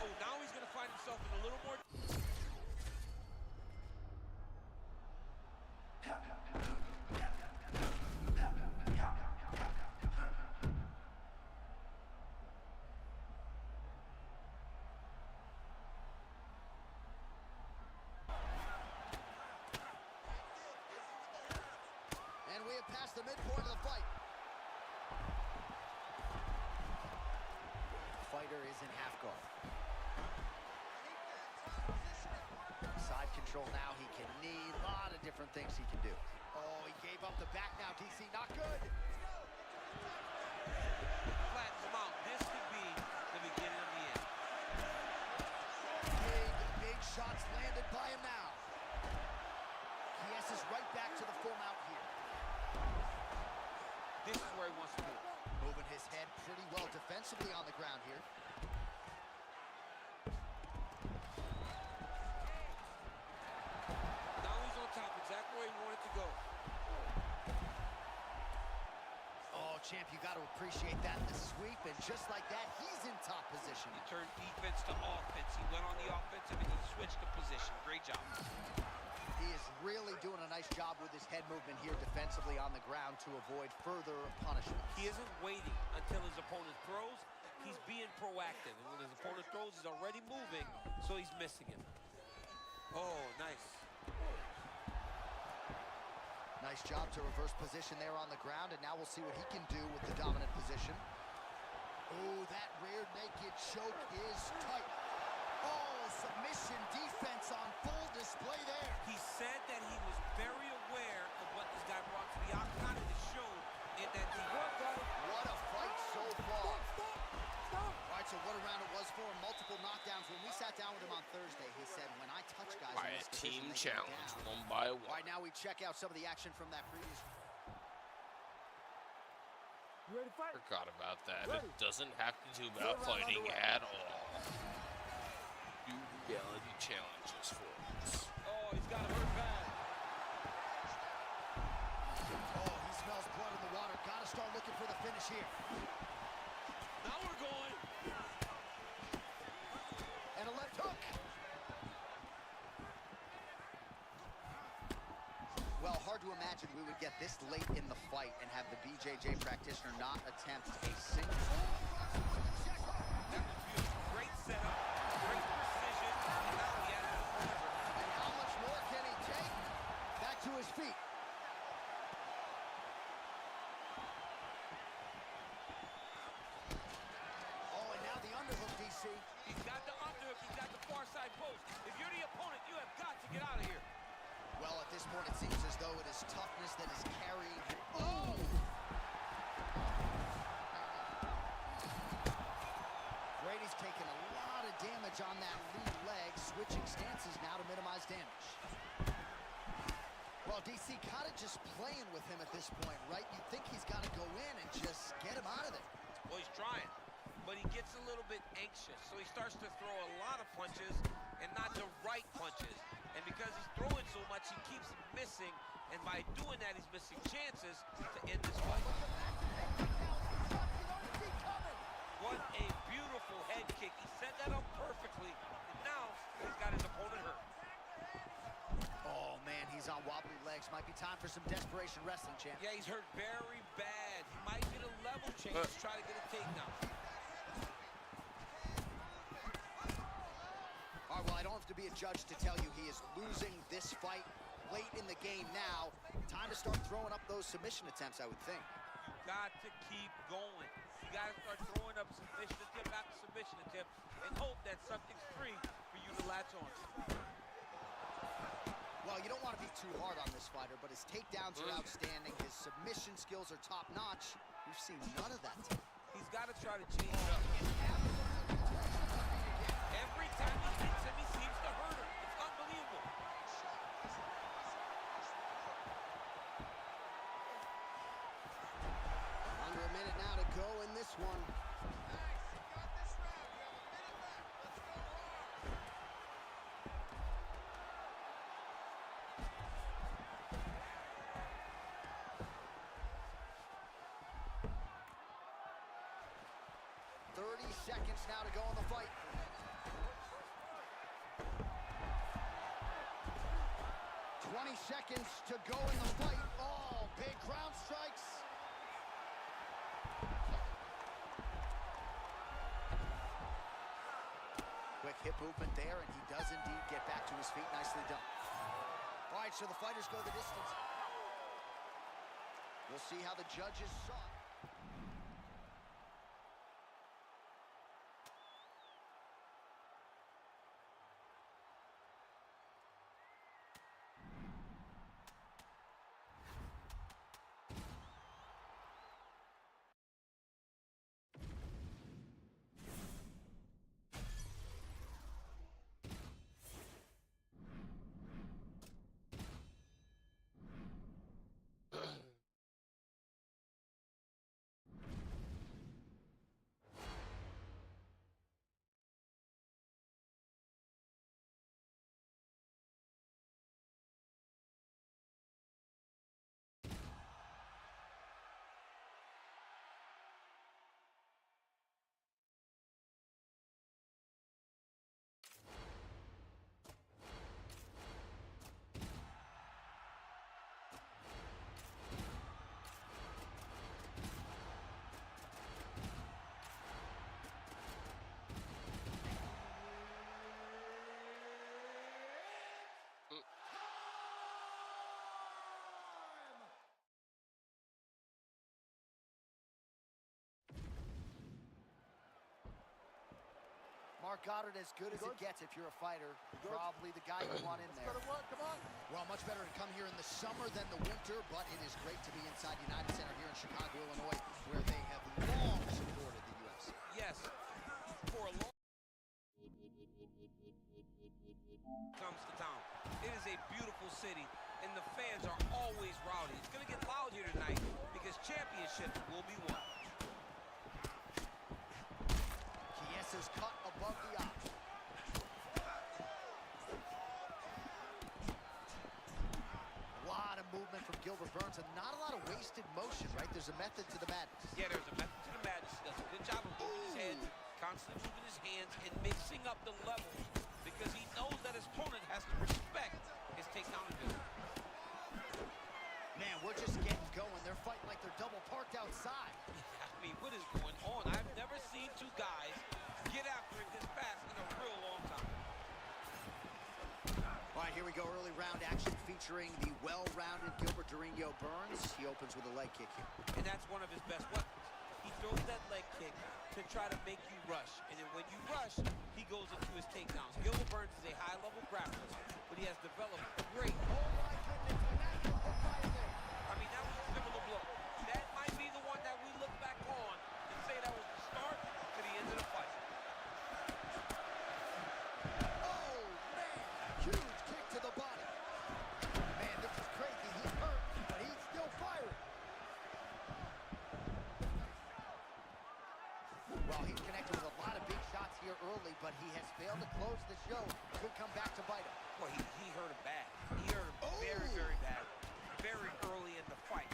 Speaker 4: Oh, now he's going to find himself in a little more...
Speaker 3: And we have passed the midpoint of the fight. Fighter is in half guard. Side control now, he can knee, a lot of different things he can do. Oh, he gave up the back now, DC, not good.
Speaker 4: Flattens him out. This could be the beginning of the end.
Speaker 3: Big shots landed by him now. Kies is right back to the full mount here.
Speaker 4: This is where he wants to be.
Speaker 3: Moving his head pretty well defensively on the ground here.
Speaker 6: Now he's on top, exactly where he wanted to go.
Speaker 3: Oh, champ, you got to appreciate that, the sweep, and just like that, he's in top position.
Speaker 4: He turned defense to offense. He went on the offensive and he switched the position. Great job.
Speaker 3: He is really doing a nice job with his head movement here defensively on the ground to avoid further punishment.
Speaker 4: He isn't waiting until his opponent throws. He's being proactive. And when his opponent throws, he's already moving, so he's missing it.
Speaker 6: Oh, nice.
Speaker 3: Nice job to reverse position there on the ground, and now we'll see what he can do with the dominant position. Oh, that rear naked choke is tight. Oh, submission defense on full display there.
Speaker 4: He said that he was very aware of what this guy brought to the octagon, and it showed in that he worked on it.
Speaker 3: What a fight so far. All right, so what a round it was for him. Multiple knockdowns. When we sat down with him on Thursday, he said, when I touch guys
Speaker 1: By
Speaker 3: in
Speaker 1: a
Speaker 3: this
Speaker 1: team
Speaker 3: division, they go
Speaker 1: challenge,
Speaker 3: down.
Speaker 1: one by
Speaker 3: All
Speaker 1: one.
Speaker 3: right, now we check out some of the action from that previous.
Speaker 5: You ready to fight?
Speaker 1: Forgot about that.
Speaker 5: Ready.
Speaker 1: It doesn't have to do about fighting at all. Do reality challenges for us.
Speaker 4: Oh, he's got him hurt bad.
Speaker 3: Oh, he smells blood in the water. Gotta start looking for the finish here.
Speaker 4: Now we're going.
Speaker 3: And a left hook. Well, hard to imagine we would get this late in the fight and have the BJJ practitioner not attempt a single.
Speaker 4: That was beautiful. Great setup, great precision, and now he had it delivered.
Speaker 3: And how much more can he take? Back to his feet. Oh, and now the underhook, DC.
Speaker 4: He's got the underhook, he's got the far side post. If you're the opponent, you have got to get out of here.
Speaker 3: Well, at this point, it seems as though it is toughness that is carrying him. Oh! switching stances now to minimize damage. Well, DC kind of just playing with him at this point, right? You think he's got to go in and just get him out of there.
Speaker 4: Well, he's trying, but he gets a little bit anxious, so he starts to throw a lot of punches and not the right punches. And because he's throwing so much, he keeps missing, and by doing that, he's missing chances to end this fight. What a beautiful head kick. He set that up perfectly, and now he's got his opponent hurt.
Speaker 3: Oh, man, he's on wobbly legs. Might be time for some desperation wrestling, champ.
Speaker 4: Yeah, he's hurt very bad. He might get a level change to try to get a takedown.
Speaker 3: All right, well, I don't have to be a judge to tell you he is losing this fight late in the game now. Time to start throwing up those submission attempts, I would think.
Speaker 4: You got to keep going. You got to start throwing up submission attempt after submission attempt and hope that something's free for you to latch on to.
Speaker 3: Well, you don't want to be too hard on this fighter, but his takedowns are outstanding. His submission skills are top-notch. We've seen none of that today.
Speaker 4: He's got to try to change it up. Every time he hits him, he seems to hurt him. It's unbelievable.
Speaker 3: Under a minute now to go in this one. 30 seconds now to go in the fight. Seconds to go in the fight. Oh, big ground strikes. Quick hip movement there, and he does indeed get back to his feet. Nicely done. All right, so the fighters go the distance. We'll see how the judges saw it. Mark Goddard, as good as it gets if you're a fighter. Probably the guy you want in there.
Speaker 2: Come on. Well, much better to come here in the summer than the winter, but it is great to be inside United Center here in Chicago, Illinois, where they have long supported the UFC.
Speaker 4: Yes, for a long comes to town. It is a beautiful city, and the fans are always rowdy. It's going to get loud here tonight because championships will be won.
Speaker 3: Is cut above the eye. A lot of movement from Gilbert Burns and not a lot of wasted motion, right? There's a method to the madness.
Speaker 4: Yeah, there's a method to the madness. He does a good job of moving his head, constantly moving his hands, and mixing up the levels because he knows that his opponent has to respect his takedown ability.
Speaker 3: Man, we're just getting going. They're fighting like they're double parked outside.
Speaker 4: I mean, what is going on? I've never seen two guys get after it this fast in a real long time.
Speaker 3: All right, here we go. Early round action featuring the well-rounded Gilbert Durinho Burns. He opens with a leg kick here.
Speaker 4: And that's one of his best weapons. He throws that leg kick to try to make you rush. And then when you rush, he goes into his takedowns. Gilbert Burns is a high-level grappler, but he has developed a great...
Speaker 3: Oh, my goodness.
Speaker 4: I mean, that was a similar blow. That might be the one that we look back on and say that was the start to the end of the fight.
Speaker 3: Oh, man. Well, he's connected with a lot of big shots here early, but he has failed to close the show. Could come back to bite him.
Speaker 4: Well, he hurt him bad. He hurt him very, very bad, very early in the fight.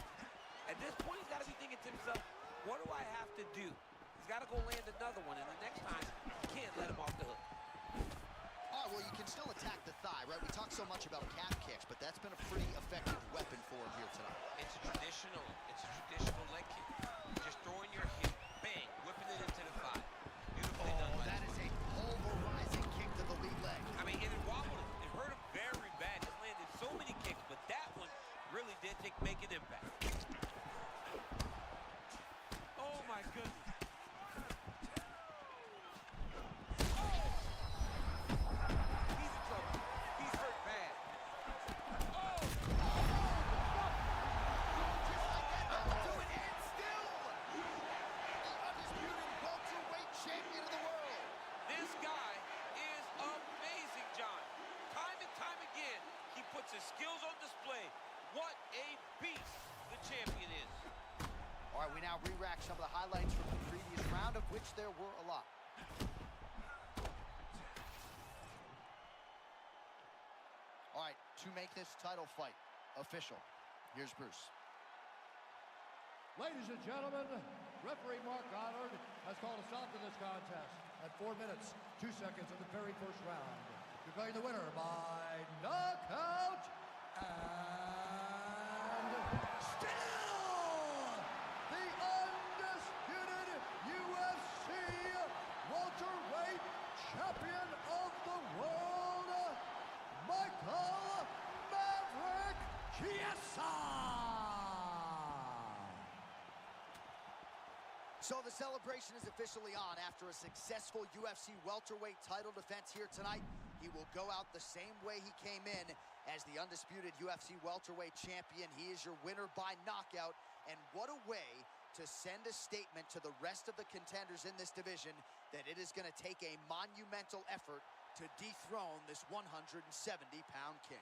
Speaker 4: At this point, he's got to be thinking to himself, what do I have to do? He's got to go land another one, and the next time, you can't let him off the hook.
Speaker 3: Oh, well, you can still attack the thigh, right? We talk so much about calf kicks, but that's been a pretty effective weapon for him here tonight.
Speaker 4: It's a traditional leg kick. Just throwing your hip, bang, whipping it into the thigh. Beautifully done.
Speaker 3: Oh, that is a pulverizing kick to the lead leg.
Speaker 4: I mean, and it wobbled him. It hurt him very bad. He landed so many kicks, but that one really did make an impact.
Speaker 6: Oh, my goodness.
Speaker 4: He's in trouble. He's hurt bad.
Speaker 3: Champion of the world.
Speaker 4: This guy is amazing, John. Time and time again, he puts his skills on display. What a beast the champion is.
Speaker 3: All right, we now re-rack some of the highlights from the previous round, of which there were a lot. All right, to make this title fight official, here's Bruce.
Speaker 2: Ladies and gentlemen, referee Mark Goddard has called a stop to this contest at 4 minutes, 2 seconds of the very first round. Declaring the winner by knockout and still the undisputed UFC welterweight champion of the world, Michael Maverick Chiesa.
Speaker 3: So the celebration is officially on. After a successful UFC welterweight title defense here tonight, he will go out the same way he came in as the undisputed UFC welterweight champion. He is your winner by knockout, and what a way to send a statement to the rest of the contenders in this division that it is going to take a monumental effort to dethrone this 170-pound king.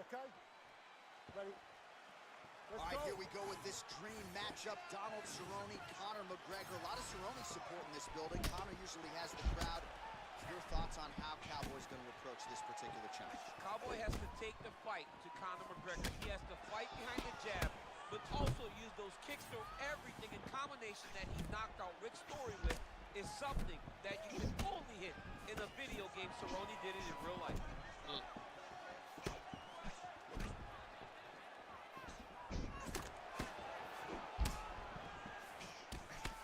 Speaker 5: Okay? Ready? Let's
Speaker 3: All right,
Speaker 5: go.
Speaker 3: here we go with this dream matchup. Donald Cerrone, Conor McGregor. A lot of Cerrone support in this building. Conor usually has the crowd. Your thoughts on how Cowboy's going to approach this particular challenge?
Speaker 4: Cowboy has to take the fight to Conor McGregor. He has to fight behind the jab, but also use those kicks, throw everything in combination that he knocked out Rick Story with is something that you can only hit in a video game. Cerrone did it in real life.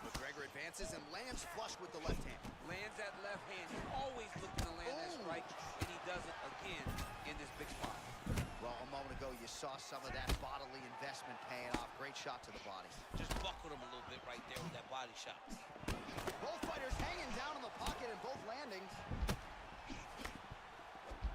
Speaker 3: McGregor advances and lands flush with the left hand.
Speaker 4: Lands that left hand. He's always looking to land that strike, and he does it again in this big spot.
Speaker 3: Well, a moment ago, you saw some of that bodily investment paying off. Great shot to the body.
Speaker 6: Just buckled him a little bit right there with that body shot.
Speaker 3: Both fighters hanging down in the pocket and both landing.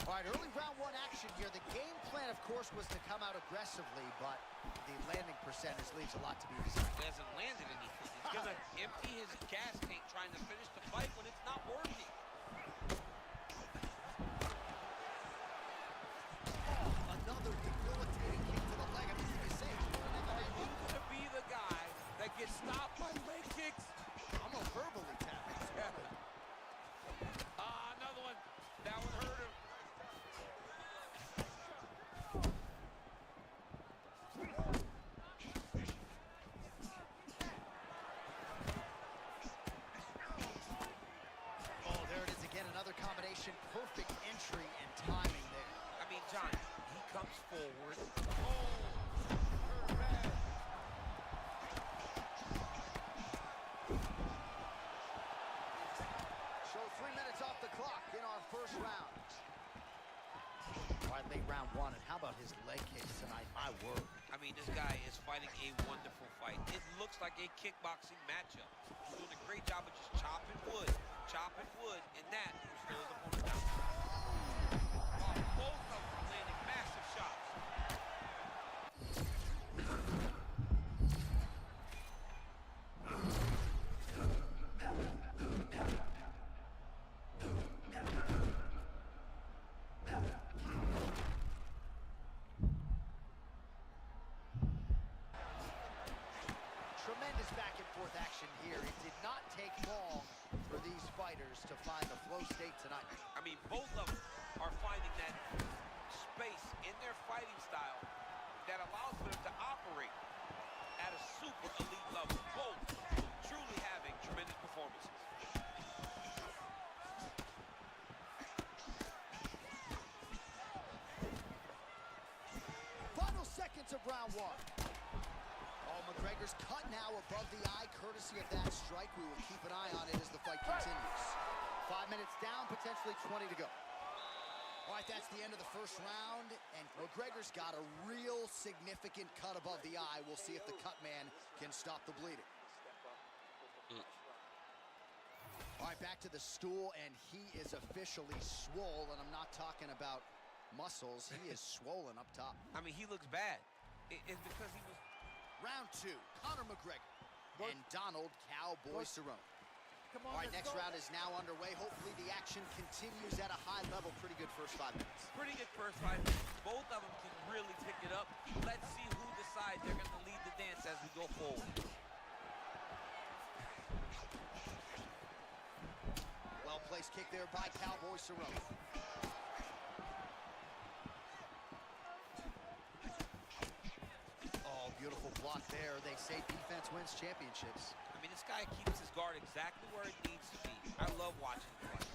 Speaker 3: All right, early round one action here. The game plan, of course, was to come out aggressively, but the landing percentage leaves a lot to be desired.
Speaker 6: He hasn't landed anything. He's gonna empty his gas tank trying to finish the fight when it's not working.
Speaker 3: Another debilitating kick to the leg. I mean, you say
Speaker 4: He's gonna be the guy that gets stopped by leg kicks.
Speaker 3: I'm a verbally tapping.
Speaker 6: Another one. That one hurt him.
Speaker 3: Oh, there it is again. Another combination. Perfect entry and timing there.
Speaker 4: I mean, John, he comes forward.
Speaker 3: Show 3 minutes off the clock in our first round. All right, late round one, and how about his leg kicks tonight? My word.
Speaker 4: I mean, this guy is fighting a wonderful fight. It looks like a kickboxing matchup. He's doing a great job of just chopping wood, and that slows the opponent down. Both of them are landing massive shots.
Speaker 3: Tremendous back and forth action here. It did not take long for these fighters to find the flow state tonight.
Speaker 4: I mean, both of them are finding that space in their fighting style that allows them to operate at a super elite level. Both truly having tremendous performances.
Speaker 3: Final seconds of round one. Oh, McGregor's cut now above the eye, courtesy of that strike. We will keep an eye on it as the fight continues. 5 minutes down, potentially 20 to go. All right, that's the end of the first round, and McGregor's got a real significant cut above the eye. We'll see if the cut man can stop the bleeding. All right, back to the stool, and he is officially swole, and I'm not talking about muscles. He is swollen up top.
Speaker 4: I mean, he looks bad. It's because he was...
Speaker 3: Round two, Conor McGregor and Donald Cowboy Cerrone.
Speaker 5: Come on,
Speaker 3: All right,
Speaker 5: let's
Speaker 3: next
Speaker 5: go.
Speaker 3: round is now underway. Hopefully the action continues at a high level. Pretty good first 5 minutes.
Speaker 4: Pretty good first 5 minutes. Both of them can really pick it up. Let's see who decides they're going to lead the dance as we go forward.
Speaker 3: Well-placed kick there by Cowboy Cerrone. Oh, beautiful block there. They say defense wins championships.
Speaker 4: I mean, this guy keeps his guard exactly where it needs to be. I love watching him fight.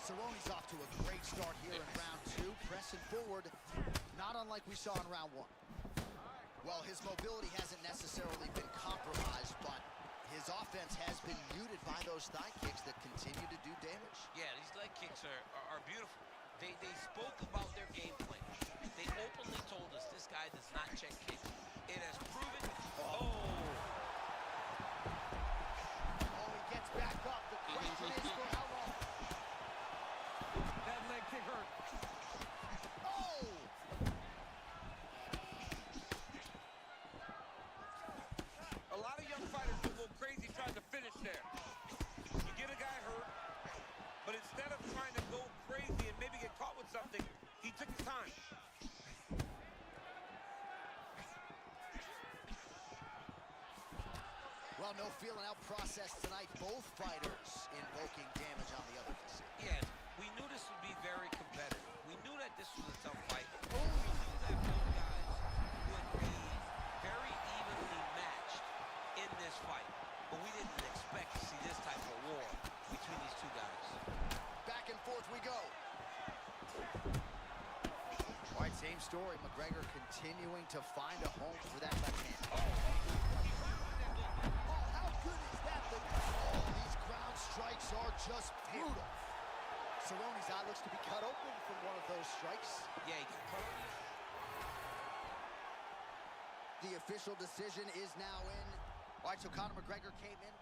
Speaker 3: Cerrone's off to a great start here in round two, pressing forward, not unlike we saw in round one. Well, his mobility hasn't necessarily been compromised, but his offense has been muted by those thigh kicks that continue to do damage.
Speaker 4: Yeah, these leg kicks are beautiful. They spoke about their game plan. They openly told us this guy does not check kicks. It has proven. Oh,
Speaker 3: he gets back up. The question is for how long?
Speaker 4: that leg kick hurt.
Speaker 3: Oh!
Speaker 4: A lot of young fighters will go crazy trying to finish there. You get a guy hurt, but instead of trying to go crazy and maybe get caught with something, he took his time.
Speaker 3: Well, no feeling out process tonight. Both fighters invoking damage on the other.
Speaker 4: Yeah, we knew this would be very competitive. We knew that this was a tough fight. We knew that both guys would be very evenly matched in this fight. But we didn't expect to see this type of war between these two guys.
Speaker 3: Back and forth we go. All right, same story. McGregor continuing to find a home for that left hand. Oh, how good is that? These ground strikes are just brutal. Cerrone's eye looks to be cut open from one of those strikes.
Speaker 4: Yeah, he cut open.
Speaker 3: The official decision is now in. All right, so Conor McGregor came in.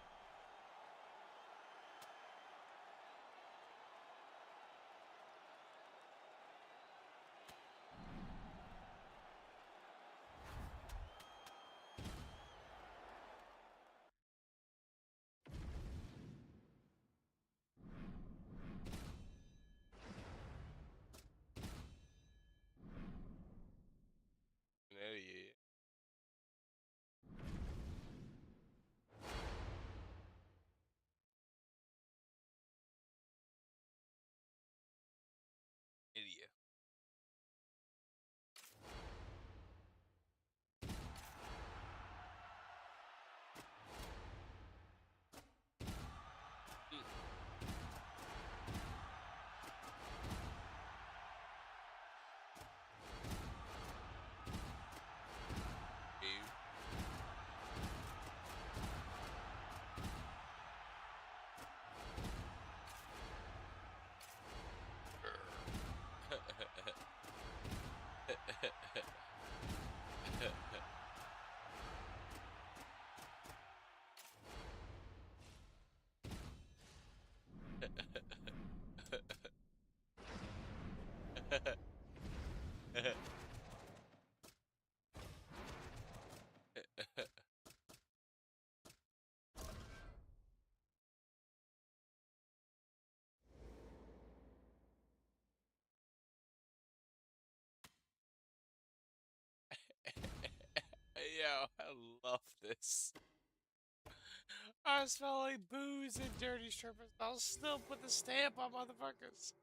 Speaker 1: An idiot. Idiot. Yo, I love this. I smell like booze and dirty strippers. I'll still put the stamp on motherfuckers.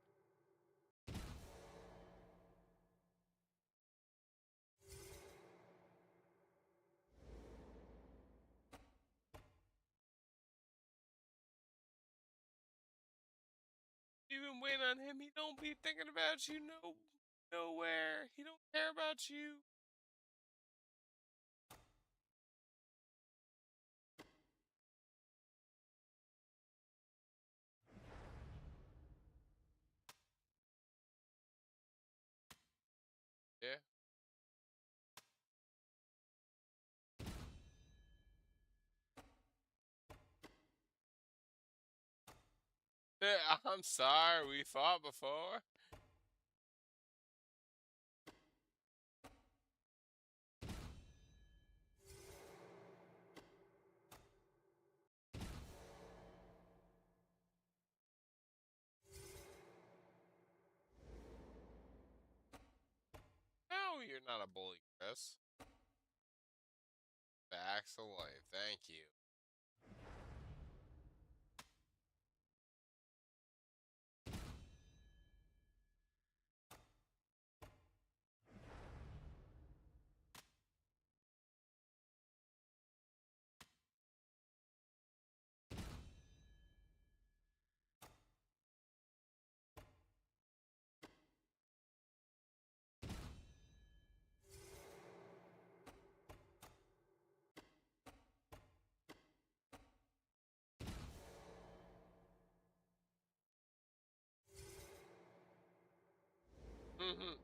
Speaker 1: You been waiting on him. He don't be thinking about you nowhere. He don't care about you. Yeah. I'm sorry, we fought before. No, you're not a bully, Chris. Facts of life. Thank you. Mm-hmm.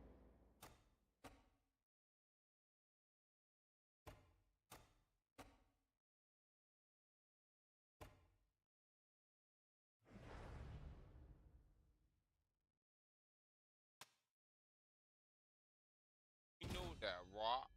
Speaker 1: You know that, Rock.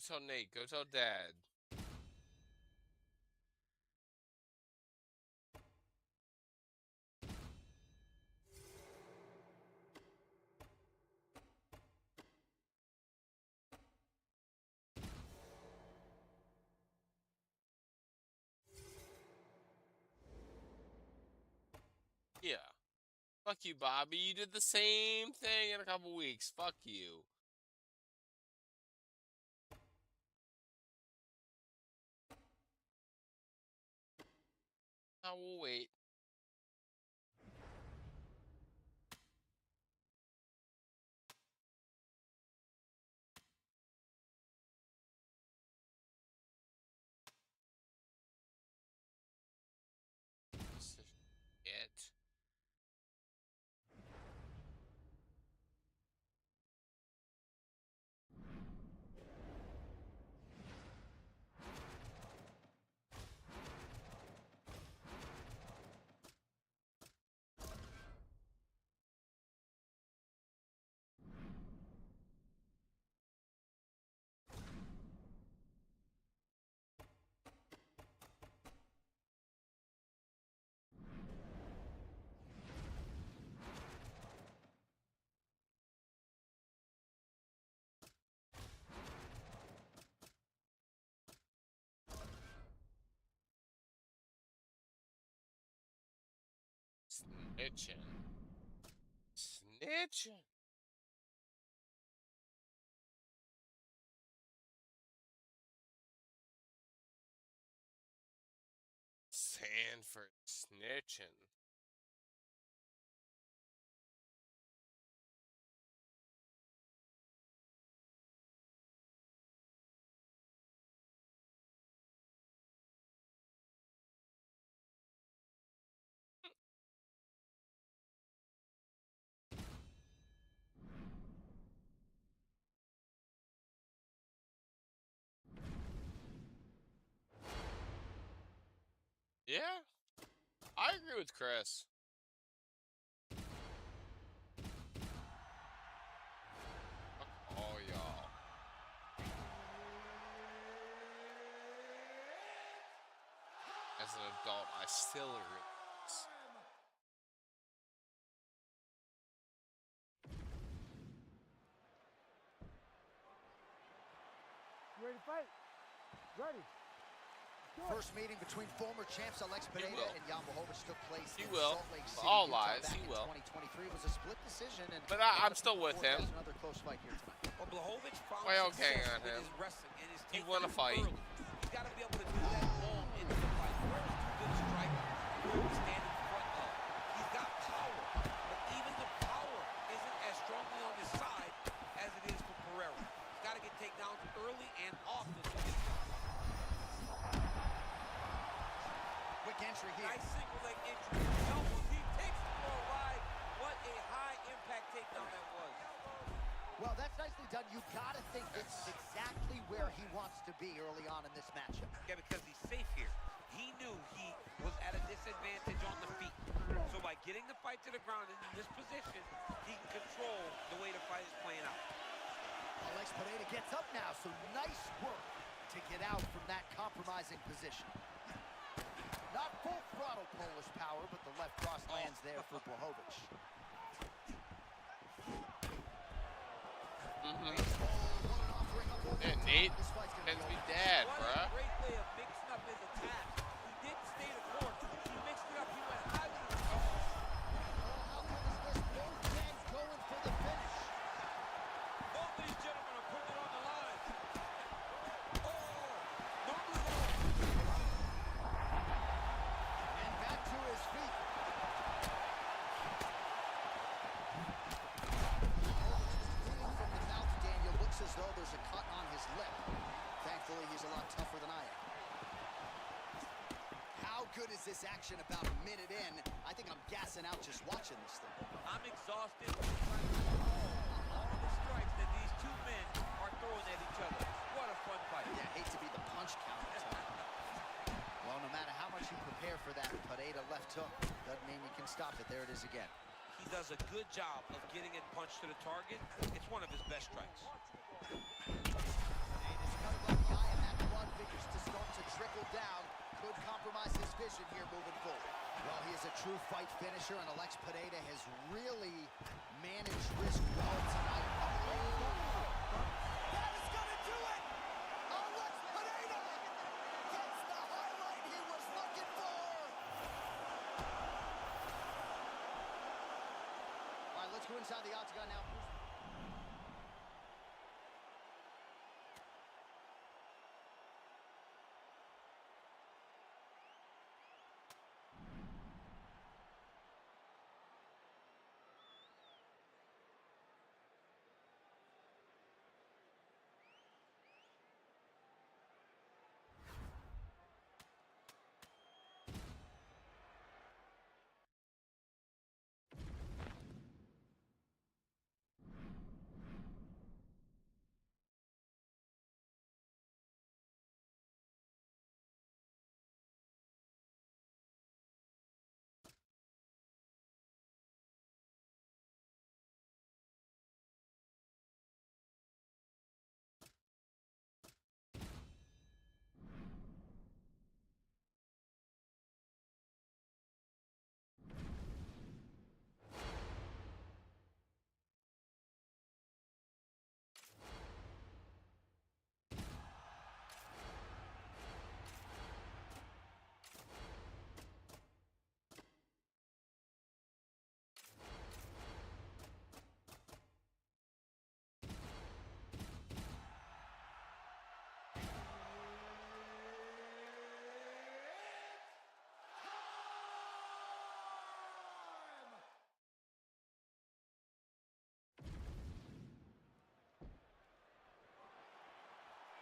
Speaker 1: tell Nate. Go tell Dad. Yeah. Fuck you, Bobby. You did the same thing in a couple weeks. Fuck you. I will wait. Shit. Snitching. Snitching. Sanford snitching. Yeah, I agree with Chris. Fuck all y'all. As an adult, I still agree with this.
Speaker 5: You ready to fight? Ready.
Speaker 3: First meeting between former champs Alex Pereira and Jan Blachowicz took place in
Speaker 1: will.
Speaker 3: Salt Lake City,
Speaker 1: All
Speaker 3: Utah
Speaker 1: lies.
Speaker 3: back
Speaker 1: He
Speaker 3: in
Speaker 1: will.
Speaker 3: 2023. It was a split decision, and
Speaker 1: But I'm still with him.
Speaker 3: Another close fight here tonight.
Speaker 4: Well, Blachowicz found
Speaker 1: Why okay
Speaker 4: success
Speaker 1: on
Speaker 4: with
Speaker 1: him?
Speaker 4: his wrestling and his
Speaker 1: He
Speaker 4: takedowns
Speaker 1: won a fight.
Speaker 4: early. He's got to be able to do that long into the fight. Pereira's too good a striker. Where we stand in front of. He's got power, but even the power isn't as strongly on his side as it is for Pereira. He's got to get takedowns early and often.
Speaker 3: Quick entry here.
Speaker 4: Nice single leg entry. Double deep takes him for a ride. What a high impact takedown that was.
Speaker 3: Well, that's nicely done. You got to think this is exactly where he wants to be early on in this matchup.
Speaker 4: Yeah, because he's safe here. He knew he was at a disadvantage on the feet. So by getting the fight to the ground in this position, he can control the way the fight is playing out.
Speaker 3: Alex Pereira gets up now, so nice work to get out from that compromising position. Not full throttle Polish power, but the left cross lands there for Blachowicz.
Speaker 1: Yeah, Nate tends to be dad,
Speaker 4: What
Speaker 1: bruh.
Speaker 4: a great way of mixing up his attack. He didn't stay the course. He mixed it up. He went high with his shots.
Speaker 3: How good is this? Both men going for the finish.
Speaker 6: Both these gentlemen are putting it on the line. Oh, number one.
Speaker 3: And back to his feet. Bleeding from the mouth, Daniel. Looks as though there's a cut on his lip. Thankfully, he's a lot tougher than I am. How good is this action about a minute in? I think I'm gassing out just watching this thing.
Speaker 4: I'm exhausted from trying to recall all the strikes that these two men are throwing at each other. What a fun fight.
Speaker 3: Yeah, hate to be the punch counter. Well, no matter how much you prepare for that Pereira left hook, doesn't mean you can stop it. There it is again.
Speaker 4: He does a good job of getting it punched to the target. It's one of his best strikes.
Speaker 3: Nate is cutting figures to start to trickle down. Could compromise his vision here moving forward. Well, he is a true fight finisher, and Alex Pineda has really managed risk well tonight. That is going to do it! Alex Pineda gets the highlight he was looking for! All right, let's go inside the octagon now.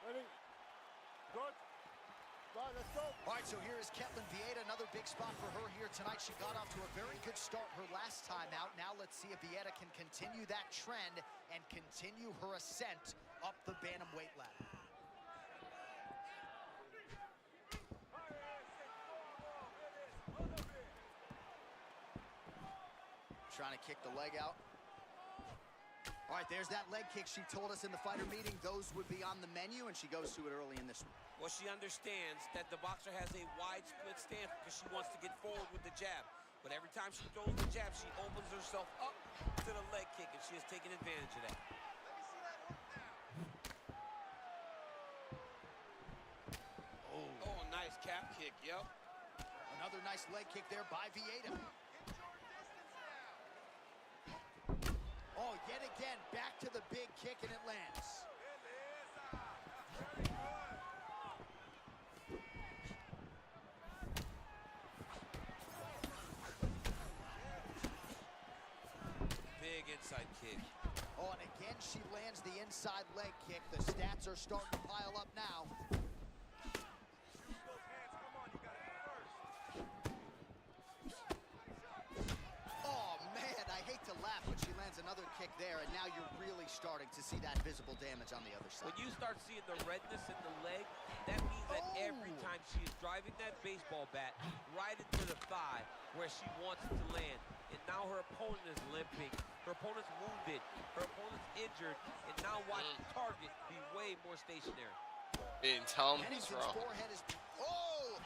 Speaker 5: Ready? Good. Right, let's go.
Speaker 3: All right, so here is Ketlin Vieira, another big spot for her here tonight. She got off to a very good start her last time out. Now let's see if Vieira can continue that trend and continue her ascent up the bantamweight ladder. Trying to kick the leg out. All right, there's that leg kick she told us in the fighter meeting. Those would be on the menu, and she goes to it early in this one.
Speaker 4: Well, she understands that the boxer has a wide split stance because she wants to get forward with the jab. But every time she throws the jab, she opens herself up to the leg kick, and she has taken advantage of that. Oh, nice calf kick, yep.
Speaker 3: Another nice leg kick there by Vieira. Oh, yet again, back to the big kick, and it lands.
Speaker 4: Big inside kick.
Speaker 3: Oh, and again, she lands the inside leg kick. The stats are starting to pile up now. Another kick there, and now you're really starting to see that visible damage on the other side.
Speaker 4: When you start seeing the redness in the leg, that means that every time she is driving that baseball bat right into the thigh where she wants it to land, and now her opponent is limping, her opponent's wounded, her opponent's injured, and now watch the target be way more stationary.
Speaker 1: And tell him he's wrong.
Speaker 3: Forehead is... Oh,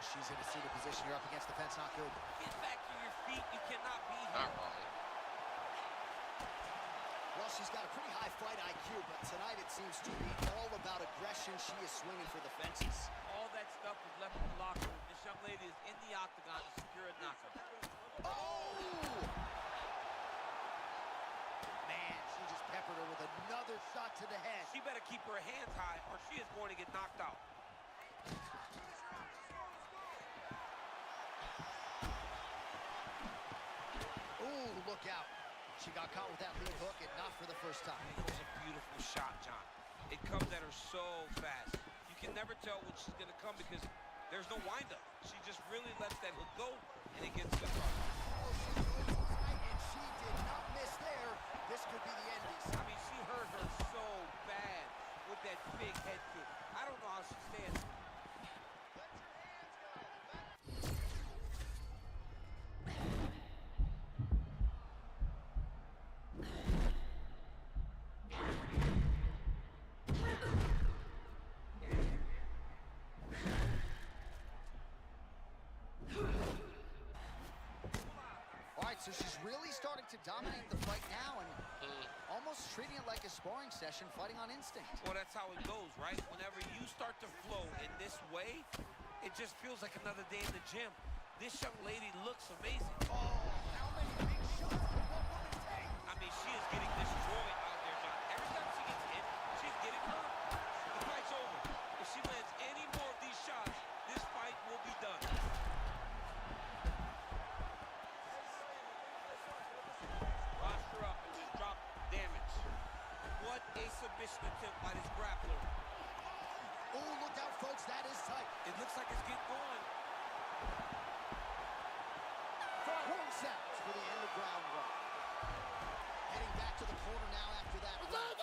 Speaker 3: she's in a seated position here up against the fence. Not good.
Speaker 4: Get back to your feet. You cannot be here.
Speaker 1: Not wrong.
Speaker 3: Well, she's got a pretty high fight IQ, but tonight it seems to be all about aggression. She is swinging for the fences.
Speaker 4: All that stuff was left in the locker room. This young lady is in the octagon to secure a knockout.
Speaker 3: Oh! Man, she just peppered her with another shot to the head.
Speaker 4: She better keep her hands high, or she is going to get knocked out.
Speaker 3: Ooh, look out. She got caught with that lead hook, and not for the first time.
Speaker 4: It was a beautiful shot, John. It comes at her so fast. You can never tell when she's going to come because there's no windup. She just really lets that hook go, and it gets to the cross.
Speaker 3: Oh, she goes inside, and she did not miss there. This could be the end.
Speaker 4: I mean, she hurt her so bad with that big head kick. I don't know how she stands.
Speaker 3: starting to dominate the fight now and almost treating it like a sparring session, fighting on instinct.
Speaker 4: Well, that's how it goes, right? Whenever you start to flow in this way, it just feels like another day in the gym. This young lady looks amazing.
Speaker 3: Oh, how many big shots can one woman take?
Speaker 4: I mean, she is getting destroyed out there, John. Every time she gets hit, she's getting hurt. The fight's over. If she lands any more of these shots, this fight will be done. Roster up and just drop damage. What a submission attempt by this grappler.
Speaker 3: Oh, look out, folks. That is tight.
Speaker 4: It looks like it's getting going.
Speaker 3: Horn sounds for the end of round one. Heading back to the corner now after that round.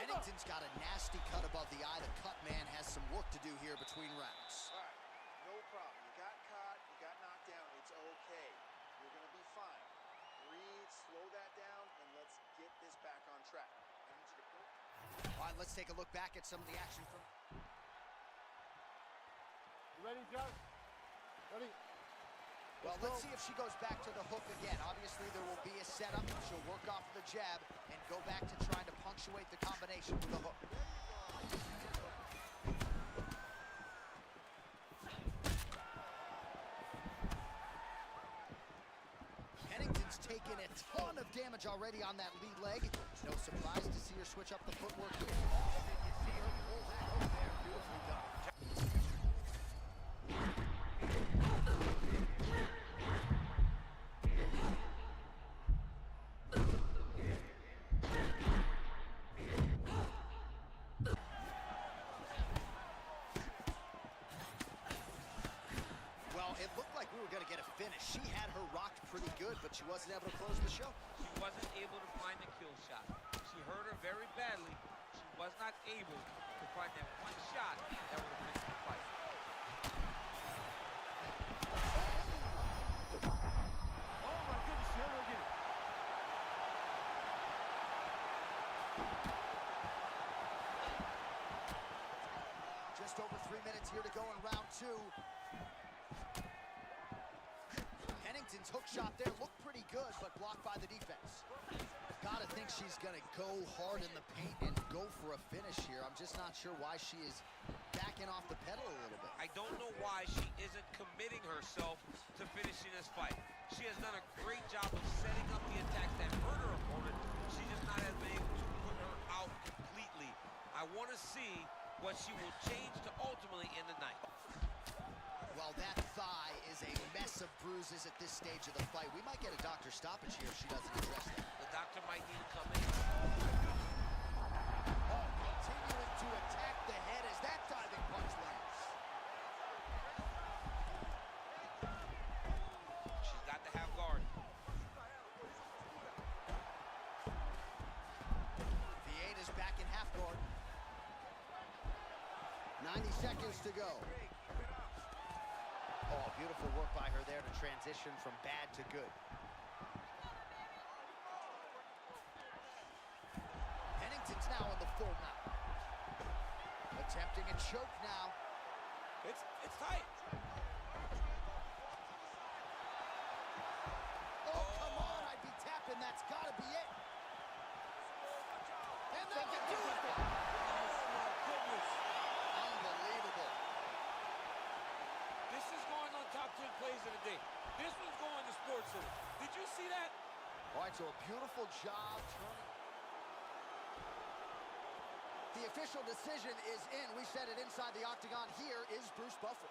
Speaker 3: Pennington's got a nasty cut above the eye. The cut man has some work to do here between rounds.
Speaker 11: All right, no problem. You got caught, you got knocked down. It's okay. You're going to be fine. Breathe, slow that down, and let's get this back on track. I need you to put...
Speaker 3: All right, let's take a look back at some of the action from...
Speaker 5: You ready, John? Ready?
Speaker 3: Well, let's see if she goes back to the hook again. Obviously, there will be a setup. She'll work off the jab and go back to trying to punctuate the combination with the hook. Pennington's taken a ton of damage already on that lead leg. No surprise to see her switch up the footwork here. You see her pull that hook there. Beautifully done. Well, it looked like we were going to get a finish. She had her rocked pretty good, but she wasn't able to close the show.
Speaker 4: She wasn't able to find the kill shot. She hurt her very badly. She was not able to find that one shot that would have finished the fight.
Speaker 5: Oh, my goodness. Here we get it.
Speaker 3: Just over 3 minutes here to go in round two. Pennington's hook shot there looked pretty good, but blocked by the defense. Gotta think she's gonna go hard in the paint and go for a finish here. I'm just not sure why she is backing off the pedal a little bit.
Speaker 4: I don't know why she isn't committing herself to finishing this fight. She has done a great job of setting up the attacks that hurt her opponent. She just not has been able to put her out completely. I want to see what she will change to ultimately end the night.
Speaker 3: Well, that thigh is a mess of bruises at this stage of the fight. We might get a doctor stoppage here if she doesn't address that.
Speaker 4: The doctor might need to come in.
Speaker 3: Oh, continuing to attack the head as that diving punch lands.
Speaker 4: She's got to have guard.
Speaker 3: V8 is back in half guard. 90 seconds to go. Oh, beautiful work by her there to transition from bad to good. Pennington's now in the full mount. Attempting a choke now.
Speaker 4: It's tight.
Speaker 3: Oh, come on, I'd be tapping. That's gotta be it. And they can do it. Unbelievable.
Speaker 6: This is going on top 10 plays of the day. This one's going to Sports Center. Did you see that?
Speaker 3: All right, so a beautiful job turning. The official decision is in. We said it inside the octagon. Here is Bruce Buffer.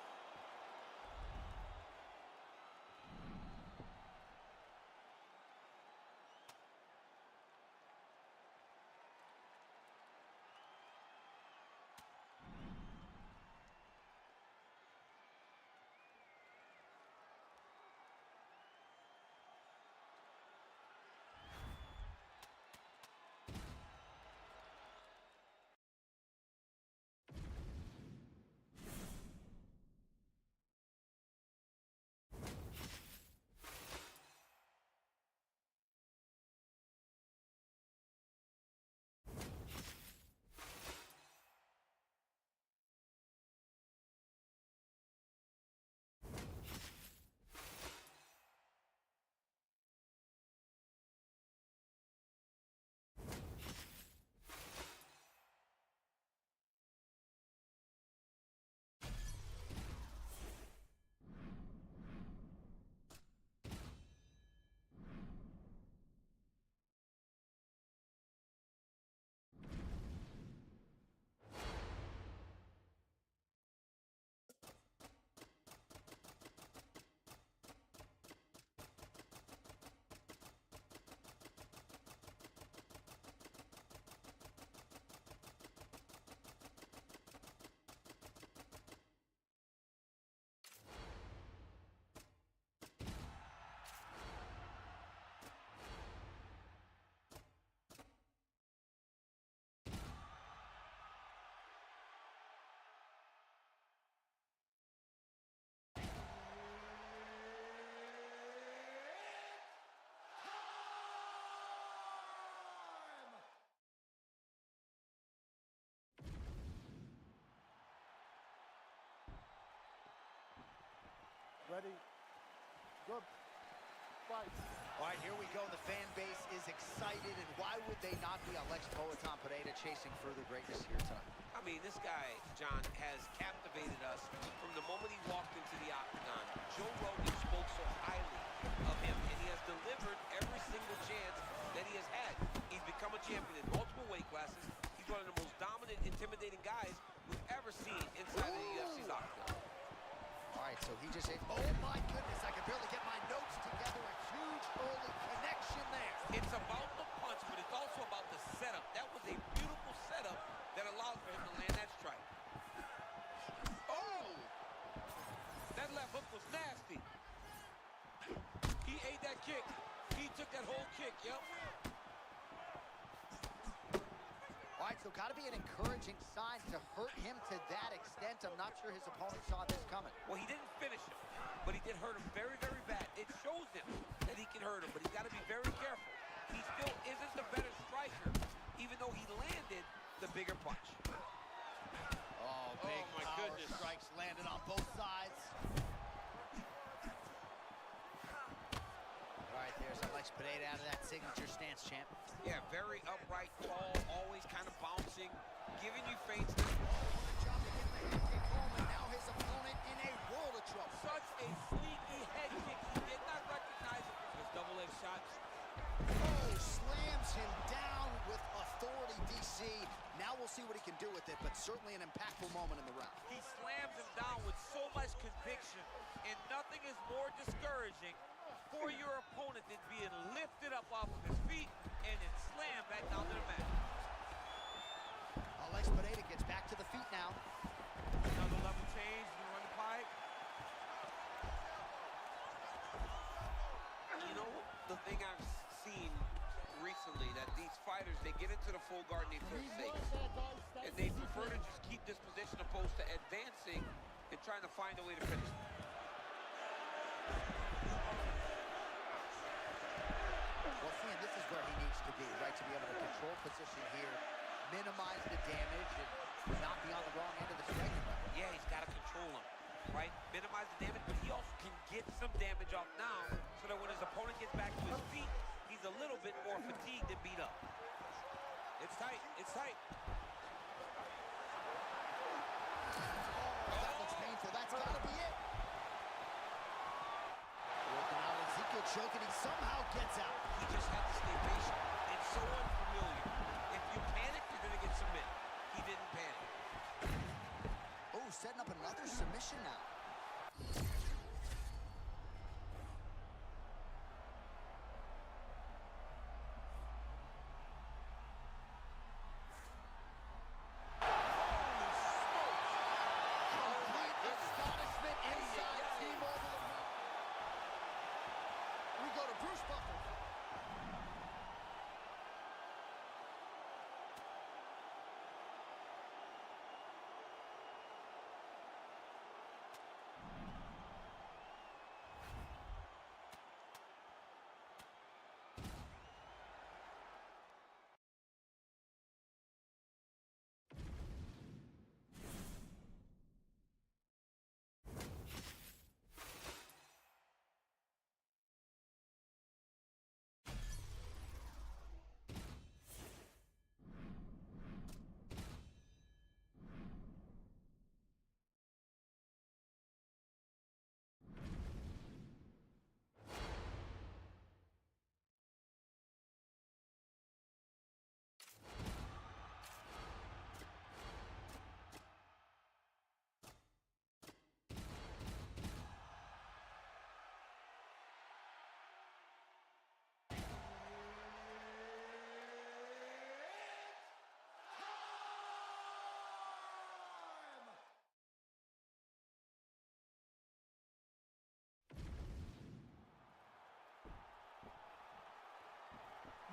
Speaker 5: Ready? Good. Fight.
Speaker 3: All right, here we go. The fan base is excited, and why would they not be? Alex Poatan Pereira chasing further greatness here tonight.
Speaker 4: I mean, this guy, John, has captivated us from the moment he walked into the octagon. Joe Rogan spoke so highly of him, and he has delivered every single chance that he has had. He's become a champion in multiple weight classes. He's one of the most dominant, intimidating guys we've ever seen inside of the UFC's octagon.
Speaker 3: All right, so he just hit, oh my goodness, I can barely get my notes together. A huge early connection there.
Speaker 4: It's about the punch, but it's also about the setup. That was a beautiful setup that allowed for him to land that strike. Oh! That left hook was nasty. He ate that kick. He took that whole kick, yep.
Speaker 3: All right, so got to be an encouraging sign to hurt him to that extent. I'm not sure his opponent saw this coming.
Speaker 4: Well, he didn't finish him, but he did hurt him very, very bad. It shows him that he can hurt him, but he's got to be very careful. He still isn't the better striker, even though he landed the bigger punch.
Speaker 3: Oh, big
Speaker 4: my
Speaker 3: power
Speaker 4: goodness.
Speaker 3: strikes landed on both sides. All right, there's Alex Pereira out of that signature stance, champ.
Speaker 4: Yeah, very upright, tall, always kind of bouncing, giving you feints.
Speaker 3: Job to get the head kick home, and now his opponent in a world of trouble.
Speaker 4: Such a sneaky head kick. He did not recognize it with his double leg shots.
Speaker 3: Oh, slams him down with authority, DC. Now we'll see what he can do with it, but certainly an impactful moment in the round.
Speaker 4: He slams him down with so much conviction, and nothing is more discouraging for your opponent than being lifted up off of his feet and then slammed back down to the mat.
Speaker 3: Alex Pereira gets back to the feet now.
Speaker 4: Another level change, you run the pipe. You know, the thing I've seen recently, that these fighters, they get into the full guard and they feel safe. And they prefer to just keep this position opposed to advancing and trying to find a way to finish.
Speaker 3: Well, Sam, this is where he needs to be, right? To be able to control position here, minimize the damage, and not be on the wrong end of the striking level.
Speaker 4: Yeah, he's got to control him, right? Minimize the damage, but he also can get some damage off now so that when his opponent gets back to his feet, he's a little bit more fatigued and beat up. It's tight. It's tight.
Speaker 3: Oh, that looks painful. That's got to be it. Working out Ezekiel choking. He somehow gets out.
Speaker 4: He just had to stay patient. It's so unfamiliar. If you panic, you're going to get submitted. He didn't panic.
Speaker 3: Oh, setting up another submission now.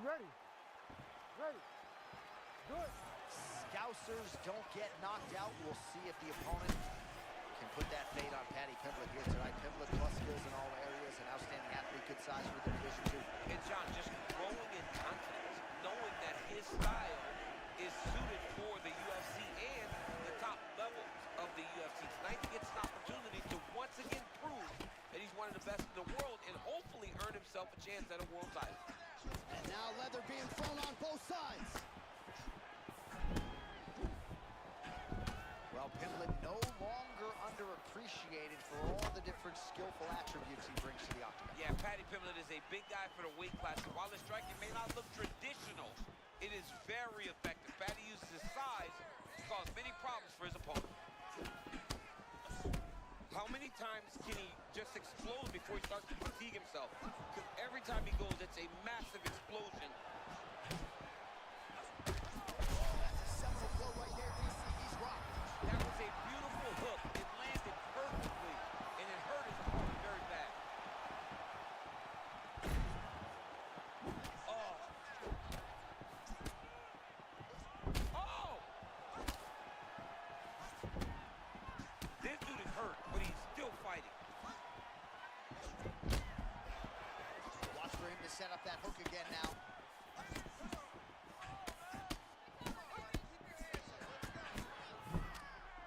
Speaker 5: Ready. Ready. Good.
Speaker 3: Scousers don't get knocked out. We'll see if the opponent can put that fade on Paddy Pimblett here tonight. Pimblett plus skills in all areas, an outstanding athlete, good size for the division too.
Speaker 4: And John, just growing in confidence, knowing that his style is suited for the UFC and the top level of the UFC. Tonight he gets an opportunity to once again prove that himself a chance at a world title.
Speaker 3: And now leather being thrown on both sides. Well, Pimblett no longer underappreciated for all the different skillful attributes he brings to the octagon.
Speaker 4: Yeah, Paddy Pimblett is a big guy for the weight class, and while his striking may not look traditional, it is very effective. Paddy uses his size to cause many problems for his opponent. How many times can he just explode before he starts to fatigue himself? Because every time he goes, it's a massive explosion.
Speaker 3: That's a seminal blow right there, DC. He's rocked.
Speaker 4: That was a beautiful hook. It landed perfectly, and it hurt his opponent very bad. Oh. Oh! This dude is hurt, but he's still fighting.
Speaker 3: Watch for him to set up that hook again now.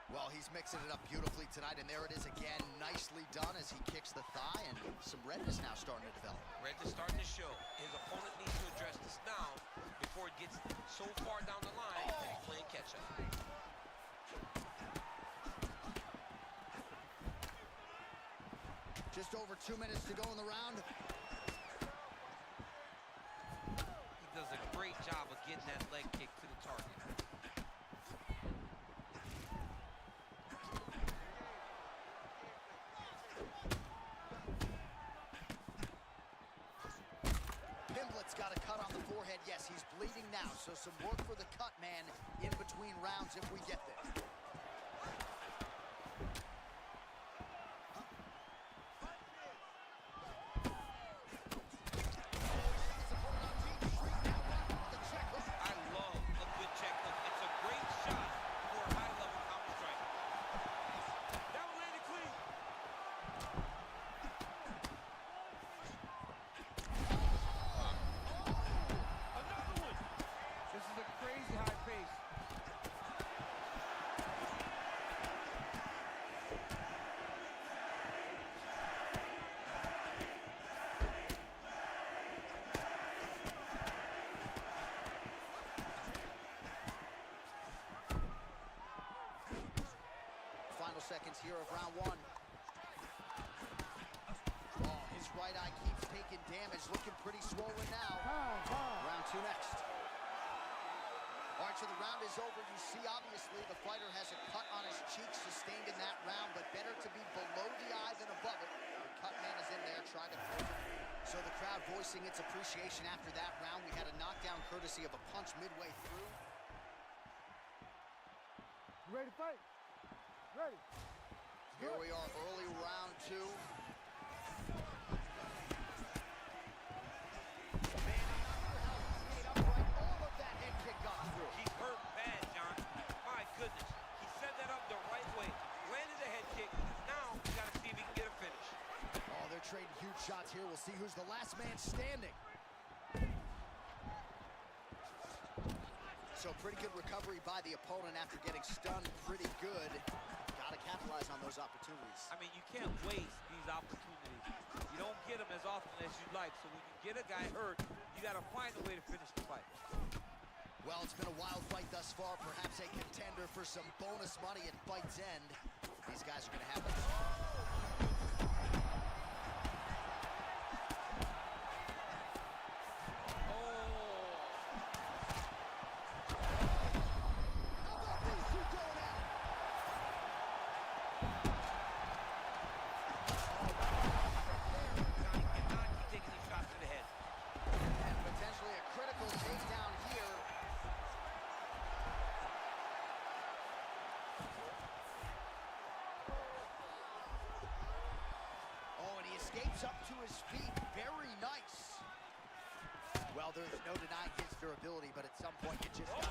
Speaker 3: Well, he's mixing it up beautifully tonight, and there it is again. Nicely done as he kicks the thigh, and some redness now starting to develop.
Speaker 4: Redness starting to show. His opponent needs to address this now before it gets so far down the line that he's playing catch-up.
Speaker 3: Just over 2 minutes to go in the round.
Speaker 4: He does a great job of getting that leg kick to the target.
Speaker 3: Pimblett's got a cut on the forehead. Yes, he's bleeding now, so some work for the cut man in between rounds if we get there.
Speaker 4: I love a good check hook. It's a great shot for a high-level counter striker. That one landed clean. Another one. This is a crazy high pace.
Speaker 3: Final seconds here of round one. Oh, his right eye keeps taking damage, looking pretty swollen now. Round two next. All right, so the round is over. You see, obviously, the fighter has a cut on his cheek sustained in that round, but better to be below the eye than above it. The cut man is in there trying to close it. So the crowd voicing its appreciation after that round. We had a knockdown courtesy of a punch midway through.
Speaker 5: You ready to fight? Ready.
Speaker 3: Here we are, early round two. Man, I'm not sure how he stayed upright. All of that head kick got through.
Speaker 4: He's hurt bad, John. My goodness. He set that up the right way. Landed a head kick. Now, we got to see if he can get a finish.
Speaker 3: Oh, they're trading huge shots here. We'll see who's the last man standing. So pretty good recovery by the opponent after getting stunned pretty good. Got to capitalize on those opportunities.
Speaker 4: I mean, you can't waste these opportunities. You don't get them as often as you'd like. So when you get a guy hurt, you got to find a way to finish the fight.
Speaker 3: Well, it's been a wild fight thus far. Perhaps a contender for some bonus money at fight's end. These guys are going to have it. Escapes up to his feet. Very nice. Well, there's no denying his durability, but at some point you just got